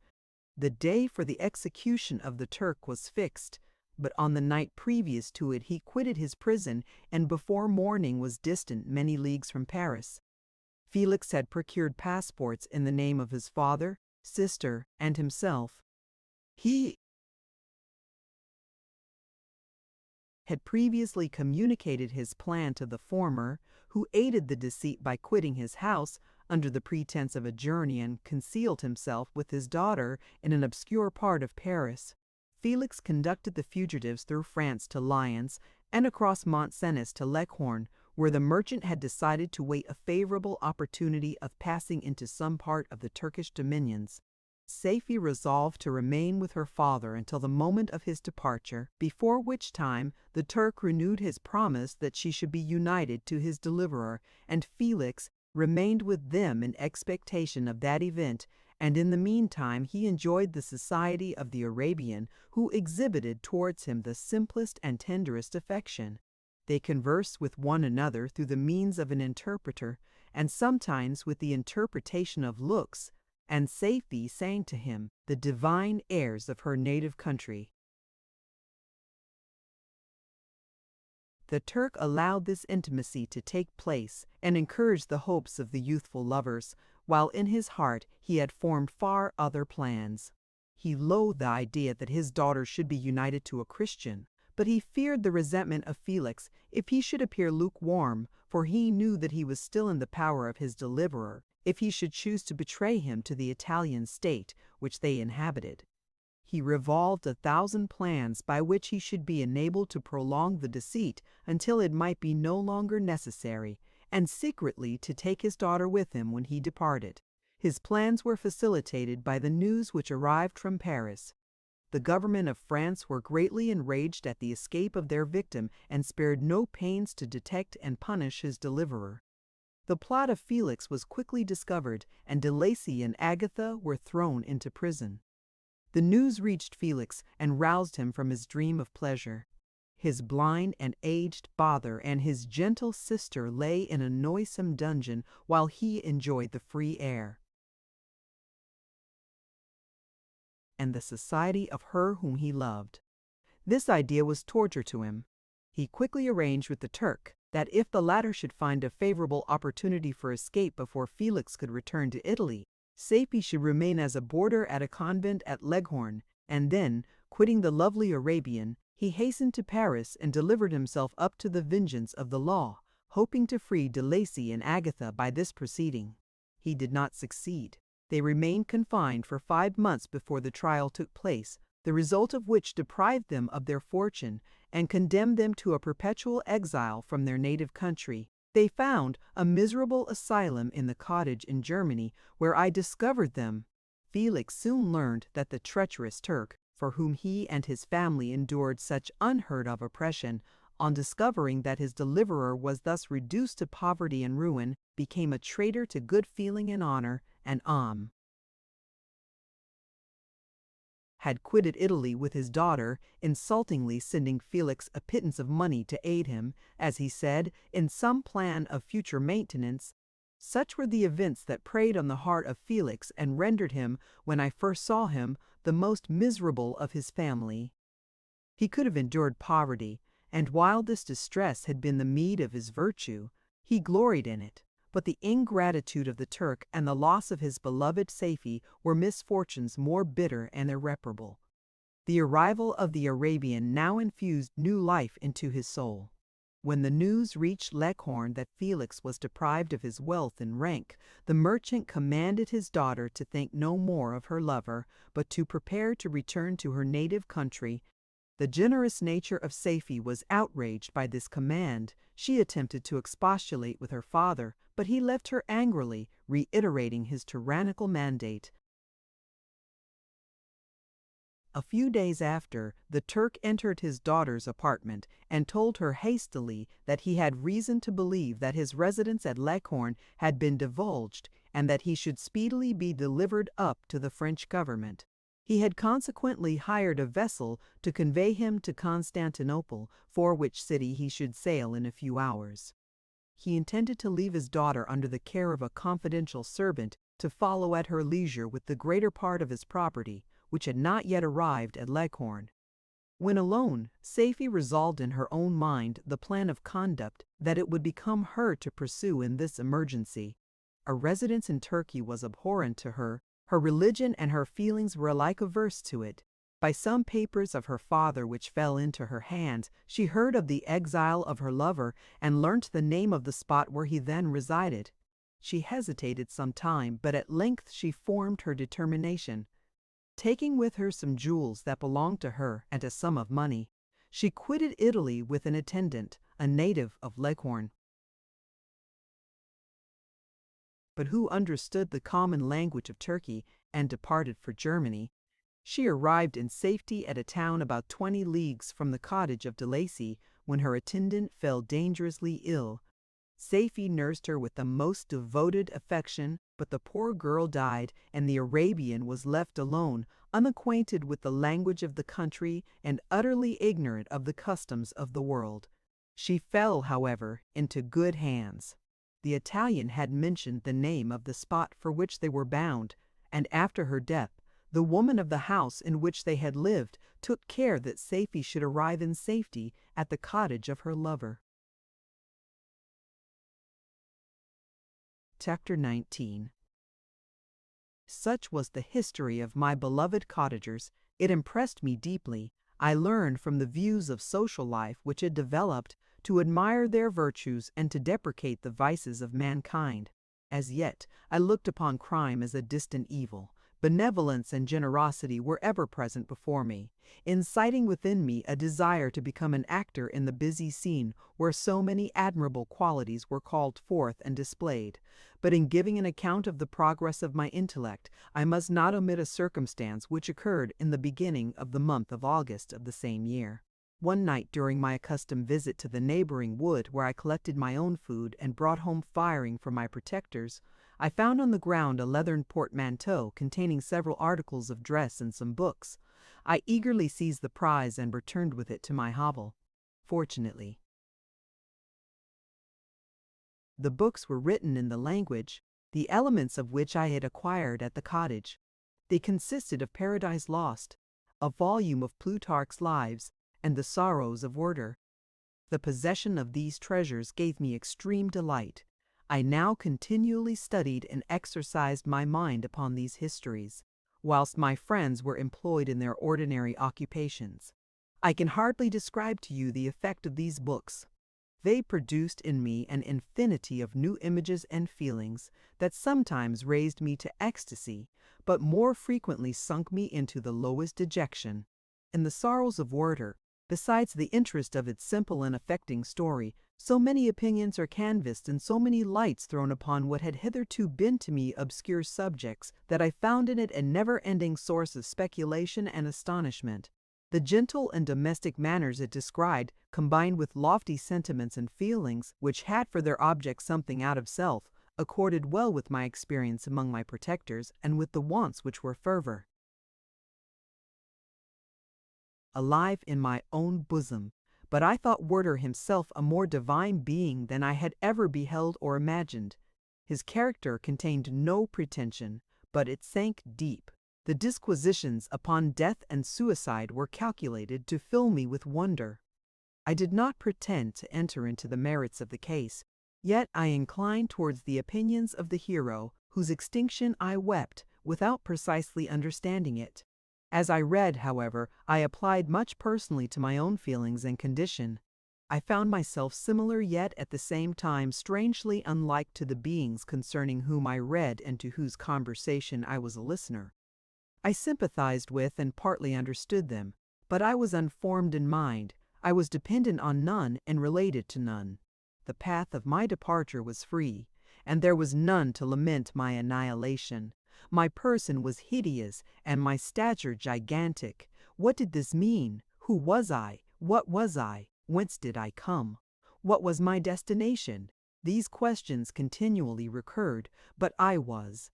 The day for the execution of the Turk was fixed, but on the night previous to it he quitted his prison and before morning was distant many leagues from Paris. Felix had procured passports in the name of his father, sister, and himself. He had previously communicated his plan to the former, who aided the deceit by quitting his house under the pretense of a journey and concealed himself with his daughter in an obscure part of Paris. Felix conducted the fugitives through France to Lyons and across Mont Cenis to Leghorn, where the merchant had decided to wait a favorable opportunity of passing into some part of the Turkish dominions. Safie resolved to remain with her father until the moment of his departure, before which time the Turk renewed his promise that she should be united to his deliverer, and Felix remained with them in expectation of that event and in the meantime he enjoyed the society of the Arabian, who exhibited towards him the simplest and tenderest affection. They conversed with one another through the means of an interpreter, and sometimes with the interpretation of looks, and Safie sang to him the divine airs of her native country. The Turk allowed this intimacy to take place and encouraged the hopes of the youthful lovers, while in his heart he had formed far other plans. He loathed the idea that his daughter should be united to a Christian, but he feared the resentment of Felix if he should appear lukewarm, for he knew that he was still in the power of his deliverer if he should choose to betray him to the Italian state which they inhabited. He revolved 1,000 plans by which he should be enabled to prolong the deceit until it might be no longer necessary, and secretly to take his daughter with him when he departed. His plans were facilitated by the news which arrived from Paris. The government of France were greatly enraged at the escape of their victim and spared no pains to detect and punish his deliverer. The plot of Felix was quickly discovered, and De Lacy and Agatha were thrown into prison. The news reached Felix and roused him from his dream of pleasure. His blind and aged father and his gentle sister lay in a noisome dungeon while he enjoyed the free air and the society of her whom he loved. This idea was torture to him. He quickly arranged with the Turk that if the latter should find a favorable opportunity for escape before Felix could return to Italy, Safie should remain as a boarder at a convent at Leghorn, and then, quitting the lovely Arabian, he hastened to Paris and delivered himself up to the vengeance of the law, hoping to free De Lacy and Agatha by this proceeding. He did not succeed. They remained confined for 5 months before the trial took place, the result of which deprived them of their fortune and condemned them to a perpetual exile from their native country. They found a miserable asylum in the cottage in Germany, where I discovered them. Felix soon learned that the treacherous Turk, for whom he and his family endured such unheard-of oppression, on discovering that his deliverer was thus reduced to poverty and ruin, became a traitor to good feeling and honor, and had quitted Italy with his daughter, insultingly sending Felix a pittance of money to aid him, as he said, in some plan of future maintenance. Such were the events that preyed on the heart of Felix and rendered him, when I first saw him, the most miserable of his family. He could have endured poverty, and while this distress had been the meed of his virtue, he gloried in it. But the ingratitude of the Turk and the loss of his beloved Safie were misfortunes more bitter and irreparable. The arrival of the Arabian now infused new life into his soul. When the news reached Leghorn that Felix was deprived of his wealth and rank, the merchant commanded his daughter to think no more of her lover, but to prepare to return to her native country. The generous nature of Safie was outraged by this command. She attempted to expostulate with her father, but he left her angrily, reiterating his tyrannical mandate. A few days after, the Turk entered his daughter's apartment and told her hastily that he had reason to believe that his residence at Leghorn had been divulged, and that he should speedily be delivered up to the French government. He had consequently hired a vessel to convey him to Constantinople, for which city he should sail in a few hours. He intended to leave his daughter under the care of a confidential servant to follow at her leisure with the greater part of his property, which had not yet arrived at Leghorn. When alone, Safie resolved in her own mind the plan of conduct that it would become her to pursue in this emergency. A residence in Turkey was abhorrent to her. Her religion and her feelings were alike averse to it. By some papers of her father which fell into her hands, she heard of the exile of her lover and learnt the name of the spot where he then resided. She hesitated some time, but at length she formed her determination. Taking with her some jewels that belonged to her and a sum of money, she quitted Italy with an attendant, a native of Leghorn, but who understood the common language of Turkey, and departed for Germany. She arrived in safety at a town about 20 leagues from the cottage of De Lacy, when her attendant fell dangerously ill. Safie nursed her with the most devoted affection, but the poor girl died, and the Arabian was left alone, unacquainted with the language of the country and utterly ignorant of the customs of the world. She fell, however, into good hands. The Italian had mentioned the name of the spot for which they were bound, and after her death, the woman of the house in which they had lived took care that Safie should arrive in safety at the cottage of her lover. Chapter 19. Such was the history of my beloved cottagers. It impressed me deeply. I learned from the views of social life which it developed to admire their virtues and to deprecate the vices of mankind. As yet, I looked upon crime as a distant evil. Benevolence and generosity were ever present before me, inciting within me a desire to become an actor in the busy scene where so many admirable qualities were called forth and displayed. But in giving an account of the progress of my intellect, I must not omit a circumstance which occurred in the beginning of the month of August of the same year. One night during my accustomed visit to the neighboring wood where I collected my own food and brought home firing for my protectors, I found on the ground a leathern portmanteau containing several articles of dress and some books. I eagerly seized the prize and returned with it to my hovel. Fortunately, the books were written in the language, the elements of which I had acquired at the cottage. They consisted of Paradise Lost, a volume of Plutarch's Lives, and the Sorrows of Werter. The possession of these treasures gave me extreme delight. I now continually studied and exercised my mind upon these histories, whilst my friends were employed in their ordinary occupations. I can hardly describe to you the effect of these books. They produced in me an infinity of new images and feelings that sometimes raised me to ecstasy, but more frequently sunk me into the lowest dejection. In the Sorrows of Werter, besides the interest of its simple and affecting story, so many opinions are canvassed and so many lights thrown upon what had hitherto been to me obscure subjects, that I found in it a never-ending source of speculation and astonishment. The gentle and domestic manners it described, combined with lofty sentiments and feelings, which had for their object something out of self, accorded well with my experience among my protectors and with the wants which were fervor. Alive in my own bosom, but I thought Werter himself a more divine being than I had ever beheld or imagined. His character contained no pretension, but it sank deep. The disquisitions upon death and suicide were calculated to fill me with wonder. I did not pretend to enter into the merits of the case, yet I inclined towards the opinions of the hero, whose extinction I wept without precisely understanding it. As I read, however, I applied much personally to my own feelings and condition. I found myself similar yet at the same time strangely unlike to the beings concerning whom I read and to whose conversation I was a listener. I sympathized with and partly understood them, but I was unformed in mind. I was dependent on none and related to none. The path of my departure was free, and there was none to lament my annihilation. My person was hideous, and my stature gigantic. What did this mean? Who was I? What was I? Whence did I come? What was my destination? These questions continually recurred, but I was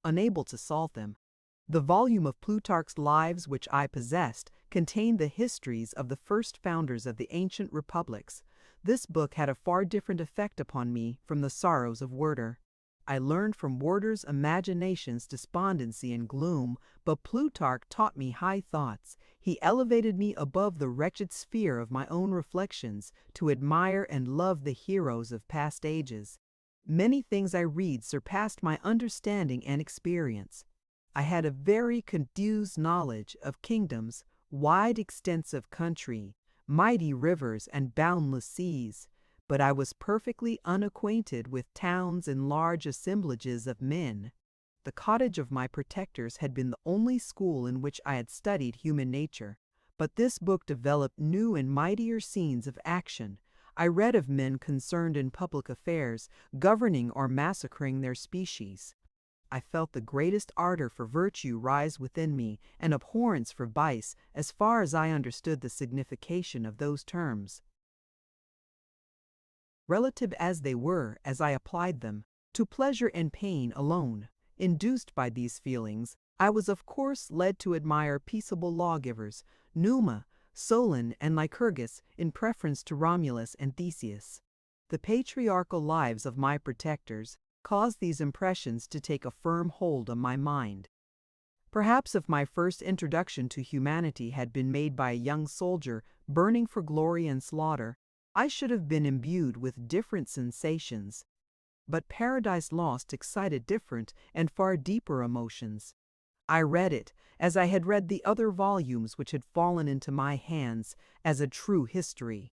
unable to solve them. The volume of Plutarch's Lives which I possessed contained the histories of the first founders of the ancient republics. This book had a far different effect upon me from the Sorrows of Werter. I learned from Werter's imaginations despondency and gloom, but Plutarch taught me high thoughts. He elevated me above the wretched sphere of my own reflections to admire and love the heroes of past ages. Many things I read surpassed my understanding and experience. I had a very confused knowledge of kingdoms, wide extents of country, mighty rivers, and boundless seas, but I was perfectly unacquainted with towns and large assemblages of men. The cottage of my protectors had been the only school in which I had studied human nature, but this book developed new and mightier scenes of action. I read of men concerned in public affairs, governing or massacring their species. I felt the greatest ardor for virtue rise within me, and abhorrence for vice, as far as I understood the signification of those terms. relative as they were as I applied them, to pleasure and pain alone. Induced by these feelings, I was of course led to admire peaceable lawgivers, Numa, Solon, and Lycurgus, in preference to Romulus and Theseus. The patriarchal lives of my protectors caused these impressions to take a firm hold on my mind. Perhaps if my first introduction to humanity had been made by a young soldier burning for glory and slaughter, I should have been imbued with different sensations. But Paradise Lost excited different and far deeper emotions. I read it, as I had read the other volumes which had fallen into my hands, as a true history.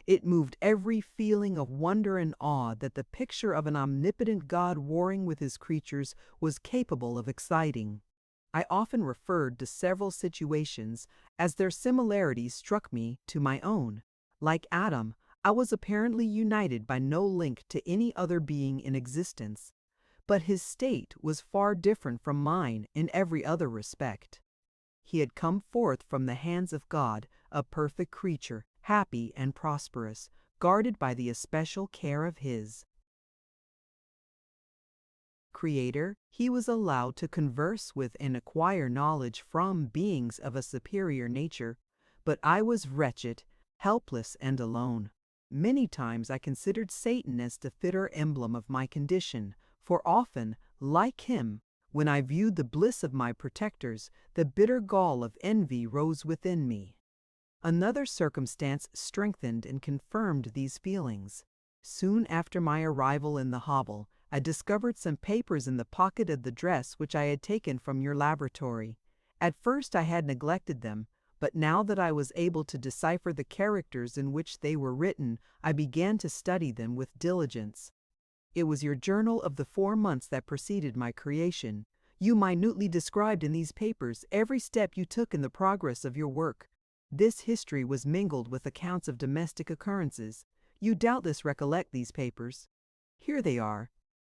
It moved every feeling of wonder and awe that the picture of an omnipotent God warring with his creatures was capable of exciting. I often referred to several situations as their similarities struck me to my own. Like Adam, I was apparently united by no link to any other being in existence, but his state was far different from mine in every other respect. He had come forth from the hands of God, a perfect creature, happy and prosperous, guarded by the especial care of his Creator. He was allowed to converse with and acquire knowledge from beings of a superior nature, but I was wretched, helpless, and alone. Many times I considered Satan as the fitter emblem of my condition, for often, like him, when I viewed the bliss of my protectors, the bitter gall of envy rose within me. Another circumstance strengthened and confirmed these feelings. Soon after my arrival in the hovel, I discovered some papers in the pocket of the dress which I had taken from your laboratory. At first I had neglected them, but now that I was able to decipher the characters in which they were written, I began to study them with diligence. It was your journal of the 4 months that preceded my creation. You minutely described in these papers every step you took in the progress of your work. This history was mingled with accounts of domestic occurrences. You doubtless recollect these papers. Here they are.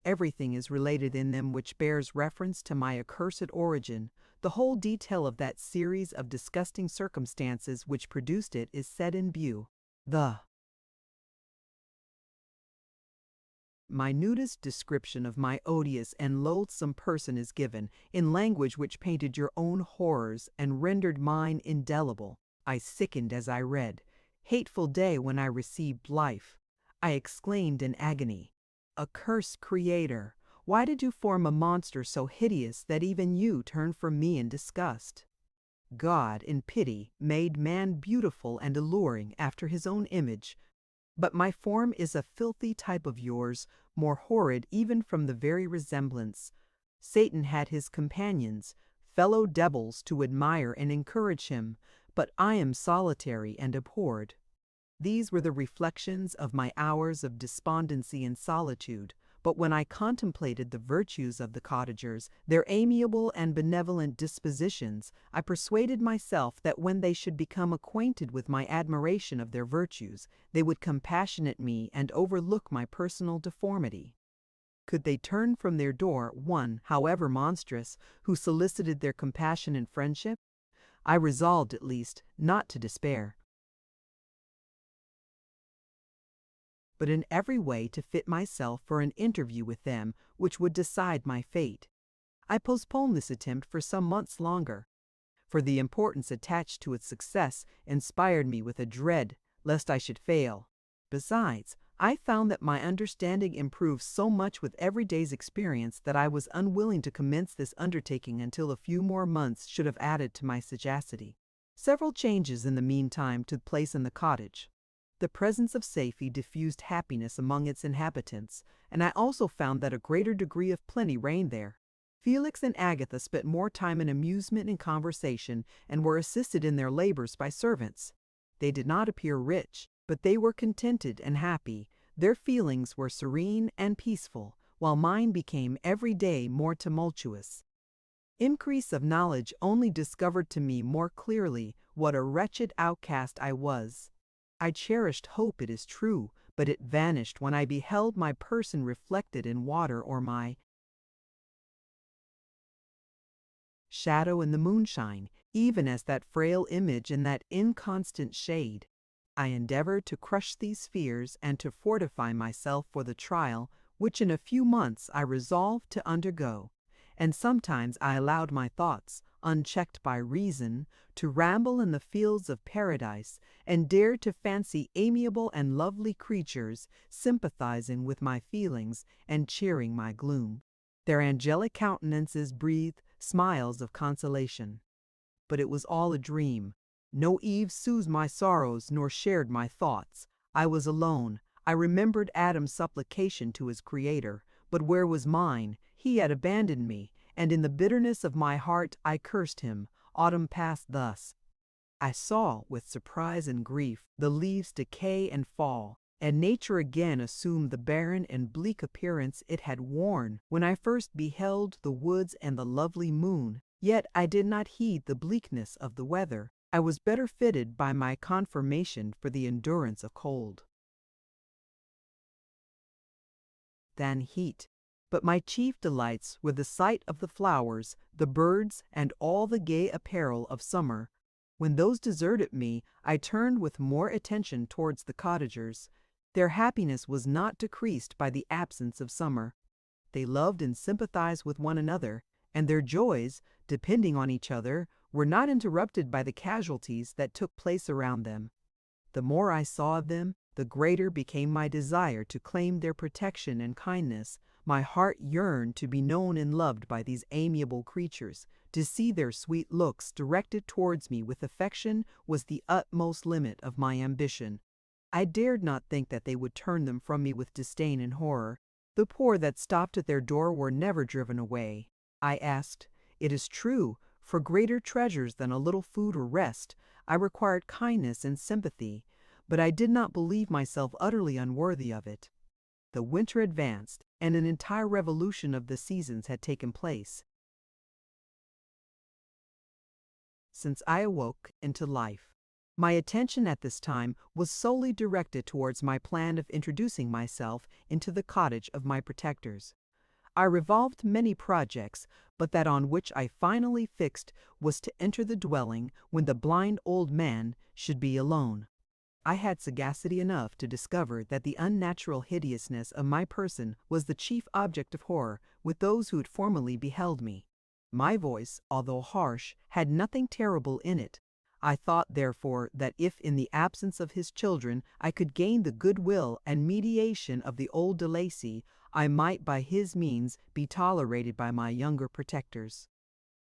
Everything is related in them which bears reference to my accursed origin. The whole detail of that series of disgusting circumstances which produced it is set in view. The minutest description of my odious and loathsome person is given, in language which painted your own horrors and rendered mine indelible. I sickened as I read. Hateful day when I received life! I exclaimed in agony. Accursed Creator, why did you form a monster so hideous that even you turned from me in disgust? God, in pity, made man beautiful and alluring after his own image, but my form is a filthy type of yours, more horrid even from the very resemblance. Satan had his companions, fellow devils, to admire and encourage him, but I am solitary and abhorred. These were the reflections of my hours of despondency and solitude, but when I contemplated the virtues of the cottagers, their amiable and benevolent dispositions, I persuaded myself that when they should become acquainted with my admiration of their virtues, they would compassionate me and overlook my personal deformity. Could they turn from their door one, however monstrous, who solicited their compassion and friendship? I resolved, at least, not to despair, but in every way to fit myself for an interview with them which would decide my fate. I postponed this attempt for some months longer, for the importance attached to its success inspired me with a dread lest I should fail. Besides, I found that my understanding improved so much with every day's experience that I was unwilling to commence this undertaking until a few more months should have added to my sagacity. Several changes in the meantime took place in the cottage. The presence of Safie diffused happiness among its inhabitants, and I also found that a greater degree of plenty reigned there. Felix and Agatha spent more time in amusement and conversation, and were assisted in their labors by servants. They did not appear rich, but they were contented and happy. Their feelings were serene and peaceful, while mine became every day more tumultuous. Increase of knowledge only discovered to me more clearly what a wretched outcast I was. I cherished hope, it is true, but it vanished when I beheld my person reflected in water or my shadow in the moonshine, even as that frail image in that inconstant shade. I endeavored to crush these fears and to fortify myself for the trial which in a few months I resolved to undergo, and sometimes I allowed my thoughts, unchecked by reason, to ramble in the fields of paradise, and dared to fancy amiable and lovely creatures sympathizing with my feelings and cheering my gloom. Their angelic countenances breathed smiles of consolation. But it was all a dream. No Eve soothed my sorrows nor shared my thoughts. I was alone. I remembered Adam's supplication to his Creator, but where was mine? He had abandoned me, and in the bitterness of my heart I cursed him. Autumn passed thus. I saw, with surprise and grief, the leaves decay and fall, and nature again assumed the barren and bleak appearance it had worn when I first beheld the woods and the lovely moon. Yet I did not heed the bleakness of the weather. I was better fitted by my conformation for the endurance of cold than heat. But my chief delights were the sight of the flowers, the birds, and all the gay apparel of summer. When those deserted me, I turned with more attention towards the cottagers. Their happiness was not decreased by the absence of summer. They loved and sympathized with one another, and their joys, depending on each other, were not interrupted by the casualties that took place around them. The more I saw of them, the greater became my desire to claim their protection and kindness. My heart yearned to be known and loved by these amiable creatures. To see their sweet looks directed towards me with affection was the utmost limit of my ambition. I dared not think that they would turn them from me with disdain and horror. The poor that stopped at their door were never driven away. I asked, "It is true, for greater treasures than a little food or rest, I required kindness and sympathy, but I did not believe myself utterly unworthy of it." The winter advanced, and an entire revolution of the seasons had taken place since I awoke into life. My attention at this time was solely directed towards my plan of introducing myself into the cottage of my protectors. I revolved many projects, but that on which I finally fixed was to enter the dwelling when the blind old man should be alone. I had sagacity enough to discover that the unnatural hideousness of my person was the chief object of horror with those who had formerly beheld me. My voice, although harsh, had nothing terrible in it. I thought, therefore, that if in the absence of his children I could gain the goodwill and mediation of the old de Lacy, I might by his means be tolerated by my younger protectors.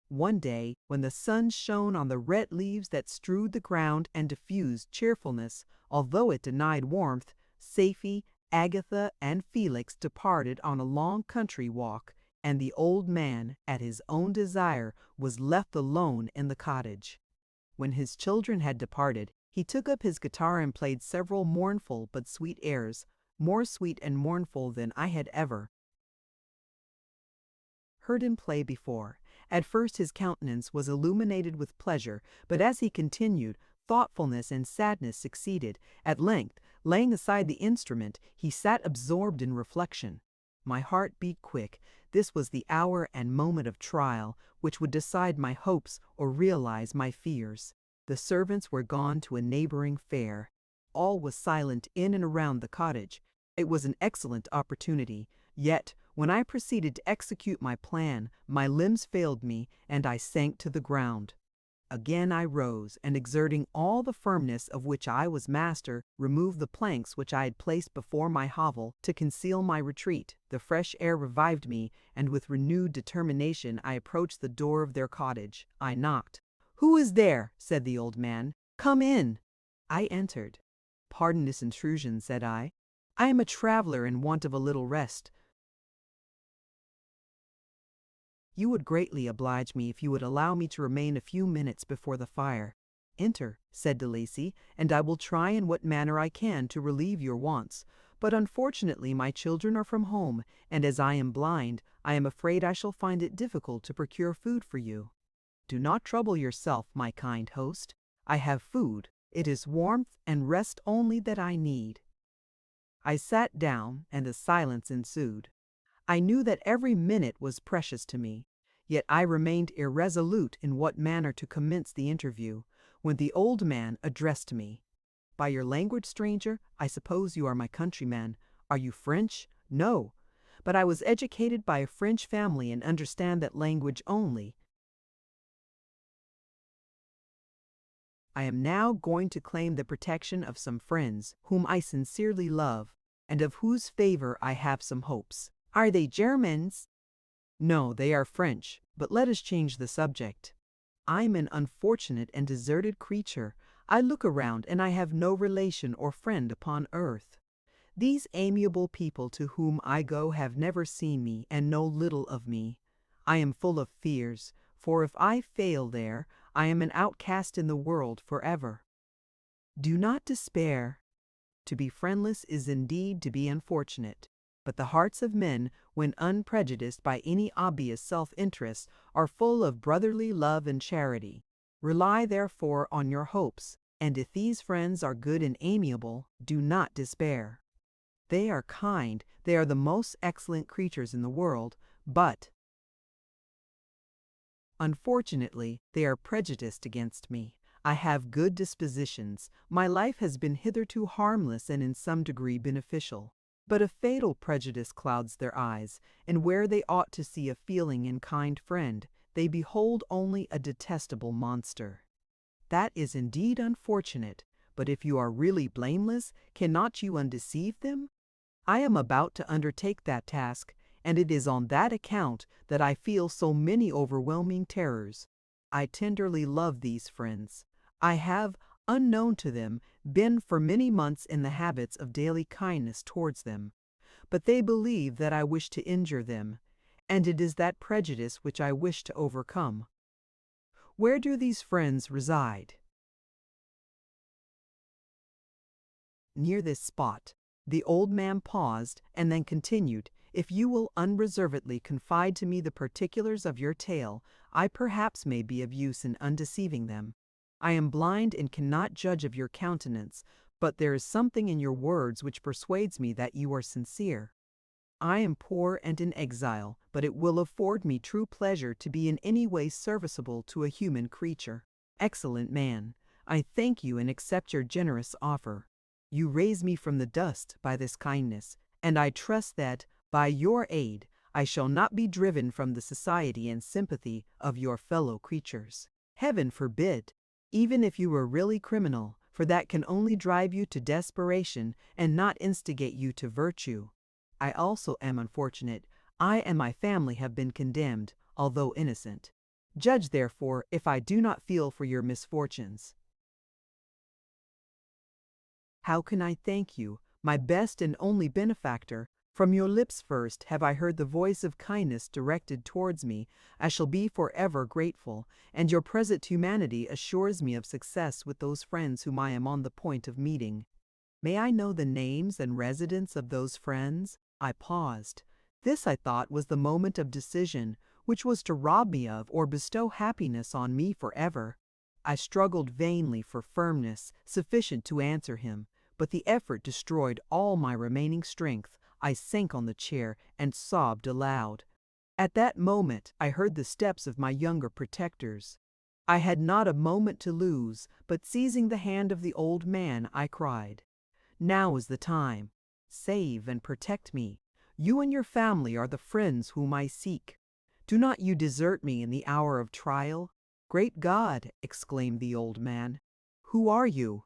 One day, when the sun shone on the red leaves that strewed the ground and diffused cheerfulness, although it denied warmth, Safie, Agatha, and Felix departed on a long country walk, and the old man, at his own desire, was left alone in the cottage. When his children had departed, he took up his guitar and played several mournful but sweet airs, more sweet and mournful than I had ever heard him play before. At first his countenance was illuminated with pleasure, but as he continued, thoughtfulness and sadness succeeded. At length, laying aside the instrument, he sat absorbed in reflection. My heart beat quick. This was the hour and moment of trial, which would decide my hopes or realize my fears. The servants were gone to a neighboring fair. All was silent in and around the cottage. It was an excellent opportunity. Yet, when I proceeded to execute my plan, my limbs failed me, and I sank to the ground. Again I rose, and exerting all the firmness of which I was master, removed the planks which I had placed before my hovel to conceal my retreat. The fresh air revived me, and with renewed determination I approached the door of their cottage. I knocked. "Who is there?" said the old man. "Come in." I entered. "Pardon this intrusion," said I. "I am a traveler in want of a little rest. You would greatly oblige me if you would allow me to remain a few minutes before the fire." "Enter," said de Lacy, "and I will try in what manner I can to relieve your wants. But unfortunately my children are from home, and as I am blind, I am afraid I shall find it difficult to procure food for you." "Do not trouble yourself, my kind host. I have food. It is warmth and rest only that I need." I sat down, and a silence ensued. I knew that every minute was precious to me, yet I remained irresolute in what manner to commence the interview, when the old man addressed me. By your language, stranger, I suppose you are my countryman. Are you French? No. But I was educated by a French family and understand that language only. I am now going to claim the protection of some friends whom I sincerely love, and of whose favor I have some hopes. Are they Germans? No, they are French, but let us change the subject. I'm an unfortunate and deserted creature. I look around and I have no relation or friend upon earth. These amiable people to whom I go have never seen me and know little of me. I am full of fears, for if I fail there, I am an outcast in the world forever. Do not despair. To be friendless is indeed to be unfortunate, but the hearts of men, when unprejudiced by any obvious self-interest, are full of brotherly love and charity. Rely therefore on your hopes, and if these friends are good and amiable, do not despair. They are kind, they are the most excellent creatures in the world, but unfortunately, they are prejudiced against me. I have good dispositions. My life has been hitherto harmless and in some degree beneficial. But a fatal prejudice clouds their eyes, and where they ought to see a feeling and kind friend, they behold only a detestable monster. That is indeed unfortunate, but if you are really blameless, cannot you undeceive them? I am about to undertake that task, and it is on that account that I feel so many overwhelming terrors. I tenderly love these friends. I have, unknown to them, been for many months in the habits of daily kindness towards them. But they believe that I wish to injure them, and it is that prejudice which I wish to overcome. Where do these friends reside? Near this spot. The old man paused and then continued, "If you will unreservedly confide to me the particulars of your tale, I perhaps may be of use in undeceiving them. I am blind and cannot judge of your countenance, but there is something in your words which persuades me that you are sincere. I am poor and in exile, but it will afford me true pleasure to be in any way serviceable to a human creature. Excellent man, I thank you and accept your generous offer. You raise me from the dust by this kindness, and I trust that, by your aid, I shall not be driven from the society and sympathy of your fellow creatures. Heaven forbid! Even if you were really criminal, for that can only drive you to desperation and not instigate you to virtue. I also am unfortunate. I and my family have been condemned, although innocent. Judge, therefore, if I do not feel for your misfortunes. How can I thank you, my best and only benefactor? From your lips first have I heard the voice of kindness directed towards me. I shall be forever grateful, and your present humanity assures me of success with those friends whom I am on the point of meeting. May I know the names and residence of those friends? I paused. This, I thought, was the moment of decision, which was to rob me of or bestow happiness on me forever. I struggled vainly for firmness sufficient to answer him, but the effort destroyed all my remaining strength. I sank on the chair and sobbed aloud. At that moment I heard the steps of my younger protectors. I had not a moment to lose, but seizing the hand of the old man, I cried, "Now is the time. Save and protect me. You and your family are the friends whom I seek. Do not you desert me in the hour of trial." "Great God!" exclaimed the old man. "Who are you?"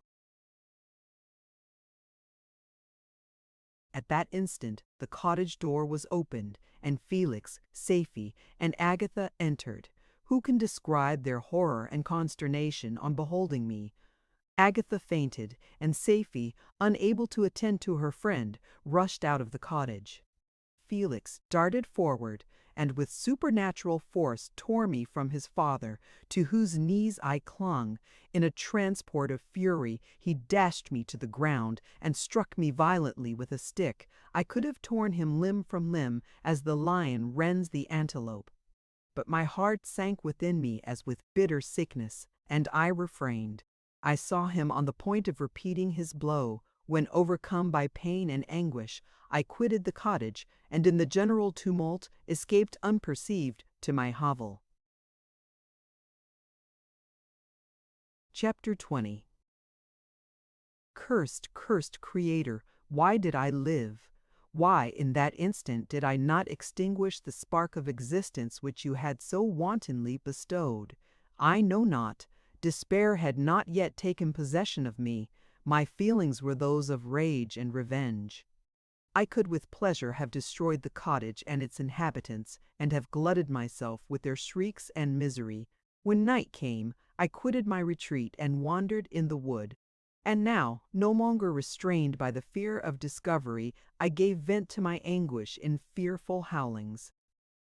At that instant the cottage door was opened, and Felix, Safie, and Agatha entered. Who can describe their horror and consternation on beholding me? Agatha fainted, and Safie, unable to attend to her friend, rushed out of the cottage. Felix darted forward, and with supernatural force tore me from his father, to whose knees I clung. In a transport of fury, he dashed me to the ground, and struck me violently with a stick. I could have torn him limb from limb, as the lion rends the antelope. But my heart sank within me as with bitter sickness, and I refrained. I saw him on the point of repeating his blow, when, overcome by pain and anguish, I quitted the cottage, and in the general tumult escaped unperceived to my hovel. Chapter 20. Cursed, cursed Creator, why did I live? Why, in that instant, did I not extinguish the spark of existence which you had so wantonly bestowed? I know not. Despair had not yet taken possession of me. My feelings were those of rage and revenge. I could with pleasure have destroyed the cottage and its inhabitants, and have glutted myself with their shrieks and misery. When night came, I quitted my retreat and wandered in the wood. And now, no longer restrained by the fear of discovery, I gave vent to my anguish in fearful howlings.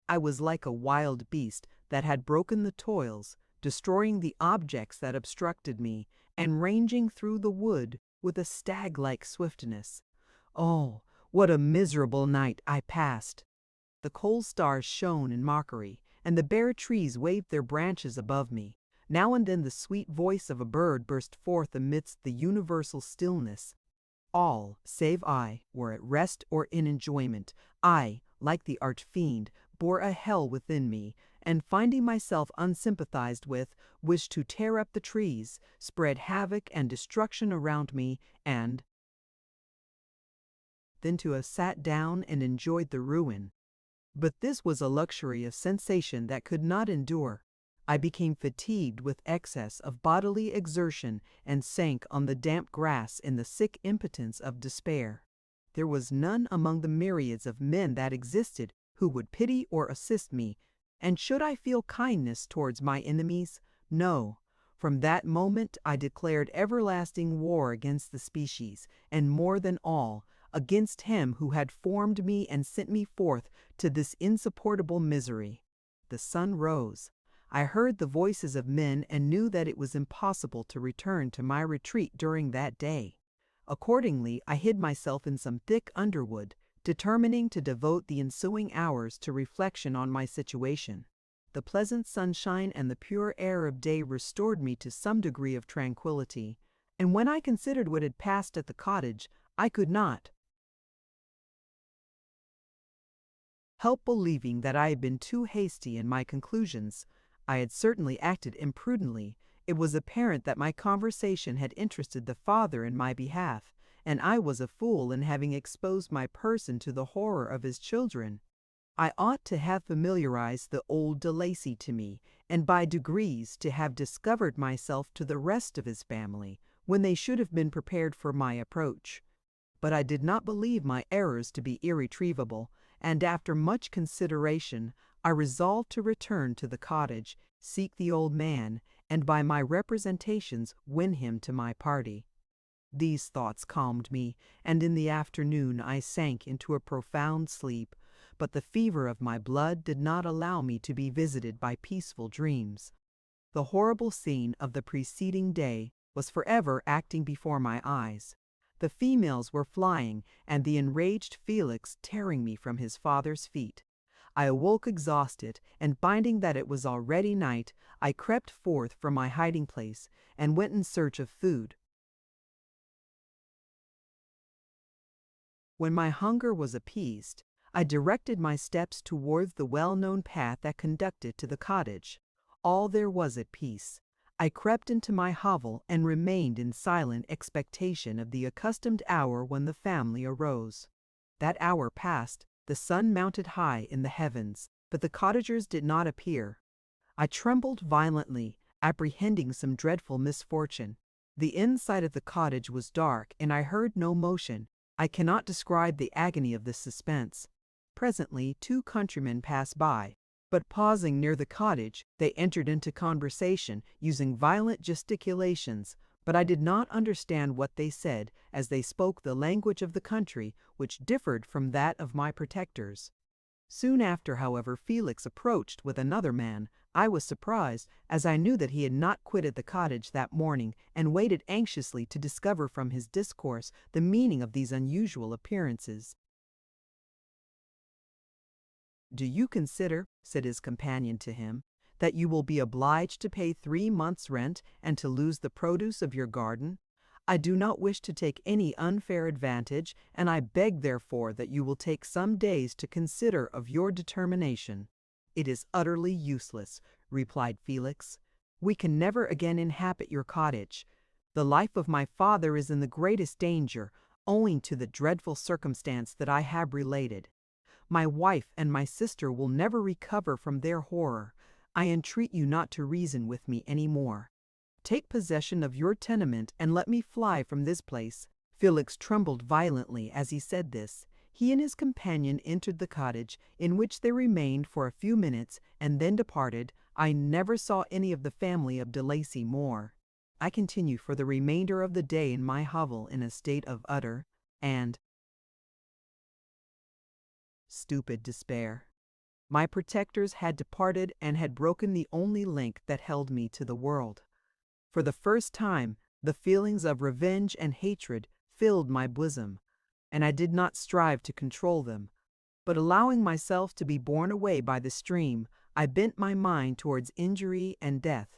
I was like a wild beast that had broken the toils, destroying the objects that obstructed me, and ranging through the wood with a stag-like swiftness. Oh, what a miserable night I passed! The cold stars shone in mockery, and the bare trees waved their branches above me. Now and then the sweet voice of a bird burst forth amidst the universal stillness. All, save I, were at rest or in enjoyment. I, like the arch-fiend, bore a hell within me, and finding myself unsympathized with, wished to tear up the trees, spread havoc and destruction around me, and then to have sat down and enjoyed the ruin. But this was a luxury of sensation that could not endure. I became fatigued with excess of bodily exertion and sank on the damp grass in the sick impotence of despair. There was none among the myriads of men that existed who would pity or assist me, and should I feel kindness towards my enemies? No. From that moment I declared everlasting war against the species, and more than all, against him who had formed me and sent me forth to this insupportable misery. The sun rose. I heard the voices of men and knew that it was impossible to return to my retreat during that day. Accordingly, I hid myself in some thick underwood, determining to devote the ensuing hours to reflection on my situation. The pleasant sunshine and the pure air of day restored me to some degree of tranquillity, and when I considered what had passed at the cottage, I could not help believing that I had been too hasty in my conclusions. I had certainly acted imprudently. It was apparent that my conversation had interested the father in my behalf, and I was a fool in having exposed my person to the horror of his children. I ought to have familiarized the old De Lacy to me, and by degrees to have discovered myself to the rest of his family, when they should have been prepared for my approach. But I did not believe my errors to be irretrievable, and after much consideration, I resolved to return to the cottage, seek the old man, and by my representations win him to my party. These thoughts calmed me, and in the afternoon I sank into a profound sleep, but the fever of my blood did not allow me to be visited by peaceful dreams. The horrible scene of the preceding day was forever acting before my eyes. The females were flying, and the enraged Felix tearing me from his father's feet. I awoke exhausted, and finding that it was already night, I crept forth from my hiding place and went in search of food. When my hunger was appeased, I directed my steps towards the well-known path that conducted to the cottage. All there was at peace. I crept into my hovel and remained in silent expectation of the accustomed hour when the family arose. That hour passed, the sun mounted high in the heavens, but the cottagers did not appear. I trembled violently, apprehending some dreadful misfortune. The inside of the cottage was dark, and I heard no motion. I cannot describe the agony of this suspense. Presently 2 countrymen passed by, but pausing near the cottage, they entered into conversation, using violent gesticulations, but I did not understand what they said, as they spoke the language of the country, which differed from that of my protectors. Soon after, however, Felix approached with another man. I was surprised, as I knew that he had not quitted the cottage that morning, and waited anxiously to discover from his discourse the meaning of these unusual appearances. "Do you consider," said his companion to him, "that you will be obliged to pay 3 months' rent and to lose the produce of your garden? I do not wish to take any unfair advantage, and I beg therefore that you will take some days to consider of your determination." "It is utterly useless," replied Felix. "We can never again inhabit your cottage. The life of my father is in the greatest danger, owing to the dreadful circumstance that I have related. My wife and my sister will never recover from their horror. I entreat you not to reason with me any more. Take possession of your tenement and let me fly from this place." Felix trembled violently as he said this. He and his companion entered the cottage, in which they remained for a few minutes and then departed. I never saw any of the family of de Lacy more. I continued for the remainder of the day in my hovel in a state of utter and stupid despair. My protectors had departed and had broken the only link that held me to the world. For the first time, the feelings of revenge and hatred filled my bosom, and I did not strive to control them, but allowing myself to be borne away by the stream, I bent my mind towards injury and death.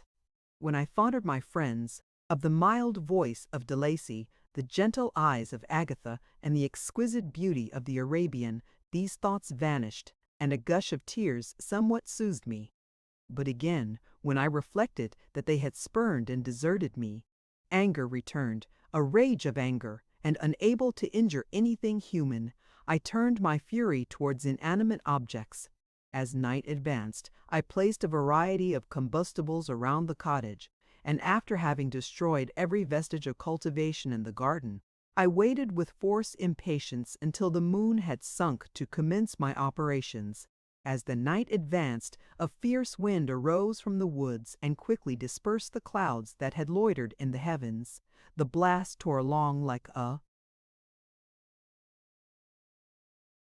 When I thought of my friends, of the mild voice of de Lacy, the gentle eyes of Agatha, and the exquisite beauty of the Arabian, these thoughts vanished, and a gush of tears somewhat soothed me. But again, when I reflected that they had spurned and deserted me, anger returned, a rage of anger, and unable to injure anything human, I turned my fury towards inanimate objects. As night advanced, I placed a variety of combustibles around the cottage, and after having destroyed every vestige of cultivation in the garden, I waited with forced impatience until the moon had sunk to commence my operations. As the night advanced, a fierce wind arose from the woods and quickly dispersed the clouds that had loitered in the heavens. The blast tore along like a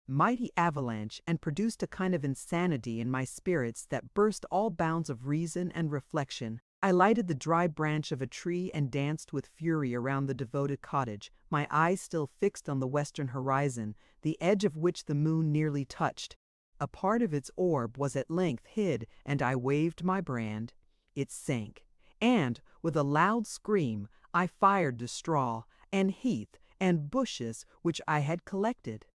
mighty avalanche and produced a kind of insanity in my spirits that burst all bounds of reason and reflection. I lighted the dry branch of a tree and danced with fury around the devoted cottage, my eyes still fixed on the western horizon, the edge of which the moon nearly touched. A part of its orb was at length hid, and I waved my brand. It sank, and, with a loud scream, I fired the straw, and heath, and bushes which I had collected.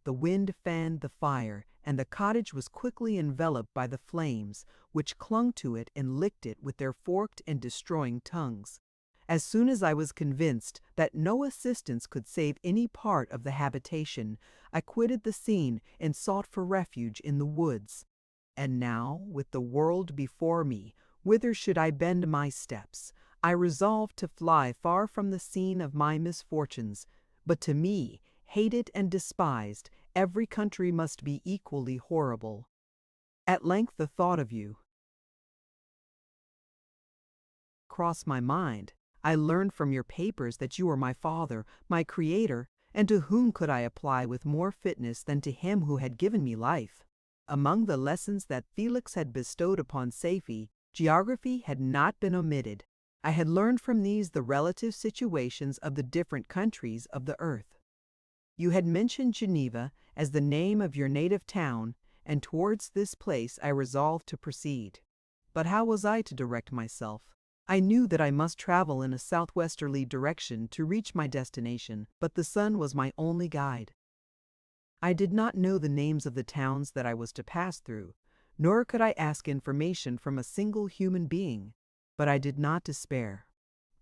The wind fanned the fire, and the cottage was quickly enveloped by the flames, which clung to it and licked it with their forked and destroying tongues. As soon as I was convinced that no assistance could save any part of the habitation, I quitted the scene and sought for refuge in the woods. And now, with the world before me, whither should I bend my steps? I resolved to fly far from the scene of my misfortunes, but to me, hated and despised, every country must be equally horrible. At length the thought of you crossed my mind. I learned from your papers that you are my father, my creator, and to whom could I apply with more fitness than to him who had given me life? Among the lessons that Felix had bestowed upon Safie, geography had not been omitted. I had learned from these the relative situations of the different countries of the earth. You had mentioned Geneva as the name of your native town, and towards this place I resolved to proceed. But how was I to direct myself? I knew that I must travel in a southwesterly direction to reach my destination, but the sun was my only guide. I did not know the names of the towns that I was to pass through, nor could I ask information from a single human being, but I did not despair.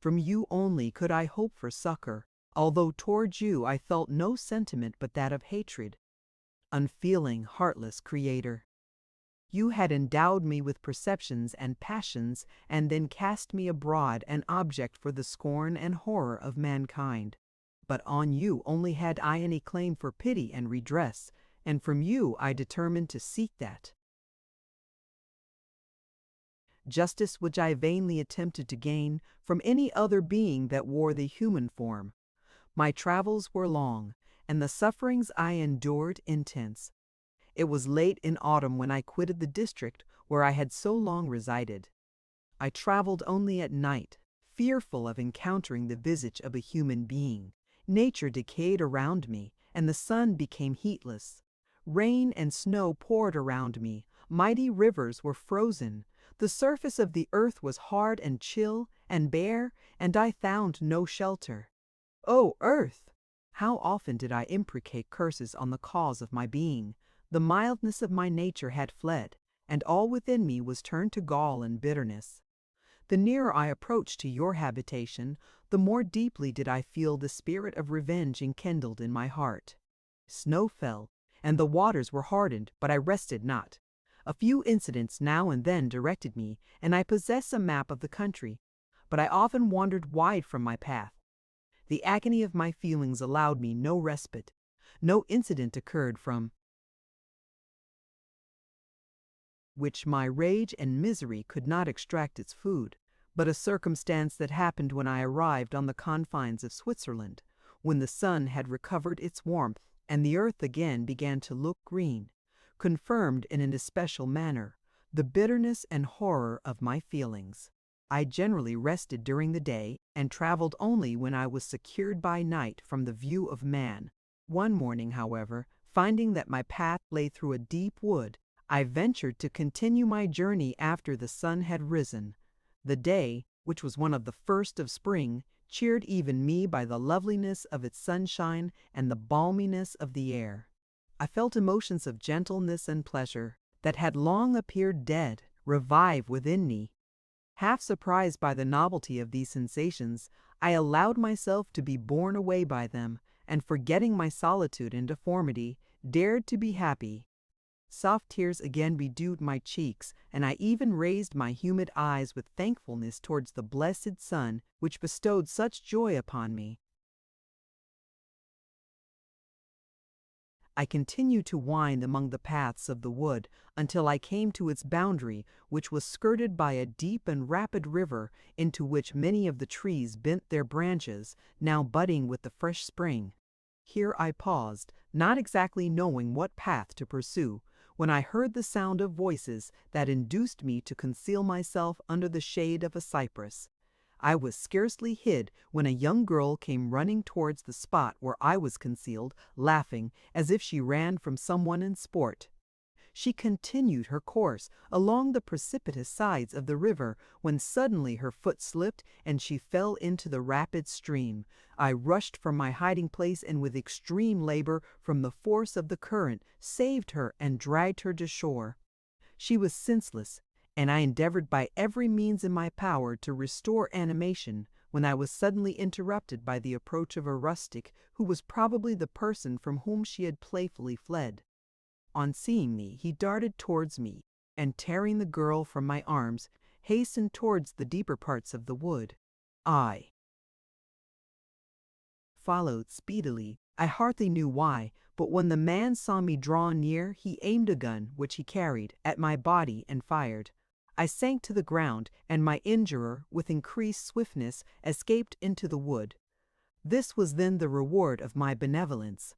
From you only could I hope for succor, although towards you I felt no sentiment but that of hatred. Unfeeling, heartless creator! You had endowed me with perceptions and passions, and then cast me abroad an object for the scorn and horror of mankind. But on you only had I any claim for pity and redress, and from you I determined to seek that justice which I vainly attempted to gain from any other being that wore the human form. My travels were long, and the sufferings I endured intense. It was late in autumn when I quitted the district where I had so long resided. I traveled only at night, fearful of encountering the visage of a human being. Nature decayed around me, and the sun became heatless. Rain and snow poured around me, mighty rivers were frozen, the surface of the earth was hard and chill and bare, and I found no shelter. O earth! How often did I imprecate curses on the cause of my being! The mildness of my nature had fled, and all within me was turned to gall and bitterness. The nearer I approached to your habitation, the more deeply did I feel the spirit of revenge enkindled in my heart. Snow fell, and the waters were hardened, but I rested not. A few incidents now and then directed me, and I possess a map of the country, but I often wandered wide from my path. The agony of my feelings allowed me no respite. No incident occurred from which my rage and misery could not extract its food, but a circumstance that happened when I arrived on the confines of Switzerland, when the sun had recovered its warmth, and the earth again began to look green, confirmed in an especial manner the bitterness and horror of my feelings. I generally rested during the day, and traveled only when I was secured by night from the view of man. One morning, however, finding that my path lay through a deep wood, I ventured to continue my journey after the sun had risen. The day, which was one of the first of spring, cheered even me by the loveliness of its sunshine and the balminess of the air. I felt emotions of gentleness and pleasure, that had long appeared dead, revive within me. Half surprised by the novelty of these sensations, I allowed myself to be borne away by them, and forgetting my solitude and deformity, dared to be happy. Soft tears again bedewed my cheeks, and I even raised my humid eyes with thankfulness towards the blessed sun which bestowed such joy upon me. I continued to wind among the paths of the wood until I came to its boundary, which was skirted by a deep and rapid river, into which many of the trees bent their branches, now budding with the fresh spring. Here I paused, not exactly knowing what path to pursue, when I heard the sound of voices that induced me to conceal myself under the shade of a cypress. I was scarcely hid when a young girl came running towards the spot where I was concealed, laughing as if she ran from someone in sport. She continued her course along the precipitous sides of the river, when suddenly her foot slipped and she fell into the rapid stream. I rushed from my hiding place, and with extreme labor, from the force of the current, saved her and dragged her to shore. She was senseless, and I endeavored by every means in my power to restore animation, when I was suddenly interrupted by the approach of a rustic, who was probably the person from whom she had playfully fled. On seeing me, he darted towards me, and tearing the girl from my arms, hastened towards the deeper parts of the wood. I followed speedily. I hardly knew why, but when the man saw me draw near, he aimed a gun, which he carried, at my body and fired. I sank to the ground, and my injurer, with increased swiftness, escaped into the wood. This was then the reward of my benevolence.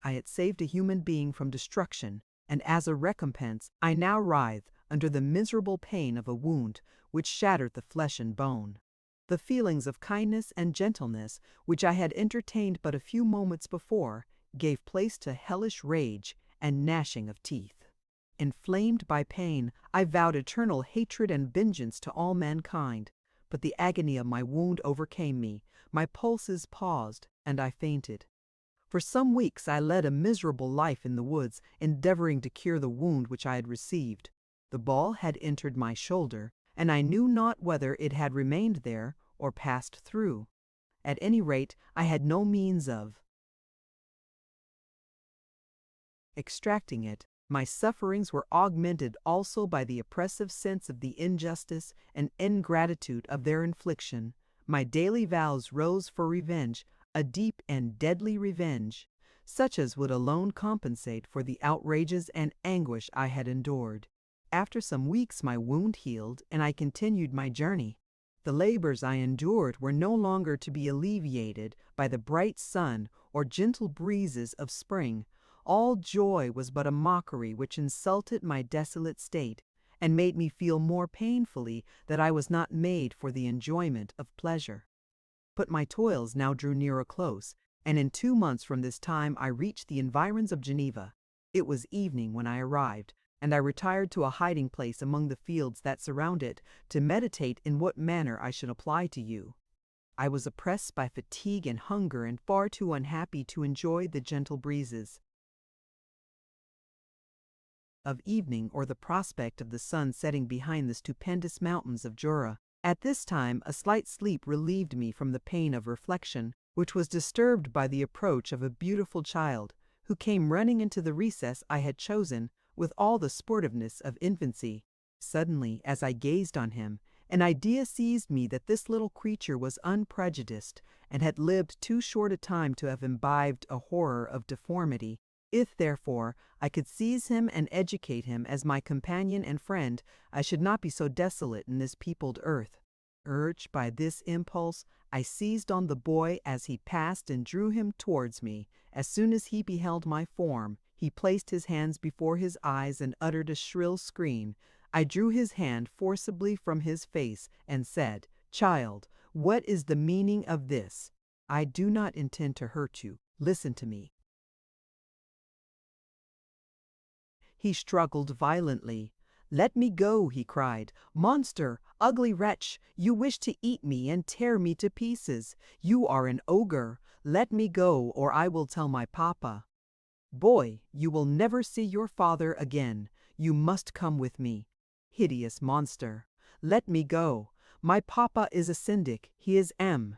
I had saved a human being from destruction, and as a recompense I now writhed under the miserable pain of a wound which shattered the flesh and bone. The feelings of kindness and gentleness, which I had entertained but a few moments before, gave place to hellish rage and gnashing of teeth. Inflamed by pain, I vowed eternal hatred and vengeance to all mankind, but the agony of my wound overcame me, my pulses paused, and I fainted. For some weeks I led a miserable life in the woods, endeavoring to cure the wound which I had received. The ball had entered my shoulder, and I knew not whether it had remained there or passed through. At any rate, I had no means of extracting it. My sufferings were augmented also by the oppressive sense of the injustice and ingratitude of their infliction. My daily vows rose for revenge, a deep and deadly revenge, such as would alone compensate for the outrages and anguish I had endured. After some weeks my wound healed, and I continued my journey. The labors I endured were no longer to be alleviated by the bright sun or gentle breezes of spring. All joy was but a mockery which insulted my desolate state, and made me feel more painfully that I was not made for the enjoyment of pleasure. But my toils now drew near a close, and in 2 months from this time I reached the environs of Geneva. It was evening when I arrived, and I retired to a hiding place among the fields that surround it, to meditate in what manner I should apply to you. I was oppressed by fatigue and hunger, and far too unhappy to enjoy the gentle breezes of evening or the prospect of the sun setting behind the stupendous mountains of Jura. At this time a slight sleep relieved me from the pain of reflection, which was disturbed by the approach of a beautiful child, who came running into the recess I had chosen with all the sportiveness of infancy. Suddenly, as I gazed on him, an idea seized me that this little creature was unprejudiced, and had lived too short a time to have imbibed a horror of deformity. If, therefore, I could seize him and educate him as my companion and friend, I should not be so desolate in this peopled earth. Urged by this impulse, I seized on the boy as he passed and drew him towards me. As soon as he beheld my form, he placed his hands before his eyes and uttered a shrill scream. I drew his hand forcibly from his face and said, "Child, what is the meaning of this? I do not intend to hurt you. Listen to me." He struggled violently. "Let me go," he cried. "Monster, ugly wretch, you wish to eat me and tear me to pieces. You are an ogre. Let me go, or I will tell my papa." "Boy, you will never see your father again. You must come with me." "Hideous monster, let me go. My papa is a syndic. He is M.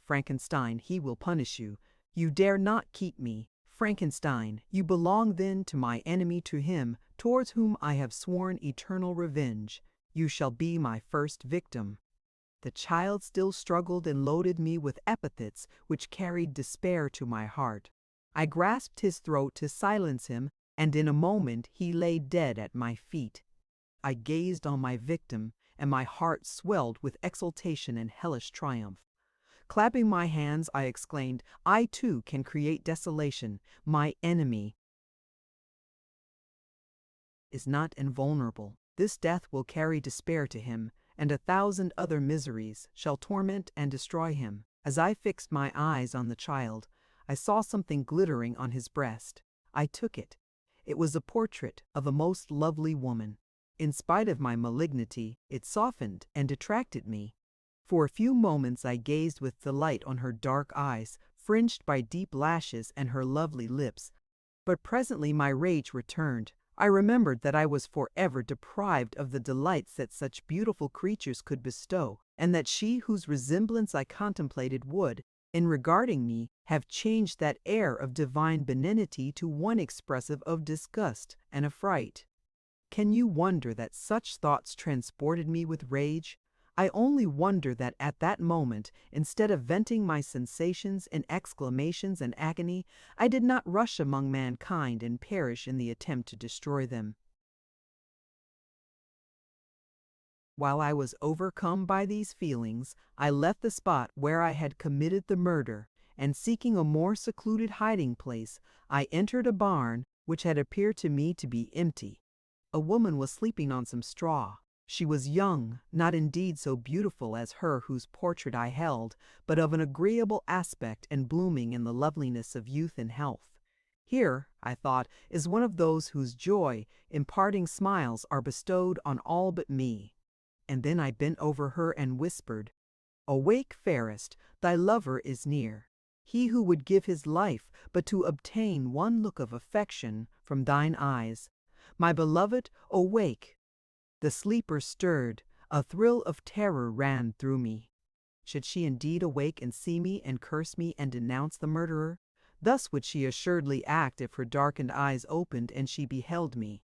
Frankenstein, he will punish you. You dare not keep me. Frankenstein, you belong then to my enemy, to him towards whom I have sworn eternal revenge. You shall be my first victim." The child still struggled and loaded me with epithets which carried despair to my heart. I grasped his throat to silence him, and in a moment he lay dead at my feet. I gazed on my victim, and my heart swelled with exultation and hellish triumph. Clapping my hands, I exclaimed, "I too can create desolation. My enemy is not invulnerable. This death will carry despair to him, and 1,000 other miseries shall torment and destroy him." As I fixed my eyes on the child, I saw something glittering on his breast. I took it. It was a portrait of a most lovely woman. In spite of my malignity, it softened and attracted me. For a few moments I gazed with delight on her dark eyes, fringed by deep lashes, and her lovely lips. But presently my rage returned. I remembered that I was forever deprived of the delights that such beautiful creatures could bestow, and that she whose resemblance I contemplated would, in regarding me, have changed that air of divine benignity to one expressive of disgust and affright. Can you wonder that such thoughts transported me with rage? I only wonder that at that moment, instead of venting my sensations in exclamations and agony, I did not rush among mankind and perish in the attempt to destroy them. While I was overcome by these feelings, I left the spot where I had committed the murder, and seeking a more secluded hiding place, I entered a barn which had appeared to me to be empty. A woman was sleeping on some straw. She was young, not indeed so beautiful as her whose portrait I held, but of an agreeable aspect and blooming in the loveliness of youth and health. Here, I thought, is one of those whose joy, imparting smiles, are bestowed on all but me. And then I bent over her and whispered, "Awake, fairest, thy lover is near. He who would give his life but to obtain one look of affection from thine eyes. My beloved, awake." The sleeper stirred. A thrill of terror ran through me. Should she indeed awake and see me and curse me and denounce the murderer? Thus would she assuredly act if her darkened eyes opened and she beheld me.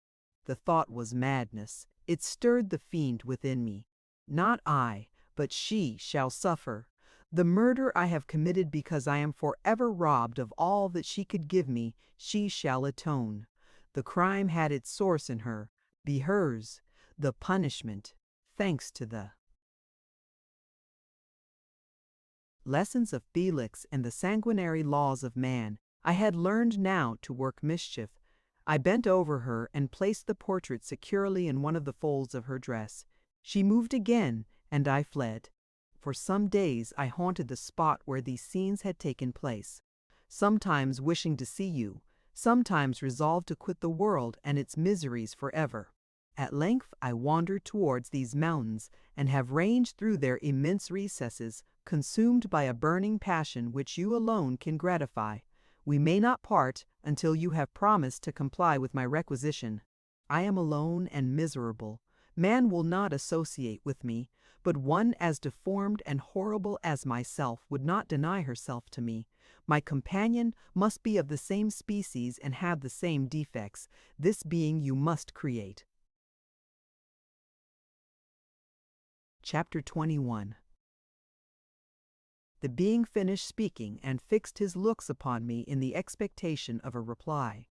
The thought was madness. It stirred the fiend within me. Not I, but she shall suffer. The murder I have committed because I am forever robbed of all that she could give me, she shall atone. The crime had its source in her. Be hers. The punishment, thanks to the lessons of Felix and the sanguinary laws of man, I had learned now to work mischief. I bent over her and placed the portrait securely in one of the folds of her dress. She moved again, and I fled. For some days I haunted the spot where these scenes had taken place, sometimes wishing to see you, sometimes resolved to quit the world and its miseries forever. At length I wandered towards these mountains, and have ranged through their immense recesses, consumed by a burning passion which you alone can gratify. We may not part until you have promised to comply with my requisition. I am alone and miserable. Man will not associate with me, but one as deformed and horrible as myself would not deny herself to me. My companion must be of the same species and have the same defects. This being you must create. Chapter 21. The being finished speaking and fixed his looks upon me in the expectation of a reply.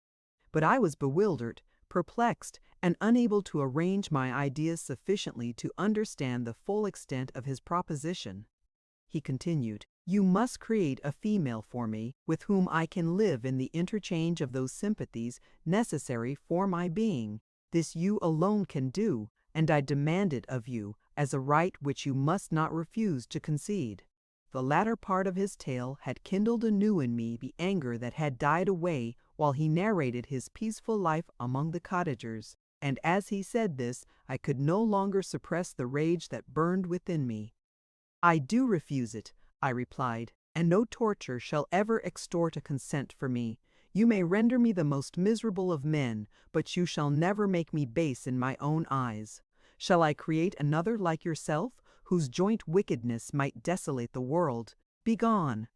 But I was bewildered, perplexed, and unable to arrange my ideas sufficiently to understand the full extent of his proposition. He continued, "You must create a female for me, with whom I can live in the interchange of those sympathies necessary for my being. This you alone can do, and I demand it of you as a right which you must not refuse to concede." The latter part of his tale had kindled anew in me the anger that had died away while he narrated his peaceful life among the cottagers, and as he said this, I could no longer suppress the rage that burned within me. "I do refuse it," I replied, "and no torture shall ever extort a consent for me. You may render me the most miserable of men, but you shall never make me base in my own eyes. Shall I create another like yourself, whose joint wickedness might desolate the world? Begone!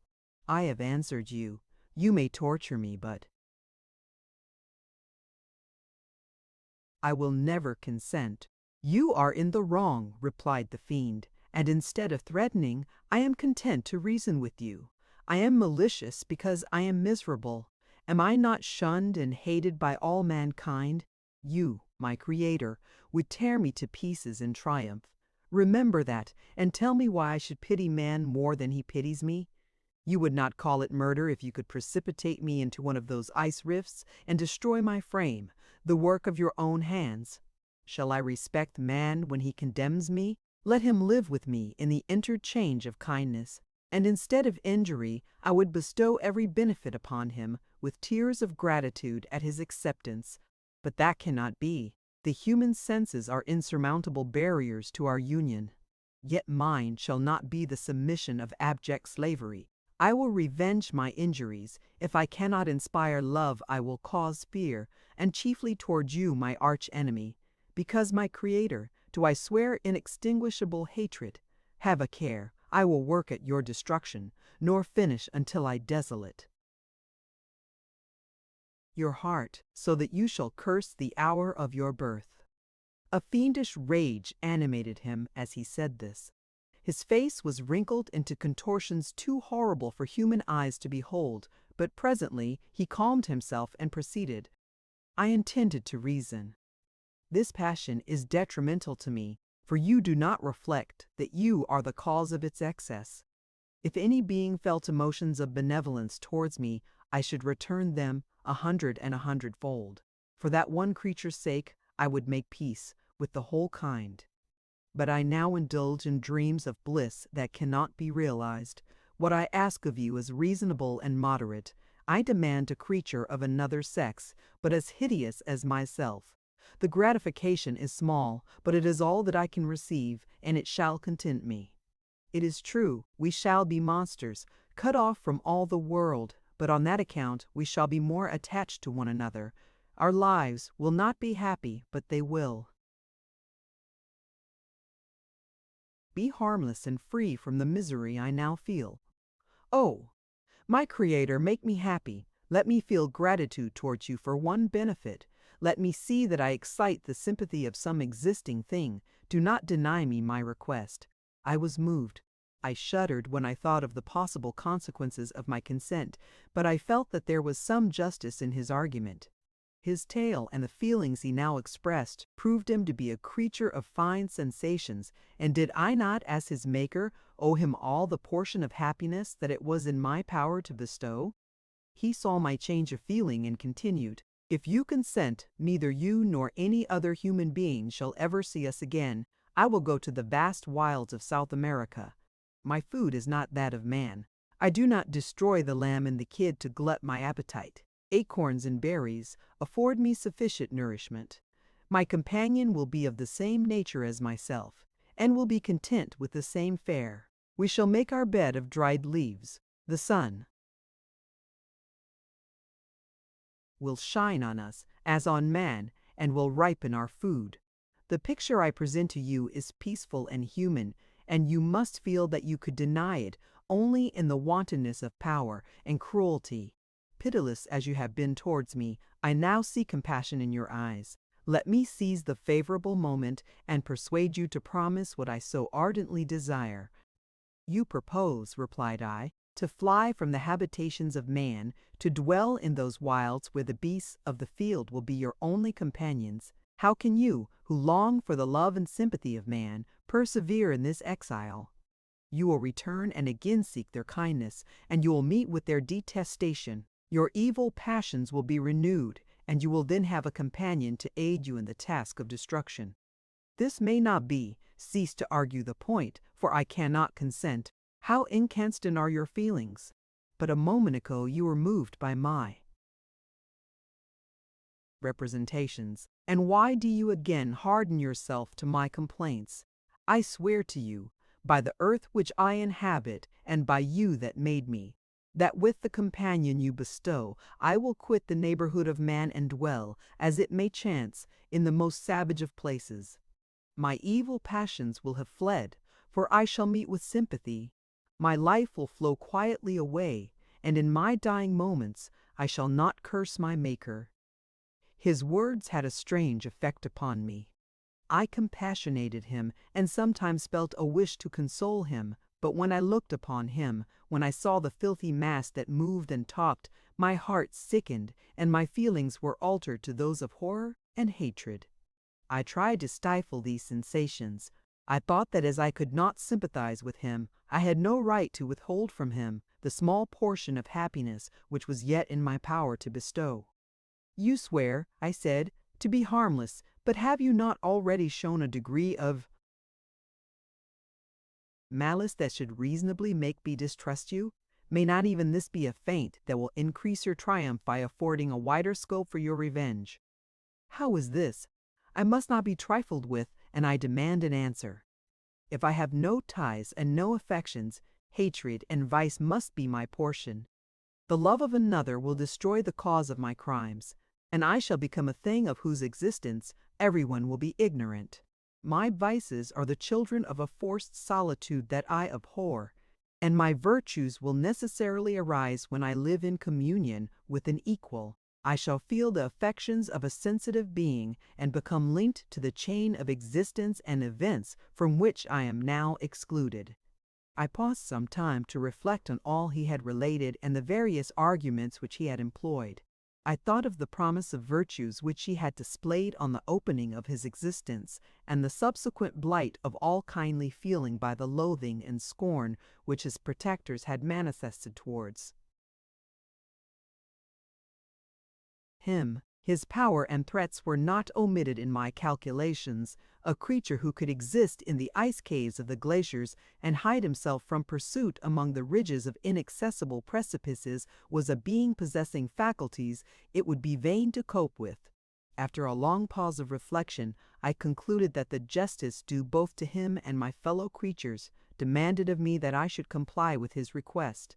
I have answered you. You may torture me, but I will never consent." "You are in the wrong," replied the fiend, "and instead of threatening, I am content to reason with you. I am malicious because I am miserable. Am I not shunned and hated by all mankind? You, my creator, would tear me to pieces in triumph. Remember that, and tell me why I should pity man more than he pities me. You would not call it murder if you could precipitate me into one of those ice rifts and destroy my frame, the work of your own hands. Shall I respect man when he condemns me? Let him live with me in the interchange of kindness, and instead of injury, I would bestow every benefit upon him with tears of gratitude at his acceptance. But that cannot be. The human senses are insurmountable barriers to our union. Yet mine shall not be the submission of abject slavery. I will revenge my injuries. If I cannot inspire love, I will cause fear, and chiefly toward you, my arch enemy. Because my creator, do I swear inextinguishable hatred. Have a care, I will work at your destruction, nor finish until I desolate your heart, so that you shall curse the hour of your birth." A fiendish rage animated him as he said this. His face was wrinkled into contortions too horrible for human eyes to behold, but presently he calmed himself and proceeded, "I intended to reason. This passion is detrimental to me, for you do not reflect that you are the cause of its excess. If any being felt emotions of benevolence towards me, I should return them 100 and 100-fold. For that one creature's sake, I would make peace with the whole kind. But I now indulge in dreams of bliss that cannot be realized. What I ask of you is reasonable and moderate. I demand a creature of another sex, but as hideous as myself. The gratification is small, but it is all that I can receive, and it shall content me. It is true, we shall be monsters, cut off from all the world, but on that account we shall be more attached to one another. Our lives will not be happy, but they will be harmless and free from the misery I now feel. Oh, my Creator, make me happy. Let me feel gratitude towards you for one benefit. Let me see that I excite the sympathy of some existing thing. Do not deny me my request." I was moved. I shuddered when I thought of the possible consequences of my consent, but I felt that there was some justice in his argument. His tale and the feelings he now expressed proved him to be a creature of fine sensations, and did I not, as his maker, owe him all the portion of happiness that it was in my power to bestow? He saw my change of feeling and continued, "If you consent, neither you nor any other human being shall ever see us again. I will go to the vast wilds of South America. My food is not that of man. I do not destroy the lamb and the kid to glut my appetite. Acorns and berries afford me sufficient nourishment. My companion will be of the same nature as myself, and will be content with the same fare. We shall make our bed of dried leaves. The sun will shine on us as on man, and will ripen our food. The picture I present to you is peaceful and human, and you must feel that you could deny it only in the wantonness of power and cruelty. Pitiless as you have been towards me, I now see compassion in your eyes. Let me seize the favorable moment and persuade you to promise what I so ardently desire. You propose, replied I, to fly from the habitations of man, to dwell in those wilds where the beasts of the field will be your only companions. How can you, who long for the love and sympathy of man, persevere in this exile? You will return and again seek their kindness, and you will meet with their detestation. Your evil passions will be renewed, and you will then have a companion to aid you in the task of destruction. This may not be. Cease to argue the point, for I cannot consent. How inconstant are your feelings? But a moment ago you were moved by my representations, and why do you again harden yourself to my complaints? I swear to you, by the earth which I inhabit, and by you that made me, that with the companion you bestow, I will quit the neighborhood of man and dwell, as it may chance, in the most savage of places. My evil passions will have fled, for I shall meet with sympathy. My life will flow quietly away, and in my dying moments I shall not curse my Maker. His words had a strange effect upon me. I compassionated him, and sometimes felt a wish to console him, but when I looked upon him, when I saw the filthy mass that moved and talked, my heart sickened, and my feelings were altered to those of horror and hatred. I tried to stifle these sensations. I thought that as I could not sympathize with him, I had no right to withhold from him the small portion of happiness which was yet in my power to bestow. You swear, I said, to be harmless, but have you not already shown a degree of malice that should reasonably make me distrust you? May not even this be a feint that will increase your triumph by affording a wider scope for your revenge? How is this? I must not be trifled with, and I demand an answer. If I have no ties and no affections, hatred and vice must be my portion. The love of another will destroy the cause of my crimes, and I shall become a thing of whose existence everyone will be ignorant. My vices are the children of a forced solitude that I abhor, and my virtues will necessarily arise when I live in communion with an equal. I shall feel the affections of a sensitive being and become linked to the chain of existence and events from which I am now excluded. I paused some time to reflect on all he had related and the various arguments which he had employed. I thought of the promise of virtues which he had displayed on the opening of his existence, and the subsequent blight of all kindly feeling by the loathing and scorn which his protectors had manifested towards him. His power and threats were not omitted in my calculations. A creature who could exist in the ice caves of the glaciers and hide himself from pursuit among the ridges of inaccessible precipices was a being possessing faculties it would be vain to cope with. After a long pause of reflection, I concluded that the justice due both to him and my fellow creatures demanded of me that I should comply with his request.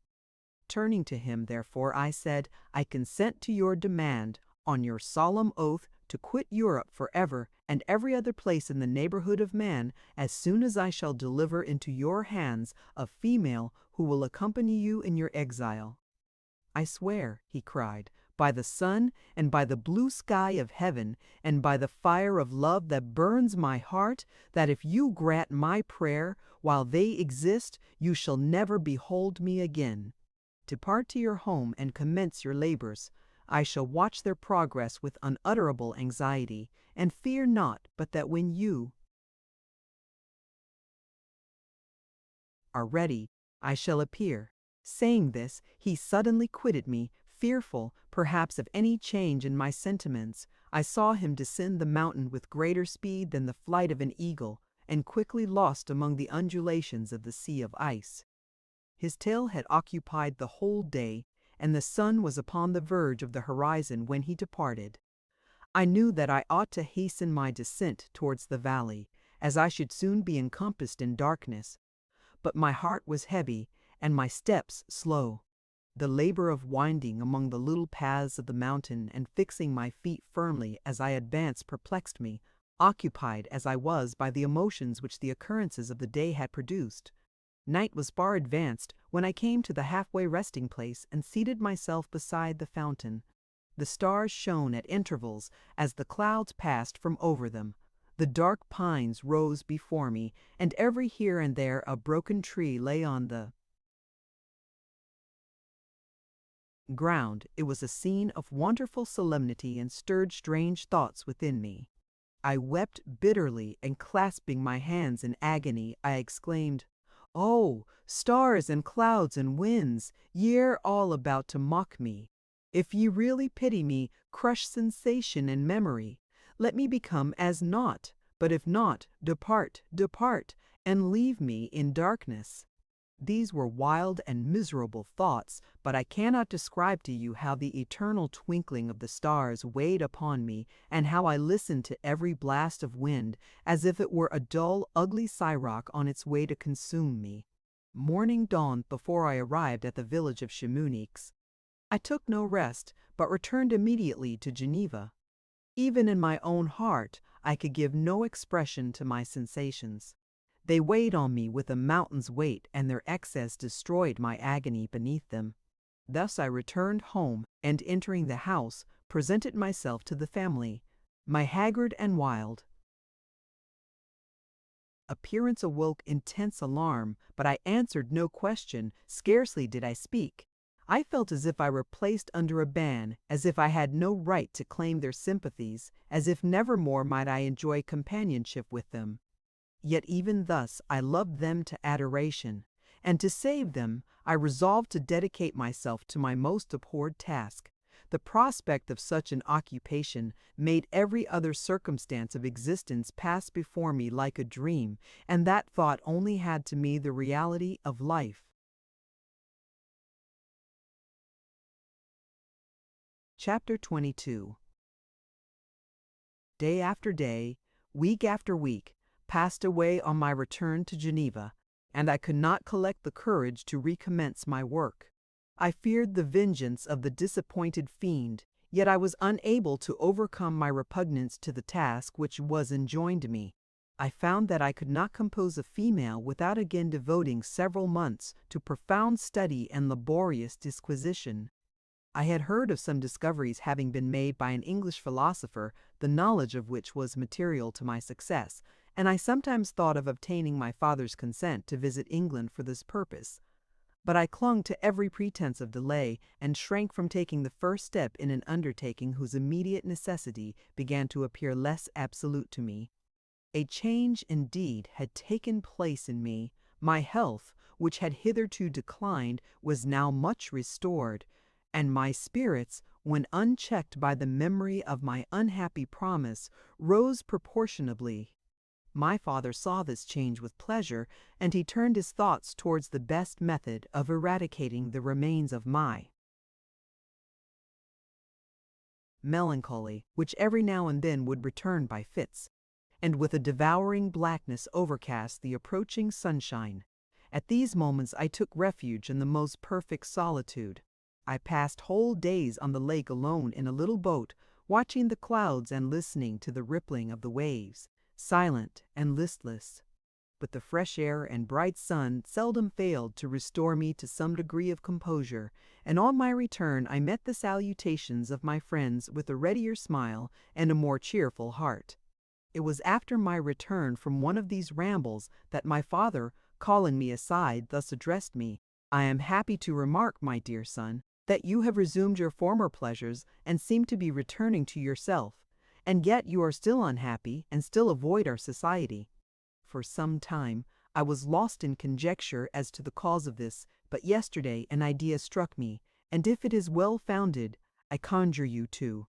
Turning to him, therefore, I said, I consent to your demand, on your solemn oath, to quit Europe forever and every other place in the neighborhood of man, as soon as I shall deliver into your hands a female who will accompany you in your exile. I swear, he cried, by the sun and by the blue sky of heaven and by the fire of love that burns my heart, that if you grant my prayer while they exist, you shall never behold me again. Depart to your home and commence your labors. I shall watch their progress with unutterable anxiety, and fear not but that when you are ready, I shall appear. Saying this, he suddenly quitted me, fearful, perhaps, of any change in my sentiments. I saw him descend the mountain with greater speed than the flight of an eagle, and quickly lost among the undulations of the sea of ice. His tale had occupied the whole day, and the sun was upon the verge of the horizon when he departed. I knew that I ought to hasten my descent towards the valley, as I should soon be encompassed in darkness. But my heart was heavy, and my steps slow. The labor of winding among the little paths of the mountain and fixing my feet firmly as I advanced perplexed me. occupied as I was by the emotions which the occurrences of the day had produced. Night was far advanced when I came to the halfway resting place and seated myself beside the fountain. The stars shone at intervals as the clouds passed from over them. The dark pines rose before me, and every here and there a broken tree lay on the ground. It was a scene of wonderful solemnity and stirred strange thoughts within me. I wept bitterly, and clasping my hands in agony, I exclaimed, "Oh, stars and clouds and winds, ye are all about to mock me. If ye really pity me, crush sensation and memory. Let me become as naught, but if not, depart, depart, and leave me in darkness." These were wild and miserable thoughts, but I cannot describe to you how the eternal twinkling of the stars weighed upon me, and how I listened to every blast of wind, as if it were a dull, ugly siroc on its way to consume me. Morning dawned before I arrived at the village of Chamonix. I took no rest, but returned immediately to Geneva. Even in my own heart, I could give no expression to my sensations. They weighed on me with a mountain's weight, and their excess destroyed my agony beneath them. Thus I returned home, and entering the house, presented myself to the family. My haggard and wild appearance awoke intense alarm, but I answered no question, scarcely did I speak. I felt as if I were placed under a ban, as if I had no right to claim their sympathies, as if nevermore might I enjoy companionship with them. Yet even thus I loved them to adoration, and to save them I resolved to dedicate myself to my most abhorred task. The prospect of such an occupation made every other circumstance of existence pass before me like a dream, and that thought only had to me the reality of life. Chapter 22. Day after day, week after week, passed away on my return to Geneva, and I could not collect the courage to recommence my work. I feared the vengeance of the disappointed fiend, yet I was unable to overcome my repugnance to the task which was enjoined me. I found that I could not compose a female without again devoting several months to profound study and laborious disquisition. I had heard of some discoveries having been made by an English philosopher, the knowledge of which was material to my success, and I sometimes thought of obtaining my father's consent to visit England for this purpose. But I clung to every pretense of delay, and shrank from taking the first step in an undertaking whose immediate necessity began to appear less absolute to me. A change, indeed, had taken place in me. My health, which had hitherto declined, was now much restored, and my spirits, when unchecked by the memory of my unhappy promise, rose proportionably. My father saw this change with pleasure, and he turned his thoughts towards the best method of eradicating the remains of my melancholy, which every now and then would return by fits, and with a devouring blackness overcast the approaching sunshine. At these moments I took refuge in the most perfect solitude. I passed whole days on the lake alone in a little boat, watching the clouds and listening to the rippling of the waves, silent and listless. But the fresh air and bright sun seldom failed to restore me to some degree of composure, and on my return I met the salutations of my friends with a readier smile and a more cheerful heart. It was after my return from one of these rambles that my father, calling me aside, thus addressed me: "I am happy to remark, my dear son, that you have resumed your former pleasures and seem to be returning to yourself, and yet you are still unhappy and still avoid our society." For some time I was lost in conjecture as to the cause of this, but yesterday an idea struck me, and if it is well founded, I conjure you to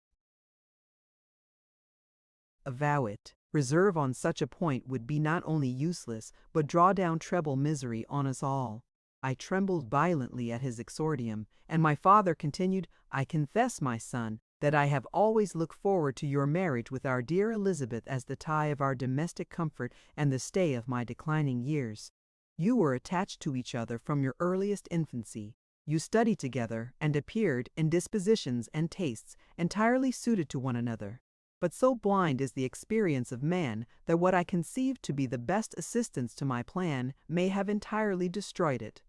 avow it. Reserve on such a point would be not only useless, but draw down treble misery on us all. I trembled violently at his exordium, and my father continued, "I confess, my son, that I have always looked forward to your marriage with our dear Elizabeth as the tie of our domestic comfort and the stay of my declining years. You were attached to each other from your earliest infancy. You studied together, and appeared, in dispositions and tastes, entirely suited to one another. But so blind is the experience of man that what I conceived to be the best assistance to my plan may have entirely destroyed it.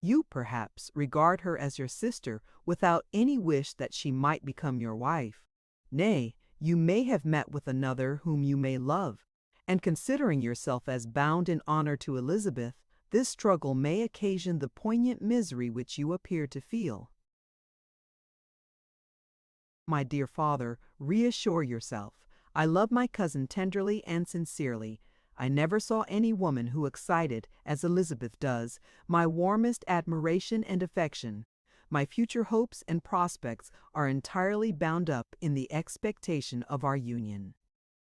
You, perhaps, regard her as your sister without any wish that she might become your wife. Nay, you may have met with another whom you may love, and considering yourself as bound in honor to Elizabeth, this struggle may occasion the poignant misery which you appear to feel. My dear father, reassure yourself. I love my cousin tenderly and sincerely. I never saw any woman who excited, as Elizabeth does, my warmest admiration and affection. My future hopes and prospects are entirely bound up in the expectation of our union.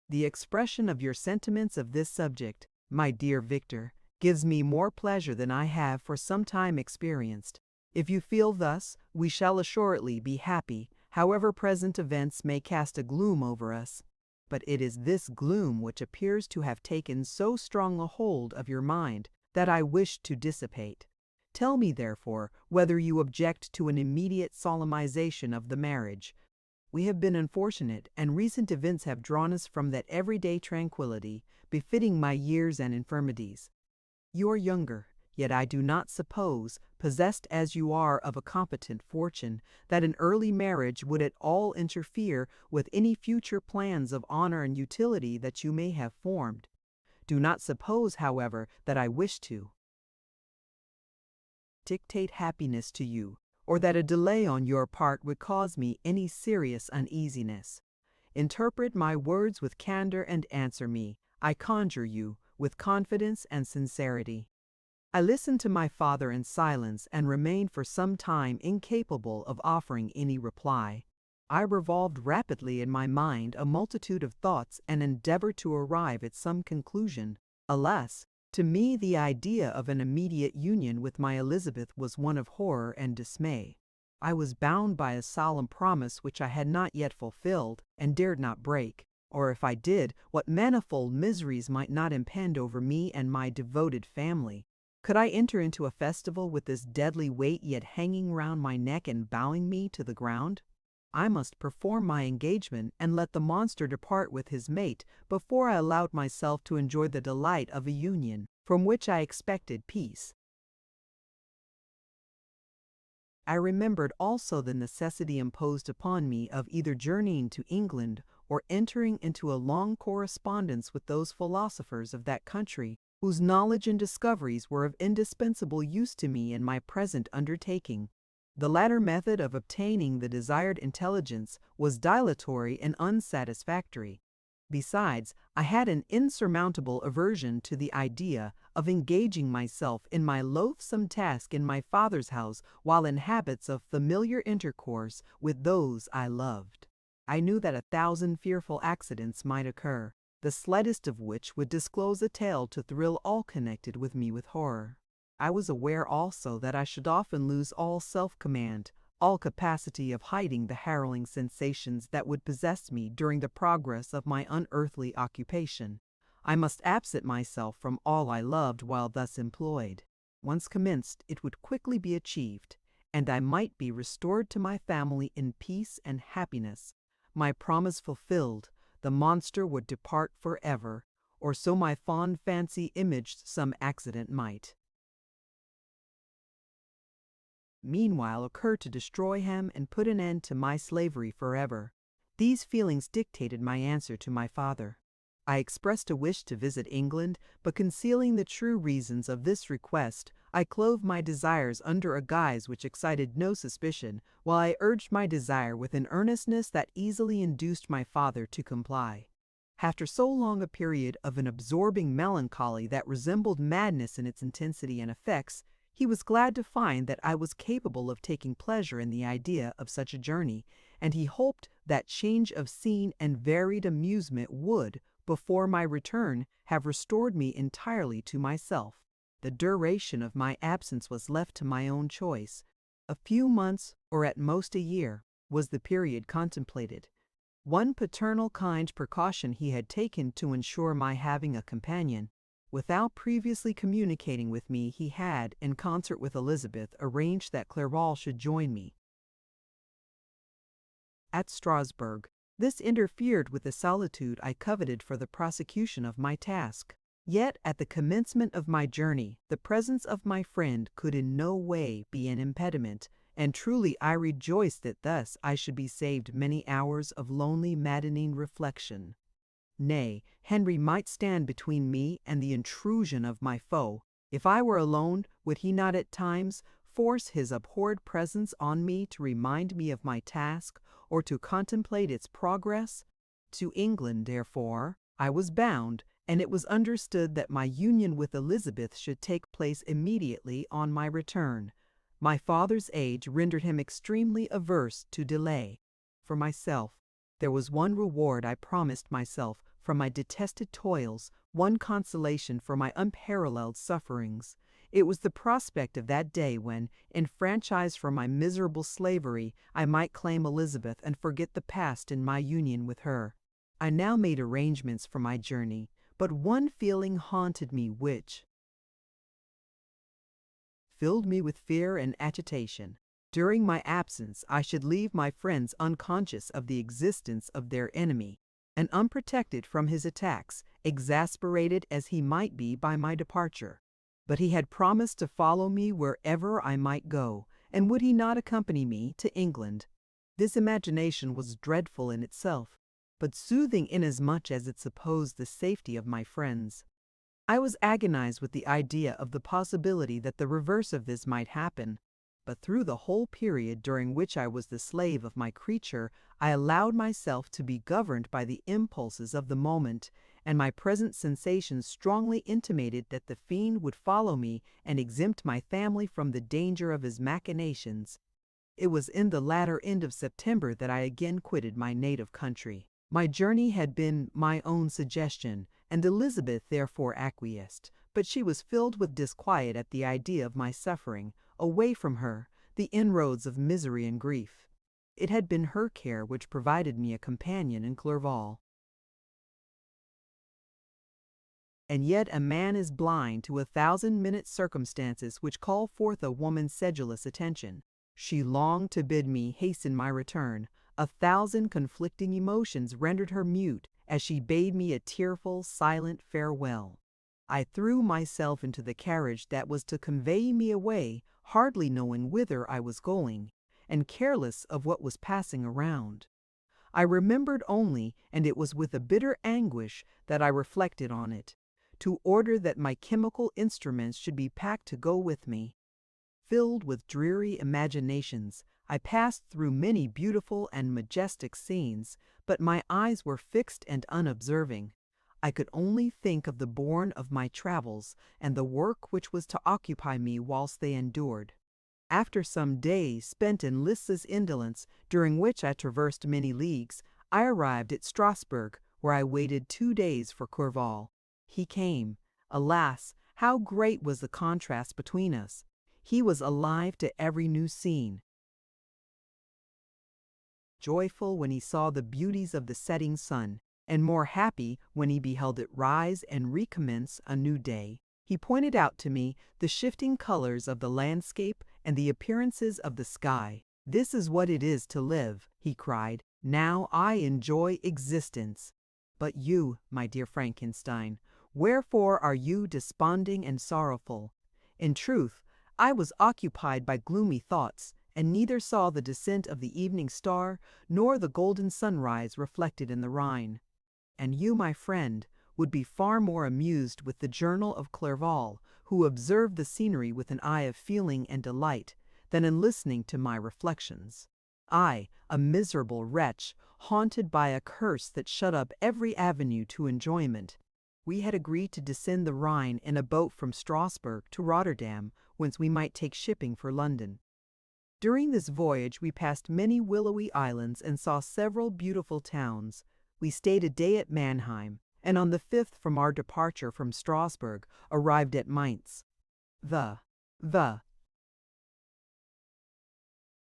The expression of your sentiments of this subject, my dear Victor, gives me more pleasure than I have for some time experienced. If you feel thus, we shall assuredly be happy, however present events may cast a gloom over us. But it is this gloom which appears to have taken so strong a hold of your mind that I wish to dissipate. Tell me, therefore, whether you object to an immediate solemnization of the marriage. We have been unfortunate, and recent events have drawn us from that everyday tranquillity befitting my years and infirmities. You are younger, yet I do not suppose, possessed as you are of a competent fortune, that an early marriage would at all interfere with any future plans of honor and utility that you may have formed. Do not suppose, however, that I wish to dictate happiness to you, or that a delay on your part would cause me any serious uneasiness. Interpret my words with candor and answer me, I conjure you, with confidence and sincerity. I listened to my father in silence and remained for some time incapable of offering any reply. I revolved rapidly in my mind a multitude of thoughts and endeavored to arrive at some conclusion. Alas, to me the idea of an immediate union with my Elizabeth was one of horror and dismay. I was bound by a solemn promise which I had not yet fulfilled and dared not break, or if I did, what manifold miseries might not impend over me and my devoted family. Could I enter into a festival with this deadly weight yet hanging round my neck and bowing me to the ground? I must perform my engagement and let the monster depart with his mate before I allowed myself to enjoy the delight of a union from which I expected peace. I remembered also the necessity imposed upon me of either journeying to England or entering into a long correspondence with those philosophers of that country whose knowledge and discoveries were of indispensable use to me in my present undertaking. The latter method of obtaining the desired intelligence was dilatory and unsatisfactory. Besides, I had an insurmountable aversion to the idea of engaging myself in my loathsome task in my father's house while in habits of familiar intercourse with those I loved. I knew that 1,000 fearful accidents might occur, the slightest of which would disclose a tale to thrill all connected with me with horror. I was aware also that I should often lose all self-command, all capacity of hiding the harrowing sensations that would possess me during the progress of my unearthly occupation. I must absent myself from all I loved while thus employed. Once commenced, it would quickly be achieved, and I might be restored to my family in peace and happiness. My promise fulfilled, the monster would depart forever, or so my fond fancy imaged some accident might meanwhile occur to destroy him and put an end to my slavery forever. These feelings dictated my answer to my father. I expressed a wish to visit England, but concealing the true reasons of this request, I clothed my desires under a guise which excited no suspicion, while I urged my desire with an earnestness that easily induced my father to comply. After so long a period of an absorbing melancholy that resembled madness in its intensity and effects, he was glad to find that I was capable of taking pleasure in the idea of such a journey, and he hoped that change of scene and varied amusement would, before my return, have restored me entirely to myself. The duration of my absence was left to my own choice. A few months, or at most a year, was the period contemplated. One paternal kind precaution he had taken to ensure my having a companion. Without previously communicating with me, he had, in concert with Elizabeth, arranged that Clerval should join me at Strasbourg. This interfered with the solitude I coveted for the prosecution of my task. Yet at the commencement of my journey, the presence of my friend could in no way be an impediment, and truly I rejoiced that thus I should be saved many hours of lonely, maddening reflection. Nay, Henry might stand between me and the intrusion of my foe. If I were alone, would he not at times force his abhorred presence on me to remind me of my task or to contemplate its progress? To England, therefore, I was bound, and it was understood that my union with Elizabeth should take place immediately on my return. My father's age rendered him extremely averse to delay. For myself, there was one reward I promised myself from my detested toils, one consolation for my unparalleled sufferings. It was the prospect of that day when, enfranchised from my miserable slavery, I might claim Elizabeth and forget the past in my union with her. I now made arrangements for my journey, but one feeling haunted me which filled me with fear and agitation. During my absence, I should leave my friends unconscious of the existence of their enemy, and unprotected from his attacks, exasperated as he might be by my departure. But he had promised to follow me wherever I might go, and would he not accompany me to England? This imagination was dreadful in itself, but soothing inasmuch as it supposed the safety of my friends. I was agonized with the idea of the possibility that the reverse of this might happen, but through the whole period during which I was the slave of my creature, I allowed myself to be governed by the impulses of the moment, and my present sensations strongly intimated that the fiend would follow me and exempt my family from the danger of his machinations. It was in the latter end of September that I again quitted my native country. My journey had been my own suggestion, and Elizabeth therefore acquiesced, but she was filled with disquiet at the idea of my suffering, away from her, the inroads of misery and grief. It had been her care which provided me a companion in Clerval. And yet a man is blind to 1,000 minute circumstances which call forth a woman's sedulous attention. She longed to bid me hasten my return. 1,000 conflicting emotions rendered her mute as she bade me a tearful, silent farewell. I threw myself into the carriage that was to convey me away, hardly knowing whither I was going, and careless of what was passing around. I remembered only, and it was with a bitter anguish that I reflected on it, to order that my chemical instruments should be packed to go with me. Filled with dreary imaginations, I passed through many beautiful and majestic scenes, but my eyes were fixed and unobserving. I could only think of the bourne of my travels and the work which was to occupy me whilst they endured. After some days spent in listless indolence, during which I traversed many leagues, I arrived at Strasbourg, where I waited 2 days for Clerval. He came. Alas, how great was the contrast between us! He was alive to every new scene, joyful when he saw the beauties of the setting sun, and more happy when he beheld it rise and recommence a new day. He pointed out to me the shifting colors of the landscape and the appearances of the sky. "This is what it is to live," he cried. "Now I enjoy existence. But you, my dear Frankenstein, wherefore are you desponding and sorrowful?" In truth, I was occupied by gloomy thoughts, and neither saw the descent of the evening star nor the golden sunrise reflected in the Rhine. And you, my friend, would be far more amused with the journal of Clerval, who observed the scenery with an eye of feeling and delight, than in listening to my reflections. I, a miserable wretch, haunted by a curse that shut up every avenue to enjoyment. We had agreed to descend the Rhine in a boat from Strasbourg to Rotterdam, whence we might take shipping for London. During this voyage we passed many willowy islands and saw several beautiful towns. We stayed a day at Mannheim, and on the 5th from our departure from Strasbourg arrived at Mainz. The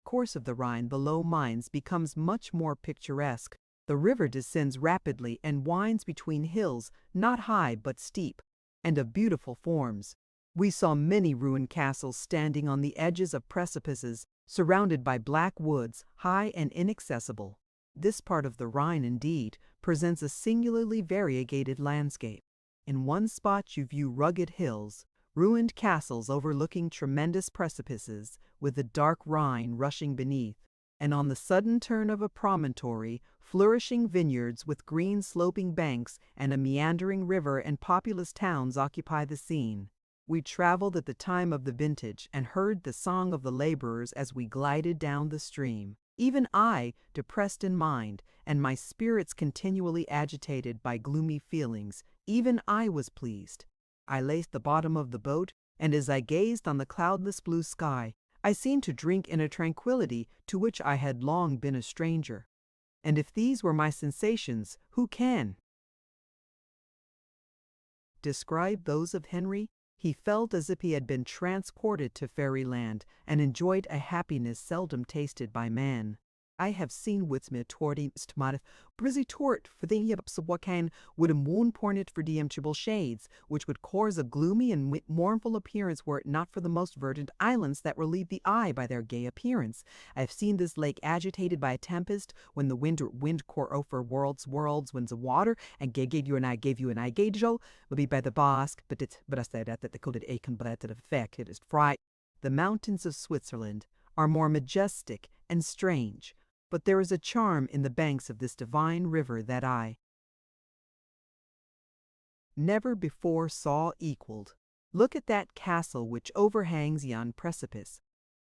course of the Rhine below Mainz becomes much more picturesque. The river descends rapidly and winds between hills, not high but steep, and of beautiful forms. We saw many ruined castles standing on the edges of precipices, surrounded by black woods, high and inaccessible. This part of the Rhine, indeed, presents a singularly variegated landscape. In one spot you view rugged hills, ruined castles overlooking tremendous precipices, with the dark Rhine rushing beneath, and on the sudden turn of a promontory, flourishing vineyards with green sloping banks and a meandering river and populous towns occupy the scene. We traveled at the time of the vintage and heard the song of the laborers as we glided down the stream. Even I, depressed in mind, and my spirits continually agitated by gloomy feelings, even I was pleased. I laced the bottom of the boat, and as I gazed on the cloudless blue sky, I seemed to drink in a tranquility to which I had long been a stranger. And if these were my sensations, who can describe those of Henry? He felt as if he had been transported to fairyland and enjoyed a happiness seldom tasted by man. I have seen witsme tortimst maar brizzy tort for the yips of wakan would a moon pornit for diemtable shades, which would cause a gloomy and mournful appearance were it not for the most verdant islands that relieve the eye by their gay appearance. I have seen this lake agitated by a tempest, when the wind core over worlds, winds of water, and gave you and I gave you, will be by the bosk, but I said that the coded aiken but to the effect it is fright. The mountains of Switzerland are more majestic and strange, but there is a charm in the banks of this divine river that I never before saw equaled. Look at that castle which overhangs yon precipice,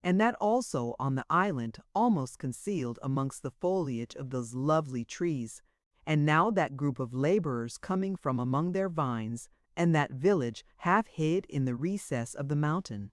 and that also on the island almost concealed amongst the foliage of those lovely trees, and now that group of laborers coming from among their vines, and that village half hid in the recess of the mountain.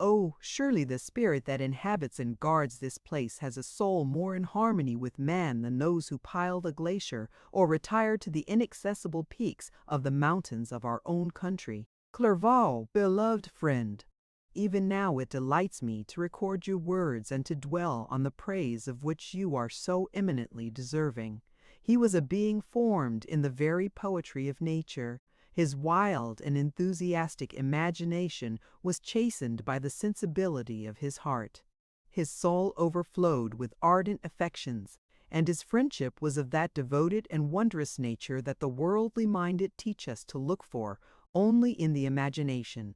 Oh, surely the spirit that inhabits and guards this place has a soul more in harmony with man than those who pile the glacier or retire to the inaccessible peaks of the mountains of our own country. Clerval, beloved friend, even now it delights me to record your words and to dwell on the praise of which you are so eminently deserving. He was a being formed in the very poetry of nature. His wild and enthusiastic imagination was chastened by the sensibility of his heart. His soul overflowed with ardent affections, and his friendship was of that devoted and wondrous nature that the worldly minded teach us to look for only in the imagination.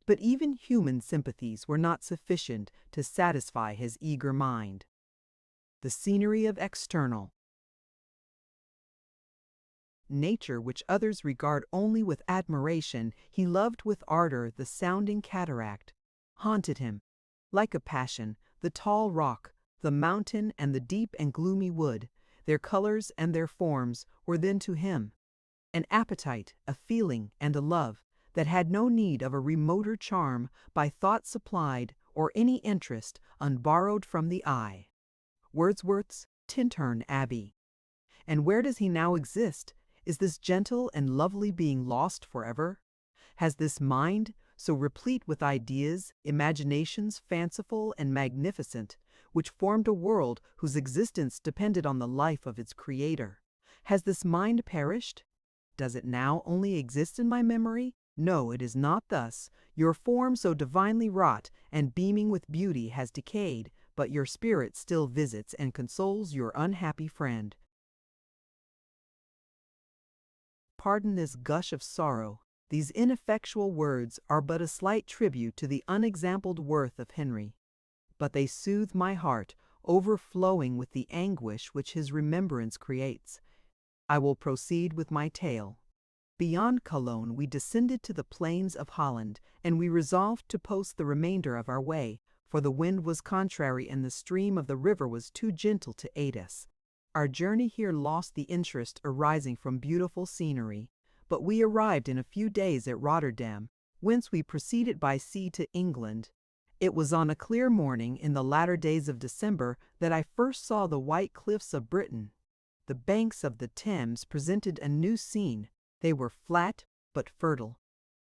But even human sympathies were not sufficient to satisfy his eager mind. The scenery of external nature, which others regard only with admiration, he loved with ardor. The sounding cataract haunted him like a passion. The tall rock, the mountain, and the deep and gloomy wood, their colors and their forms, were then to him an appetite, a feeling, and a love that had no need of a remoter charm by thought supplied, or any interest unborrowed from the eye. Wordsworth's Tintern Abbey. And where does he now exist? Is this gentle and lovely being lost forever? Has this mind, so replete with ideas, imaginations fanciful and magnificent, which formed a world whose existence depended on the life of its creator, has this mind perished? Does it now only exist in my memory? No, it is not thus. Your form, so divinely wrought and beaming with beauty, has decayed, but your spirit still visits and consoles your unhappy friend. Pardon this gush of sorrow. These ineffectual words are but a slight tribute to the unexampled worth of Henry, but they soothe my heart, overflowing with the anguish which his remembrance creates. I will proceed with my tale. Beyond Cologne we descended to the plains of Holland, and we resolved to post the remainder of our way, for the wind was contrary and the stream of the river was too gentle to aid us. Our journey here lost the interest arising from beautiful scenery, but we arrived in a few days at Rotterdam, whence we proceeded by sea to England. It was on a clear morning in the latter days of December that I first saw the white cliffs of Britain. The banks of the Thames presented a new scene. They were flat but fertile,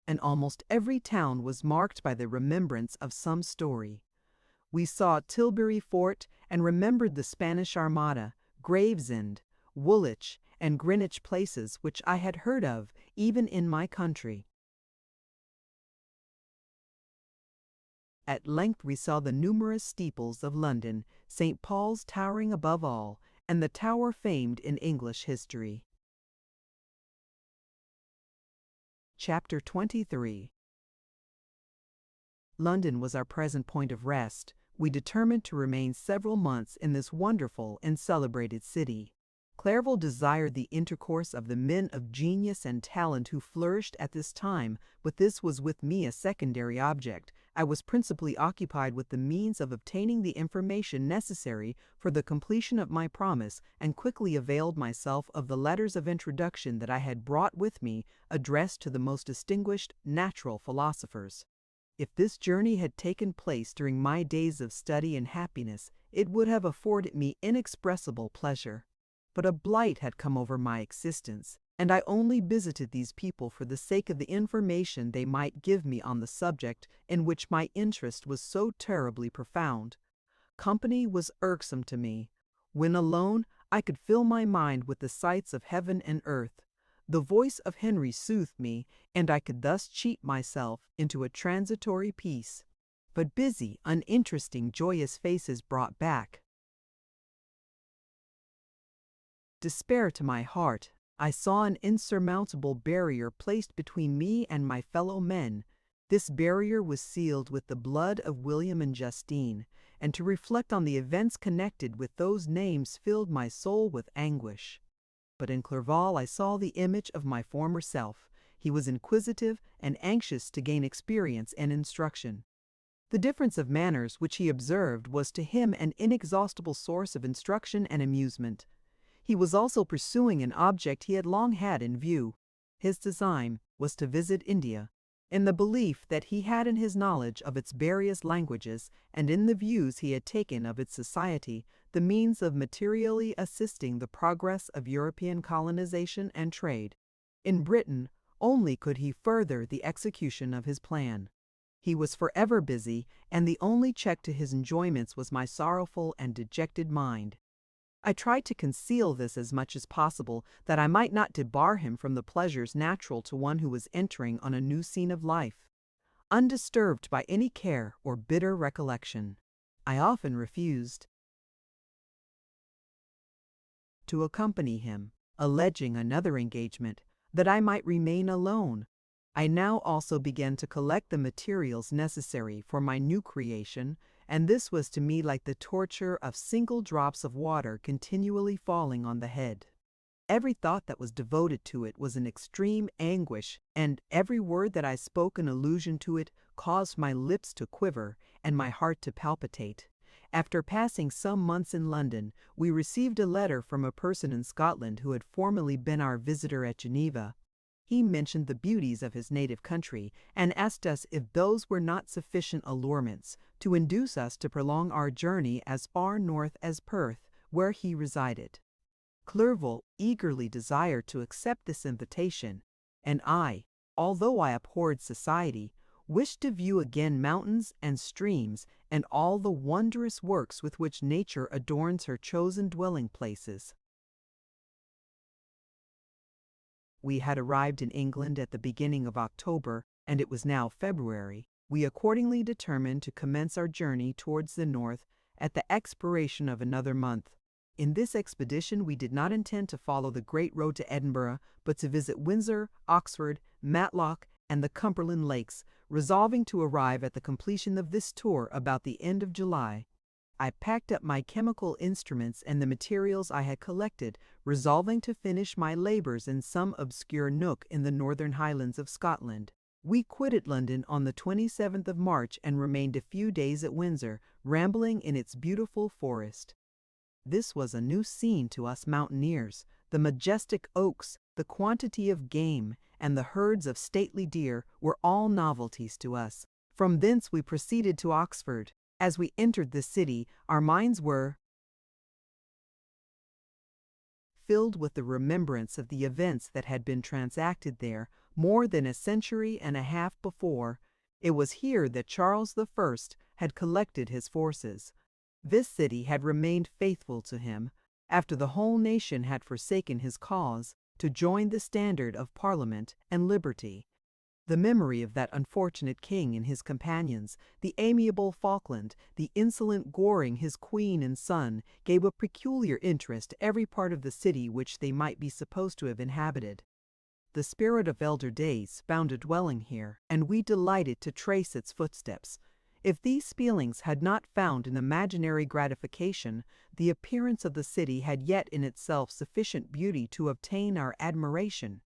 and almost every town was marked by the remembrance of some story. We saw Tilbury Fort and remembered the Spanish Armada, Gravesend, Woolwich, and Greenwich places which I had heard of even in my country. At length we saw the numerous steeples of London, St. Paul's towering above all, and the tower famed in English history. Chapter 23. London was our present point of rest. We determined to remain several months in this wonderful and celebrated city. Clerval desired the intercourse of the men of genius and talent who flourished at this time, but this was with me a secondary object. I was principally occupied with the means of obtaining the information necessary for the completion of my promise, and quickly availed myself of the letters of introduction that I had brought with me, addressed to the most distinguished natural philosophers. If this journey had taken place during my days of study and happiness, it would have afforded me inexpressible pleasure. But a blight had come over my existence, and I only visited these people for the sake of the information they might give me on the subject in which my interest was so terribly profound. Company was irksome to me. When alone, I could fill my mind with the sights of heaven and earth. The voice of Henry soothed me, and I could thus cheat myself into a transitory peace. But busy, uninteresting, joyous faces brought back despair to my heart. I saw an insurmountable barrier placed between me and my fellow men. This barrier was sealed with the blood of William and Justine, and to reflect on the events connected with those names filled my soul with anguish. But in Clerval I saw the image of my former self. He was inquisitive and anxious to gain experience and instruction. The difference of manners which he observed was to him an inexhaustible source of instruction and amusement. He was also pursuing an object he had long had in view. His design was to visit India, in the belief that he had in his knowledge of its various languages, and in the views he had taken of its society, the means of materially assisting the progress of European colonization and trade. In Britain only could he further the execution of his plan. He was forever busy, and the only check to his enjoyments was my sorrowful and dejected mind. I tried to conceal this as much as possible, that I might not debar him from the pleasures natural to one who was entering on a new scene of life, undisturbed by any care or bitter recollection. I often refused to accompany him, alleging another engagement, that I might remain alone. I now also began to collect the materials necessary for my new creation, and this was to me like the torture of single drops of water continually falling on the head. Every thought that was devoted to it was an extreme anguish, and every word that I spoke in allusion to it caused my lips to quiver and my heart to palpitate. After passing some months in London, we received a letter from a person in Scotland who had formerly been our visitor at Geneva. He mentioned the beauties of his native country, and asked us if those were not sufficient allurements to induce us to prolong our journey as far north as Perth, where he resided. Clerval eagerly desired to accept this invitation, and I, although I abhorred society, wished to view again mountains and streams and all the wondrous works with which nature adorns her chosen dwelling places. We had arrived in England at the beginning of October, and it was now February. We accordingly determined to commence our journey towards the north at the expiration of another month. In this expedition we did not intend to follow the great road to Edinburgh, but to visit Windsor, Oxford, Matlock, and the Cumberland Lakes, resolving to arrive at the completion of this tour about the end of July. I packed up my chemical instruments and the materials I had collected, resolving to finish my labors in some obscure nook in the northern Highlands of Scotland. We quitted London on the 27th of March and remained a few days at Windsor, rambling in its beautiful forest. This was a new scene to us mountaineers. The majestic oaks, the quantity of game, and the herds of stately deer were all novelties to us. From thence we proceeded to Oxford. As we entered the city, our minds were filled with the remembrance of the events that had been transacted there more than a century and a half before. It was here that Charles I had collected his forces. This city had remained faithful to him, after the whole nation had forsaken his cause, to join the standard of Parliament and liberty. The memory of that unfortunate king and his companions, the amiable Falkland, the insolent Goring his queen and son, gave a peculiar interest to every part of the city which they might be supposed to have inhabited. The spirit of elder days found a dwelling here, and we delighted to trace its footsteps. If these feelings had not found an imaginary gratification, the appearance of the city had yet in itself sufficient beauty to obtain our admiration.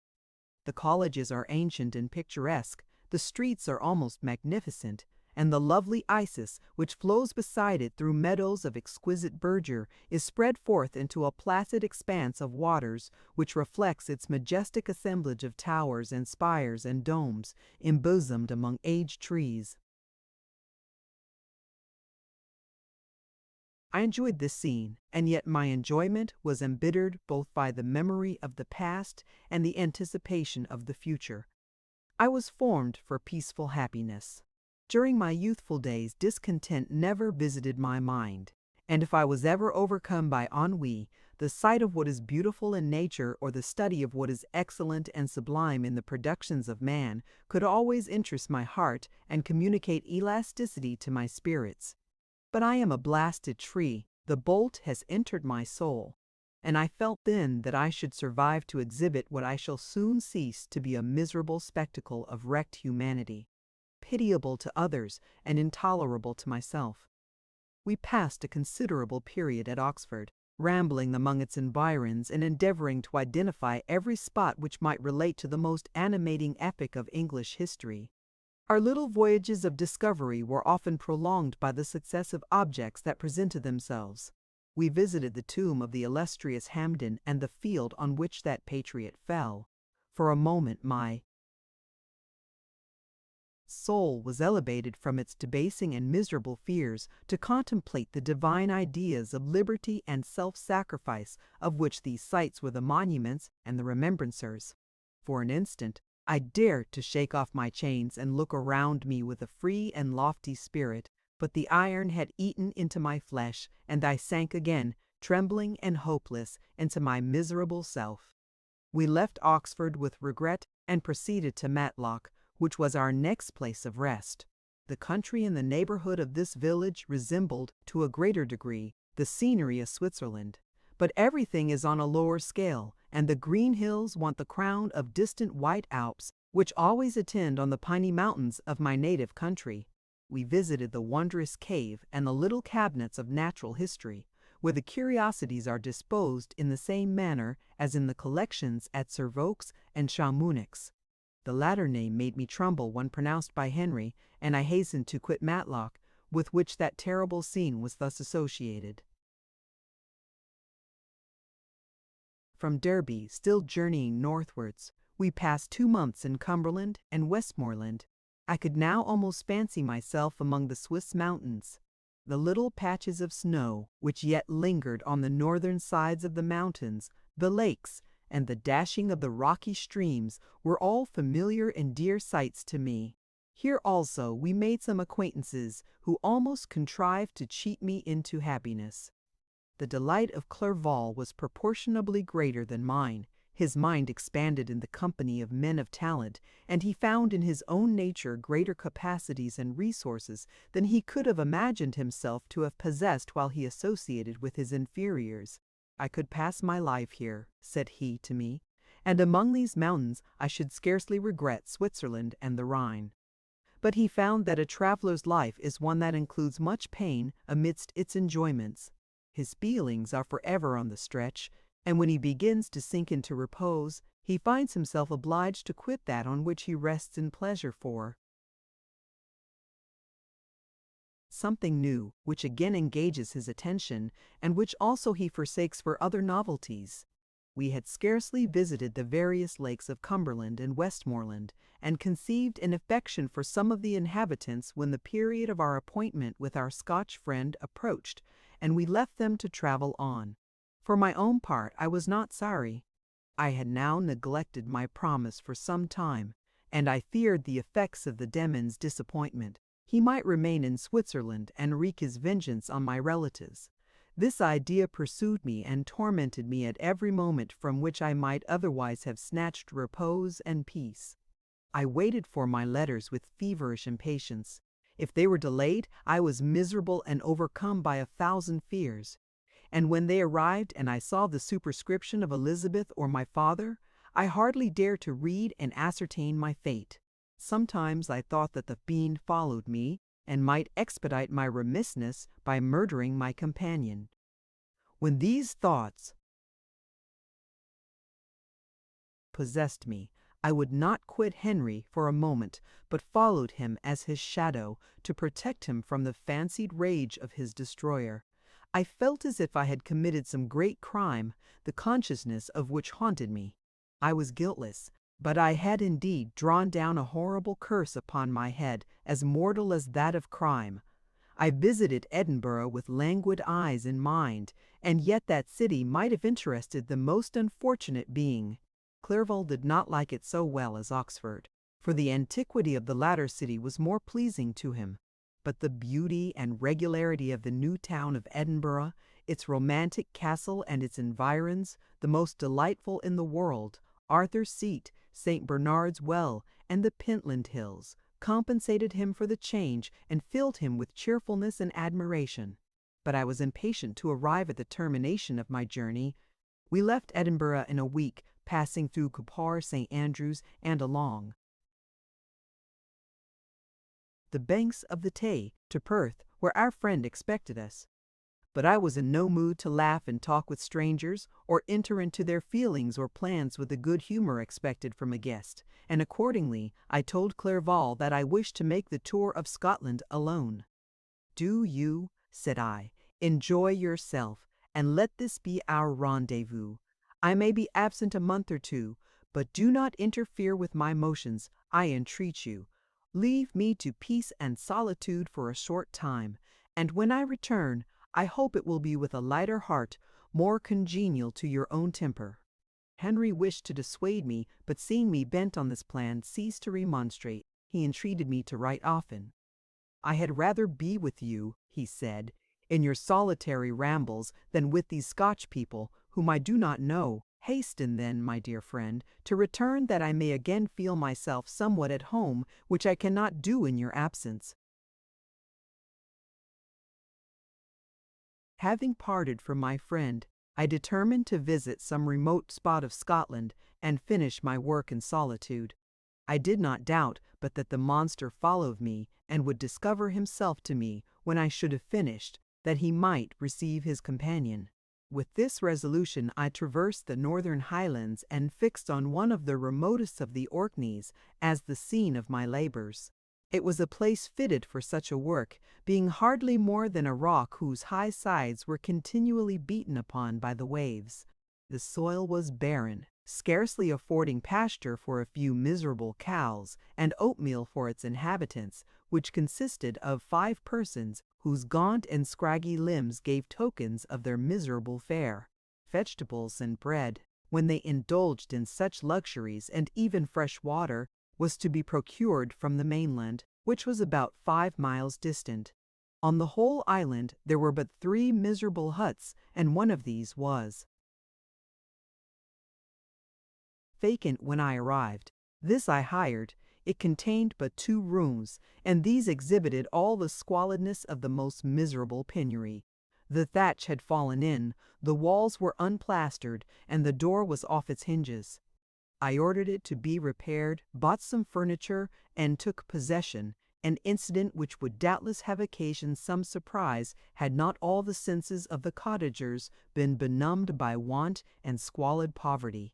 The colleges are ancient and picturesque, the streets are almost magnificent, and the lovely Isis, which flows beside it through meadows of exquisite verdure, is spread forth into a placid expanse of waters which reflects its majestic assemblage of towers and spires and domes, embosomed among aged trees. I enjoyed this scene, and yet my enjoyment was embittered both by the memory of the past and the anticipation of the future. I was formed for peaceful happiness. During my youthful days, discontent never visited my mind, and if I was ever overcome by ennui, the sight of what is beautiful in nature or the study of what is excellent and sublime in the productions of man could always interest my heart and communicate elasticity to my spirits. But I am a blasted tree, the bolt has entered my soul, and I felt then that I should survive to exhibit what I shall soon cease to be a miserable spectacle of wrecked humanity, pitiable to others and intolerable to myself. We passed a considerable period at Oxford, rambling among its environs and endeavoring to identify every spot which might relate to the most animating epoch of English history. Our little voyages of discovery were often prolonged by the successive objects that presented themselves. We visited the tomb of the illustrious Hampden and the field on which that patriot fell. For a moment my soul was elevated from its debasing and miserable fears to contemplate the divine ideas of liberty and self-sacrifice of which these sites were the monuments and the remembrancers. For an instant, I dared to shake off my chains and look around me with a free and lofty spirit, but the iron had eaten into my flesh, and I sank again, trembling and hopeless, into my miserable self. We left Oxford with regret and proceeded to Matlock, which was our next place of rest. The country in the neighborhood of this village resembled, to a greater degree, the scenery of Switzerland. But everything is on a lower scale, and the green hills want the crown of distant white Alps, which always attend on the piney mountains of my native country. We visited the wondrous cave and the little cabinets of natural history, where the curiosities are disposed in the same manner as in the collections at Servox and Chamonix. The latter name made me tremble when pronounced by Henry, and I hastened to quit Matlock, with which that terrible scene was thus associated. From Derby, still journeying northwards, we passed 2 months in Cumberland and Westmoreland. I could now almost fancy myself among the Swiss mountains. The little patches of snow, which yet lingered on the northern sides of the mountains, the lakes, and the dashing of the rocky streams were all familiar and dear sights to me. Here also we made some acquaintances who almost contrived to cheat me into happiness. The delight of Clerval was proportionably greater than mine. His mind expanded in the company of men of talent, and he found in his own nature greater capacities and resources than he could have imagined himself to have possessed while he associated with his inferiors. I could pass my life here, said he to me, and among these mountains I should scarcely regret Switzerland and the Rhine. But he found that a traveler's life is one that includes much pain amidst its enjoyments. His feelings are forever on the stretch, and when he begins to sink into repose, he finds himself obliged to quit that on which he rests in pleasure for something new, which again engages his attention, and which also he forsakes for other novelties. We had scarcely visited the various lakes of Cumberland and Westmoreland, and conceived an affection for some of the inhabitants when the period of our appointment with our Scotch friend approached, and we left them to travel on. For my own part, I was not sorry. I had now neglected my promise for some time, and I feared the effects of the demon's disappointment. He might remain in Switzerland and wreak his vengeance on my relatives. This idea pursued me and tormented me at every moment from which I might otherwise have snatched repose and peace. I waited for my letters with feverish impatience. If they were delayed, I was miserable and overcome by 1,000 fears. And when they arrived and I saw the superscription of Elizabeth or my father, I hardly dared to read and ascertain my fate. Sometimes I thought that the fiend followed me, and might expedite my remissness by murdering my companion. When these thoughts possessed me, I would not quit Henry for a moment, but followed him as his shadow to protect him from the fancied rage of his destroyer. I felt as if I had committed some great crime, the consciousness of which haunted me. I was guiltless, but I had indeed drawn down a horrible curse upon my head, as mortal as that of crime. I visited Edinburgh with languid eyes in mind, and yet that city might have interested the most unfortunate being. Clerval did not like it so well as Oxford, for the antiquity of the latter city was more pleasing to him. But the beauty and regularity of the new town of Edinburgh, its romantic castle and its environs, the most delightful in the world, Arthur's Seat, St. Bernard's Well, and the Pentland Hills, compensated him for the change and filled him with cheerfulness and admiration. But I was impatient to arrive at the termination of my journey. We left Edinburgh in a week, passing through Cupar, St. Andrews, and along the banks of the Tay to Perth, where our friend expected us. But I was in no mood to laugh and talk with strangers, or enter into their feelings or plans with the good humor expected from a guest, and accordingly I told Clerval that I wished to make the tour of Scotland alone. "Do you," said I, "enjoy yourself, and let this be our rendezvous. I may be absent a month or two, but do not interfere with my motions, I entreat you. Leave me to peace and solitude for a short time, and when I return, I hope it will be with a lighter heart, more congenial to your own temper." Henry wished to dissuade me, but seeing me bent on this plan, ceased to remonstrate. He entreated me to write often. "I had rather be with you," he said, "in your solitary rambles than with these Scotch people, whom I do not know. Hasten then, my dear friend, to return that I may again feel myself somewhat at home, which I cannot do in your absence." Having parted from my friend, I determined to visit some remote spot of Scotland and finish my work in solitude. I did not doubt but that the monster followed me and would discover himself to me when I should have finished, that he might receive his companion. With this resolution I traversed the northern highlands and fixed on one of the remotest of the Orkneys as the scene of my labors. It was a place fitted for such a work, being hardly more than a rock whose high sides were continually beaten upon by the waves. The soil was barren, scarcely affording pasture for a few miserable cows, and oatmeal for its inhabitants, which consisted of 5 persons, whose gaunt and scraggy limbs gave tokens of their miserable fare. Vegetables and bread, when they indulged in such luxuries, and even fresh water, was to be procured from the mainland, which was about 5 miles distant. On the whole island there were but 3 miserable huts, and one of these was vacant when I arrived. This I hired. It contained but 2 rooms, and these exhibited all the squalidness of the most miserable penury. The thatch had fallen in, the walls were unplastered, and the door was off its hinges. I ordered it to be repaired, bought some furniture, and took possession, an incident which would doubtless have occasioned some surprise had not all the senses of the cottagers been benumbed by want and squalid poverty.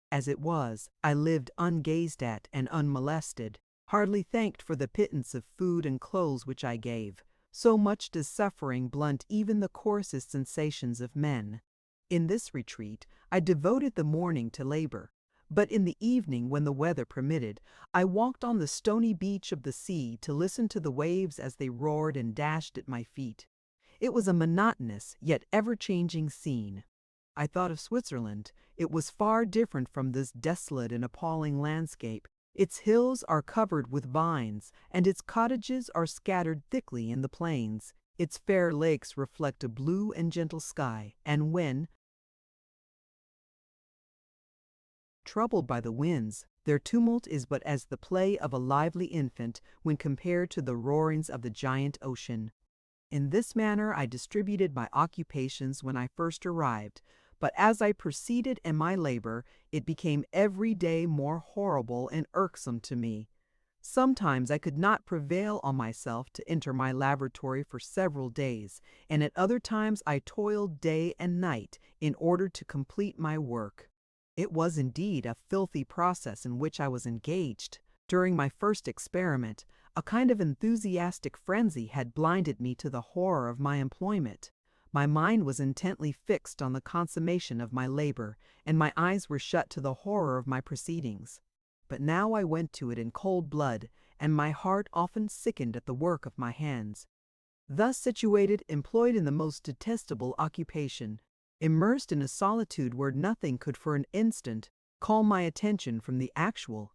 As it was, I lived ungazed at and unmolested, hardly thanked for the pittance of food and clothes which I gave. So much does suffering blunt even the coarsest sensations of men. In this retreat, I devoted the morning to labor, but in the evening, when the weather permitted, I walked on the stony beach of the sea to listen to the waves as they roared and dashed at my feet. It was a monotonous yet ever-changing scene. I thought of Switzerland. It was far different from this desolate and appalling landscape. Its hills are covered with vines, and its cottages are scattered thickly in the plains. Its fair lakes reflect a blue and gentle sky, and when troubled by the winds, Their tumult is but as the play of a lively infant when compared to the roarings of the giant ocean. In this manner I distributed my occupations when I first arrived, but as I proceeded in my labor, it became every day more horrible and irksome to me. Sometimes I could not prevail on myself to enter my laboratory for several days, and at other times I toiled day and night in order to complete my work. It was indeed a filthy process in which I was engaged. During my first experiment, a kind of enthusiastic frenzy had blinded me to the horror of my employment. My mind was intently fixed on the consummation of my labor, and my eyes were shut to the horror of my proceedings. But now I went to it in cold blood, and my heart often sickened at the work of my hands. Thus situated, employed in the most detestable occupation, immersed in a solitude where nothing could for an instant call my attention from the actual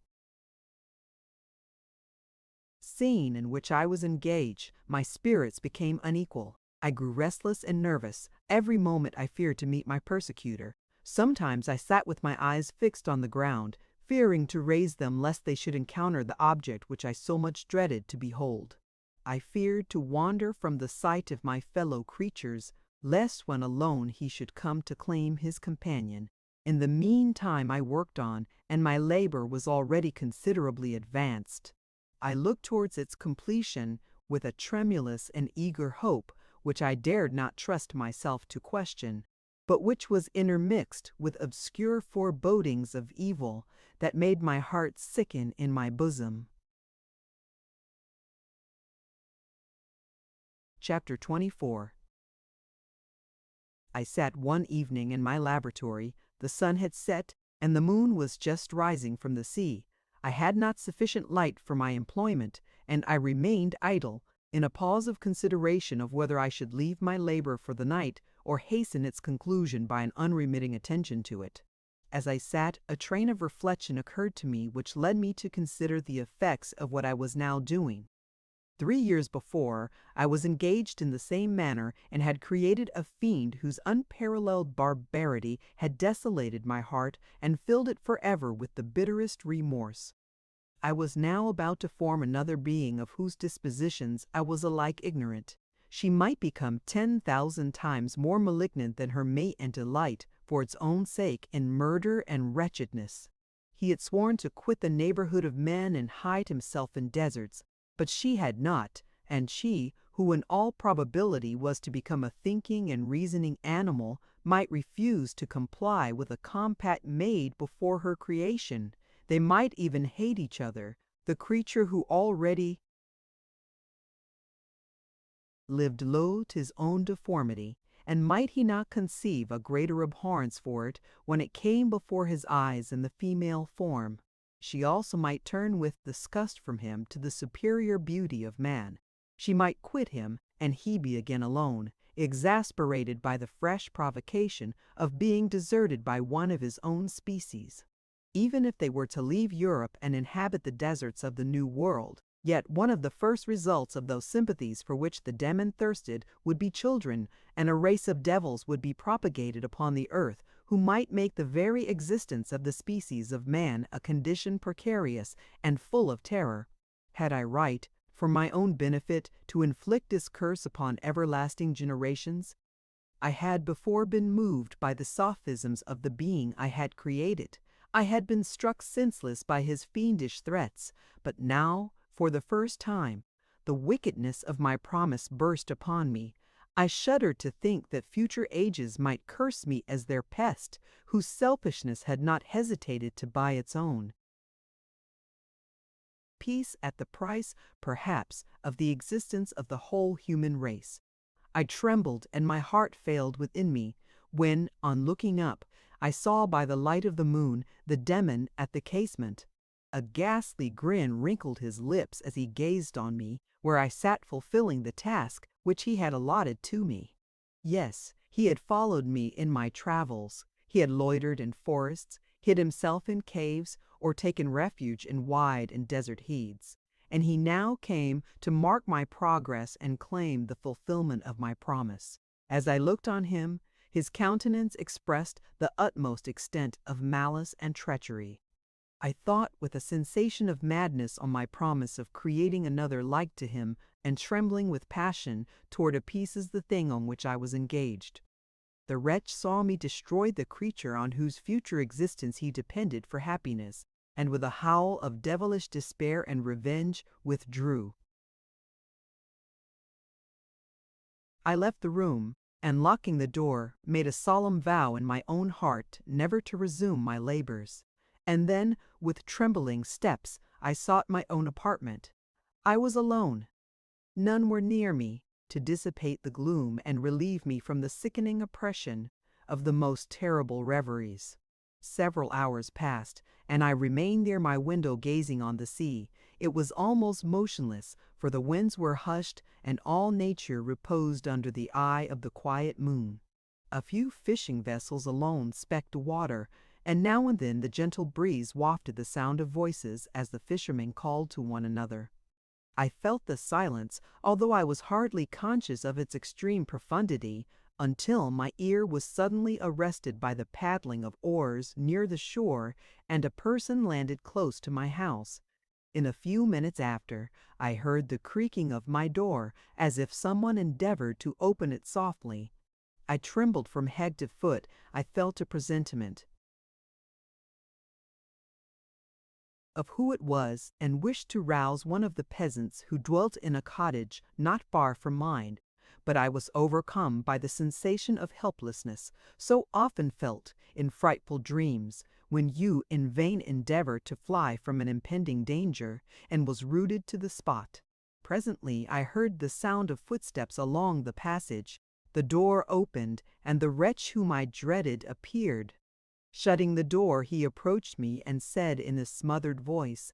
scene in which I was engaged, my spirits became unequal. I grew restless and nervous. Every moment I feared to meet my persecutor. Sometimes I sat with my eyes fixed on the ground, fearing to raise them lest they should encounter the object which I so much dreaded to behold. I feared to wander from the sight of my fellow creatures, lest when alone he should come to claim his companion. In the meantime I worked on, and my labor was already considerably advanced. I looked towards its completion with a tremulous and eager hope, which I dared not trust myself to question, but which was intermixed with obscure forebodings of evil that made my heart sicken in my bosom. Chapter 24. I sat one evening in my laboratory. The sun had set, and the moon was just rising from the sea. I had not sufficient light for my employment, and I remained idle, in a pause of consideration of whether I should leave my labor for the night or hasten its conclusion by an unremitting attention to it. As I sat, a train of reflection occurred to me which led me to consider the effects of what I was now doing. 3 years before, I was engaged in the same manner and had created a fiend whose unparalleled barbarity had desolated my heart and filled it forever with the bitterest remorse. I was now about to form another being of whose dispositions I was alike ignorant. She might become 10,000 times more malignant than her mate and delight, for its own sake, in murder and wretchedness. He had sworn to quit the neighborhood of men and hide himself in deserts, but she had not, and she, who in all probability was to become a thinking and reasoning animal, might refuse to comply with a compact made before her creation. They might even hate each other, the creature who already lived low to his own deformity, and might he not conceive a greater abhorrence for it when it came before his eyes in the female form? She also might turn with disgust from him to the superior beauty of man. She might quit him, and he be again alone, exasperated by the fresh provocation of being deserted by one of his own species. Even if they were to leave Europe and inhabit the deserts of the New World, yet one of the first results of those sympathies for which the demon thirsted would be children, and a race of devils would be propagated upon the earth, who might make the very existence of the species of man a condition precarious and full of terror. Had I right, for my own benefit, to inflict this curse upon everlasting generations? I had before been moved by the sophisms of the being I had created. I had been struck senseless by his fiendish threats, but now, for the first time, the wickedness of my promise burst upon me. I shuddered to think that future ages might curse me as their pest, whose selfishness had not hesitated to buy its own peace at the price, perhaps, of the existence of the whole human race. I trembled, and my heart failed within me, when, on looking up, I saw by the light of the moon the demon at the casement. A ghastly grin wrinkled his lips as he gazed on me, where I sat fulfilling the task which he had allotted to me. Yes, he had followed me in my travels. He had loitered in forests, hid himself in caves, or taken refuge in wide and desert heaths. And he now came to mark my progress and claim the fulfillment of my promise. As I looked on him, his countenance expressed the utmost extent of malice and treachery. I thought with a sensation of madness on my promise of creating another like to him, and trembling with passion tore to pieces the thing on which I was engaged. The wretch saw me destroy the creature on whose future existence he depended for happiness, and with a howl of devilish despair and revenge withdrew. I left the room, and locking the door, made a solemn vow in my own heart never to resume my labors. And then, with trembling steps, I sought my own apartment. I was alone. None were near me to dissipate the gloom and relieve me from the sickening oppression of the most terrible reveries. Several hours passed, and I remained near my window gazing on the sea. It was almost motionless, for the winds were hushed, and all nature reposed under the eye of the quiet moon. A few fishing vessels alone specked water, and now and then the gentle breeze wafted the sound of voices as the fishermen called to one another. I felt the silence, although I was hardly conscious of its extreme profundity, until my ear was suddenly arrested by the paddling of oars near the shore, and a person landed close to my house. In a few minutes after, I heard the creaking of my door, as if someone endeavored to open it softly. I trembled from head to foot. I felt a presentiment of who it was, and wished to rouse one of the peasants who dwelt in a cottage not far from mine, but I was overcome by the sensation of helplessness so often felt in frightful dreams, when you in vain endeavor to fly from an impending danger, and was rooted to the spot. Presently I heard the sound of footsteps along the passage. The door opened, and the wretch whom I dreaded appeared. Shutting the door, he approached me and said in a smothered voice,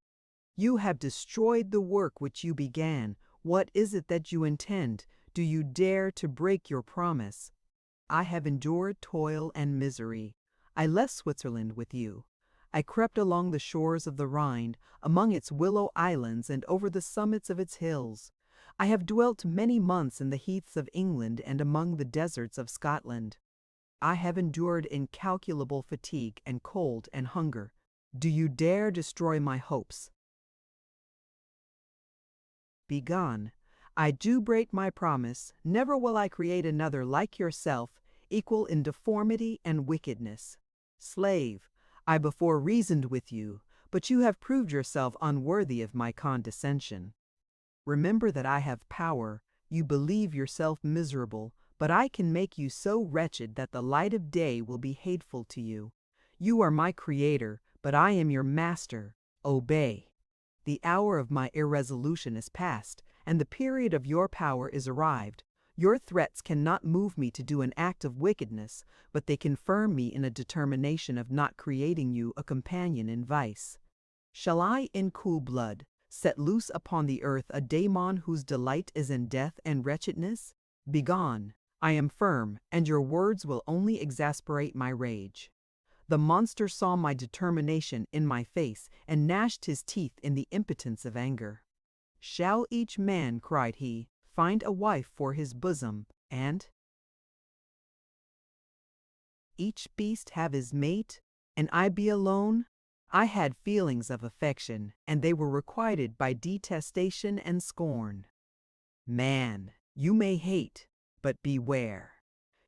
"You have destroyed the work which you began. What is it that you intend? Do you dare to break your promise?" "I have endured toil and misery. I left Switzerland with you. I crept along the shores of the Rhine, among its willow islands and over the summits of its hills. I have dwelt many months in the heaths of England and among the deserts of Scotland. I have endured incalculable fatigue and cold and hunger. Do you dare destroy my hopes? Begone. I do break my promise. Never will I create another like yourself, equal in deformity and wickedness. Slave, I before reasoned with you, but you have proved yourself unworthy of my condescension. Remember that I have power. You believe yourself miserable, but I can make you so wretched that the light of day will be hateful to you. You are my creator, but I am your master. Obey. The hour of my irresolution is past, and the period of your power is arrived. Your threats cannot move me to do an act of wickedness, but they confirm me in a determination of not creating you a companion in vice. Shall I, in cool blood, set loose upon the earth a daemon whose delight is in death and wretchedness? Begone. I am firm, and your words will only exasperate my rage. The monster saw my determination in my face, and gnashed his teeth in the impotence of anger. Shall each man, cried he, find a wife for his bosom, and each beast have his mate, and I be alone? I had feelings of affection, and they were requited by detestation and scorn. Man, you may hate, but beware.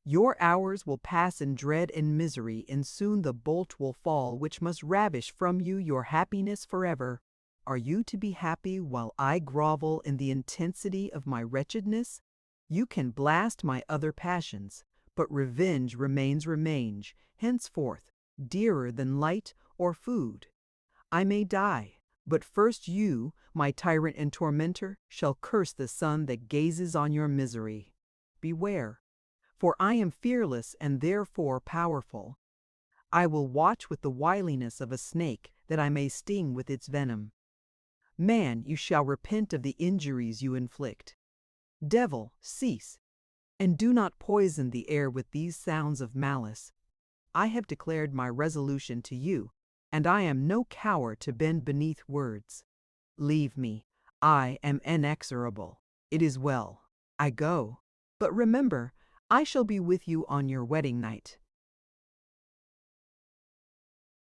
Your hours will pass in dread and misery, and soon the bolt will fall which must ravish from you your happiness forever. Are you to be happy while I grovel in the intensity of my wretchedness? You can blast my other passions, but revenge remains revenge, henceforth, dearer than light or food. I may die, but first you, my tyrant and tormentor, shall curse the sun that gazes on your misery. Beware, for I am fearless and therefore powerful. I will watch with the wiliness of a snake, that I may sting with its venom. Man, you shall repent of the injuries you inflict. Devil, cease, and do not poison the air with these sounds of malice. I have declared my resolution to you, and I am no coward to bend beneath words. Leave me. I am inexorable. It is well. I go. But remember, I shall be with you on your wedding night.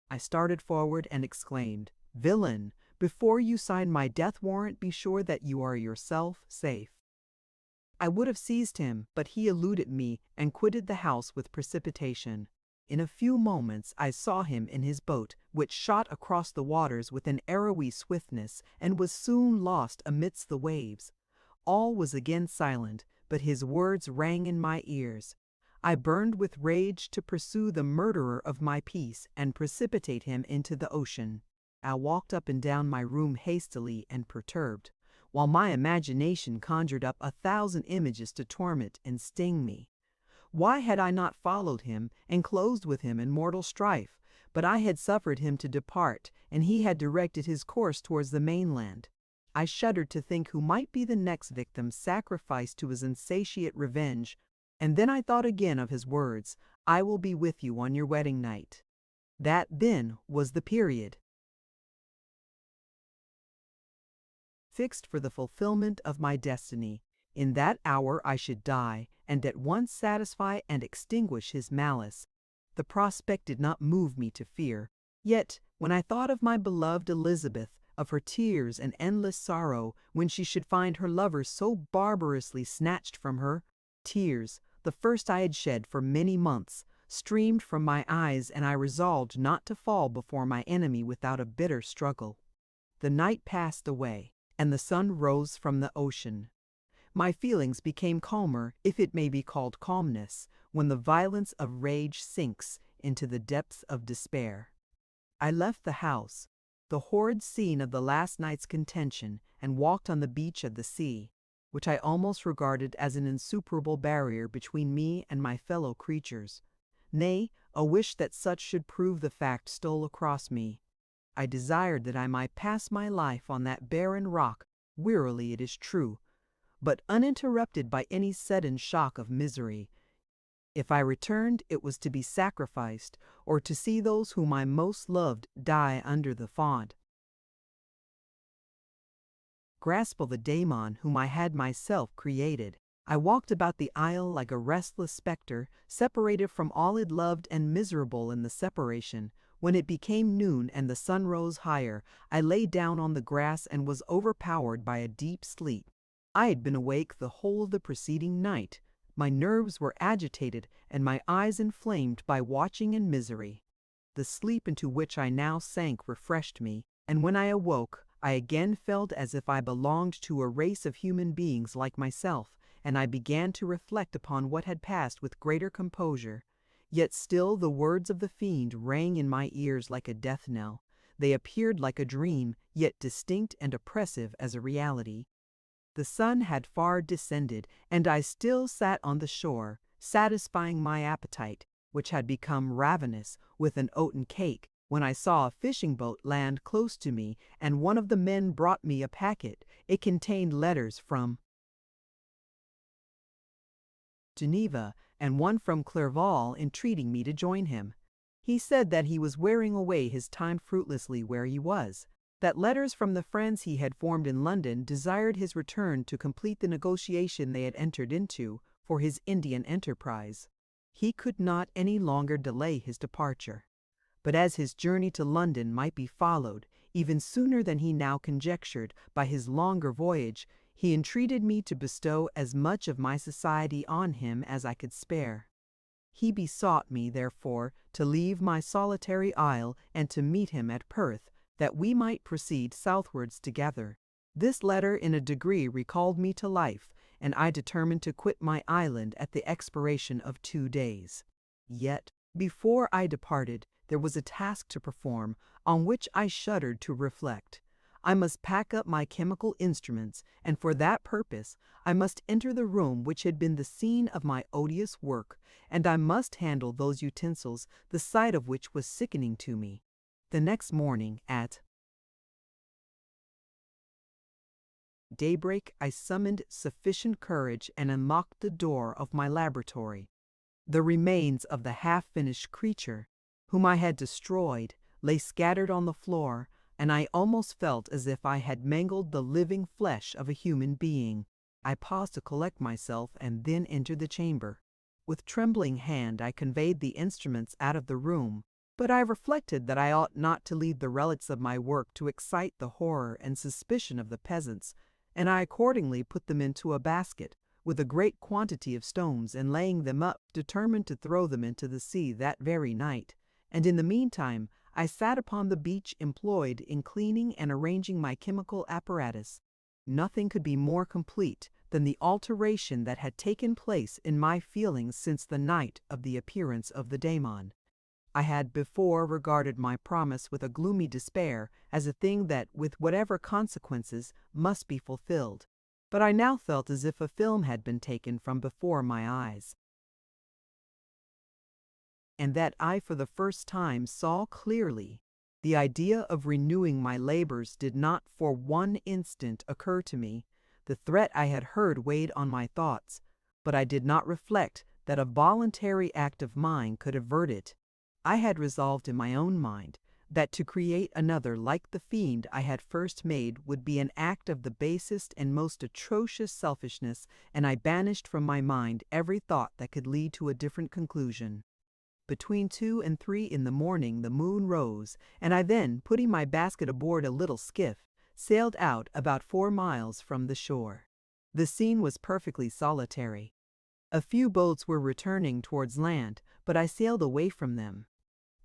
I started forward and exclaimed, "Villain, before you sign my death warrant, be sure that you are yourself safe." I would have seized him, but he eluded me and quitted the house with precipitation. In a few moments I saw him in his boat, which shot across the waters with an arrowy swiftness and was soon lost amidst the waves. All was again silent, but his words rang in my ears. I burned with rage to pursue the murderer of my peace and precipitate him into the ocean. I walked up and down my room hastily and perturbed, while my imagination conjured up 1,000 images to torment and sting me. Why had I not followed him and closed with him in mortal strife? But I had suffered him to depart, and he had directed his course towards the mainland. I shuddered to think who might be the next victim sacrificed to his insatiate revenge, and then I thought again of his words, "I will be with you on your wedding night." That, then, was the period fixed for the fulfillment of my destiny. In that hour I should die, and at once satisfy and extinguish his malice. The prospect did not move me to fear. Yet, when I thought of my beloved Elizabeth, of her tears and endless sorrow when she should find her lover so barbarously snatched from her, tears, the first I had shed for many months, streamed from my eyes, and I resolved not to fall before my enemy without a bitter struggle. The night passed away, and the sun rose from the ocean. My feelings became calmer, if it may be called calmness, when the violence of rage sinks into the depths of despair. I left the house, the horrid scene of the last night's contention, and walked on the beach of the sea, which I almost regarded as an insuperable barrier between me and my fellow creatures. Nay, a wish that such should prove the fact stole across me. I desired that I might pass my life on that barren rock, wearily it is true, but uninterrupted by any sudden shock of misery. If I returned, it was to be sacrificed, or to see those whom I most loved die under the font. Grasp of the daemon whom I had myself created. I walked about the isle like a restless spectre, separated from all it loved and miserable in the separation. When it became noon and the sun rose higher, I lay down on the grass and was overpowered by a deep sleep. I had been awake the whole of the preceding night. My nerves were agitated and my eyes inflamed by watching and misery. The sleep into which I now sank refreshed me, and when I awoke, I again felt as if I belonged to a race of human beings like myself, and I began to reflect upon what had passed with greater composure. Yet still the words of the fiend rang in my ears like a death knell. They appeared like a dream, yet distinct and oppressive as a reality. The sun had far descended, and I still sat on the shore, satisfying my appetite, which had become ravenous, with an oaten cake, when I saw a fishing boat land close to me, and one of the men brought me a packet. It contained letters from Geneva, and one from Clerval entreating me to join him. He said that he was wearing away his time fruitlessly where he was, that letters from the friends he had formed in London desired his return to complete the negotiation they had entered into for his Indian enterprise. He could not any longer delay his departure. But as his journey to London might be followed, even sooner than he now conjectured, by his longer voyage, he entreated me to bestow as much of my society on him as I could spare. He besought me, therefore, to leave my solitary isle and to meet him at Perth, that we might proceed southwards together. This letter in a degree recalled me to life, and I determined to quit my island at the expiration of 2 days. Yet, before I departed, there was a task to perform on which I shuddered to reflect. I must pack up my chemical instruments, and for that purpose I must enter the room which had been the scene of my odious work, and I must handle those utensils, the sight of which was sickening to me. The next morning, at daybreak, I summoned sufficient courage and unlocked the door of my laboratory. The remains of the half-finished creature, whom I had destroyed, lay scattered on the floor, and I almost felt as if I had mangled the living flesh of a human being. I paused to collect myself and then entered the chamber. With trembling hand I conveyed the instruments out of the room, But I reflected that I ought not to leave the relics of my work to excite the horror and suspicion of the peasants, and I accordingly put them into a basket, with a great quantity of stones, and laying them up, determined to throw them into the sea that very night. And in the meantime I sat upon the beach employed in cleaning and arranging my chemical apparatus. Nothing could be more complete than the alteration that had taken place in my feelings since the night of the appearance of the daemon. I had before regarded my promise with a gloomy despair as a thing that, with whatever consequences, must be fulfilled, but I now felt as if a film had been taken from before my eyes, and that I for the first time saw clearly. The idea of renewing my labors did not for one instant occur to me. The threat I had heard weighed on my thoughts, but I did not reflect that a voluntary act of mine could avert it. I had resolved in my own mind that to create another like the fiend I had first made would be an act of the basest and most atrocious selfishness, and I banished from my mind every thought that could lead to a different conclusion. Between 2 and 3 in the morning the moon rose, and I then, putting my basket aboard a little skiff, sailed out about 4 miles from the shore. The scene was perfectly solitary. A few boats were returning towards land, but I sailed away from them.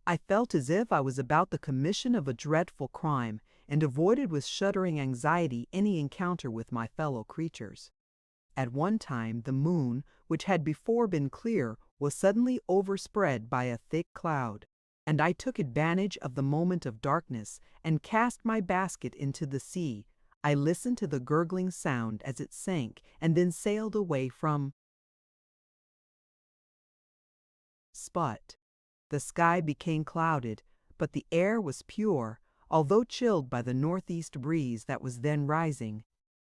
I felt as if I was about the commission of a dreadful crime, and avoided with shuddering anxiety any encounter with my fellow creatures. At one time the moon, which had before been clear, was suddenly overspread by a thick cloud, and I took advantage of the moment of darkness and cast my basket into the sea. I listened to the gurgling sound as it sank, and then sailed away from spot. The sky became clouded, but the air was pure, although chilled by the northeast breeze that was then rising.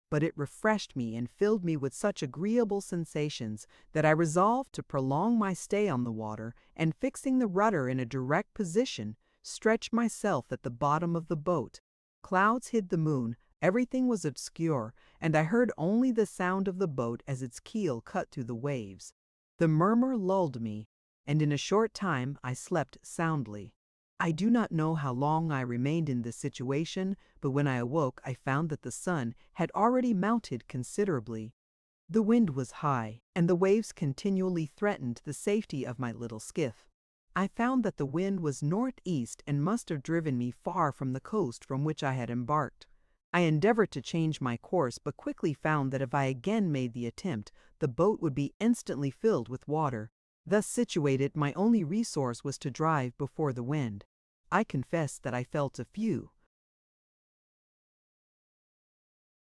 But it refreshed me and filled me with such agreeable sensations that I resolved to prolong my stay on the water, and fixing the rudder in a direct position, stretched myself at the bottom of the boat. Clouds hid the moon, everything was obscure, and I heard only the sound of the boat as its keel cut through the waves. The murmur lulled me, and in a short time I slept soundly. I do not know how long I remained in this situation, but when I awoke I found that the sun had already mounted considerably. The wind was high, and the waves continually threatened the safety of my little skiff. I found that the wind was northeast and must have driven me far from the coast from which I had embarked. I endeavored to change my course, but quickly found that if I again made the attempt, the boat would be instantly filled with water. Thus situated, my only resource was to drive before the wind. I confess that I felt a few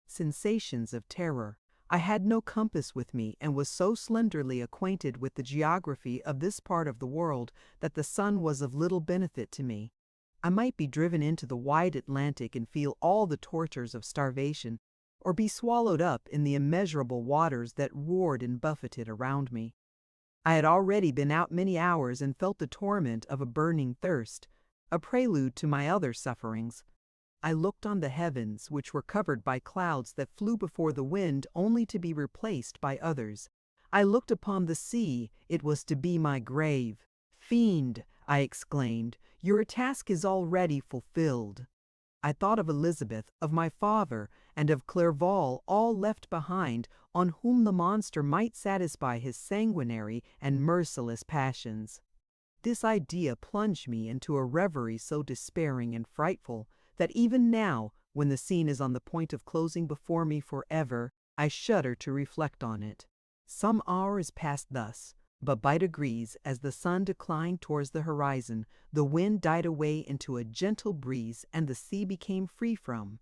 sensations of terror. I had no compass with me, and was so slenderly acquainted with the geography of this part of the world that the sun was of little benefit to me. I might be driven into the wide Atlantic and feel all the tortures of starvation, or be swallowed up in the immeasurable waters that roared and buffeted around me. I had already been out many hours and felt the torment of a burning thirst, a prelude to my other sufferings. I looked on the heavens, which were covered by clouds that flew before the wind only to be replaced by others. I looked upon the sea, it was to be my grave. "Fiend," I exclaimed, "your task is already fulfilled." I thought of Elizabeth, of my father, and of Clerval, all left behind, on whom the monster might satisfy his sanguinary and merciless passions. This idea plunged me into a reverie so despairing and frightful that even now, when the scene is on the point of closing before me forever, I shudder to reflect on it. Some hours passed thus, but by degrees, as the sun declined towards the horizon, the wind died away into a gentle breeze, and the sea became free from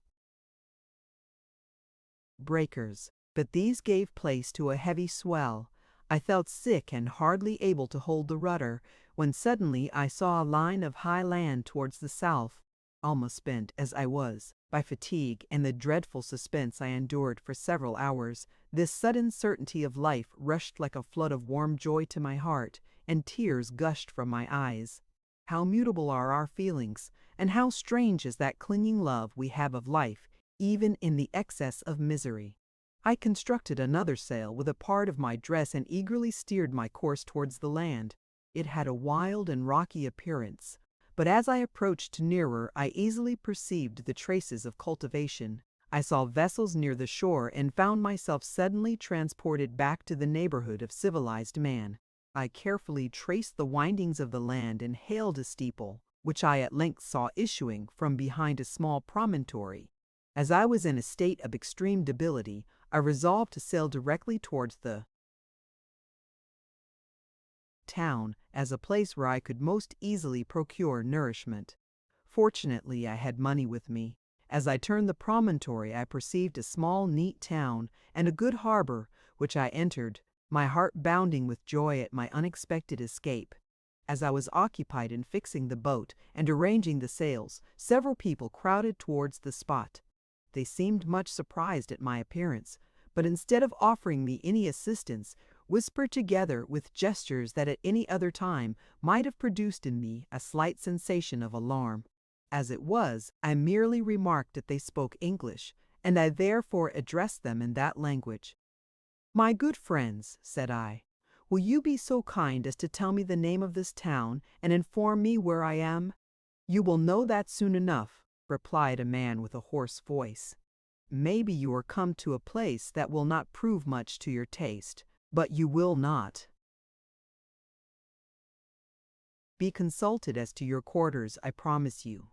breakers. But these gave place to a heavy swell. I felt sick and hardly able to hold the rudder, when suddenly I saw a line of high land towards the south. Almost spent as I was by fatigue and the dreadful suspense I endured for several hours, this sudden certainty of life rushed like a flood of warm joy to my heart, and tears gushed from my eyes. How mutable are our feelings, and how strange is that clinging love we have of life, even in the excess of misery. I constructed another sail with a part of my dress and eagerly steered my course towards the land. It had a wild and rocky appearance, but as I approached nearer, I easily perceived the traces of cultivation. I saw vessels near the shore and found myself suddenly transported back to the neighborhood of civilized man. I carefully traced the windings of the land and hailed a steeple, which I at length saw issuing from behind a small promontory. As I was in a state of extreme debility, I resolved to sail directly towards the town as a place where I could most easily procure nourishment. Fortunately, I had money with me. As I turned the promontory, I perceived a small, neat town and a good harbor, which I entered, my heart bounding with joy at my unexpected escape. As I was occupied in fixing the boat and arranging the sails, several people crowded towards the spot. They seemed much surprised at my appearance, but instead of offering me any assistance, whispered together with gestures that at any other time might have produced in me a slight sensation of alarm. As it was, I merely remarked that they spoke English, and I therefore addressed them in that language. "My good friends," said I, "will you be so kind as to tell me the name of this town and inform me where I am?" "You will know that soon enough," replied a man with a hoarse voice. "Maybe you are come to a place that will not prove much to your taste, but you will not be consulted as to your quarters, I promise you."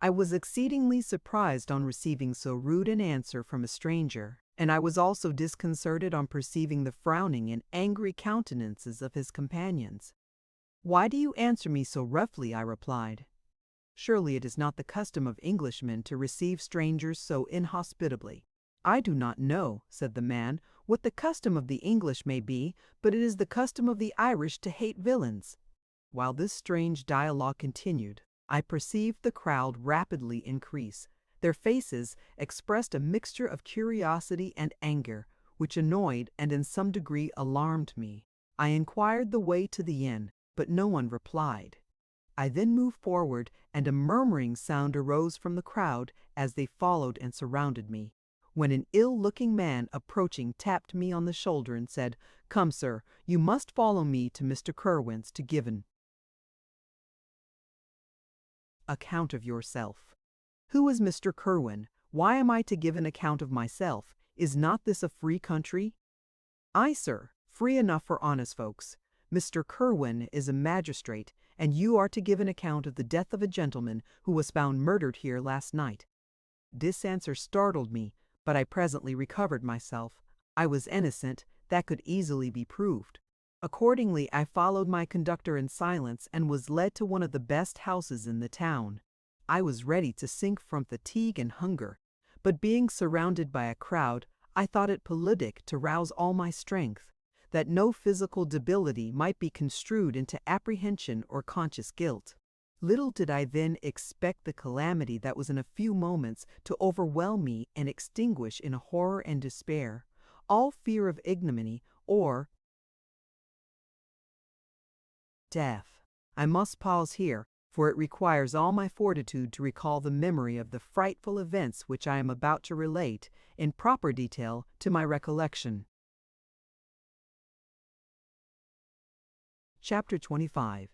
I was exceedingly surprised on receiving so rude an answer from a stranger, and I was also disconcerted on perceiving the frowning and angry countenances of his companions. "Why do you answer me so roughly?" I replied. "Surely it is not the custom of Englishmen to receive strangers so inhospitably." "I do not know," said the man, "what the custom of the English may be, but it is the custom of the Irish to hate villains." While this strange dialogue continued, I perceived the crowd rapidly increase. Their faces expressed a mixture of curiosity and anger, which annoyed and in some degree alarmed me. I inquired the way to the inn, but no one replied. I then moved forward, and a murmuring sound arose from the crowd as they followed and surrounded me, when an ill-looking man approaching tapped me on the shoulder and said, "Come, sir, you must follow me to Mr. Kerwin's to give an account of yourself." "Who is Mr. Kerwin? Why am I to give an account of myself? Is not this a free country?" "Aye, sir, free enough for honest folks. Mr. Kerwin is a magistrate, and you are to give an account of the death of a gentleman who was found murdered here last night." This answer startled me, but I presently recovered myself. I was innocent, that could easily be proved. Accordingly, I followed my conductor in silence and was led to one of the best houses in the town. I was ready to sink from fatigue and hunger, but being surrounded by a crowd, I thought it politic to rouse all my strength, that no physical debility might be construed into apprehension or conscious guilt. Little did I then expect the calamity that was in a few moments to overwhelm me and extinguish in horror and despair all fear of ignominy or death. I must pause here, for it requires all my fortitude to recall the memory of the frightful events which I am about to relate in proper detail to my recollection. Chapter 25.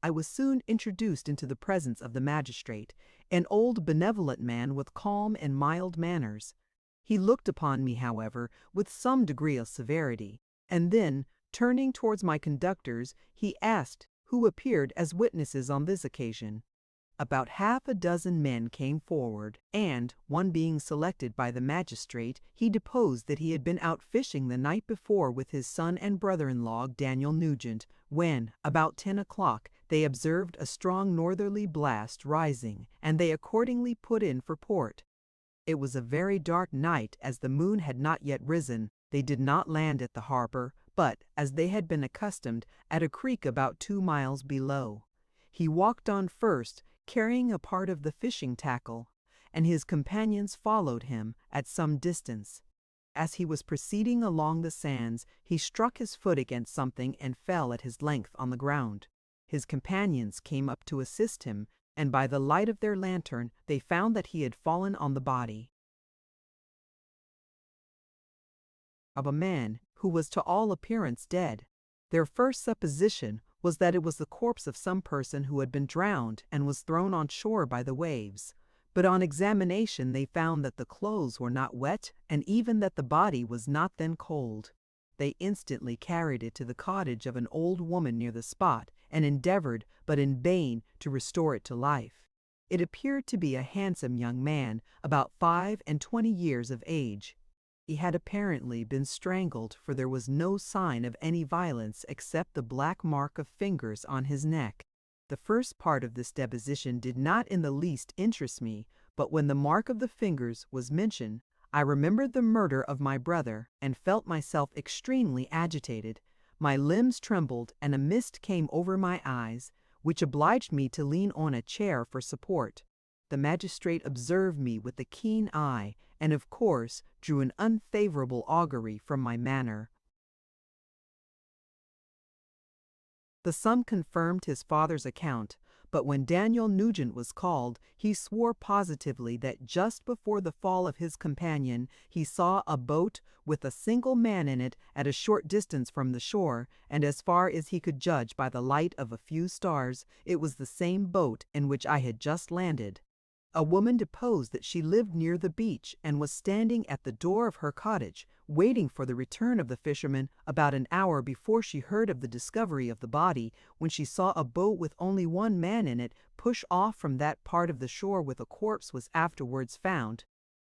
I was soon introduced into the presence of the magistrate, an old benevolent man with calm and mild manners. He looked upon me, however, with some degree of severity, and then, turning towards my conductors, he asked who appeared as witnesses on this occasion. About half a dozen men came forward, and, one being selected by the magistrate, he deposed that he had been out fishing the night before with his son and brother-in-law, Daniel Nugent, when, about 10 o'clock, they observed a strong northerly blast rising, and they accordingly put in for port. It was a very dark night, as the moon had not yet risen. They did not land at the harbor, but, as they had been accustomed, at a creek about 2 miles below. He walked on first, carrying a part of the fishing tackle, and his companions followed him at some distance. As he was proceeding along the sands, he struck his foot against something and fell at his length on the ground. His companions came up to assist him, and by the light of their lantern they found that he had fallen on the body of a man who was to all appearance dead. Their first supposition was that it was the corpse of some person who had been drowned and was thrown on shore by the waves. But on examination they found that the clothes were not wet and even that the body was not then cold. They instantly carried it to the cottage of an old woman near the spot and endeavored, but in vain, to restore it to life. It appeared to be a handsome young man, about 25 years of age. He had apparently been strangled, for there was no sign of any violence except the black mark of fingers on his neck. The first part of this deposition did not in the least interest me, but when the mark of the fingers was mentioned, I remembered the murder of my brother and felt myself extremely agitated. My limbs trembled and a mist came over my eyes, which obliged me to lean on a chair for support. The magistrate observed me with a keen eye, and of course drew an unfavorable augury from my manner. The son confirmed his father's account, but when Daniel Nugent was called, he swore positively that just before the fall of his companion he saw a boat with a single man in it at a short distance from the shore, and as far as he could judge by the light of a few stars, it was the same boat in which I had just landed. A woman deposed that she lived near the beach and was standing at the door of her cottage, waiting for the return of the fisherman about an hour before she heard of the discovery of the body, when she saw a boat with only one man in it push off from that part of the shore where the corpse was afterwards found.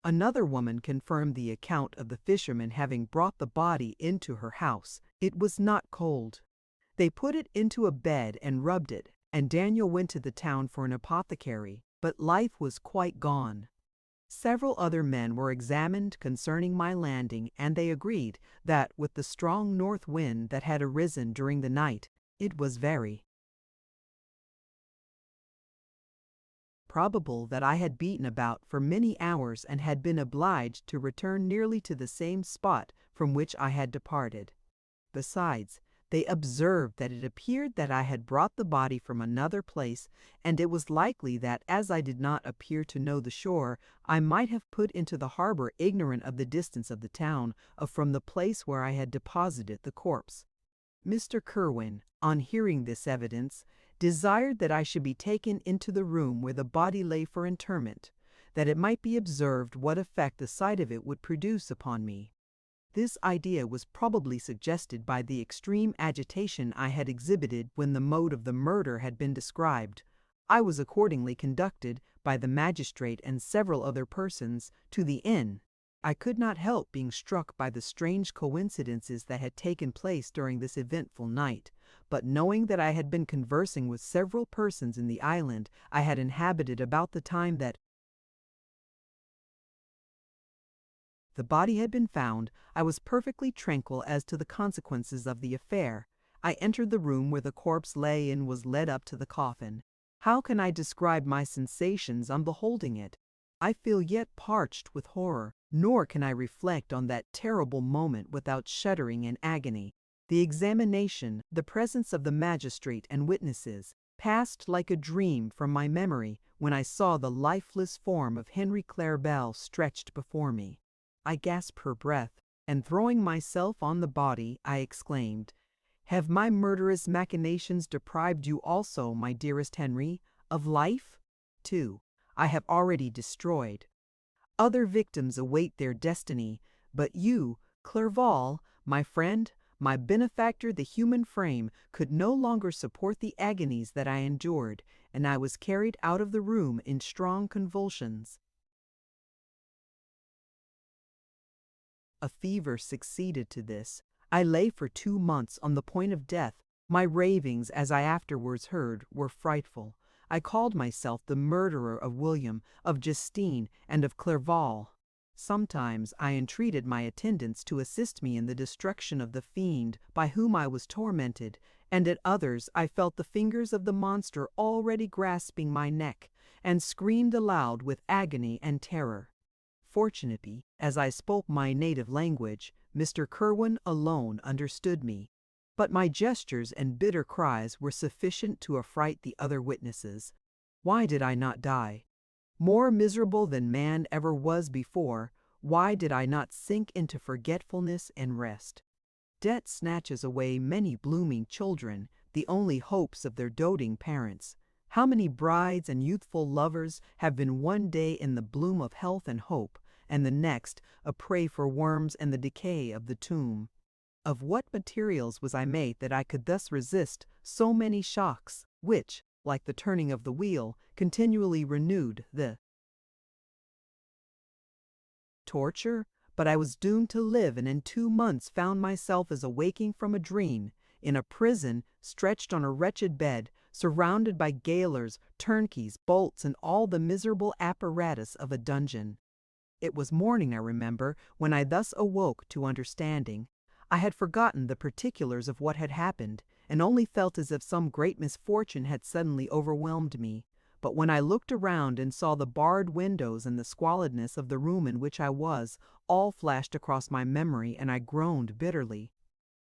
Another woman confirmed the account of the fisherman having brought the body into her house. It was not cold. They put it into a bed and rubbed it, and Daniel went to the town for an apothecary, but life was quite gone. Several other men were examined concerning my landing, and they agreed that, with the strong north wind that had arisen during the night, it was very probable that I had beaten about for many hours and had been obliged to return nearly to the same spot from which I had departed. Besides, they observed that it appeared that I had brought the body from another place, and it was likely that, as I did not appear to know the shore, I might have put into the harbor ignorant of the distance of the town from the place where I had deposited the corpse. Mr. Kirwin, on hearing this evidence, desired that I should be taken into the room where the body lay for interment, that it might be observed what effect the sight of it would produce upon me. This idea was probably suggested by the extreme agitation I had exhibited when the mode of the murder had been described. I was accordingly conducted, by the magistrate and several other persons, to the inn. I could not help being struck by the strange coincidences that had taken place during this eventful night, but knowing that I had been conversing with several persons in the island I had inhabited about the time that the body had been found, I was perfectly tranquil as to the consequences of the affair. I entered the room where the corpse lay and was led up to the coffin. How can I describe my sensations on beholding it? I feel yet parched with horror, nor can I reflect on that terrible moment without shuddering in agony. The examination, the presence of the magistrate and witnesses, passed like a dream from my memory when I saw the lifeless form of Henry Clare Bell stretched before me. I gasped for breath, and throwing myself on the body, I exclaimed, "Have my murderous machinations deprived you also, my dearest Henry, of life? Too, I have already destroyed. Other victims await their destiny, but you, Clerval, my friend, my benefactor, the human frame, could no longer support the agonies that I endured, and I was carried out of the room in strong convulsions. A fever succeeded to this. I lay for 2 months on the point of death. My ravings, as I afterwards heard, were frightful. I called myself the murderer of William, of Justine, and of Clerval. Sometimes I entreated my attendants to assist me in the destruction of the fiend by whom I was tormented, and at others I felt the fingers of the monster already grasping my neck, and screamed aloud with agony and terror. Fortunately, as I spoke my native language, Mr. Kirwin alone understood me, but my gestures and bitter cries were sufficient to affright the other witnesses. Why did I not die? More miserable than man ever was before, why did I not sink into forgetfulness and rest? Debt snatches away many blooming children, the only hopes of their doting parents. How many brides and youthful lovers have been one day in the bloom of health and hope, and the next a prey for worms and the decay of the tomb? Of what materials was I made that I could thus resist so many shocks, which, like the turning of the wheel, continually renewed the torture? But I was doomed to live, and in 2 months found myself as awaking from a dream, in a prison, stretched on a wretched bed, surrounded by gaolers, turnkeys, bolts, and all the miserable apparatus of a dungeon. It was morning, I remember, when I thus awoke to understanding. I had forgotten the particulars of what had happened, and only felt as if some great misfortune had suddenly overwhelmed me. But when I looked around and saw the barred windows and the squalidness of the room in which I was, all flashed across my memory, and I groaned bitterly.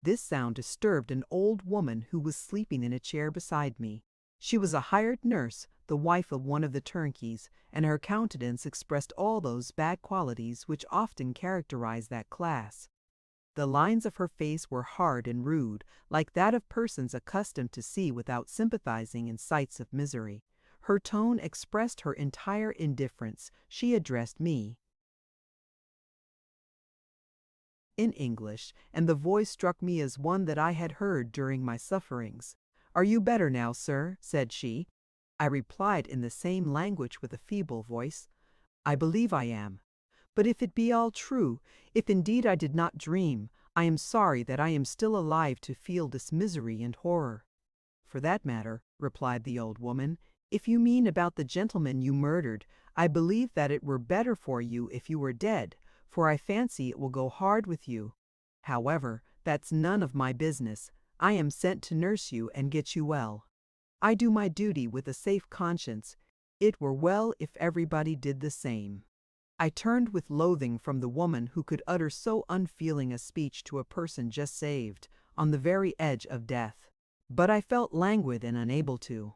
This sound disturbed an old woman who was sleeping in a chair beside me. She was a hired nurse, the wife of one of the turnkeys, and her countenance expressed all those bad qualities which often characterize that class. The lines of her face were hard and rude, like that of persons accustomed to see without sympathizing in sights of misery. Her tone expressed her entire indifference. She addressed me in English, and the voice struck me as one that I had heard during my sufferings. "Are you better now, sir?" said she. I replied in the same language with a feeble voice, "I believe I am. But if it be all true, if indeed I did not dream, I am sorry that I am still alive to feel this misery and horror." "For that matter," replied the old woman, "if you mean about the gentleman you murdered, I believe that it were better for you if you were dead, for I fancy it will go hard with you. However, that's none of my business. I am sent to nurse you and get you well. I do my duty with a safe conscience. It were well if everybody did the same." I turned with loathing from the woman who could utter so unfeeling a speech to a person just saved, on the very edge of death. But I felt languid and unable to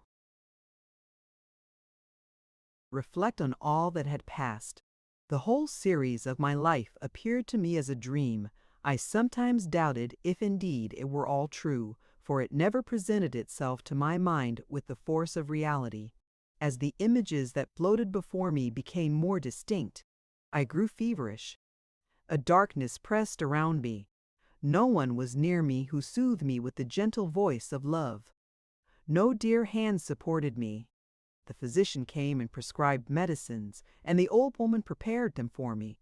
reflect on all that had passed. The whole series of my life appeared to me as a dream. I sometimes doubted if indeed it were all true, for it never presented itself to my mind with the force of reality. As the images that floated before me became more distinct, I grew feverish. A darkness pressed around me. No one was near me who soothed me with the gentle voice of love. No dear hand supported me. The physician came and prescribed medicines, and the old woman prepared them for me.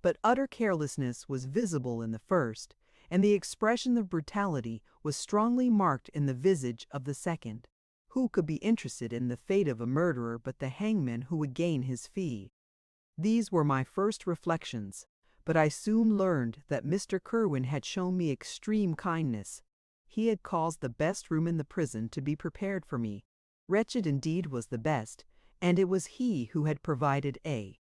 But utter carelessness was visible in the first, and the expression of brutality was strongly marked in the visage of the second. Who could be interested in the fate of a murderer but the hangman who would gain his fee? These were my first reflections, but I soon learned that Mr. Kerwin had shown me extreme kindness. He had caused the best room in the prison to be prepared for me. Wretched indeed was the best, and it was he who had provided a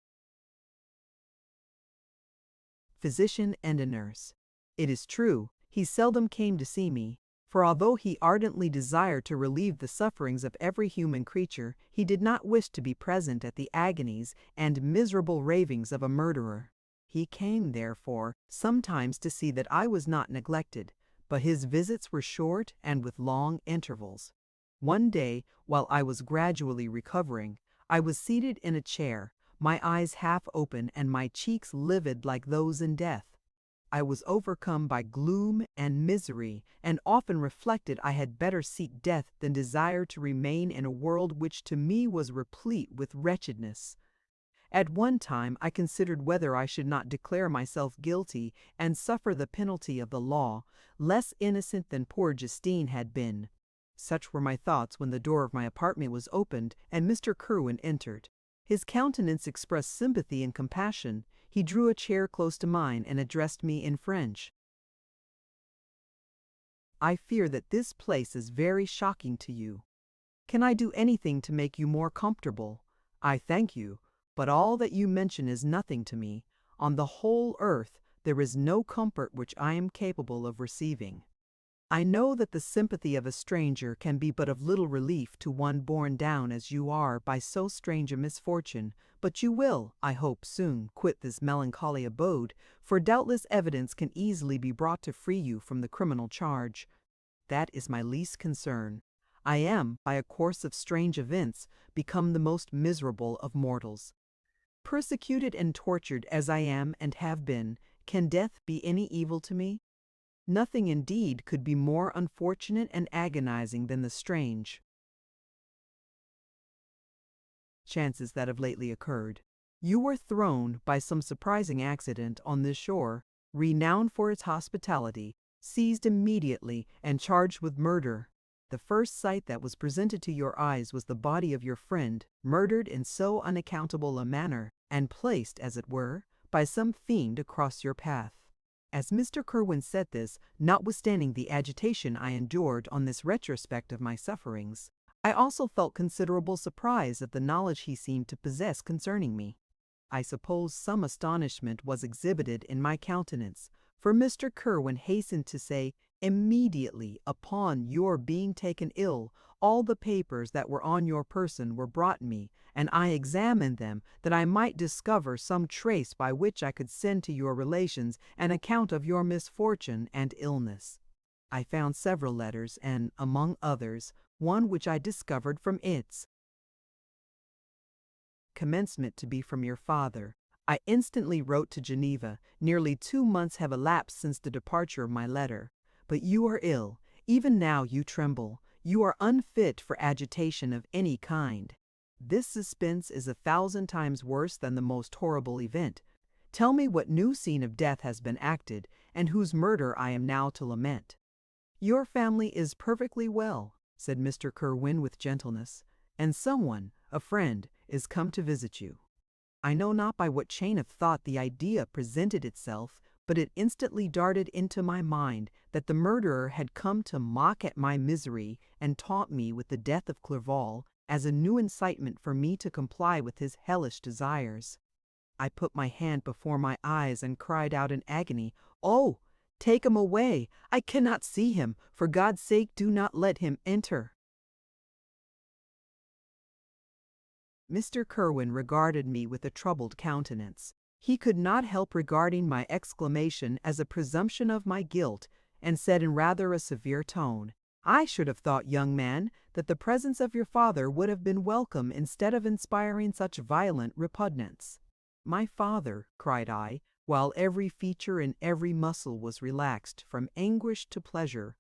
physician and a nurse. It is true, he seldom came to see me, for although he ardently desired to relieve the sufferings of every human creature, he did not wish to be present at the agonies and miserable ravings of a murderer. He came, therefore, sometimes to see that I was not neglected, but his visits were short and with long intervals. One day, while I was gradually recovering, I was seated in a chair, my eyes half open and my cheeks livid like those in death. I was overcome by gloom and misery, and often reflected I had better seek death than desire to remain in a world which to me was replete with wretchedness. At one time I considered whether I should not declare myself guilty and suffer the penalty of the law, less innocent than poor Justine had been. Such were my thoughts when the door of my apartment was opened and Mr. Kerwin entered. His countenance expressed sympathy and compassion. He drew a chair close to mine and addressed me in French. "I fear that this place is very shocking to you. Can I do anything to make you more comfortable? I thank you, but all that you mention is nothing to me. On the whole earth there is no comfort which I am capable of receiving. I know that the sympathy of a stranger can be but of little relief to one borne down as you are by so strange a misfortune, but you will, I hope, soon quit this melancholy abode, for doubtless evidence can easily be brought to free you from the criminal charge. that is my least concern. I am, by a course of strange events, become the most miserable of mortals. Persecuted and tortured as I am and have been, can death be any evil to me? Nothing indeed could be more unfortunate and agonizing than the strange chances that have lately occurred. You were thrown, by some surprising accident, on this shore, renowned for its hospitality, seized immediately, and charged with murder. The first sight that was presented to your eyes was the body of your friend, murdered in so unaccountable a manner, and placed, as it were, by some fiend across your path. As Mr. Kerwin said this, notwithstanding the agitation I endured on this retrospect of my sufferings, I also felt considerable surprise at the knowledge he seemed to possess concerning me. I suppose some astonishment was exhibited in my countenance, for Mr. Kerwin hastened to say, immediately upon your being taken ill, all the papers that were on your person were brought me, and I examined them, that I might discover some trace by which I could send to your relations an account of your misfortune and illness. I found several letters, and, among others, one which I discovered from its commencement to be from your father. I instantly wrote to Geneva. Nearly 2 months have elapsed since the departure of my letter. But you are ill. Even now you tremble. You are unfit for agitation of any kind. This suspense is 1,000 times worse than the most horrible event. Tell me what new scene of death has been acted, and whose murder I am now to lament. Your family is perfectly well, said Mr. Kerwin with gentleness, and someone, a friend, is come to visit you. I know not by what chain of thought the idea presented itself, but it instantly darted into my mind that the murderer had come to mock at my misery and taunt me with the death of Clerval as a new incitement for me to comply with his hellish desires. I put my hand before my eyes and cried out in agony, "Oh, take him away! I cannot see him! For God's sake, do not let him enter!" Mr. Kerwin regarded me with a troubled countenance. He could not help regarding my exclamation as a presumption of my guilt, and said in rather a severe tone, "I should have thought, young man, that the presence of your father would have been welcome instead of inspiring such violent repugnance." "My father," cried I, while every feature and every muscle was relaxed from anguish to pleasure,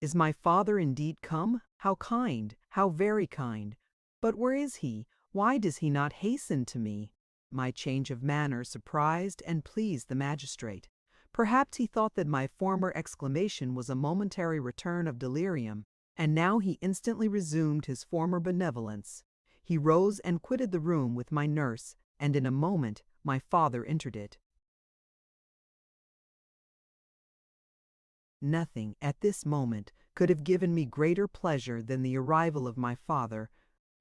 "is my father indeed come? How kind, how very kind! But where is he? Why does he not hasten to me?" My change of manner surprised and pleased the magistrate. Perhaps he thought that my former exclamation was a momentary return of delirium, and now he instantly resumed his former benevolence. He rose and quitted the room with my nurse, and in a moment my father entered it. Nothing, at this moment, could have given me greater pleasure than the arrival of my father.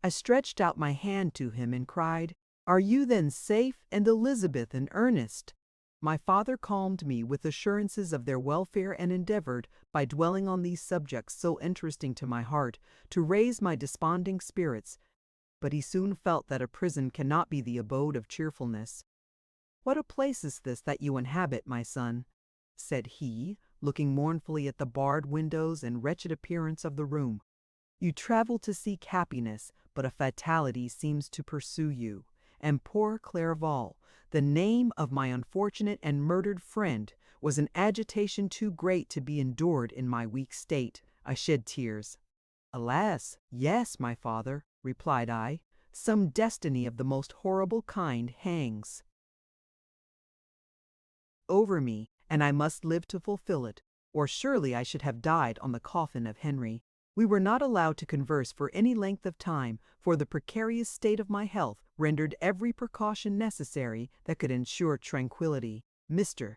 I stretched out my hand to him and cried, "Are you then safe, and Elizabeth in earnest?" My father calmed me with assurances of their welfare and endeavored, by dwelling on these subjects so interesting to my heart, to raise my desponding spirits, but he soon felt that a prison cannot be the abode of cheerfulness. "What a place is this that you inhabit, my son?" said he, looking mournfully at the barred windows and wretched appearance of the room. "You travel to seek happiness, but a fatality seems to pursue you. And poor Clerval, the name of my unfortunate and murdered friend, was an agitation too great to be endured in my weak state." I shed tears. "Alas, yes, my father," replied I, "some destiny of the most horrible kind hangs over me, and I must live to fulfill it, or surely I should have died on the coffin of Henry." We were not allowed to converse for any length of time, for the precarious state of my health rendered every precaution necessary that could ensure tranquillity. Mr.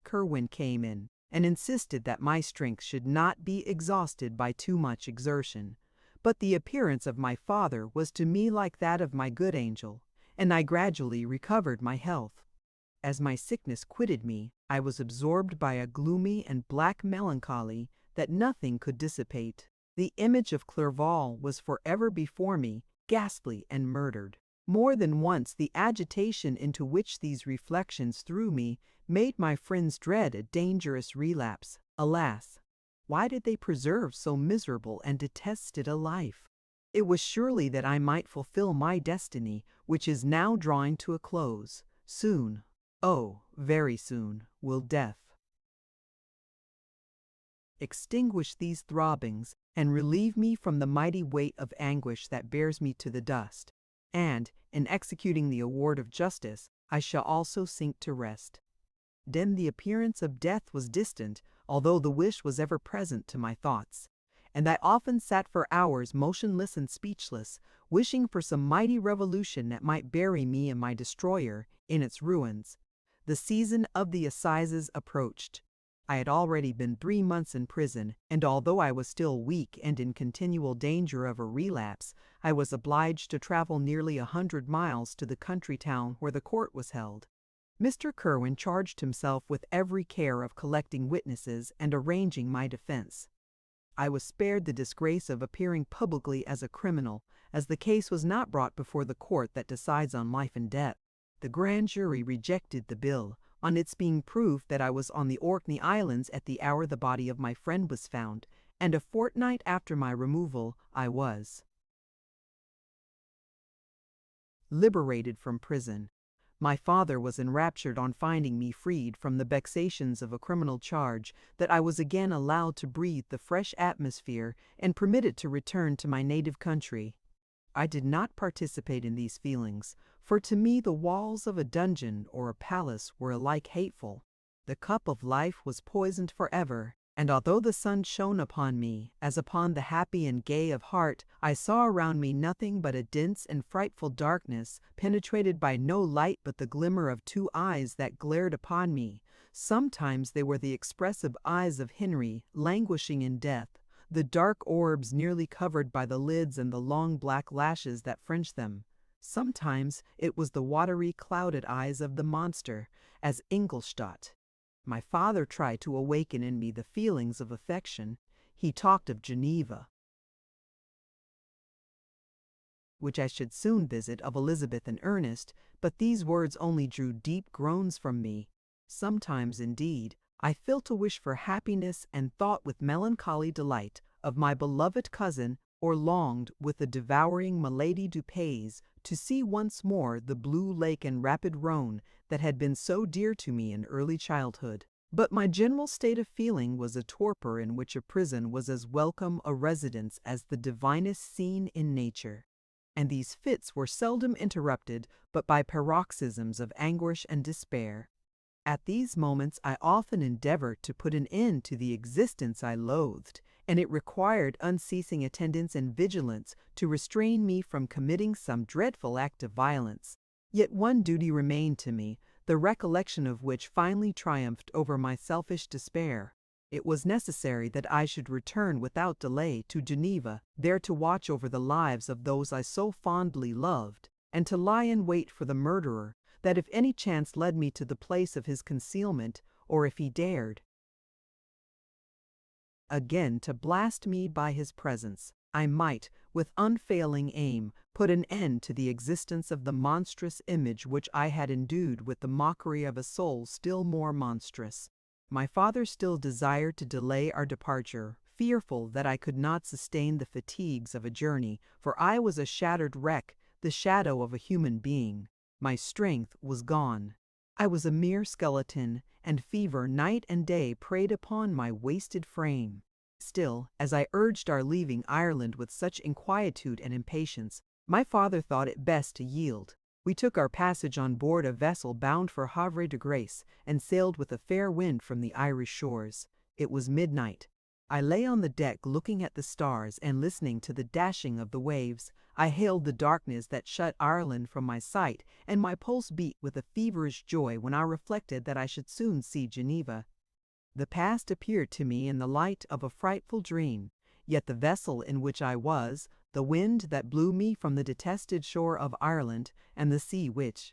Kerwin came in, and insisted that my strength should not be exhausted by too much exertion. But the appearance of my father was to me like that of my good angel, and I gradually recovered my health. As my sickness quitted me, I was absorbed by a gloomy and black melancholy that nothing could dissipate. The image of Clerval was forever before me, ghastly and murdered. More than once the agitation into which these reflections threw me made my friends dread a dangerous relapse. Alas! Why did they preserve so miserable and detested a life? It was surely that I might fulfill my destiny, which is now drawing to a close. Soon, oh, very soon, will death extinguish these throbbings and relieve me from the mighty weight of anguish that bears me to the dust. And, in executing the award of justice, I shall also sink to rest. Then the appearance of death was distant, although the wish was ever present to my thoughts. And I often sat for hours motionless and speechless, wishing for some mighty revolution that might bury me and my destroyer in its ruins. The season of the assizes approached. I had already been 3 months in prison, and although I was still weak and in continual danger of a relapse, I was obliged to travel nearly 100 miles to the country town where the court was held. Mr. Kerwin charged himself with every care of collecting witnesses and arranging my defense. I was spared the disgrace of appearing publicly as a criminal, as the case was not brought before the court that decides on life and death. The grand jury rejected the bill, on its being proved that I was on the Orkney Islands at the hour the body of my friend was found, and a fortnight after my removal I was liberated from prison. My father was enraptured on finding me freed from the vexations of a criminal charge, that I was again allowed to breathe the fresh atmosphere and permitted to return to my native country. I did not participate in these feelings, for to me the walls of a dungeon or a palace were alike hateful. The cup of life was poisoned forever, and although the sun shone upon me, as upon the happy and gay of heart, I saw around me nothing but a dense and frightful darkness, penetrated by no light but the glimmer of 2 eyes that glared upon me. Sometimes they were the expressive eyes of Henry, languishing in death, the dark orbs nearly covered by the lids and the long black lashes that fringed them. Sometimes it was the watery, clouded eyes of the monster, as Ingolstadt. My father tried to awaken in me the feelings of affection. He talked of Geneva, which I should soon visit, of Elizabeth and Ernest, but these words only drew deep groans from me. Sometimes, indeed, I felt a wish for happiness and thought with melancholy delight of my beloved cousin, or longed with the devouring Milady du Pays to see once more the blue lake and rapid Rhone that had been so dear to me in early childhood. But my general state of feeling was a torpor in which a prison was as welcome a residence as the divinest scene in nature. And these fits were seldom interrupted but by paroxysms of anguish and despair. At these moments I often endeavored to put an end to the existence I loathed, and it required unceasing attendance and vigilance to restrain me from committing some dreadful act of violence. Yet one duty remained to me, the recollection of which finally triumphed over my selfish despair. It was necessary that I should return without delay to Geneva, there to watch over the lives of those I so fondly loved, and to lie in wait for the murderer, that if any chance led me to the place of his concealment, or if he dared again to blast me by his presence, I might, with unfailing aim, put an end to the existence of the monstrous image which I had endued with the mockery of a soul still more monstrous. My father still desired to delay our departure, fearful that I could not sustain the fatigues of a journey, for I was a shattered wreck, the shadow of a human being. My strength was gone. I was a mere skeleton, and fever night and day preyed upon my wasted frame. Still, as I urged our leaving Ireland with such inquietude and impatience, my father thought it best to yield. We took our passage on board a vessel bound for Havre de Grace, and sailed with a fair wind from the Irish shores. It was midnight. I lay on the deck looking at the stars and listening to the dashing of the waves. I hailed the darkness that shut Ireland from my sight, and my pulse beat with a feverish joy when I reflected that I should soon see Geneva. The past appeared to me in the light of a frightful dream, yet the vessel in which I was, the wind that blew me from the detested shore of Ireland, and the sea which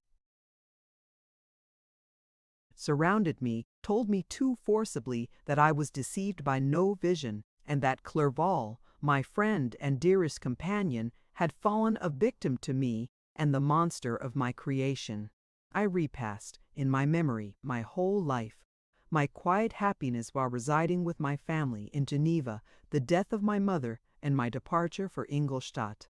surrounded me, told me too forcibly that I was deceived by no vision, and that Clerval, my friend and dearest companion, had fallen a victim to me and the monster of my creation. I repassed, in my memory, my whole life. my quiet happiness while residing with my family in Geneva, the death of my mother, and my departure for Ingolstadt.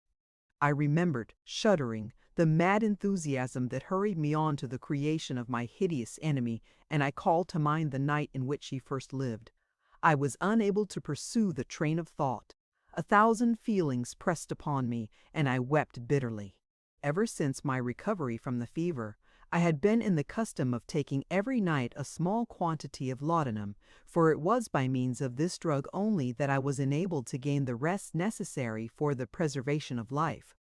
I remembered, shuddering, the mad enthusiasm that hurried me on to the creation of my hideous enemy, and I called to mind the night in which she first lived. I was unable to pursue the train of thought. 1,000 feelings pressed upon me, and I wept bitterly. Ever since my recovery from the fever, I had been in the custom of taking every night a small quantity of laudanum, for it was by means of this drug only that I was enabled to gain the rest necessary for the preservation of life.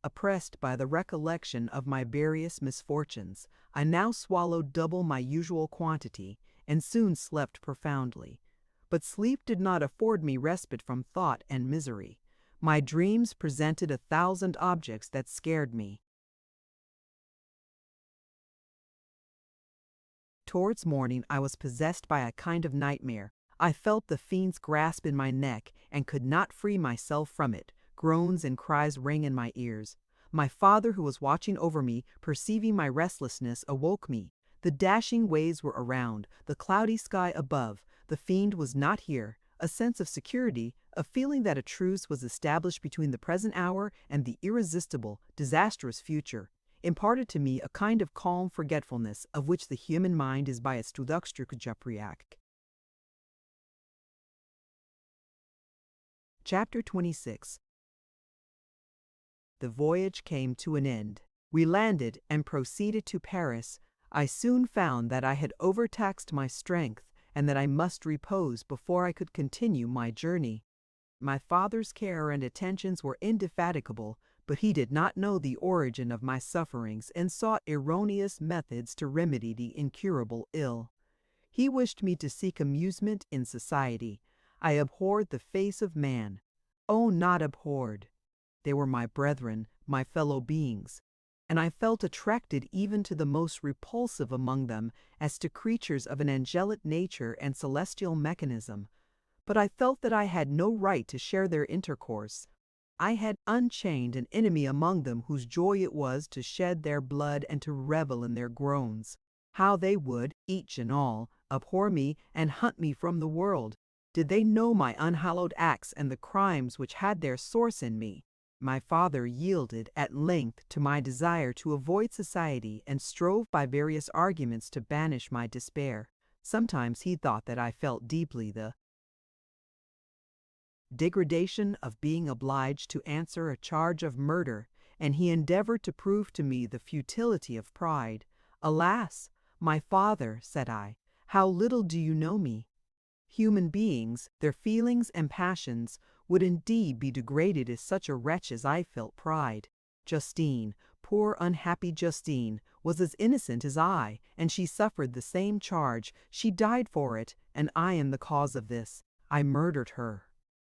Oppressed by the recollection of my various misfortunes, I now swallowed double my usual quantity, and soon slept profoundly. But sleep did not afford me respite from thought and misery. My dreams presented 1,000 objects that scared me. Towards morning I was possessed by a kind of nightmare. I felt the fiend's grasp in my neck and could not free myself from it. Groans and cries rang in my ears. My father, who was watching over me, perceiving my restlessness, awoke me. The dashing waves were around, the cloudy sky above. The fiend was not here. A sense of security, a feeling that a truce was established between the present hour and the irresistible, disastrous future, imparted to me a kind of calm forgetfulness of which the human mind is by its Chapter 26. The voyage came to an end. We landed and proceeded to Paris. I soon found that I had overtaxed my strength and that I must repose before I could continue my journey. My father's care and attentions were indefatigable, but he did not know the origin of my sufferings and sought erroneous methods to remedy the incurable ill. He wished me to seek amusement in society. I abhorred the face of man. Oh, not abhorred! They were my brethren, my fellow beings, and I felt attracted even to the most repulsive among them as to creatures of an angelic nature and celestial mechanism. But I felt that I had no right to share their intercourse. I had unchained an enemy among them whose joy it was to shed their blood and to revel in their groans. How they would, each and all, abhor me and hunt me from the world, did they know my unhallowed acts and the crimes which had their source in me. My father yielded at length to my desire to avoid society and strove by various arguments to banish my despair. Sometimes he thought that I felt deeply the degradation of being obliged to answer a charge of murder, and he endeavored to prove to me the futility of pride. Alas, my father, said I, how little do you know me? Human beings, their feelings and passions, would indeed be degraded if such a wretch as I felt pride. Justine, poor unhappy Justine, was as innocent as I, and she suffered the same charge. She died for it, and I am the cause of this. I murdered her.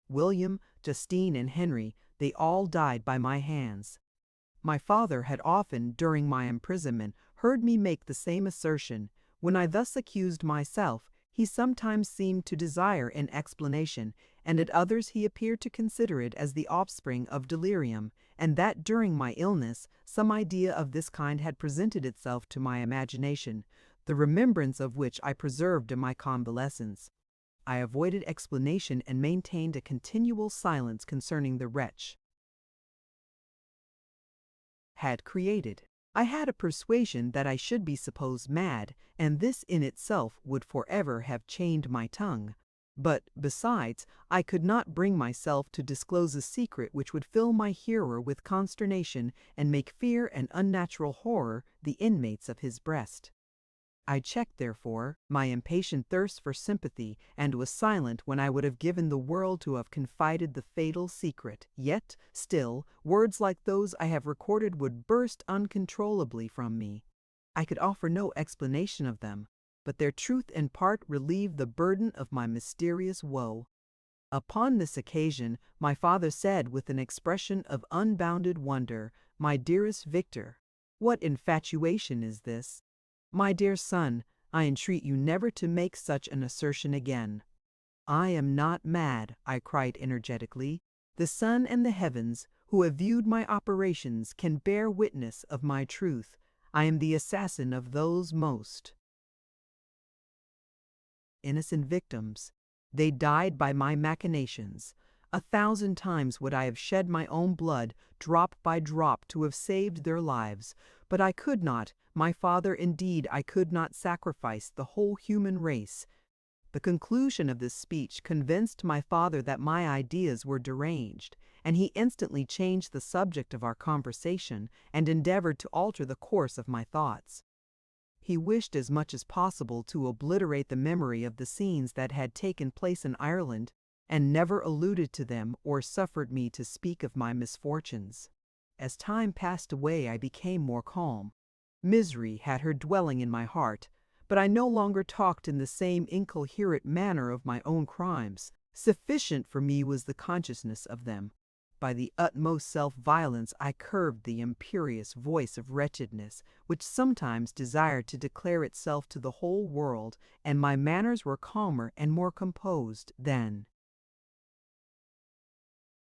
William, Justine, and Henry, they all died by my hands. My father had often, during my imprisonment, heard me make the same assertion. When I thus accused myself, he sometimes seemed to desire an explanation, and at others he appeared to consider it as the offspring of delirium, and that during my illness some idea of this kind had presented itself to my imagination, the remembrance of which I preserved in my convalescence. I avoided explanation and maintained a continual silence concerning the wretch had created. I had a persuasion that I should be supposed mad, and this in itself would forever have chained my tongue. But, besides, I could not bring myself to disclose a secret which would fill my hearer with consternation and make fear and unnatural horror the inmates of his breast. I checked, therefore, my impatient thirst for sympathy, and was silent when I would have given the world to have confided the fatal secret. Yet, still, words like those I have recorded would burst uncontrollably from me. I could offer no explanation of them, but their truth in part relieved the burden of my mysterious woe. Upon this occasion, my father said with an expression of unbounded wonder, "My dearest Victor, what infatuation is this? My dear son, I entreat you never to make such an assertion again." "I am not mad," I cried energetically. "The sun and the heavens, who have viewed my operations, can bear witness of my truth. I am the assassin of those most innocent victims. They died by my machinations. 1,000 times would I have shed my own blood, drop by drop, to have saved their lives. But I could not, my father, indeed I could not sacrifice the whole human race. The conclusion of this speech convinced my father that my ideas were deranged, and he instantly changed the subject of our conversation and endeavored to alter the course of my thoughts. He wished as much as possible to obliterate the memory of the scenes that had taken place in Ireland, and never alluded to them or suffered me to speak of my misfortunes. As time passed away, I became more calm. Misery had her dwelling in my heart, but I no longer talked in the same incoherent manner of my own crimes. Sufficient for me was the consciousness of them. By the utmost self-violence I curbed the imperious voice of wretchedness, which sometimes desired to declare itself to the whole world, and my manners were calmer and more composed than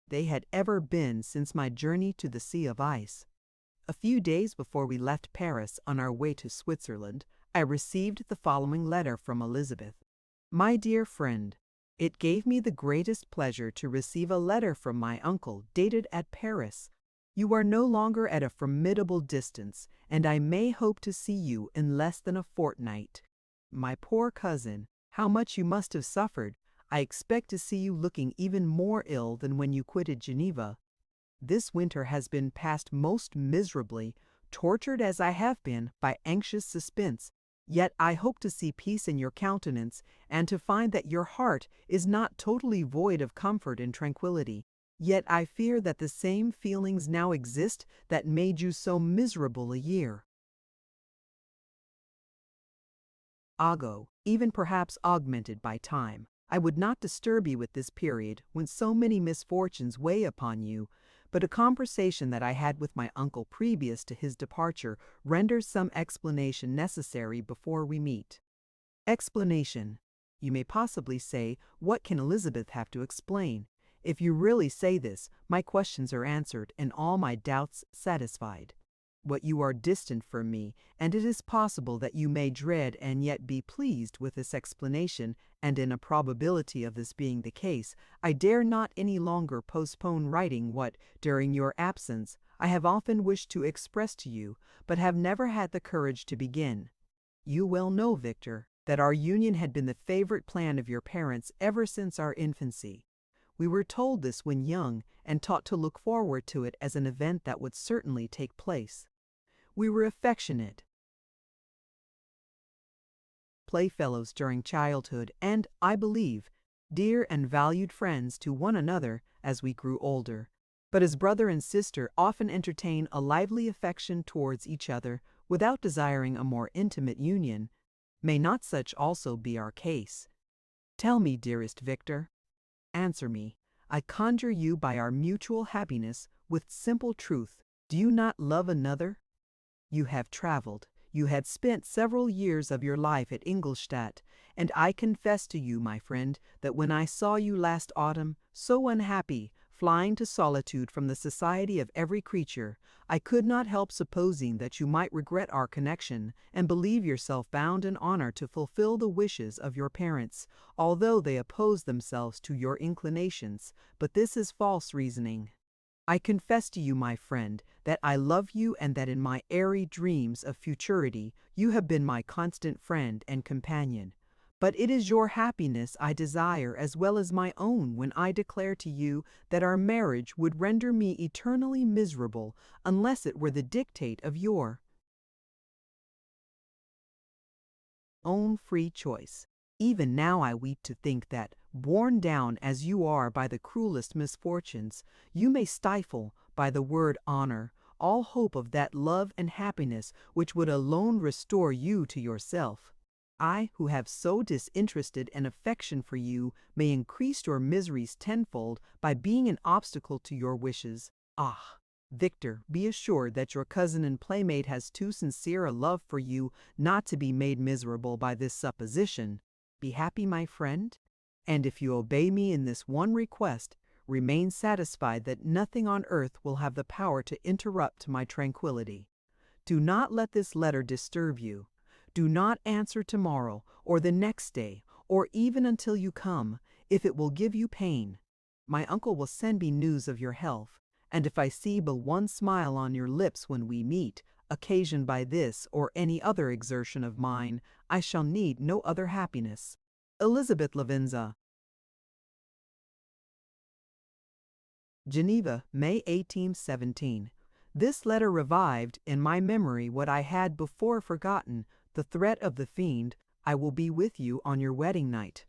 they had ever been since my journey to the Sea of Ice. A few days before we left Paris on our way to Switzerland, I received the following letter from Elizabeth. My dear friend, it gave me the greatest pleasure to receive a letter from my uncle dated at Paris. You are no longer at a formidable distance, and I may hope to see you in less than a fortnight. My poor cousin, how much you must have suffered! I expect to see you looking even more ill than when you quitted Geneva. This winter has been passed most miserably, tortured as I have been by anxious suspense. Yet I hope to see peace in your countenance, and to find that your heart is not totally void of comfort and tranquillity. Yet I fear that the same feelings now exist that made you so miserable a year ago, even perhaps augmented by time. I would not disturb you with this period when so many misfortunes weigh upon you, but a conversation that I had with my uncle previous to his departure renders some explanation necessary before we meet. Explanation. You may possibly say, what can Elizabeth have to explain? If you really say this, my questions are answered and all my doubts satisfied. What you are distant from me, and it is possible that you may dread and yet be pleased with this explanation, and in a probability of this being the case, I dare not any longer postpone writing what, during your absence, I have often wished to express to you, but have never had the courage to begin. You well know, Victor, that our union had been the favorite plan of your parents ever since our infancy. We were told this when young, and taught to look forward to it as an event that would certainly take place. We were affectionate playfellows during childhood and, I believe, dear and valued friends to one another as we grew older. But as brother and sister often entertain a lively affection towards each other without desiring a more intimate union, may not such also be our case? Tell me, dearest Victor. Answer me, I conjure you by our mutual happiness, with simple truth. Do you not love another? You have traveled, you had spent several years of your life at Ingolstadt, and I confess to you, my friend, that when I saw you last autumn, so unhappy, flying to solitude from the society of every creature, I could not help supposing that you might regret our connection, and believe yourself bound in honor to fulfill the wishes of your parents, although they oppose themselves to your inclinations, but this is false reasoning. I confess to you, my friend, that I love you, and that in my airy dreams of futurity you have been my constant friend and companion. But it is your happiness I desire as well as my own when I declare to you that our marriage would render me eternally miserable unless it were the dictate of your own free choice. Even now I weep to think that, borne down as you are by the cruelest misfortunes, you may stifle, by the word honor, all hope of that love and happiness which would alone restore you to yourself. I, who have so disinterested an affection for you, may increase your miseries tenfold by being an obstacle to your wishes. Ah! Victor, be assured that your cousin and playmate has too sincere a love for you not to be made miserable by this supposition. Be happy, my friend, and if you obey me in this one request, remain satisfied that nothing on earth will have the power to interrupt my tranquillity. Do not let this letter disturb you. Do not answer tomorrow, or the next day, or even until you come, if it will give you pain. My uncle will send me news of your health, and if I see but one smile on your lips when we meet, occasioned by this or any other exertion of mine, I shall need no other happiness. Elizabeth Lavenza. Geneva, May 1817. This letter revived in my memory what I had before forgotten, the threat of the fiend, "I will be with you on your wedding night."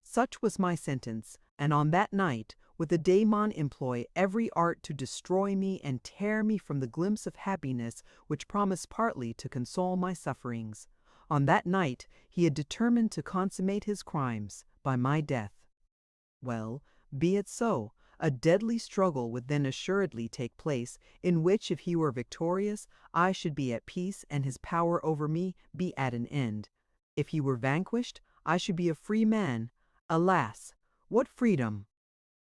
Such was my sentence, and on that night would the daemon employ every art to destroy me and tear me from the glimpse of happiness which promised partly to console my sufferings. On that night he had determined to consummate his crimes by my death. Well, be it so. A deadly struggle would then assuredly take place, in which, if he were victorious, I should be at peace and his power over me be at an end. If he were vanquished, I should be a free man. Alas, what freedom!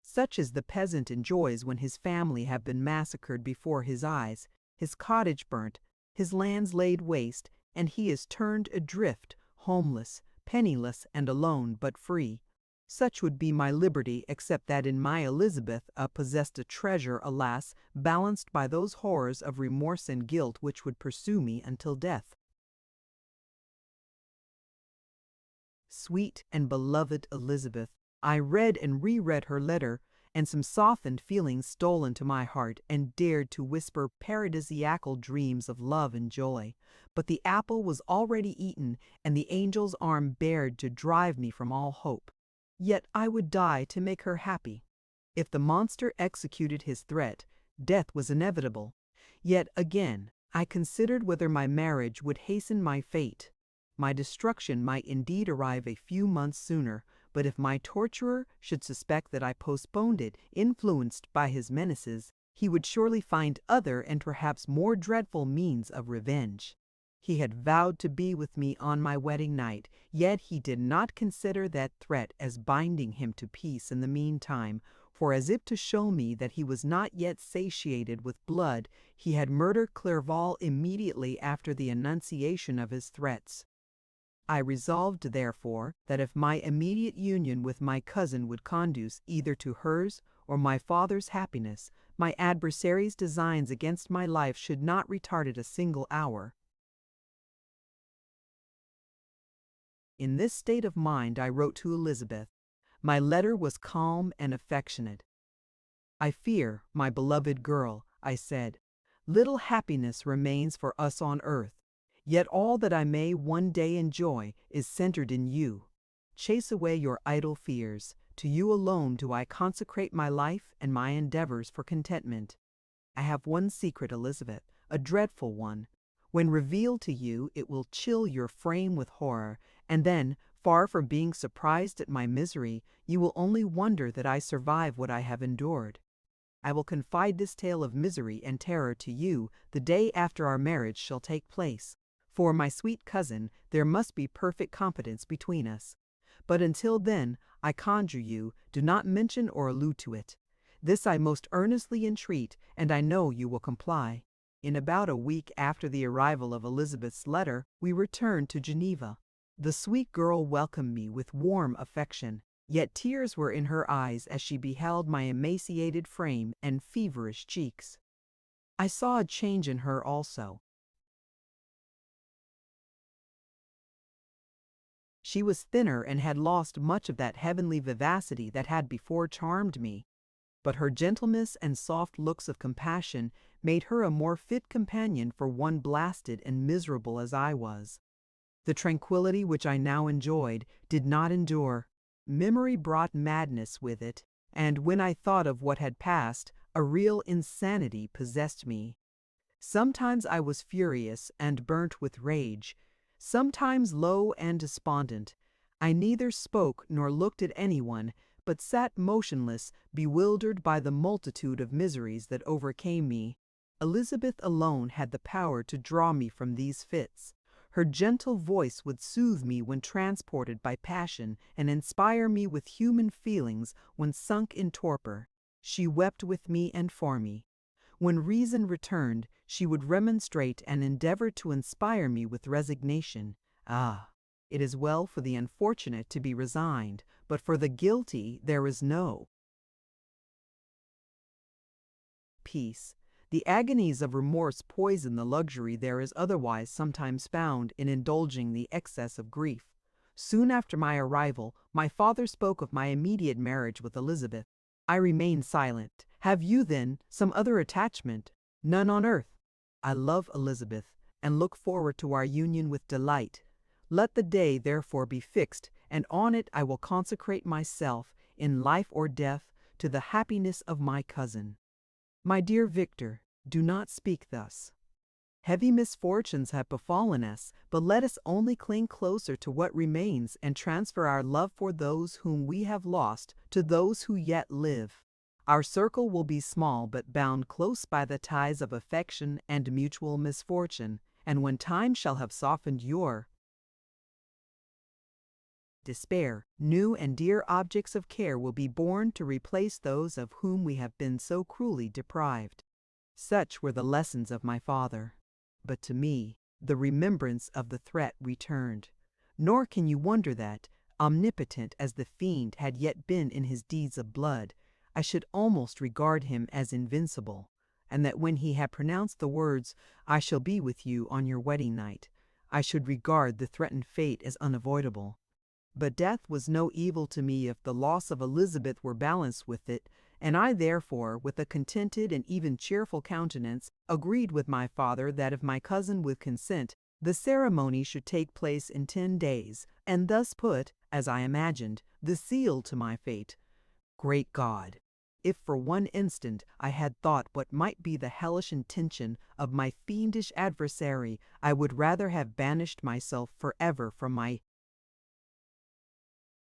Such as the peasant enjoys when his family have been massacred before his eyes, his cottage burnt, his lands laid waste, and he is turned adrift, homeless, penniless, and alone, but free. Such would be my liberty, except that in my Elizabeth possessed a treasure, alas, balanced by those horrors of remorse and guilt which would pursue me until death. Sweet and beloved Elizabeth, I read and reread her letter, and some softened feelings stole into my heart and dared to whisper paradisiacal dreams of love and joy. But the apple was already eaten, and the angel's arm bared to drive me from all hope. Yet I would die to make her happy. If the monster executed his threat, death was inevitable. Yet again, I considered whether my marriage would hasten my fate. My destruction might indeed arrive a few months sooner, but if my torturer should suspect that I postponed it, influenced by his menaces, he would surely find other and perhaps more dreadful means of revenge. He had vowed to be with me on my wedding night, yet he did not consider that threat as binding him to peace in the meantime, for as if to show me that he was not yet satiated with blood, he had murdered Clerval immediately after the enunciation of his threats. I resolved, therefore, that if my immediate union with my cousin would conduce either to hers or my father's happiness, my adversary's designs against my life should not retard it a single hour. In this state of mind I wrote to Elizabeth. My letter was calm and affectionate. "I fear, my beloved girl," I said, "little happiness remains for us on earth, yet all that I may one day enjoy is centered in you. Chase away your idle fears. To you alone do I consecrate my life and my endeavors for contentment. I have one secret, Elizabeth, a dreadful one. When revealed to you, it will chill your frame with horror, and then, far from being surprised at my misery, you will only wonder that I survive what I have endured. I will confide this tale of misery and terror to you the day after our marriage shall take place. For, my sweet cousin, there must be perfect confidence between us. But until then, I conjure you, do not mention or allude to it. This I most earnestly entreat, and I know you will comply." In about a week after the arrival of Elizabeth's letter, we returned to Geneva. The sweet girl welcomed me with warm affection, yet tears were in her eyes as she beheld my emaciated frame and feverish cheeks. I saw a change in her also. She was thinner and had lost much of that heavenly vivacity that had before charmed me. But her gentleness and soft looks of compassion made her a more fit companion for one blasted and miserable as I was. The tranquillity which I now enjoyed did not endure. Memory brought madness with it, and when I thought of what had passed, a real insanity possessed me. Sometimes I was furious and burnt with rage, sometimes low and despondent. I neither spoke nor looked at anyone, but sat motionless, bewildered by the multitude of miseries that overcame me. Elizabeth alone had the power to draw me from these fits. Her gentle voice would soothe me when transported by passion and inspire me with human feelings when sunk in torpor. She wept with me and for me. When reason returned, she would remonstrate and endeavor to inspire me with resignation. Ah, it is well for the unfortunate to be resigned, but for the guilty there is no peace. The agonies of remorse poison the luxury there is otherwise sometimes found in indulging the excess of grief. Soon after my arrival, my father spoke of my immediate marriage with Elizabeth. I remained silent. Have you, then, some other attachment? None on earth. I love Elizabeth, and look forward to our union with delight. Let the day therefore be fixed, and on it I will consecrate myself, in life or death, to the happiness of my cousin. My dear Victor, do not speak thus. Heavy misfortunes have befallen us, but let us only cling closer to what remains and transfer our love for those whom we have lost to those who yet live. Our circle will be small but bound close by the ties of affection and mutual misfortune, and when time shall have softened your despair, new and dear objects of care will be born to replace those of whom we have been so cruelly deprived. Such were the lessons of my father. But to me, the remembrance of the threat returned. Nor can you wonder that, omnipotent as the fiend had yet been in his deeds of blood, I should almost regard him as invincible, and that when he had pronounced the words, "I shall be with you on your wedding night," I should regard the threatened fate as unavoidable. But death was no evil to me if the loss of Elizabeth were balanced with it, and I therefore, with a contented and even cheerful countenance, agreed with my father that if my cousin would consent, the ceremony should take place in 10 days, and thus put, as I imagined, the seal to my fate. Great God! If for one instant I had thought what might be the hellish intention of my fiendish adversary, I would rather have banished myself forever from my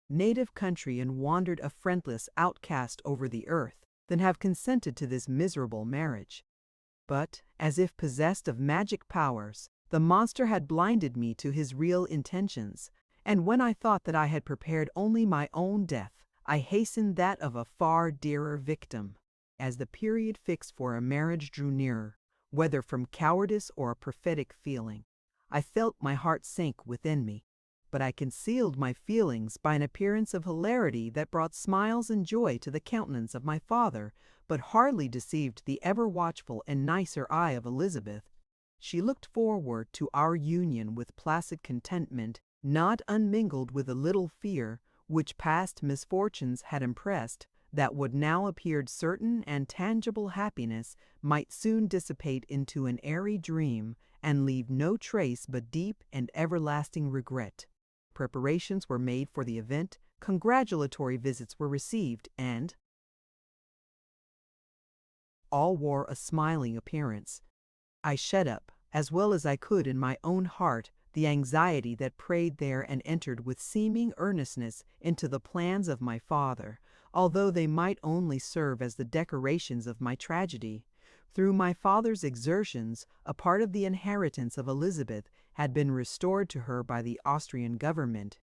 native country and wandered a friendless outcast over the earth, than have consented to this miserable marriage. But, as if possessed of magic powers, the monster had blinded me to his real intentions, and when I thought that I had prepared only my own death, I hastened that of a far dearer victim. As the period fixed for a marriage drew nearer, whether from cowardice or a prophetic feeling, I felt my heart sink within me. But I concealed my feelings by an appearance of hilarity that brought smiles and joy to the countenance of my father, but hardly deceived the ever-watchful and nicer eye of Elizabeth. She looked forward to our union with placid contentment, not unmingled with a little fear, which past misfortunes had impressed, that what now appeared certain and tangible happiness might soon dissipate into an airy dream, and leave no trace but deep and everlasting regret. Preparations were made for the event, congratulatory visits were received, and all wore a smiling appearance. I shut up, as well as I could in my own heart, the anxiety that preyed there and entered with seeming earnestness into the plans of my father, although they might only serve as the decorations of my tragedy. Through my father's exertions, a part of the inheritance of Elizabeth had been restored to her by the Austrian government.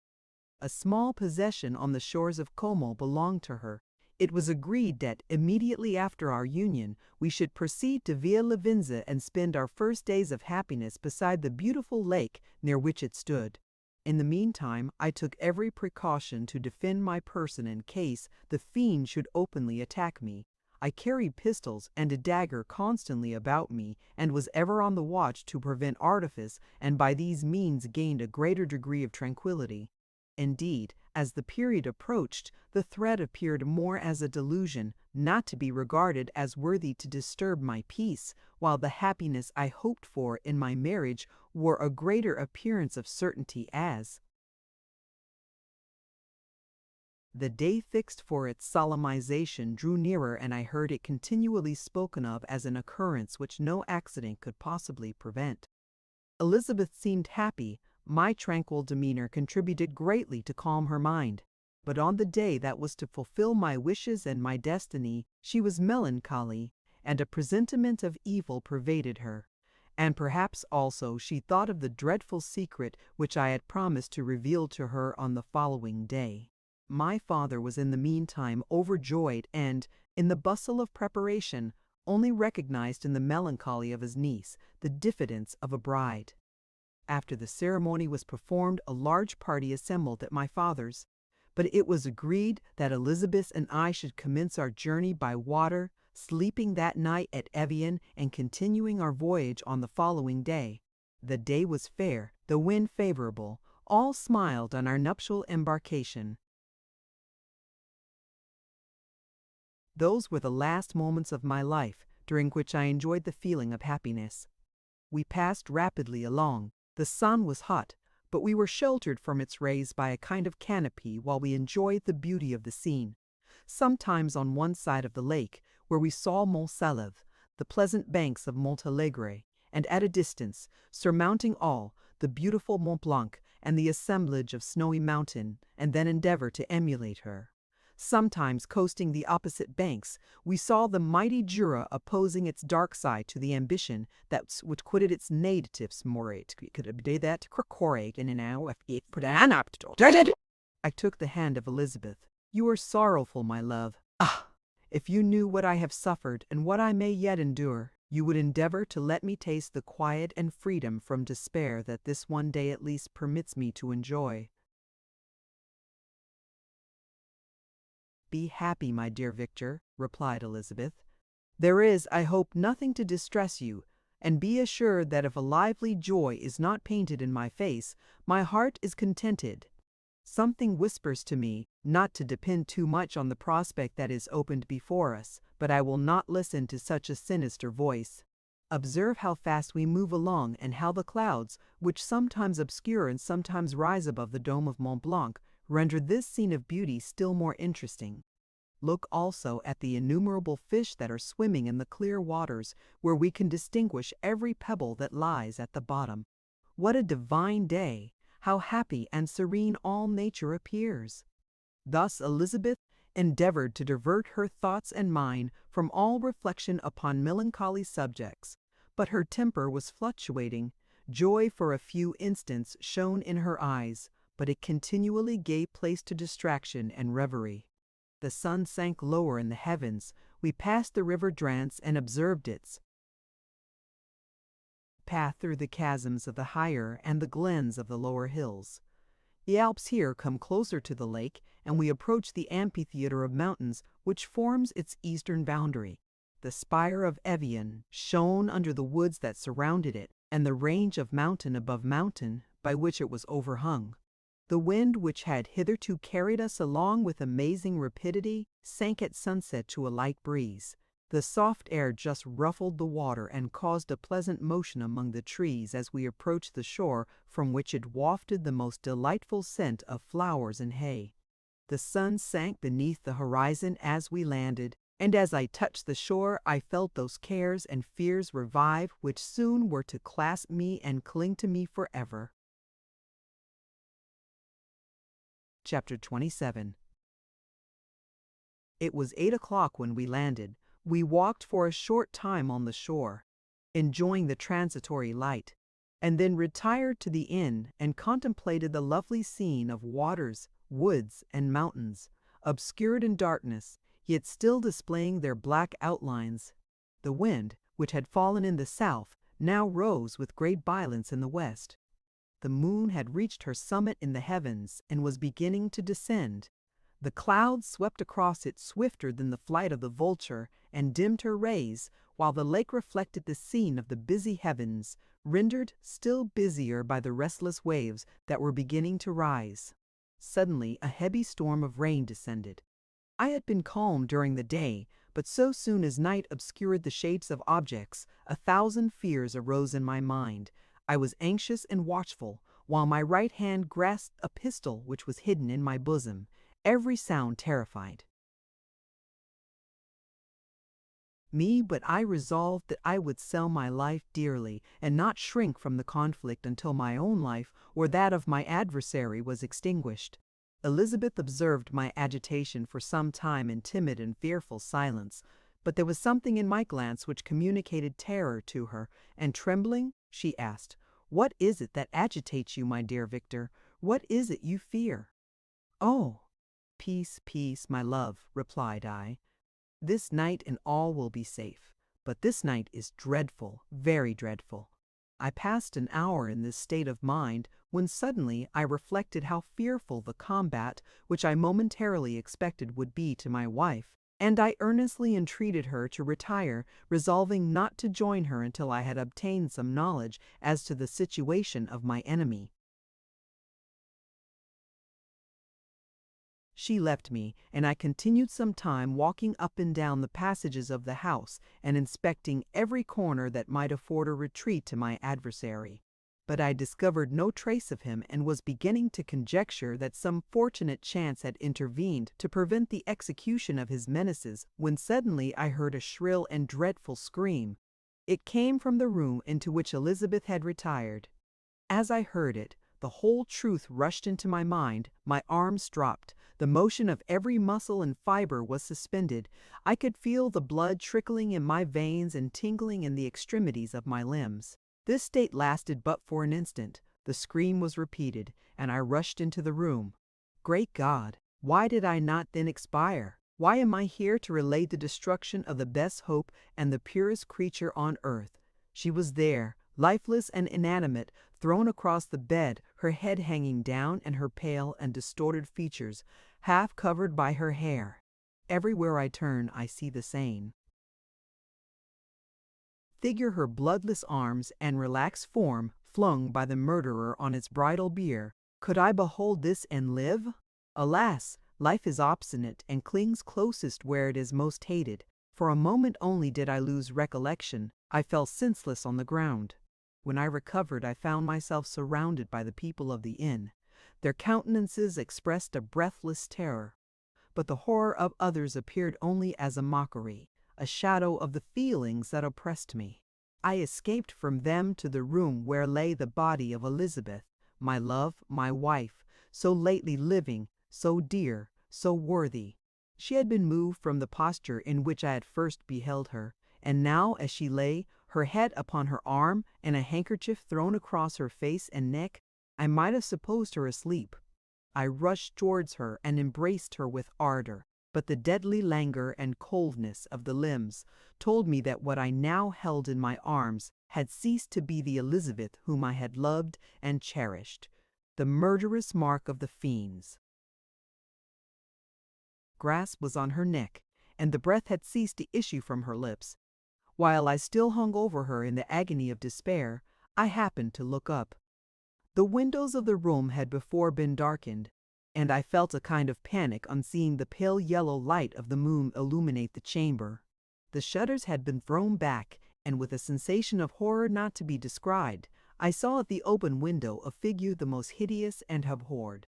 A small possession on the shores of Como belonged to her. It was agreed that immediately after our union we should proceed to Villa Lavinza and spend our first days of happiness beside the beautiful lake near which it stood. In the meantime, I took every precaution to defend my person in case the fiend should openly attack me. I carried pistols and a dagger constantly about me, and was ever on the watch to prevent artifice, and by these means gained a greater degree of tranquillity. Indeed, as the period approached, the threat appeared more as a delusion, not to be regarded as worthy to disturb my peace, while the happiness I hoped for in my marriage wore a greater appearance of certainty as the day fixed for its solemnization drew nearer, and I heard it continually spoken of as an occurrence which no accident could possibly prevent. Elizabeth seemed happy. My tranquil demeanor contributed greatly to calm her mind. But on the day that was to fulfill my wishes and my destiny, she was melancholy, and a presentiment of evil pervaded her. And perhaps also she thought of the dreadful secret which I had promised to reveal to her on the following day. My father was in the meantime overjoyed, and, in the bustle of preparation, only recognized in the melancholy of his niece the diffidence of a bride. After the ceremony was performed, a large party assembled at my father's, but it was agreed that Elizabeth and I should commence our journey by water, sleeping that night at Evian and continuing our voyage on the following day. The day was fair, the wind favorable. All smiled on our nuptial embarkation. Those were the last moments of my life, during which I enjoyed the feeling of happiness. We passed rapidly along. The sun was hot, but we were sheltered from its rays by a kind of canopy while we enjoyed the beauty of the scene. Sometimes on one side of the lake, where we saw Mont Saleve, the pleasant banks of Montalegre, and at a distance, surmounting all, the beautiful Mont Blanc and the assemblage of snowy mountain, and then endeavor to emulate her. Sometimes, coasting the opposite banks, we saw the mighty Jura opposing its dark side to the ambition that which quitted its natives morate. I took the hand of Elizabeth. You are sorrowful, my love. Ah! If you knew what I have suffered and what I may yet endure, you would endeavor to let me taste the quiet and freedom from despair that this one day at least permits me to enjoy. Be happy, my dear Victor, replied Elizabeth. There is, I hope, nothing to distress you, and be assured that if a lively joy is not painted in my face, my heart is contented. Something whispers to me not to depend too much on the prospect that is opened before us, but I will not listen to such a sinister voice. Observe how fast we move along, and how the clouds, which sometimes obscure and sometimes rise above the dome of Mont Blanc, render this scene of beauty still more interesting. Look also at the innumerable fish that are swimming in the clear waters, where we can distinguish every pebble that lies at the bottom. What a divine day! How happy and serene all nature appears! Thus Elizabeth endeavored to divert her thoughts and mine from all reflection upon melancholy subjects, but her temper was fluctuating. Joy for a few instants shone in her eyes, but it continually gave place to distraction and reverie. The sun sank lower in the heavens. We passed the river Drance and observed its path through the chasms of the higher and the glens of the lower hills. The Alps here come closer to the lake, and we approach the amphitheater of mountains which forms its eastern boundary. The spire of Evian shone under the woods that surrounded it, and the range of mountain above mountain by which it was overhung. The wind, which had hitherto carried us along with amazing rapidity, sank at sunset to a light breeze. The soft air just ruffled the water and caused a pleasant motion among the trees as we approached the shore, from which it wafted the most delightful scent of flowers and hay. The sun sank beneath the horizon as we landed, and as I touched the shore I felt those cares and fears revive which soon were to clasp me and cling to me forever. Chapter 27. It was 8 o'clock when we landed. We walked for a short time on the shore, enjoying the transitory light, and then retired to the inn and contemplated the lovely scene of waters, woods, and mountains, obscured in darkness, yet still displaying their black outlines. The wind, which had fallen in the south, now rose with great violence in the west. The moon had reached her summit in the heavens and was beginning to descend. The clouds swept across it swifter than the flight of the vulture and dimmed her rays, while the lake reflected the scene of the busy heavens, rendered still busier by the restless waves that were beginning to rise. Suddenly a heavy storm of rain descended. I had been calm during the day, but so soon as night obscured the shapes of objects, 1,000 fears arose in my mind. I was anxious and watchful, while my right hand grasped a pistol which was hidden in my bosom. Every sound terrified me, but I resolved that I would sell my life dearly, and not shrink from the conflict until my own life or that of my adversary was extinguished. Elizabeth observed my agitation for some time in timid and fearful silence, but there was something in my glance which communicated terror to her, and trembling, she asked, "What is it that agitates you, my dear Victor? What is it you fear?" "Oh, peace, peace, my love," replied I. "This night and all will be safe, but this night is dreadful, very dreadful. I passed an hour in this state of mind when suddenly I reflected how fearful the combat which I momentarily expected would be to my wife, and I earnestly entreated her to retire, resolving not to join her until I had obtained some knowledge as to the situation of my enemy. She left me, and I continued some time walking up and down the passages of the house and inspecting every corner that might afford a retreat to my adversary. But I discovered no trace of him and was beginning to conjecture that some fortunate chance had intervened to prevent the execution of his menaces when suddenly I heard a shrill and dreadful scream. It came from the room into which Elizabeth had retired. As I heard it, the whole truth rushed into my mind, my arms dropped, the motion of every muscle and fiber was suspended. I could feel the blood trickling in my veins and tingling in the extremities of my limbs. This state lasted but for an instant. The scream was repeated, and I rushed into the room. Great God! Why did I not then expire? Why am I here to relate the destruction of the best hope and the purest creature on earth? She was there, lifeless and inanimate, thrown across the bed, her head hanging down and her pale and distorted features half covered by her hair. Everywhere I turn I see the same figure, her bloodless arms and relaxed form flung by the murderer on its bridal bier. Could I behold this and live? Alas, life is obstinate and clings closest where it is most hated. For a moment only did I lose recollection. I fell senseless on the ground. When I recovered, I found myself surrounded by the people of the inn. Their countenances expressed a breathless terror, but the horror of others appeared only as a mockery, a shadow of the feelings that oppressed me. I escaped from them to the room where lay the body of Elizabeth, my love, my wife, so lately living, so dear, so worthy. She had been moved from the posture in which I had first beheld her, and now as she lay, her head upon her arm and a handkerchief thrown across her face and neck, I might have supposed her asleep. I rushed towards her and embraced her with ardor, but the deadly languor and coldness of the limbs told me that what I now held in my arms had ceased to be the Elizabeth whom I had loved and cherished, the murderous mark of the fiends. Grasp was on her neck, and the breath had ceased to issue from her lips. While I still hung over her in the agony of despair, I happened to look up. The windows of the room had before been darkened, and I felt a kind of panic on seeing the pale yellow light of the moon illuminate the chamber. The shutters had been thrown back, and with a sensation of horror not to be described, I saw at the open window a figure the most hideous and abhorred.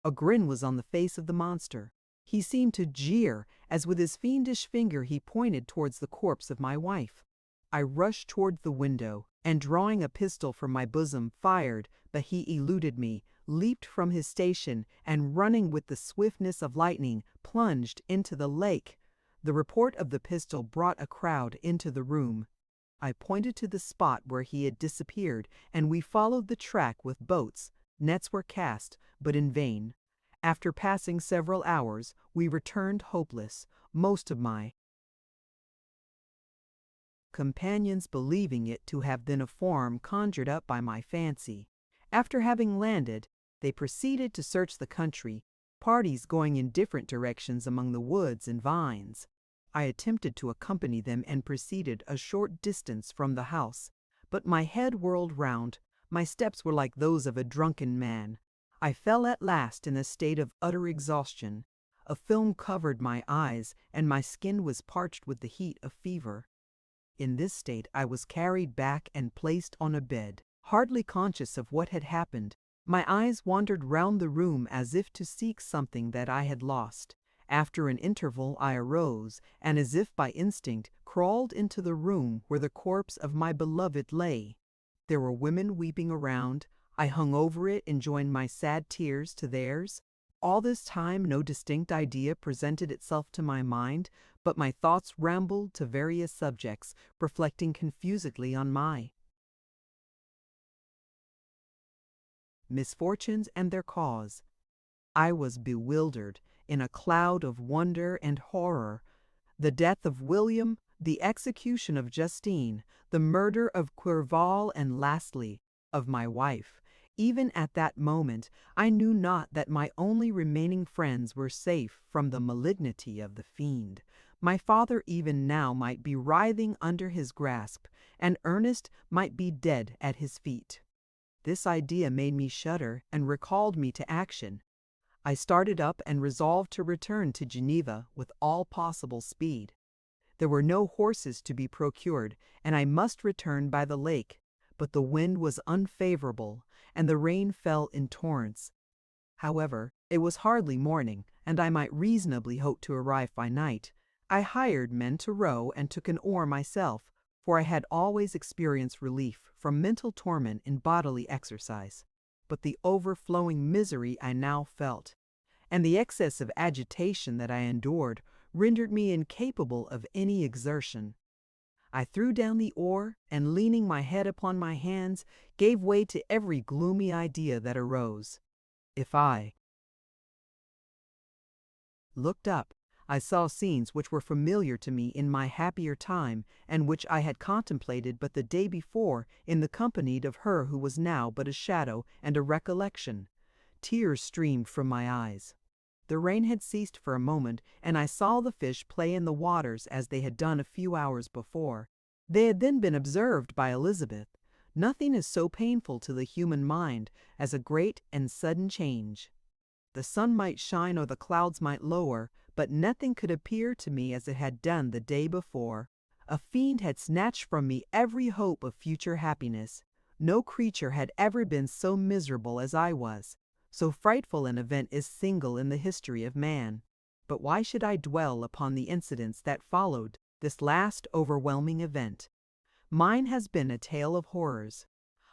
A grin was on the face of the monster. He seemed to jeer, as with his fiendish finger he pointed towards the corpse of my wife. I rushed towards the window, and drawing a pistol from my bosom, fired, but he eluded me, leaped from his station, and running with the swiftness of lightning, plunged into the lake. The report of the pistol brought a crowd into the room. I pointed to the spot where he had disappeared, and we followed the track with boats. Nets were cast, but in vain. After passing several hours, we returned hopeless, most of my companions believing it to have been a form conjured up by my fancy. After having landed, they proceeded to search the country, parties going in different directions among the woods and vines. I attempted to accompany them and proceeded a short distance from the house, but my head whirled round, my steps were like those of a drunken man. I fell at last in a state of utter exhaustion. A film covered my eyes, and my skin was parched with the heat of fever. In this state I was carried back and placed on a bed. Hardly conscious of what had happened, my eyes wandered round the room as if to seek something that I had lost. After an interval I arose, and as if by instinct crawled into the room where the corpse of my beloved lay. There were women weeping around. I hung over it and joined my sad tears to theirs. All this time no distinct idea presented itself to my mind, but my thoughts rambled to various subjects, reflecting confusedly on my misfortunes and their cause. I was bewildered in a cloud of wonder and horror. The death of William, the execution of Justine, the murder of Clerval, and lastly, of my wife. Even at that moment, I knew not that my only remaining friends were safe from the malignity of the fiend. My father even now might be writhing under his grasp, and Ernest might be dead at his feet. This idea made me shudder and recalled me to action. I started up and resolved to return to Geneva with all possible speed. There were no horses to be procured, and I must return by the lake, but the wind was unfavorable, and the rain fell in torrents. However, it was hardly morning, and I might reasonably hope to arrive by night. I hired men to row and took an oar myself, for I had always experienced relief from mental torment in bodily exercise. But the overflowing misery I now felt, and the excess of agitation that I endured, rendered me incapable of any exertion. I threw down the oar, and leaning my head upon my hands, gave way to every gloomy idea that arose. If I looked up, I saw scenes which were familiar to me in my happier time, and which I had contemplated but the day before in the company of her who was now but a shadow and a recollection. Tears streamed from my eyes. The rain had ceased for a moment, and I saw the fish play in the waters as they had done a few hours before. They had then been observed by Elizabeth. Nothing is so painful to the human mind as a great and sudden change. The sun might shine or the clouds might lower, but nothing could appear to me as it had done the day before. A fiend had snatched from me every hope of future happiness. No creature had ever been so miserable as I was. So frightful an event is single in the history of man. But why should I dwell upon the incidents that followed this last overwhelming event? Mine has been a tale of horrors.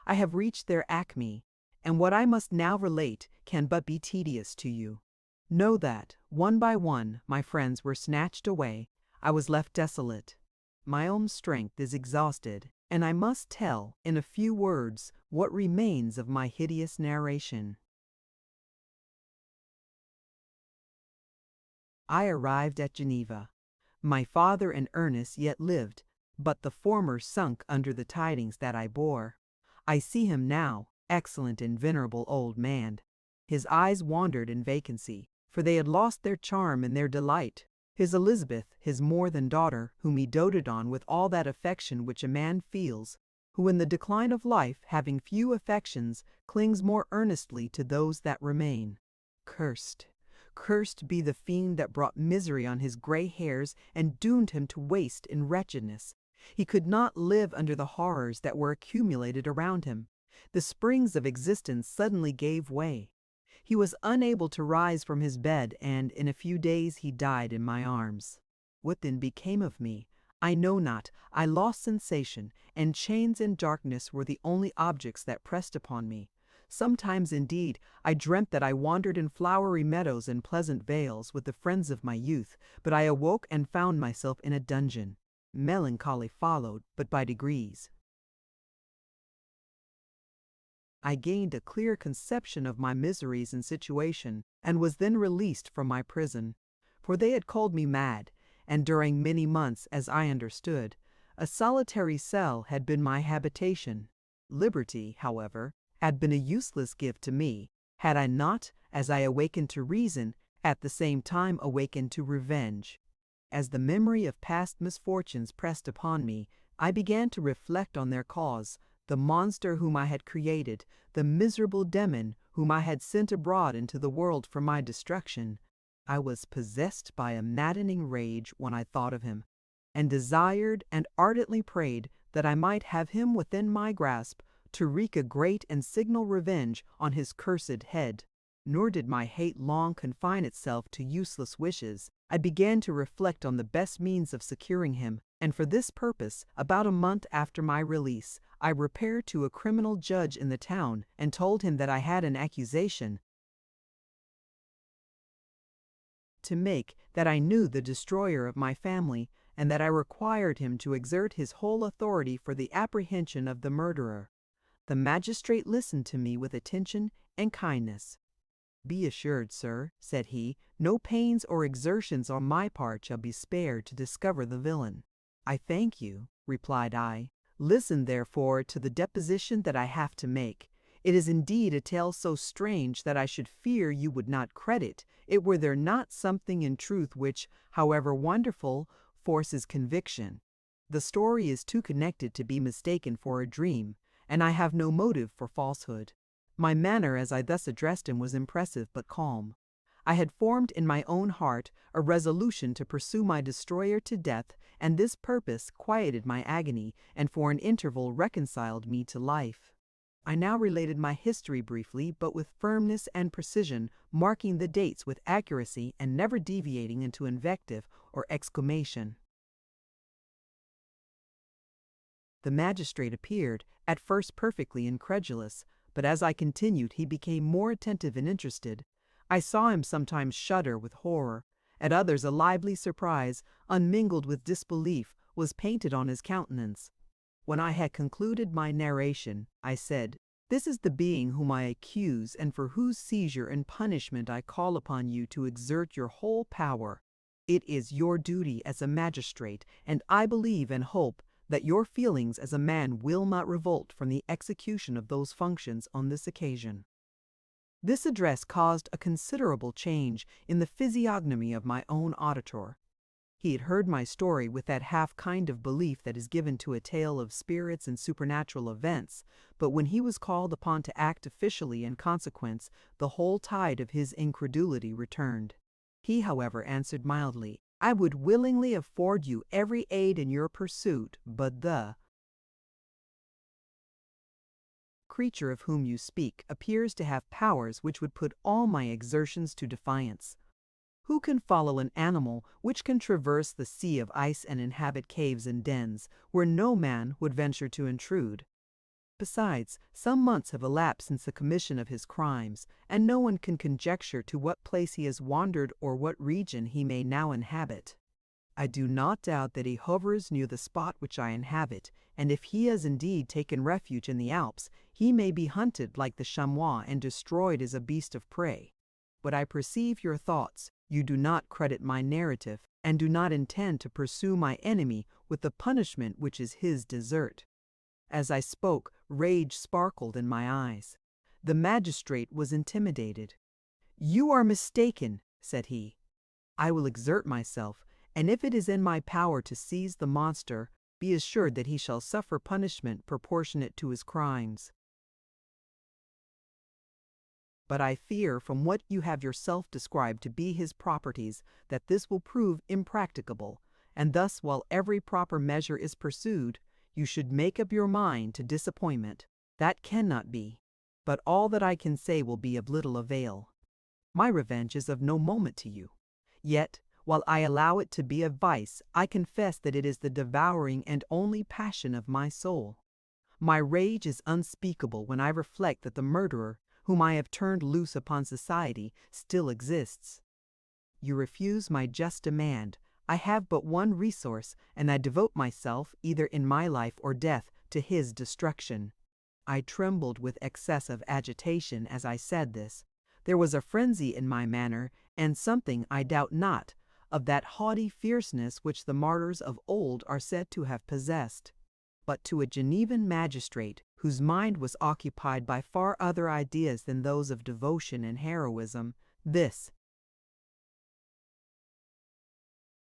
I have reached their acme, and what I must now relate can but be tedious to you. Know that, one by one, my friends were snatched away. I was left desolate. My own strength is exhausted, and I must tell, in a few words, what remains of my hideous narration. I arrived at Geneva. My father and Ernest yet lived, but the former sunk under the tidings that I bore. I see him now, excellent and venerable old man. His eyes wandered in vacancy, for they had lost their charm and their delight. His Elizabeth, his more than daughter, whom he doted on with all that affection which a man feels, who in the decline of life, having few affections, clings more earnestly to those that remain. Cursed be the fiend that brought misery on his gray hairs and doomed him to waste in wretchedness. He could not live under the horrors that were accumulated around him. The springs of existence suddenly gave way. He was unable to rise from his bed, and in a few days he died in my arms. What then became of me? I know not. I lost sensation, and chains and darkness were the only objects that pressed upon me. Sometimes, indeed, I dreamt that I wandered in flowery meadows and pleasant vales with the friends of my youth, but I awoke and found myself in a dungeon. Melancholy followed, but by degrees. I gained a clear conception of my miseries and situation, and was then released from my prison. For they had called me mad, and during many months, as I understood, a solitary cell had been my habitation. Liberty, however, had been a useless gift to me, had I not, as I awakened to reason, at the same time awakened to revenge. As the memory of past misfortunes pressed upon me, I began to reflect on their cause, the monster whom I had created, the miserable demon whom I had sent abroad into the world for my destruction. I was possessed by a maddening rage when I thought of him, and desired and ardently prayed that I might have him within my grasp, to wreak a great and signal revenge on his cursed head. Nor did my hate long confine itself to useless wishes. I began to reflect on the best means of securing him, and for this purpose, about a month after my release, I repaired to a criminal judge in the town and told him that I had an accusation to make, that I knew the destroyer of my family, and that I required him to exert his whole authority for the apprehension of the murderer. The magistrate listened to me with attention and kindness. "Be assured, sir," said he, "no pains or exertions on my part shall be spared to discover the villain. "I thank you," replied I. "Listen, therefore, to the deposition that I have to make. It is indeed a tale so strange that I should fear you would not credit it were there not something in truth which, however wonderful, forces conviction. The story is too connected to be mistaken for a dream, and I have no motive for falsehood." My manner as I thus addressed him was impressive but calm. I had formed in my own heart a resolution to pursue my destroyer to death, and this purpose quieted my agony and for an interval reconciled me to life. I now related my history briefly, but with firmness and precision, marking the dates with accuracy and never deviating into invective or exclamation. The magistrate appeared, at first perfectly incredulous, but as I continued he became more attentive and interested. I saw him sometimes shudder with horror. At others a lively surprise, unmingled with disbelief, was painted on his countenance. When I had concluded my narration, I said, "This is the being whom I accuse and for whose seizure and punishment I call upon you to exert your whole power. It is your duty as a magistrate, and I believe and hope that your feelings as a man will not revolt from the execution of those functions on this occasion." This address caused a considerable change in the physiognomy of my own auditor. He had heard my story with that half kind of belief that is given to a tale of spirits and supernatural events, but when he was called upon to act officially in consequence, the whole tide of his incredulity returned. He, however, answered mildly, "I would willingly afford you every aid in your pursuit, but the creature of whom you speak appears to have powers which would put all my exertions to defiance. Who can follow an animal which can traverse the sea of ice and inhabit caves and dens where no man would venture to intrude? Besides, some months have elapsed since the commission of his crimes, and no one can conjecture to what place he has wandered or what region he may now inhabit. I do not doubt that he hovers near the spot which I inhabit, and if he has indeed taken refuge in the Alps, he may be hunted like the chamois and destroyed as a beast of prey. But I perceive your thoughts. You do not credit my narrative, and do not intend to pursue my enemy with the punishment which is his desert." As I spoke, rage sparkled in my eyes. The magistrate was intimidated. "You are mistaken," said he. "I will exert myself, and if it is in my power to seize the monster, be assured that he shall suffer punishment proportionate to his crimes. But I fear, from what you have yourself described to be his properties, that this will prove impracticable, and thus, while every proper measure is pursued, you should make up your mind to disappointment. That cannot be. But all that I can say will be of little avail. My revenge is of no moment to you. Yet, while I allow it to be a vice, I confess that it is the devouring and only passion of my soul. My rage is unspeakable when I reflect that the murderer, whom I have turned loose upon society, still exists. You refuse my just demand. I have but one resource, and I devote myself, either in my life or death, to his destruction." I trembled with excessive agitation as I said this. There was a frenzy in my manner, and something, I doubt not, of that haughty fierceness which the martyrs of old are said to have possessed. But to a Genevan magistrate, whose mind was occupied by far other ideas than those of devotion and heroism, this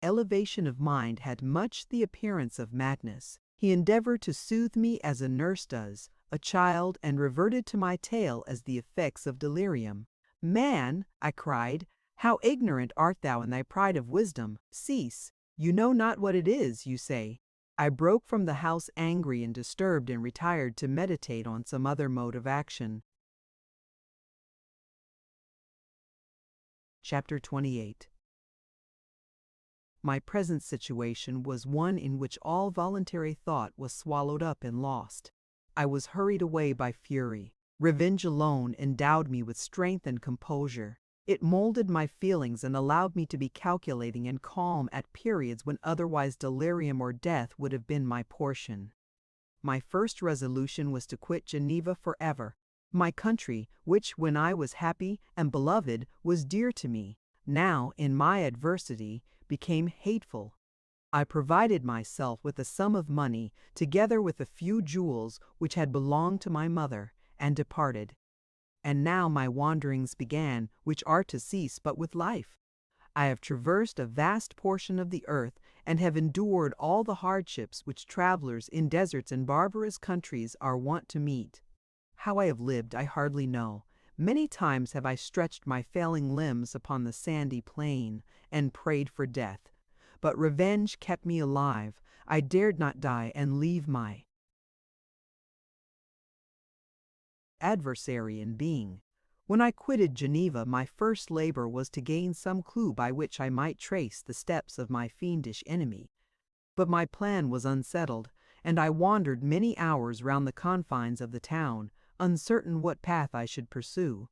elevation of mind had much the appearance of madness. He endeavored to soothe me as a nurse does a child, and reverted to my tale as the effects of delirium. "Man," I cried, "how ignorant art thou in thy pride of wisdom! Cease. You know not what it is, you say." I broke from the house angry and disturbed, and retired to meditate on some other mode of action. Chapter 28. My present situation was one in which all voluntary thought was swallowed up and lost. I was hurried away by fury. Revenge alone endowed me with strength and composure. It molded my feelings and allowed me to be calculating and calm at periods when otherwise delirium or death would have been my portion. My first resolution was to quit Geneva forever. My country, which, when I was happy and beloved, was dear to me, now, in my adversity, became hateful. I provided myself with a sum of money, together with a few jewels which had belonged to my mother, and departed. And now my wanderings began, which are to cease but with life. I have traversed a vast portion of the earth, and have endured all the hardships which travelers in deserts and barbarous countries are wont to meet. How I have lived I hardly know. Many times have I stretched my failing limbs upon the sandy plain, and prayed for death. But revenge kept me alive. I dared not die and leave my adversary in being. When I quitted Geneva, my first labor was to gain some clue by which I might trace the steps of my fiendish enemy. But my plan was unsettled, and I wandered many hours round the confines of the town, uncertain what path I should pursue.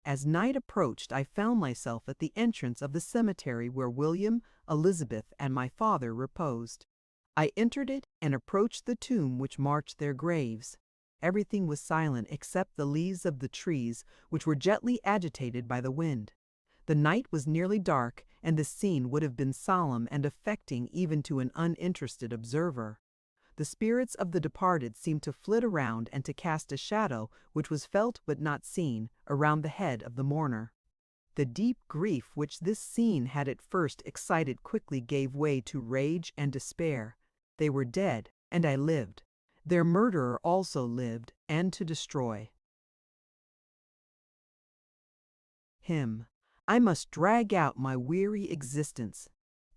As night approached, I found myself at the entrance of the cemetery where William, Elizabeth, and my father reposed. I entered it and approached the tomb which marked their graves. Everything was silent except the leaves of the trees, which were gently agitated by the wind. The night was nearly dark, and the scene would have been solemn and affecting even to an uninterested observer. The spirits of the departed seemed to flit around and to cast a shadow, which was felt but not seen, around the head of the mourner. The deep grief which this scene had at first excited quickly gave way to rage and despair. They were dead, and I lived. Their murderer also lived, and to destroy him, I must drag out my weary existence.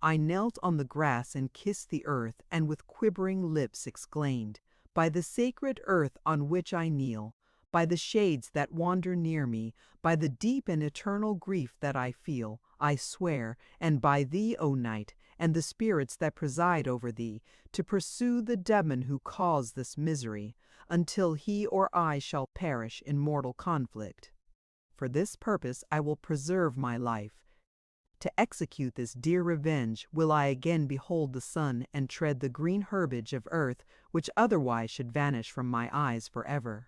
I knelt on the grass and kissed the earth, and with quivering lips exclaimed, "By the sacred earth on which I kneel, by the shades that wander near me, by the deep and eternal grief that I feel, I swear, and by thee, O night, and the spirits that preside over thee, to pursue the demon who caused this misery, until he or I shall perish in mortal conflict. For this purpose I will preserve my life. To execute this dear revenge will I again behold the sun and tread the green herbage of earth, which otherwise should vanish from my eyes forever.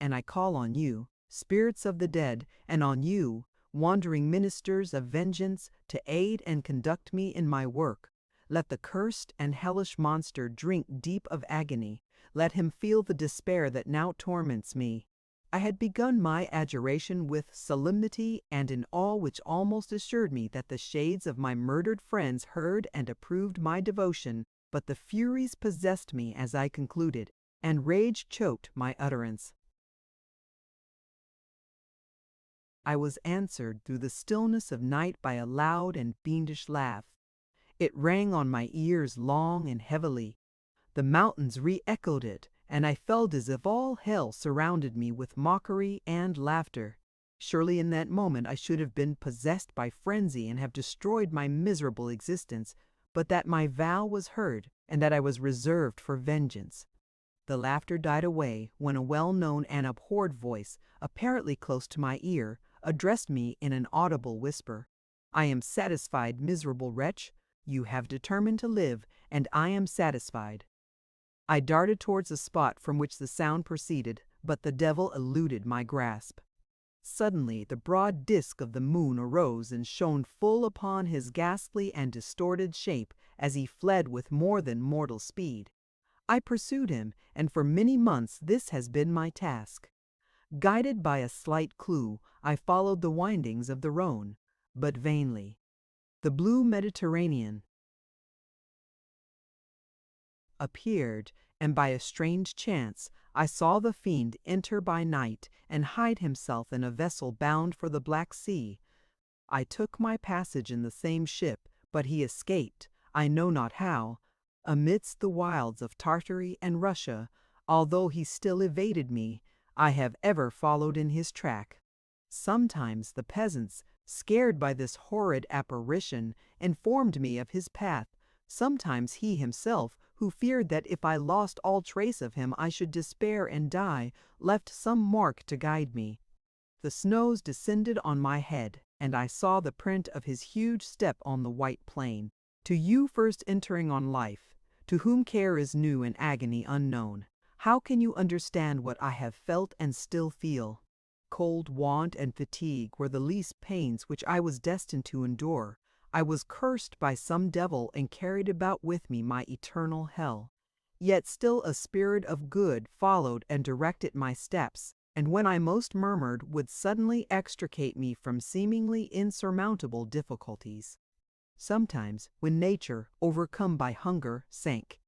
And I call on you, spirits of the dead, and on you, wandering ministers of vengeance, to aid and conduct me in my work. Let the cursed and hellish monster drink deep of agony. Let him feel the despair that now torments me. I had begun my adjuration with solemnity and in awe which almost assured me that the shades of my murdered friends heard and approved my devotion, but the furies possessed me as I concluded, and rage choked my utterance. I was answered through the stillness of night by a loud and fiendish laugh. It rang on my ears long and heavily. The mountains re-echoed it, and I felt as if all hell surrounded me with mockery and laughter. Surely in that moment I should have been possessed by frenzy and have destroyed my miserable existence, but that my vow was heard, and that I was reserved for vengeance. The laughter died away when a well-known and abhorred voice, apparently close to my ear, addressed me in an audible whisper. "I am satisfied, miserable wretch. You have determined to live, and I am satisfied." I darted towards the spot from which the sound proceeded, but the devil eluded my grasp. Suddenly the broad disk of the moon arose and shone full upon his ghastly and distorted shape as he fled with more than mortal speed. I pursued him, and for many months this has been my task. Guided by a slight clue, I followed the windings of the Rhone, but vainly. The blue Mediterranean appeared, and by a strange chance I saw the fiend enter by night and hide himself in a vessel bound for the Black Sea. I took my passage in the same ship, but he escaped, I know not how, amidst the wilds of Tartary and Russia. Although he still evaded me, I have ever followed in his track. Sometimes the peasants, scared by this horrid apparition, informed me of his path. Sometimes he himself, who feared that if I lost all trace of him I should despair and die, left some mark to guide me. The snows descended on my head, and I saw the print of his huge step on the white plain. To you first entering on life, to whom care is new and agony unknown, how can you understand what I have felt and still feel? Cold, want, and fatigue were the least pains which I was destined to endure. I was cursed by some devil and carried about with me my eternal hell. Yet still a spirit of good followed and directed my steps, and when I most murmured would suddenly extricate me from seemingly insurmountable difficulties. Sometimes, when nature, overcome by hunger, sank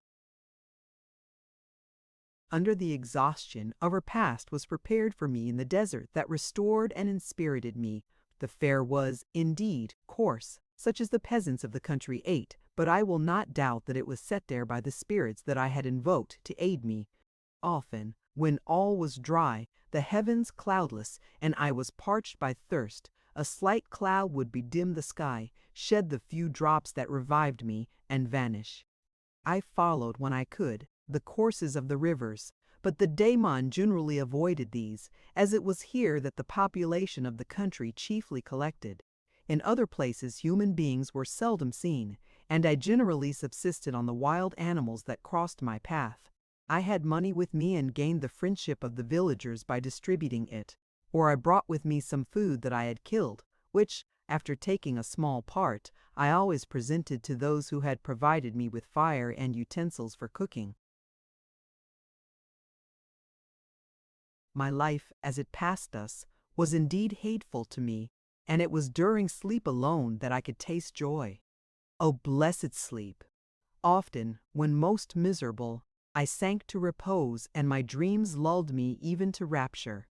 under the exhaustion of her past was prepared for me in the desert that restored and inspirited me. The fare was, indeed, coarse, such as the peasants of the country ate, but I will not doubt that it was set there by the spirits that I had invoked to aid me. Often, when all was dry, the heavens cloudless, and I was parched by thirst, a slight cloud would bedim the sky, shed the few drops that revived me, and vanish. I followed, when I could, the courses of the rivers, but the daemon generally avoided these, as it was here that the population of the country chiefly collected. In other places human beings were seldom seen, and I generally subsisted on the wild animals that crossed my path. I had money with me and gained the friendship of the villagers by distributing it, or I brought with me some food that I had killed, which, after taking a small part, I always presented to those who had provided me with fire and utensils for cooking. My life, as it passed thus, was indeed hateful to me, and it was during sleep alone that I could taste joy. O blessed sleep! Often, when most miserable, I sank to repose, and my dreams lulled me even to rapture.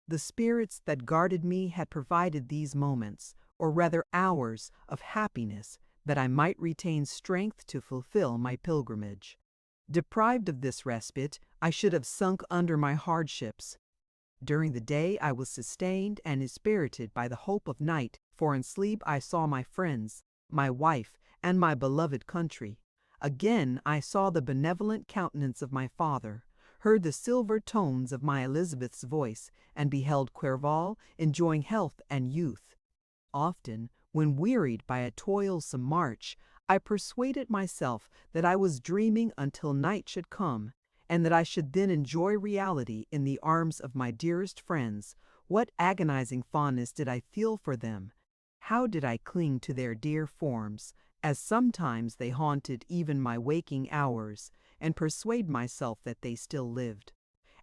The spirits that guarded me had provided these moments, or rather hours, of happiness, that I might retain strength to fulfill my pilgrimage. Deprived of this respite, I should have sunk under my hardships. During the day I was sustained and inspirited by the hope of night, for in sleep I saw my friends, my wife, and my beloved country. Again I saw the benevolent countenance of my father, heard the silver tones of my Elizabeth's voice, and beheld Clerval enjoying health and youth. Often, when wearied by a toilsome march, I persuaded myself that I was dreaming until night should come, and that I should then enjoy reality in the arms of my dearest friends. What agonizing fondness did I feel for them! How did I cling to their dear forms, as sometimes they haunted even my waking hours, and persuade myself that they still lived.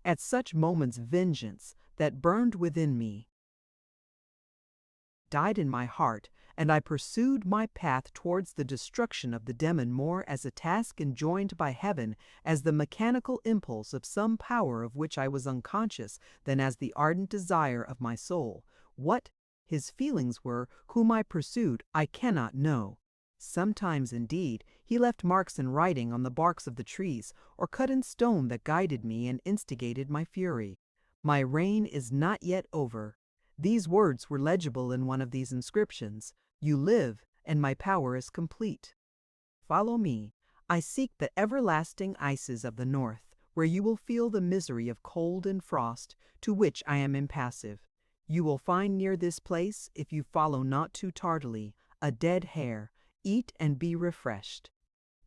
At such moments vengeance, that burned within me, died in my heart, and I pursued my path towards the destruction of the demon more as a task enjoined by heaven, as the mechanical impulse of some power of which I was unconscious, than as the ardent desire of my soul. What his feelings were, whom I pursued, I cannot know. Sometimes, indeed, he left marks in writing on the barks of the trees, or cut in stone that guided me and instigated my fury. My reign is not yet over. These words were legible in one of these inscriptions: "You live, and my power is complete." Follow me. I seek the everlasting ices of the north, where you will feel the misery of cold and frost, to which I am impassive. You will find near this place, if you follow not too tardily, a dead hare. Eat and be refreshed.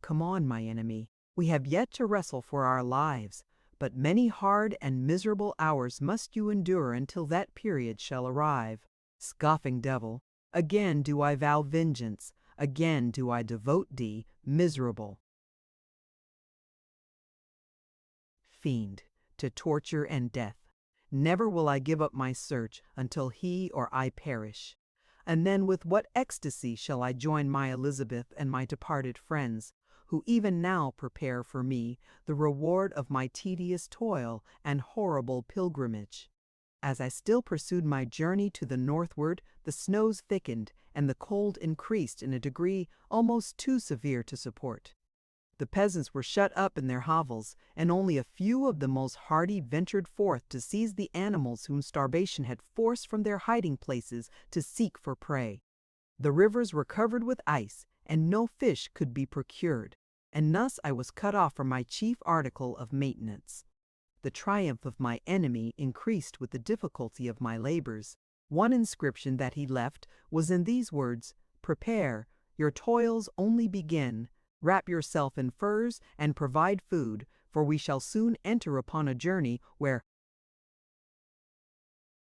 Come on, my enemy. We have yet to wrestle for our lives, but many hard and miserable hours must you endure until that period shall arrive. Scoffing devil, again do I vow vengeance, again do I devote thee, miserable fiend, to torture and death. Never will I give up my search until he or I perish. And then with what ecstasy shall I join my Elizabeth and my departed friends, who even now prepare for me the reward of my tedious toil and horrible pilgrimage. As I still pursued my journey to the northward, the snows thickened, and the cold increased in a degree almost too severe to support. The peasants were shut up in their hovels, and only a few of the most hardy ventured forth to seize the animals whom starvation had forced from their hiding places to seek for prey. The rivers were covered with ice, and no fish could be procured, and thus I was cut off from my chief article of maintenance. The triumph of my enemy increased with the difficulty of my labors. One inscription that he left was in these words: "Prepare, your toils only begin. Wrap yourself in furs and provide food, for we shall soon enter upon a journey where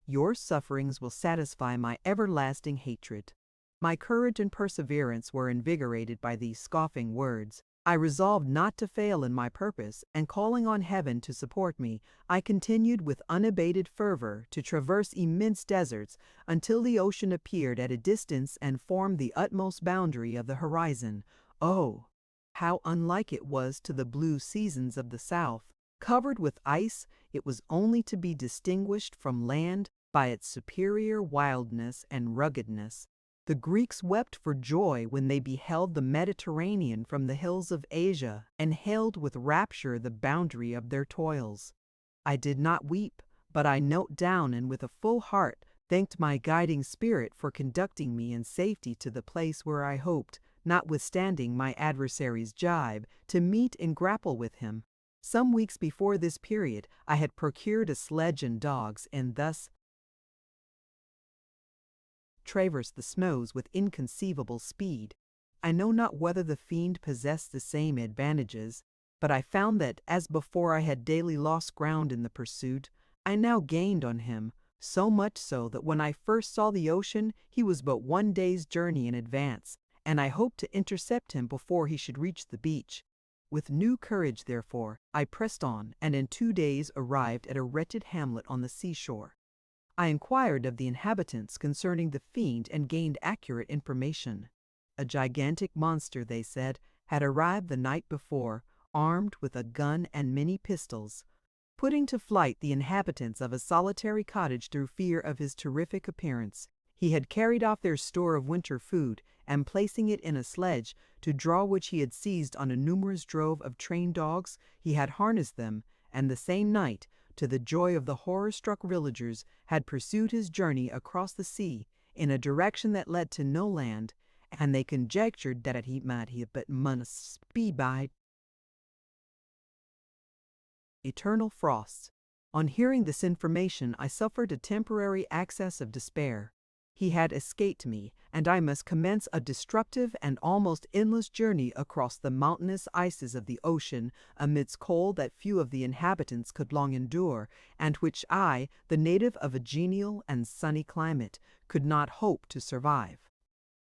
your sufferings will satisfy my everlasting hatred." My courage and perseverance were invigorated by these scoffing words. I resolved not to fail in my purpose, and calling on heaven to support me, I continued with unabated fervor to traverse immense deserts until the ocean appeared at a distance and formed the utmost boundary of the horizon. Oh, how unlike it was to the blue seasons of the south! Covered with ice, it was only to be distinguished from land by its superior wildness and ruggedness. The Greeks wept for joy when they beheld the Mediterranean from the hills of Asia and hailed with rapture the boundary of their toils. I did not weep, but I knelt down and with a full heart thanked my guiding spirit for conducting me in safety to the place where I hoped, notwithstanding my adversary's jibe, to meet and grapple with him. Some weeks before this period, I had procured a sledge and dogs, and thus traversed the snows with inconceivable speed. I know not whether the fiend possessed the same advantages, but I found that, as before I had daily lost ground in the pursuit, I now gained on him, so much so that when I first saw the ocean he was but 1 day's journey in advance, and I hoped to intercept him before he should reach the beach. With new courage, therefore, I pressed on, and in 2 days arrived at a wretched hamlet on the seashore. I inquired of the inhabitants concerning the fiend and gained accurate information. A gigantic monster, they said, had arrived the night before, armed with a gun and many pistols, putting to flight the inhabitants of a solitary cottage through fear of his terrific appearance. He had carried off their store of winter food, and placing it in a sledge, to draw which he had seized on a numerous drove of trained dogs, he had harnessed them, and the same night, to the joy of the horror-struck villagers, had pursued his journey across the sea in a direction that led to no land, and they conjectured that he might have but must be by eternal frosts. On hearing this information, I suffered a temporary access of despair. He had escaped me, and I must commence a destructive and almost endless journey across the mountainous ices of the ocean, amidst cold that few of the inhabitants could long endure, and which I, the native of a genial and sunny climate, could not hope to survive.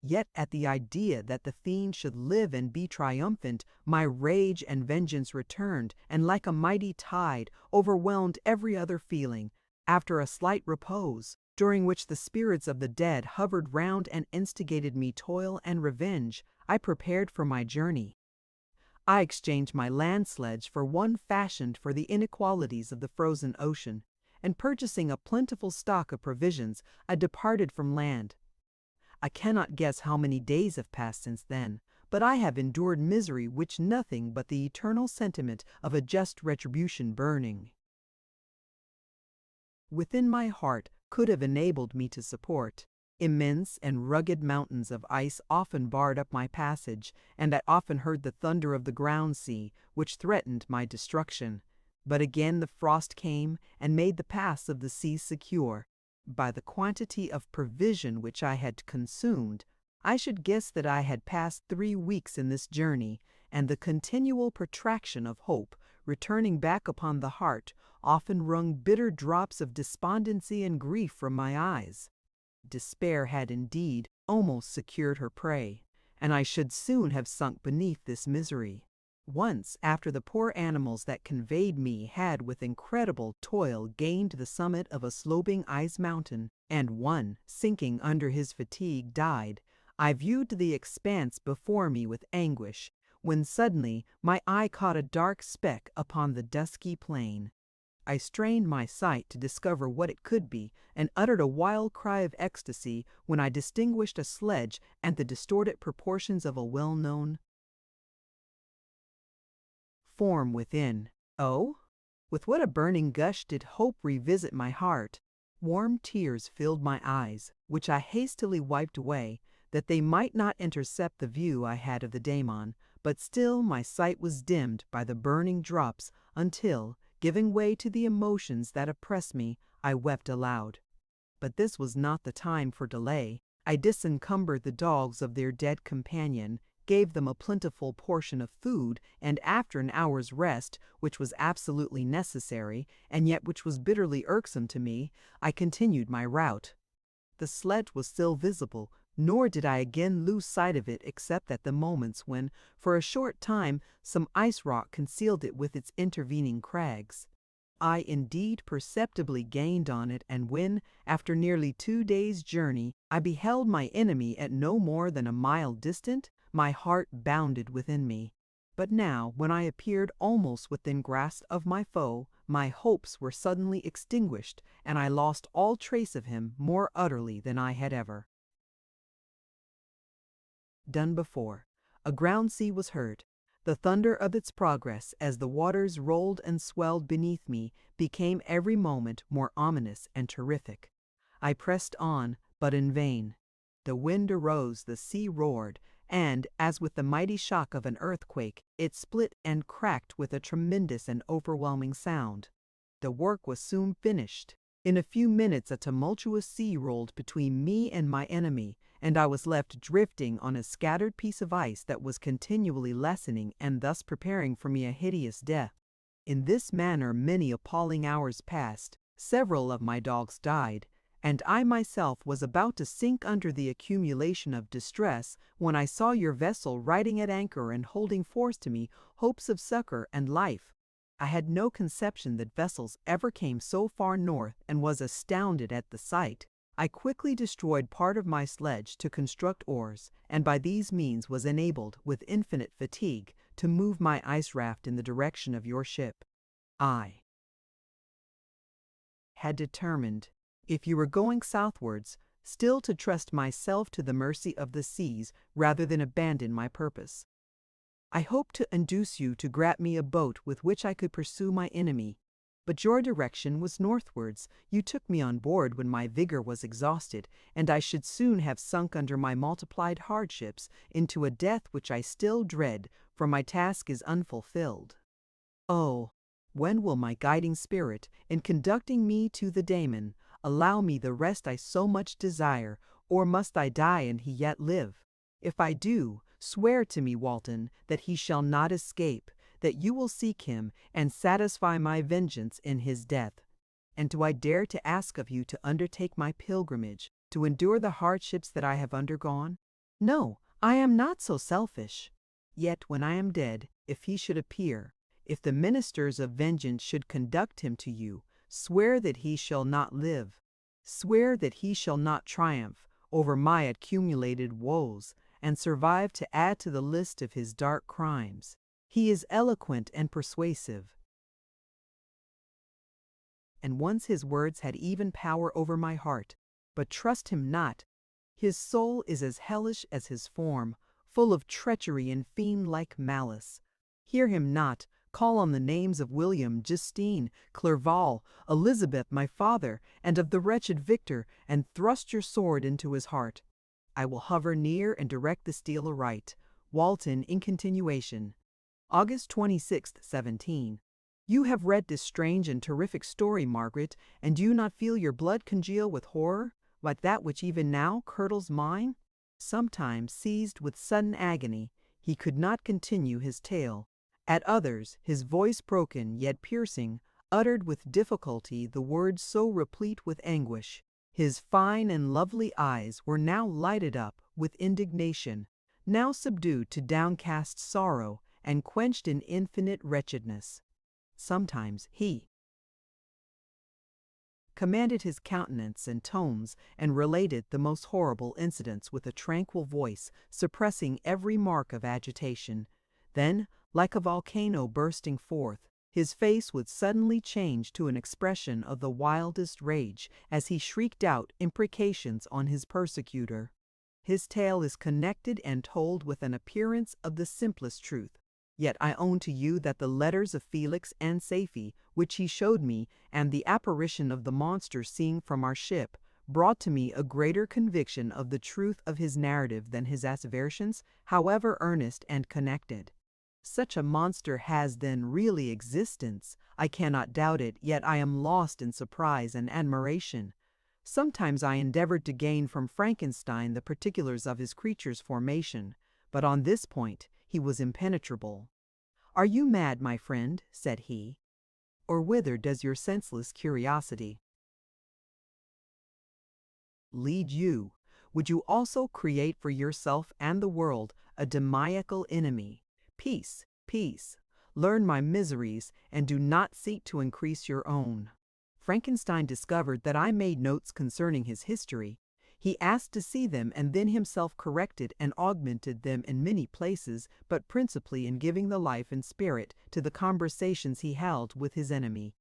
Yet at the idea that the fiend should live and be triumphant, my rage and vengeance returned, and like a mighty tide, overwhelmed every other feeling. After a slight repose, during which the spirits of the dead hovered round and instigated me toil and revenge, I prepared for my journey. I exchanged my land sledge for one fashioned for the inequalities of the frozen ocean, and purchasing a plentiful stock of provisions, I departed from land. I cannot guess how many days have passed since then, but I have endured misery which nothing but the eternal sentiment of a just retribution burning within my heart could have enabled me to support. Immense and rugged mountains of ice often barred up my passage, and I often heard the thunder of the ground sea, which threatened my destruction. But again the frost came and made the paths of the sea secure. By the quantity of provision which I had consumed, I should guess that I had passed 3 weeks in this journey, and the continual protraction of hope, returning back upon the heart, often wrung bitter drops of despondency and grief from my eyes. Despair had indeed almost secured her prey, and I should soon have sunk beneath this misery. Once, after the poor animals that conveyed me had with incredible toil gained the summit of a sloping ice mountain, and one, sinking under his fatigue, died, I viewed the expanse before me with anguish, when suddenly my eye caught a dark speck upon the dusky plain. I strained my sight to discover what it could be, and uttered a wild cry of ecstasy when I distinguished a sledge and the distorted proportions of a well-known form within. Oh, with what a burning gush did hope revisit my heart! Warm tears filled my eyes, which I hastily wiped away, that they might not intercept the view I had of the daemon, but still my sight was dimmed by the burning drops until, giving way to the emotions that oppressed me, I wept aloud. But this was not the time for delay. I disencumbered the dogs of their dead companion, gave them a plentiful portion of food, and after an hour's rest, which was absolutely necessary, and yet which was bitterly irksome to me, I continued my route. The sledge was still visible, nor did I again lose sight of it except at the moments when, for a short time, some ice rock concealed it with its intervening crags. I indeed perceptibly gained on it, and when, after nearly 2 days' journey, I beheld my enemy at no more than a mile distant, my heart bounded within me. But now, when I appeared almost within grasp of my foe, my hopes were suddenly extinguished, and I lost all trace of him more utterly than I had ever done before. A ground sea was heard. The thunder of its progress, as the waters rolled and swelled beneath me, became every moment more ominous and terrific. I pressed on, but in vain. The wind arose, the sea roared, and, as with the mighty shock of an earthquake, it split and cracked with a tremendous and overwhelming sound. The work was soon finished. In a few minutes a tumultuous sea rolled between me and my enemy, and I was left drifting on a scattered piece of ice that was continually lessening and thus preparing for me a hideous death. In this manner many appalling hours passed. Several of my dogs died, and I myself was about to sink under the accumulation of distress when I saw your vessel riding at anchor and holding forth to me hopes of succor and life. I had no conception that vessels ever came so far north, and was astounded at the sight. I quickly destroyed part of my sledge to construct oars, and by these means was enabled, with infinite fatigue, to move my ice raft in the direction of your ship. I had determined, if you were going southwards, still to trust myself to the mercy of the seas rather than abandon my purpose. I hoped to induce you to grant me a boat with which I could pursue my enemy, but your direction was northwards. You took me on board when my vigor was exhausted, and I should soon have sunk under my multiplied hardships into a death which I still dread, for my task is unfulfilled. Oh, when will my guiding spirit, in conducting me to the Daemon, allow me the rest I so much desire, or must I die and he yet live? If I do, swear to me, Walton, that he shall not escape, that you will seek him and satisfy my vengeance in his death. And do I dare to ask of you to undertake my pilgrimage, to endure the hardships that I have undergone? No, I am not so selfish. Yet when I am dead, if he should appear, if the ministers of vengeance should conduct him to you, swear that he shall not live. Swear that he shall not triumph over my accumulated woes, and survive to add to the list of his dark crimes. He is eloquent and persuasive, and once his words had even power over my heart. But trust him not. His soul is as hellish as his form, full of treachery and fiend-like malice. Hear him not. Call on the names of William, Justine, Clerval, Elizabeth, my father, and of the wretched Victor, and thrust your sword into his heart. I will hover near and direct the steel aright. Walton, in continuation. August 26, 17. You have read this strange and terrific story, Margaret, and do you not feel your blood congeal with horror, like that which even now curdles mine? Sometimes, seized with sudden agony, he could not continue his tale. At others, his voice broken yet piercing, uttered with difficulty the words so replete with anguish. His fine and lovely eyes were now lighted up with indignation, now subdued to downcast sorrow, and quenched in infinite wretchedness. Sometimes he commanded his countenance and tones, and related the most horrible incidents with a tranquil voice, suppressing every mark of agitation. Then, like a volcano bursting forth, his face would suddenly change to an expression of the wildest rage as he shrieked out imprecations on his persecutor. His tale is connected and told with an appearance of the simplest truth. Yet I own to you that the letters of Felix and Safie, which he showed me, and the apparition of the monster seen from our ship, brought to me a greater conviction of the truth of his narrative than his asseverations, however earnest and connected. Such a monster has then really existence. I cannot doubt it, yet I am lost in surprise and admiration. Sometimes I endeavored to gain from Frankenstein the particulars of his creature's formation, but on this point he was impenetrable. "Are you mad, my friend?" said he. "Or whither does your senseless curiosity lead you? would you also create for yourself and the world a demoniacal enemy? Peace, peace. Learn my miseries and do not seek to increase your own. Frankenstein discovered that I made notes concerning his history. He asked to see them and then himself corrected and augmented them in many places, but principally in giving the life and spirit to the conversations he held with his enemy.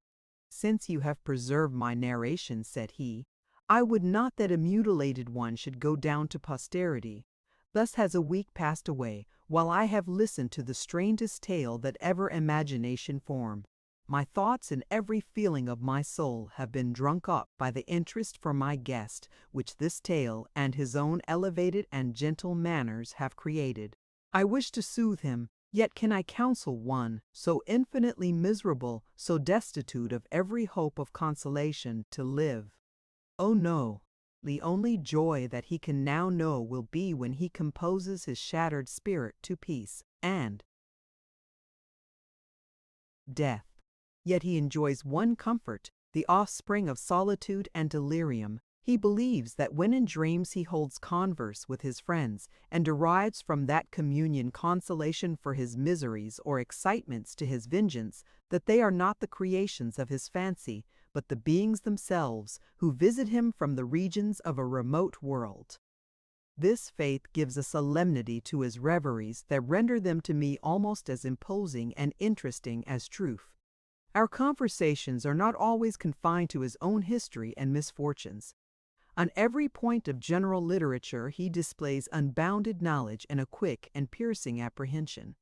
Since you have preserved my narration, said he, I would not that a mutilated one should go down to posterity. Thus has a week passed away, while I have listened to the strangest tale that ever imagination formed. My thoughts and every feeling of my soul have been drunk up by the interest for my guest, which this tale and his own elevated and gentle manners have created. I wish to soothe him, yet can I counsel one so infinitely miserable, so destitute of every hope of consolation, to live? Oh no! The only joy that he can now know will be when he composes his shattered spirit to peace and death. Yet he enjoys one comfort, the offspring of solitude and delirium. He believes that when in dreams he holds converse with his friends, and derives from that communion consolation for his miseries or excitements to his vengeance, that they are not the creations of his fancy, but the beings themselves, who visit him from the regions of a remote world. This faith gives a solemnity to his reveries that render them to me almost as imposing and interesting as truth. Our conversations are not always confined to his own history and misfortunes. On every point of general literature he displays unbounded knowledge and a quick and piercing apprehension.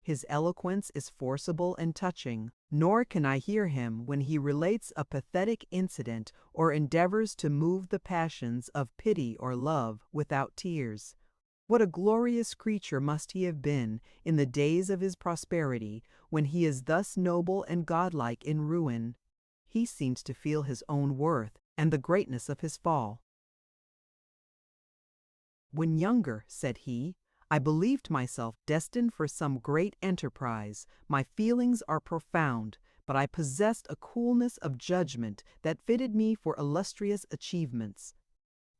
His eloquence is forcible and touching, nor can I hear him when he relates a pathetic incident or endeavors to move the passions of pity or love without tears. What a glorious creature must he have been in the days of his prosperity, when he is thus noble and godlike in ruin. He seems to feel his own worth and the greatness of his fall. When younger, said he, I believed myself destined for some great enterprise. My feelings are profound, but I possessed a coolness of judgment that fitted me for illustrious achievements.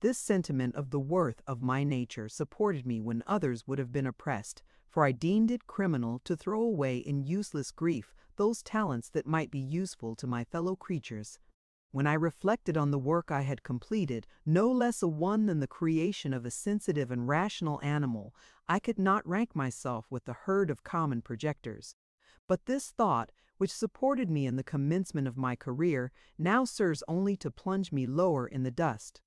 This sentiment of the worth of my nature supported me when others would have been oppressed, for I deemed it criminal to throw away in useless grief those talents that might be useful to my fellow creatures. When I reflected on the work I had completed, no less a one than the creation of a sensitive and rational animal, I could not rank myself with the herd of common projectors. But this thought, which supported me in the commencement of my career, now serves only to plunge me lower in the dust.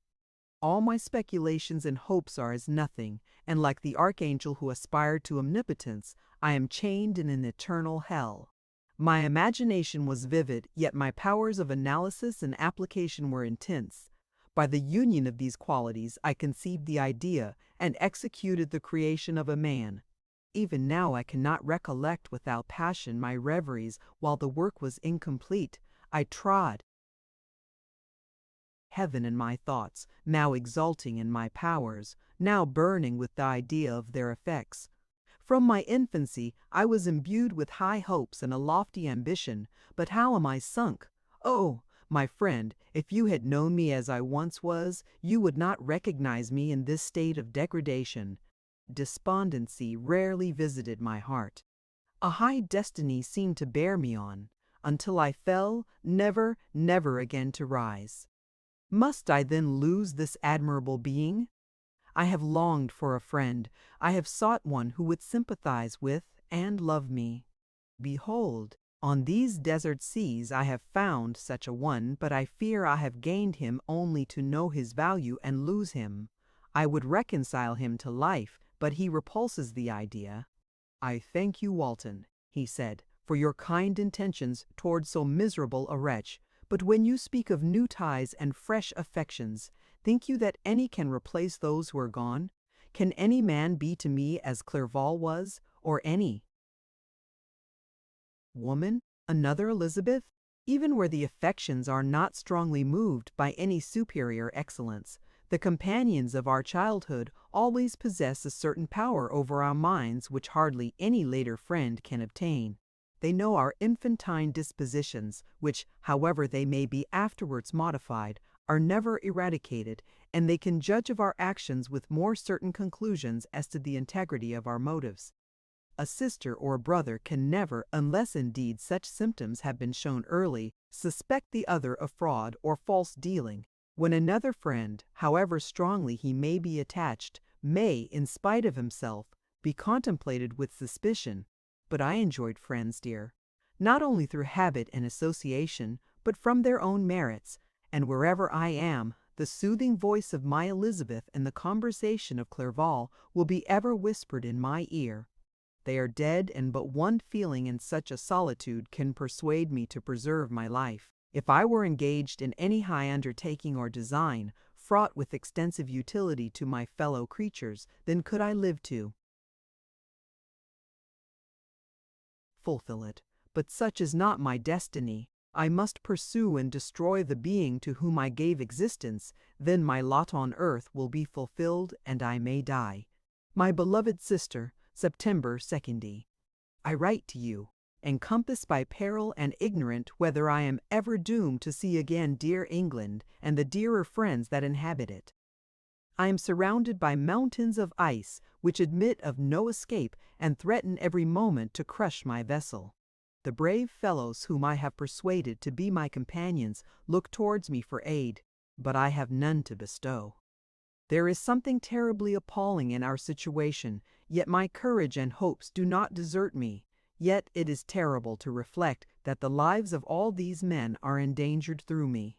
All my speculations and hopes are as nothing, and like the archangel who aspired to omnipotence, I am chained in an eternal hell. My imagination was vivid, yet my powers of analysis and application were intense. By the union of these qualities I conceived the idea and executed the creation of a man. Even now I cannot recollect without passion my reveries while the work was incomplete. I trod heaven in my thoughts, now exulting in my powers, now burning with the idea of their effects. From my infancy I was imbued with high hopes and a lofty ambition, but how am I sunk? Oh, my friend, if you had known me as I once was, you would not recognize me in this state of degradation. Despondency rarely visited my heart. A high destiny seemed to bear me on, until I fell, never, never again to rise. Must I then lose this admirable being? I have longed for a friend. I have sought one who would sympathize with and love me. Behold, on these desert seas I have found such a one, but I fear I have gained him only to know his value and lose him. I would reconcile him to life, but he repulses the idea. I thank you, Walton, he said, for your kind intentions toward so miserable a wretch. But when you speak of new ties and fresh affections, think you that any can replace those who are gone? Can any man be to me as Clerval was, or any woman, another Elizabeth? Even where the affections are not strongly moved by any superior excellence, the companions of our childhood always possess a certain power over our minds which hardly any later friend can obtain. They know our infantine dispositions, which, however they may be afterwards modified, are never eradicated, and they can judge of our actions with more certain conclusions as to the integrity of our motives. A sister or a brother can never, unless indeed such symptoms have been shown early, suspect the other of fraud or false dealing, when another friend, however strongly he may be attached, may, in spite of himself, be contemplated with suspicion. But I enjoyed friends, dear, not only through habit and association, but from their own merits, and wherever I am, the soothing voice of my Elizabeth and the conversation of Clerval will be ever whispered in my ear. They are dead, and but one feeling in such a solitude can persuade me to preserve my life. If I were engaged in any high undertaking or design, fraught with extensive utility to my fellow creatures, then could I live to fulfill it. But such is not my destiny. I must pursue and destroy the being to whom I gave existence, then my lot on earth will be fulfilled, and I may die. My beloved sister, September 2nd. I write to you, encompassed by peril and ignorant whether I am ever doomed to see again dear England and the dearer friends that inhabit it. I am surrounded by mountains of ice which admit of no escape and threaten every moment to crush my vessel. The brave fellows whom I have persuaded to be my companions look towards me for aid, but I have none to bestow. There is something terribly appalling in our situation, yet my courage and hopes do not desert me. Yet it is terrible to reflect that the lives of all these men are endangered through me.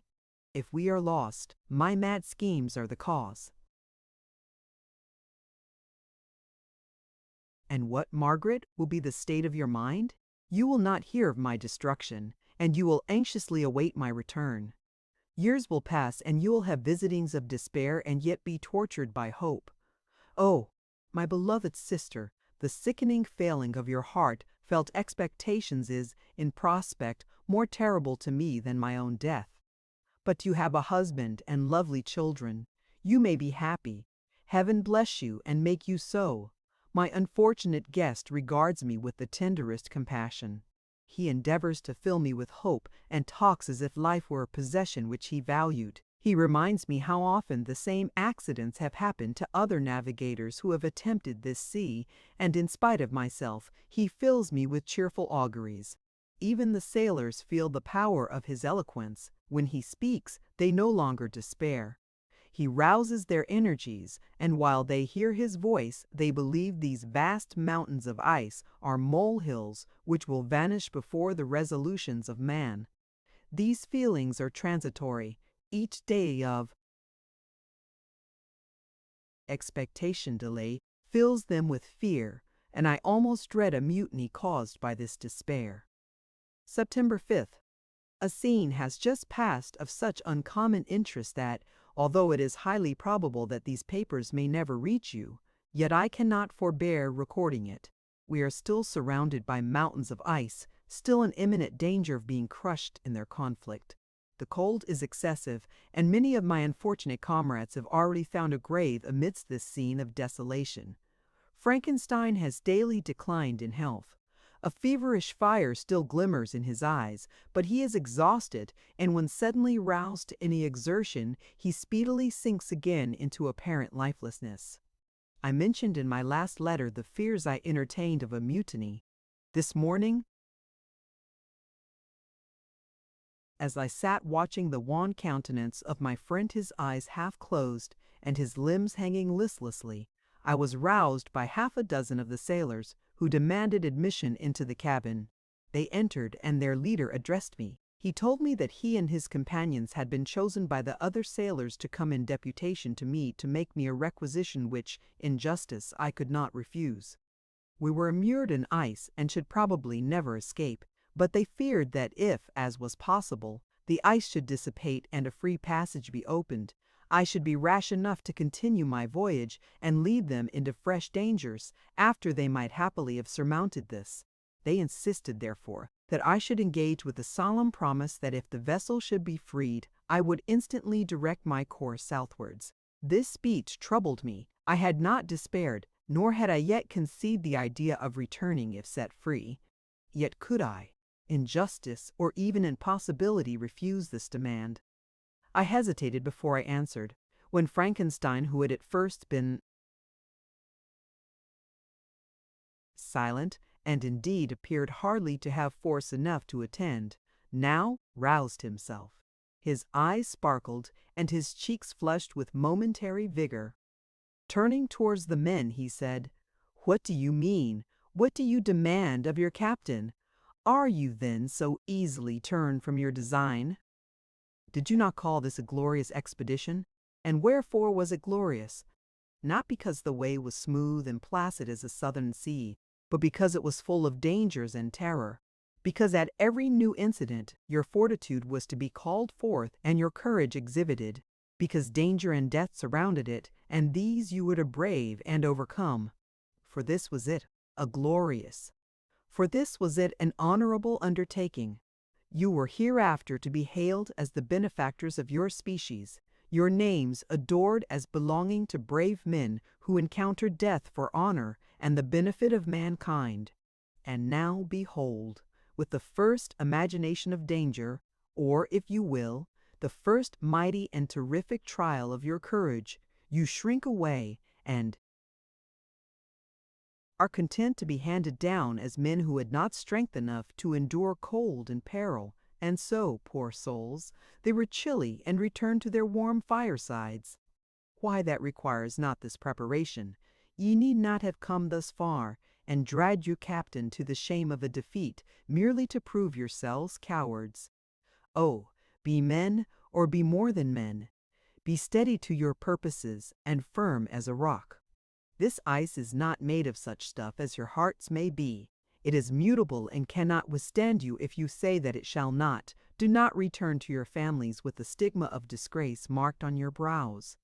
If we are lost, my mad schemes are the cause. And what, Margaret, will be the state of your mind? You will not hear of my destruction, and you will anxiously await my return. Years will pass, and you will have visitings of despair and yet be tortured by hope. Oh, my beloved sister, the sickening failing of your heart-felt expectations is, in prospect, more terrible to me than my own death. But you have a husband and lovely children. You may be happy. Heaven bless you and make you so. My unfortunate guest regards me with the tenderest compassion. He endeavors to fill me with hope and talks as if life were a possession which he valued. He reminds me how often the same accidents have happened to other navigators who have attempted this sea, and in spite of myself, he fills me with cheerful auguries. Even the sailors feel the power of his eloquence. When he speaks, they no longer despair. He rouses their energies, and while they hear his voice, they believe these vast mountains of ice are molehills which will vanish before the resolutions of man. These feelings are transitory. Each day of expectation delay fills them with fear, and I almost dread a mutiny caused by this despair. September 5th. A scene has just passed of such uncommon interest that, although it is highly probable that these papers may never reach you, yet I cannot forbear recording it. We are still surrounded by mountains of ice, still in imminent danger of being crushed in their conflict. The cold is excessive, and many of my unfortunate comrades have already found a grave amidst this scene of desolation. Frankenstein has daily declined in health. A feverish fire still glimmers in his eyes, but he is exhausted, and when suddenly roused to any exertion, he speedily sinks again into apparent lifelessness. I mentioned in my last letter the fears I entertained of a mutiny. This morning, as I sat watching the wan countenance of my friend, his eyes half closed and his limbs hanging listlessly, I was roused by half a dozen of the sailors, who demanded admission into the cabin. They entered, and their leader addressed me. He told me that he and his companions had been chosen by the other sailors to come in deputation to me to make me a requisition which, in justice, I could not refuse. We were immured in ice and should probably never escape, but they feared that if, as was possible, the ice should dissipate and a free passage be opened, I should be rash enough to continue my voyage and lead them into fresh dangers after they might happily have surmounted this. They insisted, therefore, that I should engage with a solemn promise that if the vessel should be freed, I would instantly direct my course southwards. This speech troubled me. I had not despaired, nor had I yet conceived the idea of returning if set free. Yet could I, in justice or even in possibility, refuse this demand? I hesitated before I answered. When Frankenstein, who had at first been silent, and indeed appeared hardly to have force enough to attend, now roused himself. His eyes sparkled, and his cheeks flushed with momentary vigor. Turning towards the men, he said, "What do you mean? What do you demand of your captain? Are you then so easily turned from your design? Did you not call this a glorious expedition? And wherefore was it glorious? Not because the way was smooth and placid as a southern sea, but because it was full of dangers and terror. Because at every new incident your fortitude was to be called forth and your courage exhibited. Because danger and death surrounded it, and these you were to brave and overcome. For this was it, a glorious. For this was it, an honorable undertaking. You were hereafter to be hailed as the benefactors of your species, your names adored as belonging to brave men who encountered death for honor and the benefit of mankind. And now behold, with the first imagination of danger, or, if you will, the first mighty and terrific trial of your courage, you shrink away and are content to be handed down as men who had not strength enough to endure cold and peril, and so, poor souls, they were chilly and returned to their warm firesides. Why, that requires not this preparation. Ye need not have come thus far, and dragged your captain to the shame of a defeat, merely to prove yourselves cowards. Oh, be men, or be more than men. Be steady to your purposes, and firm as a rock. This ice is not made of such stuff as your hearts may be. It is mutable and cannot withstand you if you say that it shall not. Do not return to your families with the stigma of disgrace marked on your brows.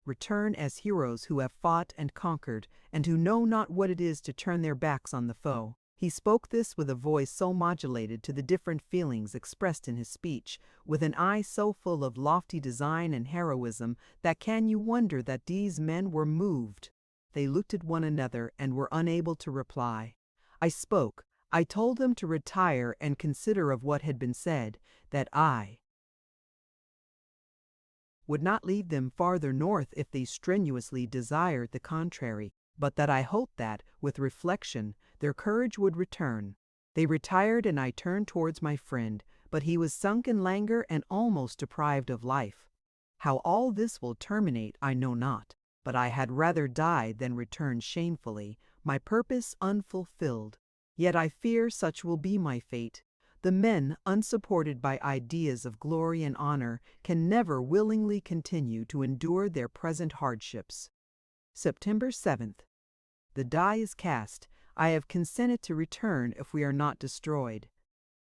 Return as heroes who have fought and conquered, and who know not what it is to turn their backs on the foe. He spoke this with a voice so modulated to the different feelings expressed in his speech, with an eye so full of lofty design and heroism, that can you wonder that these men were moved? They looked at one another and were unable to reply. I spoke. I told them to retire and consider of what had been said, that I would not leave them farther north if they strenuously desired the contrary, but that I hoped that, with reflection, their courage would return. They retired, and I turned towards my friend, but he was sunk in languor and almost deprived of life. How all this will terminate I know not, but I had rather die than return shamefully, my purpose unfulfilled. Yet I fear such will be my fate. The men, unsupported by ideas of glory and honor, can never willingly continue to endure their present hardships. September 7th. The die is cast. I have consented to return if we are not destroyed.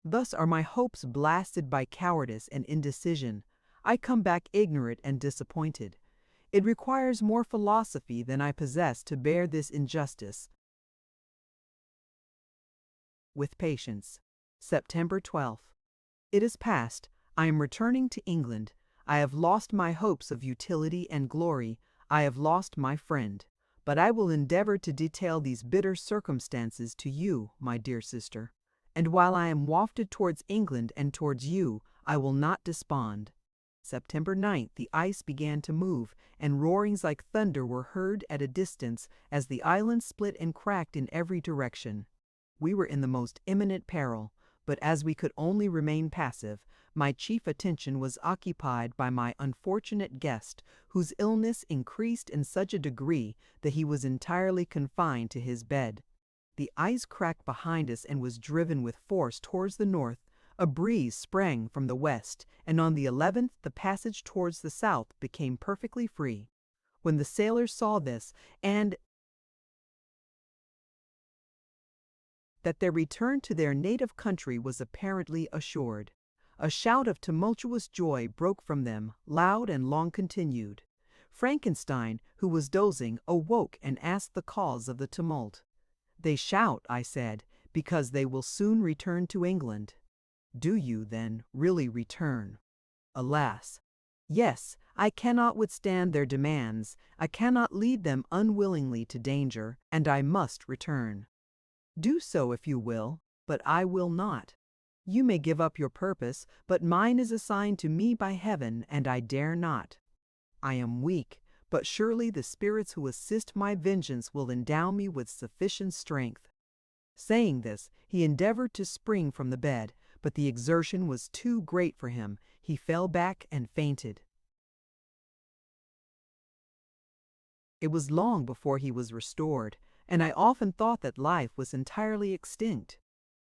Thus are my hopes blasted by cowardice and indecision. I come back ignorant and disappointed. It requires more philosophy than I possess to bear this injustice with patience. September 12th. It is past. I am returning to England. I have lost my hopes of utility and glory. I have lost my friend. But I will endeavor to detail these bitter circumstances to you, my dear sister. And while I am wafted towards England and towards you, I will not despond. September 9th, the ice began to move, and roarings like thunder were heard at a distance as the island split and cracked in every direction. We were in the most imminent peril, but as we could only remain passive, my chief attention was occupied by my unfortunate guest, whose illness increased in such a degree that he was entirely confined to his bed. The ice cracked behind us and was driven with force towards the north. A breeze sprang from the west, and on the 11th the passage towards the south became perfectly free. When the sailors saw this, and that their return to their native country was apparently assured, a shout of tumultuous joy broke from them, loud and long continued. Frankenstein, who was dozing, awoke and asked the cause of the tumult. "They shout," I said, "because they will soon return to England." "Do you, then, really return?" "Alas! Yes, I cannot withstand their demands. I cannot lead them unwillingly to danger, and I must return." "Do so if you will, but I will not." You may give up your purpose, but mine is assigned to me by heaven, and I dare not. I am weak, but surely the spirits who assist my vengeance will endow me with sufficient strength." Saying this, he endeavored to spring from the bed, but the exertion was too great for him. He fell back and fainted. It was long before he was restored, and I often thought that life was entirely extinct.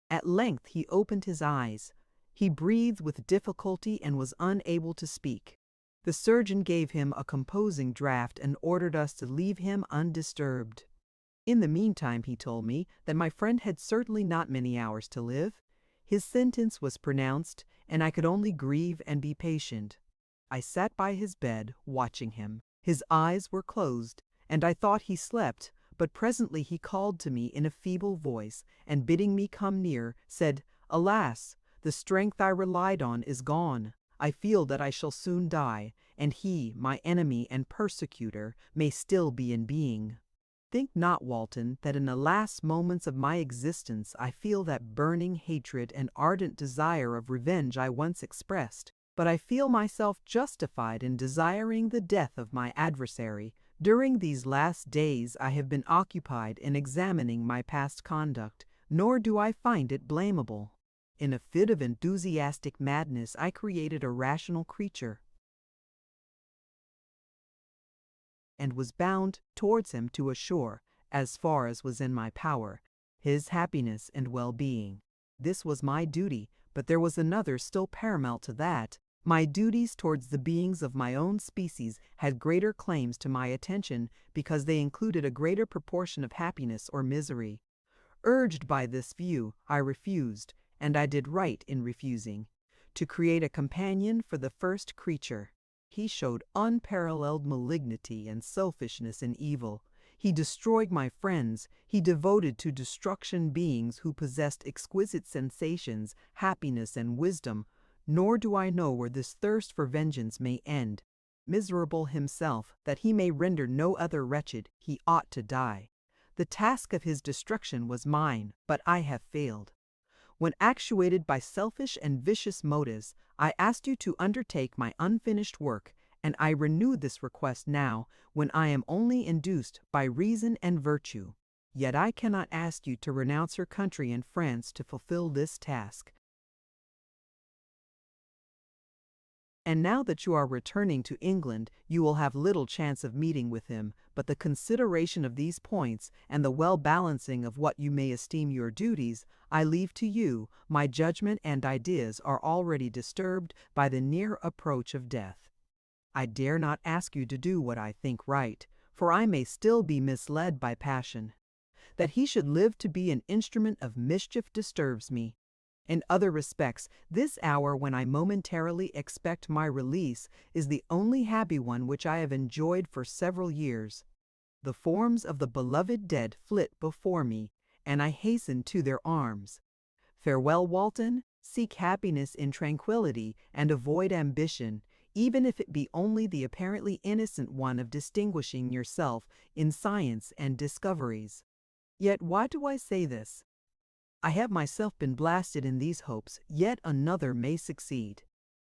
At length he opened his eyes. He breathed with difficulty and was unable to speak. The surgeon gave him a composing draught and ordered us to leave him undisturbed. In the meantime, he told me that my friend had certainly not many hours to live. His sentence was pronounced, and I could only grieve and be patient. I sat by his bed, watching him. His eyes were closed, and I thought he slept, but presently he called to me in a feeble voice, and bidding me come near, said, "Alas, the strength I relied on is gone. I feel that I shall soon die, and he, my enemy and persecutor, may still be in being. Think not, Walton, that in the last moments of my existence I feel that burning hatred and ardent desire of revenge I once expressed, but I feel myself justified in desiring the death of my adversary. During these last days I have been occupied in examining my past conduct, nor do I find it blamable. In a fit of enthusiastic madness I created a rational creature, and was bound towards him to assure, as far as was in my power, his happiness and well-being. This was my duty, but there was another still paramount to that. My duties towards the beings of my own species had greater claims to my attention because they included a greater proportion of happiness or misery. Urged by this view, I refused, and I did right in refusing, to create a companion for the first creature. He showed unparalleled malignity and selfishness in evil. He destroyed my friends. He devoted to destruction beings who possessed exquisite sensations, happiness, and wisdom. Nor do I know where this thirst for vengeance may end. Miserable himself, that he may render no other wretched, he ought to die. The task of his destruction was mine, but I have failed. When actuated by selfish and vicious motives, I asked you to undertake my unfinished work, and I renew this request now, when I am only induced by reason and virtue. Yet I cannot ask you to renounce your country and France to fulfill this task. And now that you are returning to England, you will have little chance of meeting with him, but the consideration of these points, and the well-balancing of what you may esteem your duties, I leave to you. My judgment and ideas are already disturbed by the near approach of death. I dare not ask you to do what I think right, for I may still be misled by passion. That he should live to be an instrument of mischief disturbs me. In other respects, this hour when I momentarily expect my release is the only happy one which I have enjoyed for several years. The forms of the beloved dead flit before me, and I hasten to their arms. Farewell, Walton. Seek happiness in tranquility, and avoid ambition, even if it be only the apparently innocent one of distinguishing yourself in science and discoveries. Yet why do I say this? I have myself been blasted in these hopes, yet another may succeed.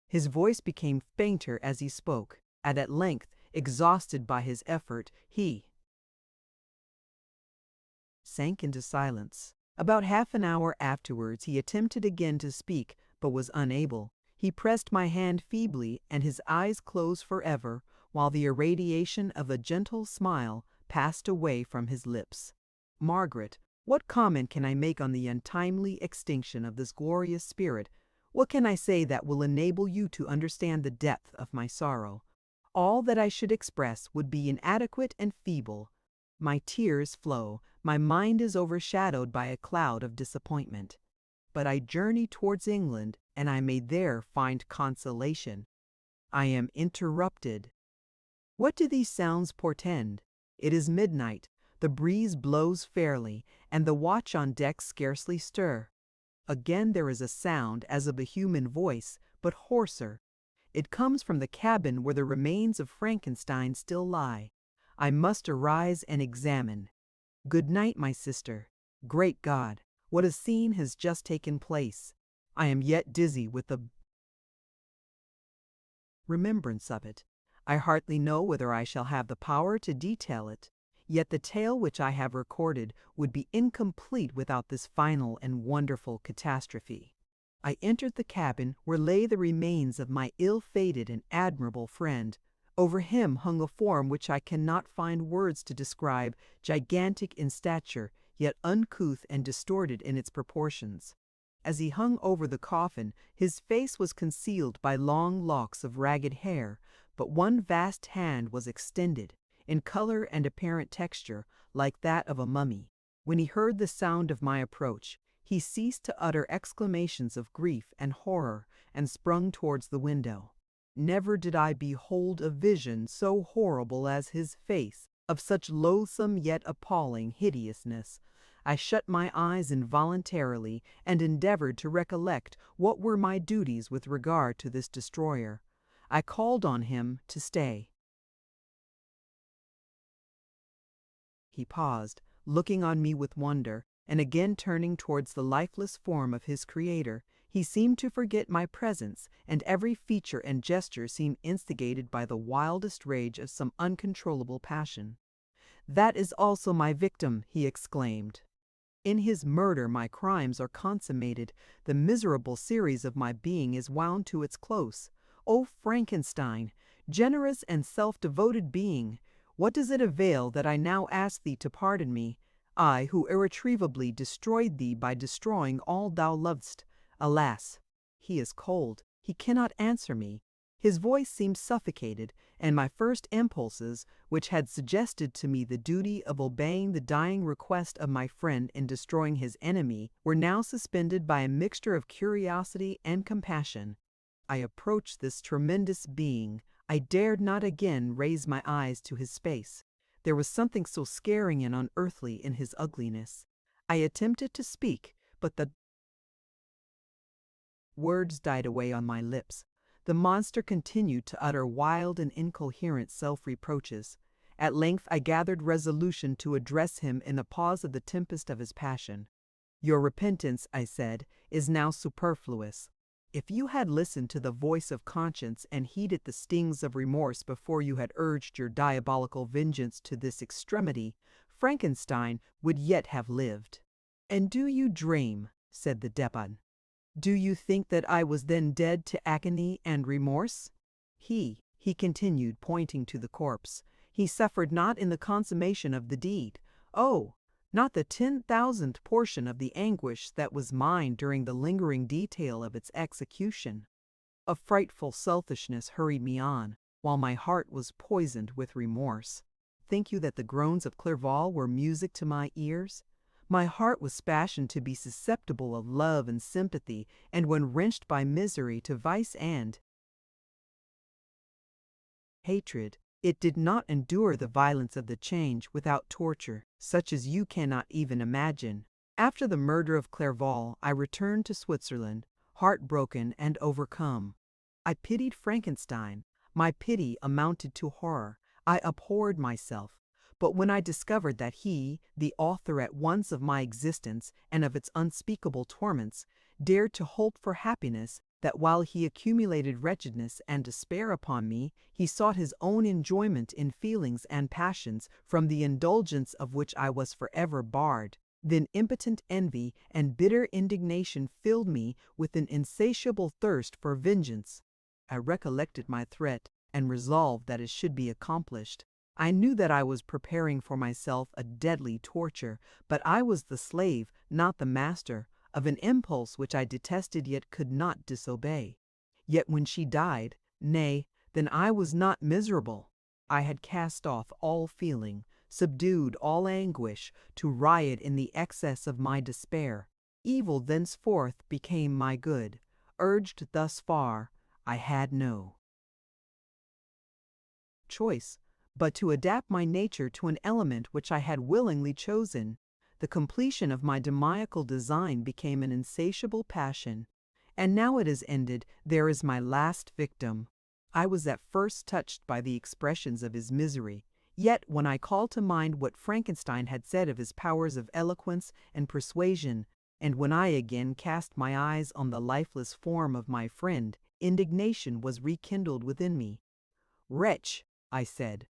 His voice became fainter as he spoke, and at length, exhausted by his effort, he sank into silence. About half an hour afterwards he attempted again to speak, but was unable. He pressed my hand feebly, and his eyes closed forever, while the irradiation of a gentle smile passed away from his lips. Margaret, what comment can I make on the untimely extinction of this glorious spirit? What can I say that will enable you to understand the depth of my sorrow? All that I should express would be inadequate and feeble. My tears flow, my mind is overshadowed by a cloud of disappointment. But I journey towards England, and I may there find consolation. I am interrupted. What do these sounds portend? It is midnight. The breeze blows fairly, and the watch on deck scarcely stir. Again there is a sound as of a human voice, but hoarser. It comes from the cabin where the remains of Frankenstein still lie. I must arise and examine. Good night, my sister. Great God, what a scene has just taken place! I am yet dizzy with the remembrance of it. I hardly know whether I shall have the power to detail it. Yet the tale which I have recorded would be incomplete without this final and wonderful catastrophe. I entered the cabin where lay the remains of my ill-fated and admirable friend. Over him hung a form which I cannot find words to describe, gigantic in stature, yet uncouth and distorted in its proportions. As he hung over the coffin, his face was concealed by long locks of ragged hair, but one vast hand was extended, in color and apparent texture, like that of a mummy. When he heard the sound of my approach, he ceased to utter exclamations of grief and horror, and sprung towards the window. Never did I behold a vision so horrible as his face, of such loathsome yet appalling hideousness. I shut my eyes involuntarily and endeavored to recollect what were my duties with regard to this destroyer. I called on him to stay. He paused, looking on me with wonder, and again turning towards the lifeless form of his creator. He seemed to forget my presence, and every feature and gesture seemed instigated by the wildest rage of some uncontrollable passion. "That is also my victim," he exclaimed. "In his murder my crimes are consummated. The miserable series of my being is wound to its close. O Frankenstein, generous and self-devoted being, what does it avail that I now ask thee to pardon me, I who irretrievably destroyed thee by destroying all thou lovest? Alas!" He is cold. He cannot answer me. His voice seems suffocated, and my first impulses, which had suggested to me the duty of obeying the dying request of my friend in destroying his enemy, were now suspended by a mixture of curiosity and compassion. I approached this tremendous being. I dared not again raise my eyes to his face. There was something so scaring and unearthly in his ugliness. I attempted to speak, but the words died away on my lips. The monster continued to utter wild and incoherent self-reproaches. At length I gathered resolution to address him in the pause of the tempest of his passion. "Your repentance," I said, "is now superfluous. If you had listened to the voice of conscience and heeded the stings of remorse before you had urged your diabolical vengeance to this extremity, Frankenstein would yet have lived." "And do you dream?" said the demon. "Do you think that I was then dead to agony and remorse? He continued, pointing to the corpse, he suffered not in the consummation of the deed. Oh, not the 10,000th portion of the anguish that was mine during the lingering detail of its execution. A frightful selfishness hurried me on, while my heart was poisoned with remorse. Think you that the groans of Clerval were music to my ears? My heart was fashioned to be susceptible of love and sympathy, and when wrenched by misery to vice and hatred, it did not endure the violence of the change without torture, such as you cannot even imagine. After the murder of Clerval, I returned to Switzerland, heartbroken and overcome. I pitied Frankenstein. My pity amounted to horror. I abhorred myself. But when I discovered that he, the author at once of my existence and of its unspeakable torments, dared to hope for happiness, that while he accumulated wretchedness and despair upon me, he sought his own enjoyment in feelings and passions from the indulgence of which I was forever barred, then impotent envy and bitter indignation filled me with an insatiable thirst for vengeance. I recollected my threat and resolved that it should be accomplished. I knew that I was preparing for myself a deadly torture, but I was the slave, not the master, of an impulse which I detested yet could not disobey. Yet when she died, nay, then I was not miserable. I had cast off all feeling, subdued all anguish, to riot in the excess of my despair. Evil thenceforth became my good. Urged thus far, I had no choice but to adapt my nature to an element which I had willingly chosen. The completion of my demoniacal design became an insatiable passion. And now it is ended, there is my last victim. I was at first touched by the expressions of his misery, yet when I call to mind what Frankenstein had said of his powers of eloquence and persuasion, and when I again cast my eyes on the lifeless form of my friend, indignation was rekindled within me. "Wretch," I said,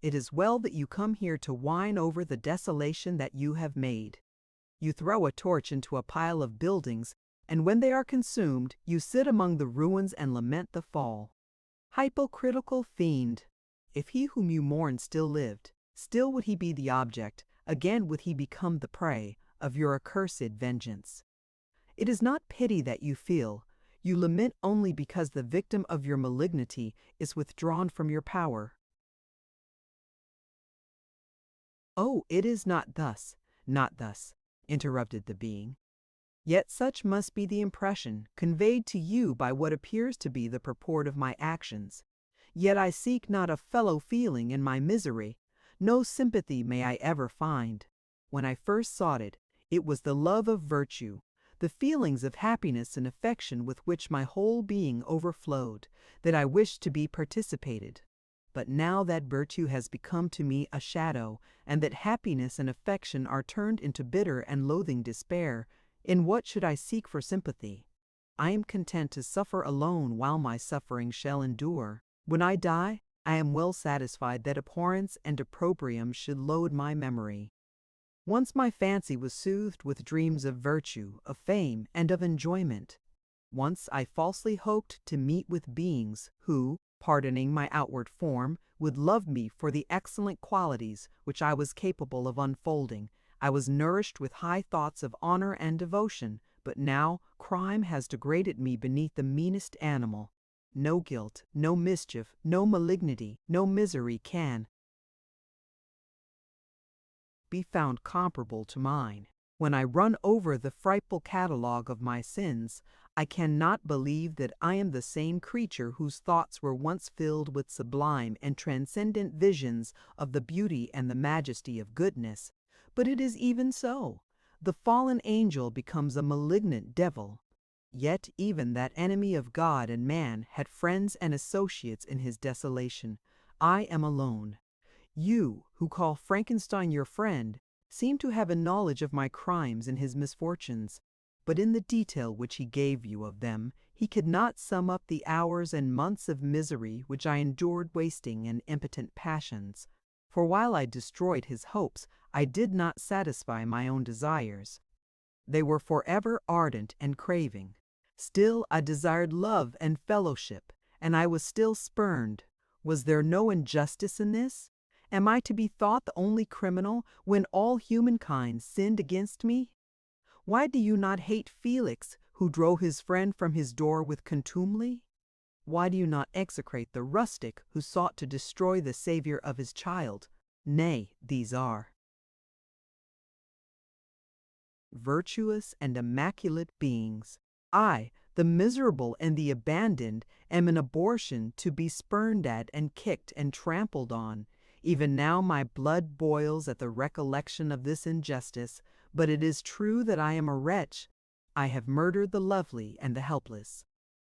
"it is well that you come here to whine over the desolation that you have made. You throw a torch into a pile of buildings, and when they are consumed, you sit among the ruins and lament the fall. Hypocritical fiend! If he whom you mourn still lived, still would he be the object, again would he become the prey, of your accursed vengeance. It is not pity that you feel, you lament only because the victim of your malignity is withdrawn from your power." "Oh, it is not thus, not thus," interrupted the being. "Yet such must be the impression conveyed to you by what appears to be the purport of my actions. Yet I seek not a fellow feeling in my misery, no sympathy may I ever find. When I first sought it, it was the love of virtue, the feelings of happiness and affection with which my whole being overflowed, that I wished to be participated. But now that virtue has become to me a shadow, and that happiness and affection are turned into bitter and loathing despair, in what should I seek for sympathy? I am content to suffer alone while my suffering shall endure. When I die, I am well satisfied that abhorrence and opprobrium should load my memory. Once my fancy was soothed with dreams of virtue, of fame, and of enjoyment. Once I falsely hoped to meet with beings who, pardoning my outward form, would love me for the excellent qualities which I was capable of unfolding. I was nourished with high thoughts of honor and devotion, but now crime has degraded me beneath the meanest animal. No guilt, no mischief, no malignity, no misery can be found comparable to mine. When I run over the frightful catalogue of my sins, I cannot believe that I am the same creature whose thoughts were once filled with sublime and transcendent visions of the beauty and the majesty of goodness. But it is even so. The fallen angel becomes a malignant devil. Yet even that enemy of God and man had friends and associates in his desolation. I am alone. You, who call Frankenstein your friend, seem to have a knowledge of my crimes and his misfortunes, but in the detail which he gave you of them, he could not sum up the hours and months of misery which I endured wasting in impotent passions. For while I destroyed his hopes, I did not satisfy my own desires. They were forever ardent and craving. Still I desired love and fellowship, and I was still spurned. Was there no injustice in this? Am I to be thought the only criminal when all humankind sinned against me? Why do you not hate Felix, who drove his friend from his door with contumely? Why do you not execrate the rustic who sought to destroy the Savior of his child? Nay, these are virtuous and immaculate beings. I, the miserable and the abandoned, am an abortion to be spurned at and kicked and trampled on. Even now my blood boils at the recollection of this injustice, but it is true that I am a wretch. I have murdered the lovely and the helpless.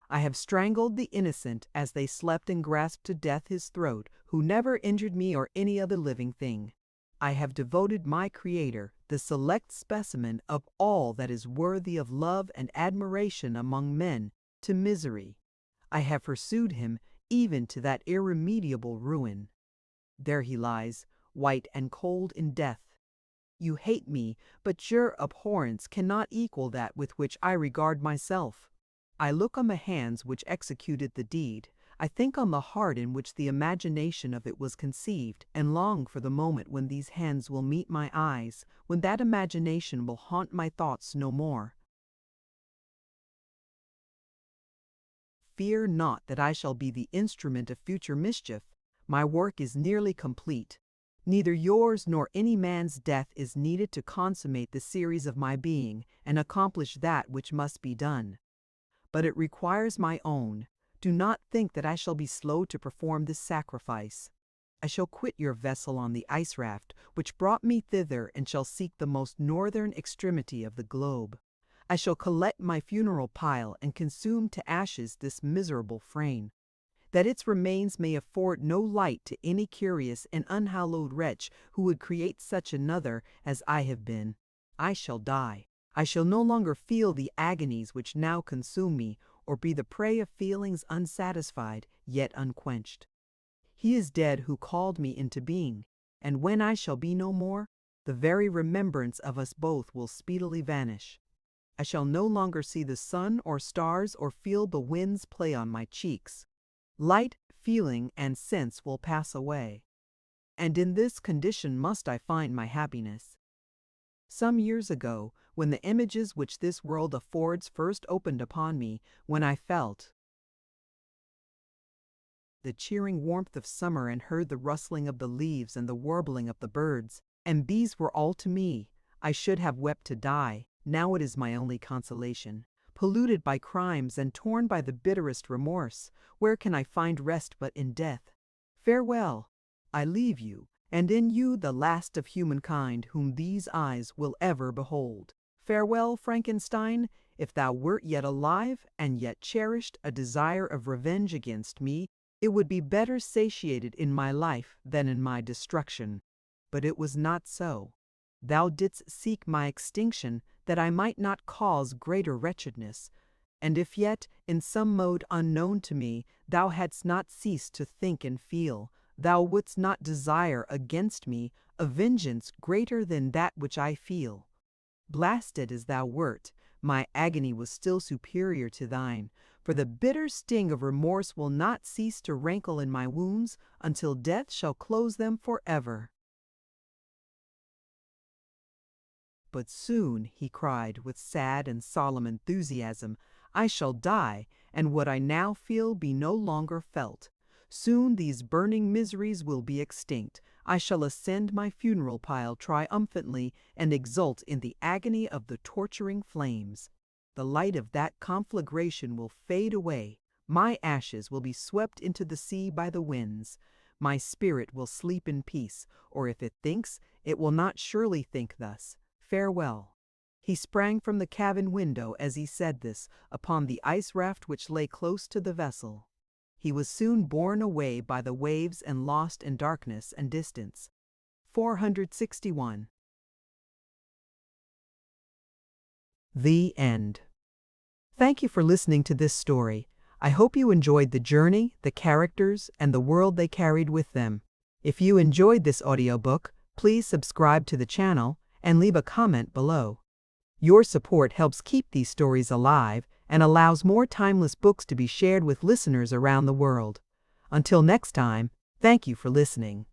I have strangled the innocent as they slept and grasped to death his throat, who never injured me or any other living thing. I have devoted my Creator, the select specimen of all that is worthy of love and admiration among men, to misery. I have pursued him even to that irremediable ruin. There he lies, white and cold in death. You hate me, but your abhorrence cannot equal that with which I regard myself. I look on the hands which executed the deed. I think on the heart in which the imagination of it was conceived, and long for the moment when these hands will meet my eyes, when that imagination will haunt my thoughts no more. Fear not that I shall be the instrument of future mischief. My work is nearly complete. Neither yours nor any man's death is needed to consummate the series of my being and accomplish that which must be done. But it requires my own. Do not think that I shall be slow to perform this sacrifice. I shall quit your vessel on the ice raft which brought me thither and shall seek the most northern extremity of the globe. I shall collect my funeral pile and consume to ashes this miserable frame, that its remains may afford no light to any curious and unhallowed wretch who would create such another as I have been. I shall die. I shall no longer feel the agonies which now consume me, or be the prey of feelings unsatisfied, yet unquenched. He is dead who called me into being, and when I shall be no more, the very remembrance of us both will speedily vanish. I shall no longer see the sun or stars or feel the winds play on my cheeks. Light, feeling, and sense will pass away. And in this condition must I find my happiness. Some years ago, when the images which this world affords first opened upon me, when I felt the cheering warmth of summer and heard the rustling of the leaves and the warbling of the birds, and these were all to me, I should have wept to die. Now it is my only consolation. Polluted by crimes and torn by the bitterest remorse, where can I find rest but in death? Farewell, I leave you, and in you the last of humankind whom these eyes will ever behold. Farewell, Frankenstein, if thou wert yet alive and yet cherished a desire of revenge against me, it would be better satiated in my life than in my destruction. But it was not so. Thou didst seek my extinction that I might not cause greater wretchedness, and if yet, in some mode unknown to me, thou hadst not ceased to think and feel, thou wouldst not desire against me a vengeance greater than that which I feel. Blasted as thou wert, my agony was still superior to thine, for the bitter sting of remorse will not cease to rankle in my wounds until death shall close them forever. But soon, he cried with sad and solemn enthusiasm, I shall die, and what I now feel be no longer felt. Soon these burning miseries will be extinct. I shall ascend my funeral pile triumphantly and exult in the agony of the torturing flames. The light of that conflagration will fade away. My ashes will be swept into the sea by the winds. My spirit will sleep in peace, or if it thinks, it will not surely think thus. Farewell. He sprang from the cabin window as he said this, upon the ice raft which lay close to the vessel. He was soon borne away by the waves and lost in darkness and distance. 461. The End. Thank you for listening to this story. I hope you enjoyed the journey, the characters, and the world they carried with them. If you enjoyed this audiobook, please subscribe to the channel and leave a comment below. Your support helps keep these stories alive and allows more timeless books to be shared with listeners around the world. Until next time, thank you for listening.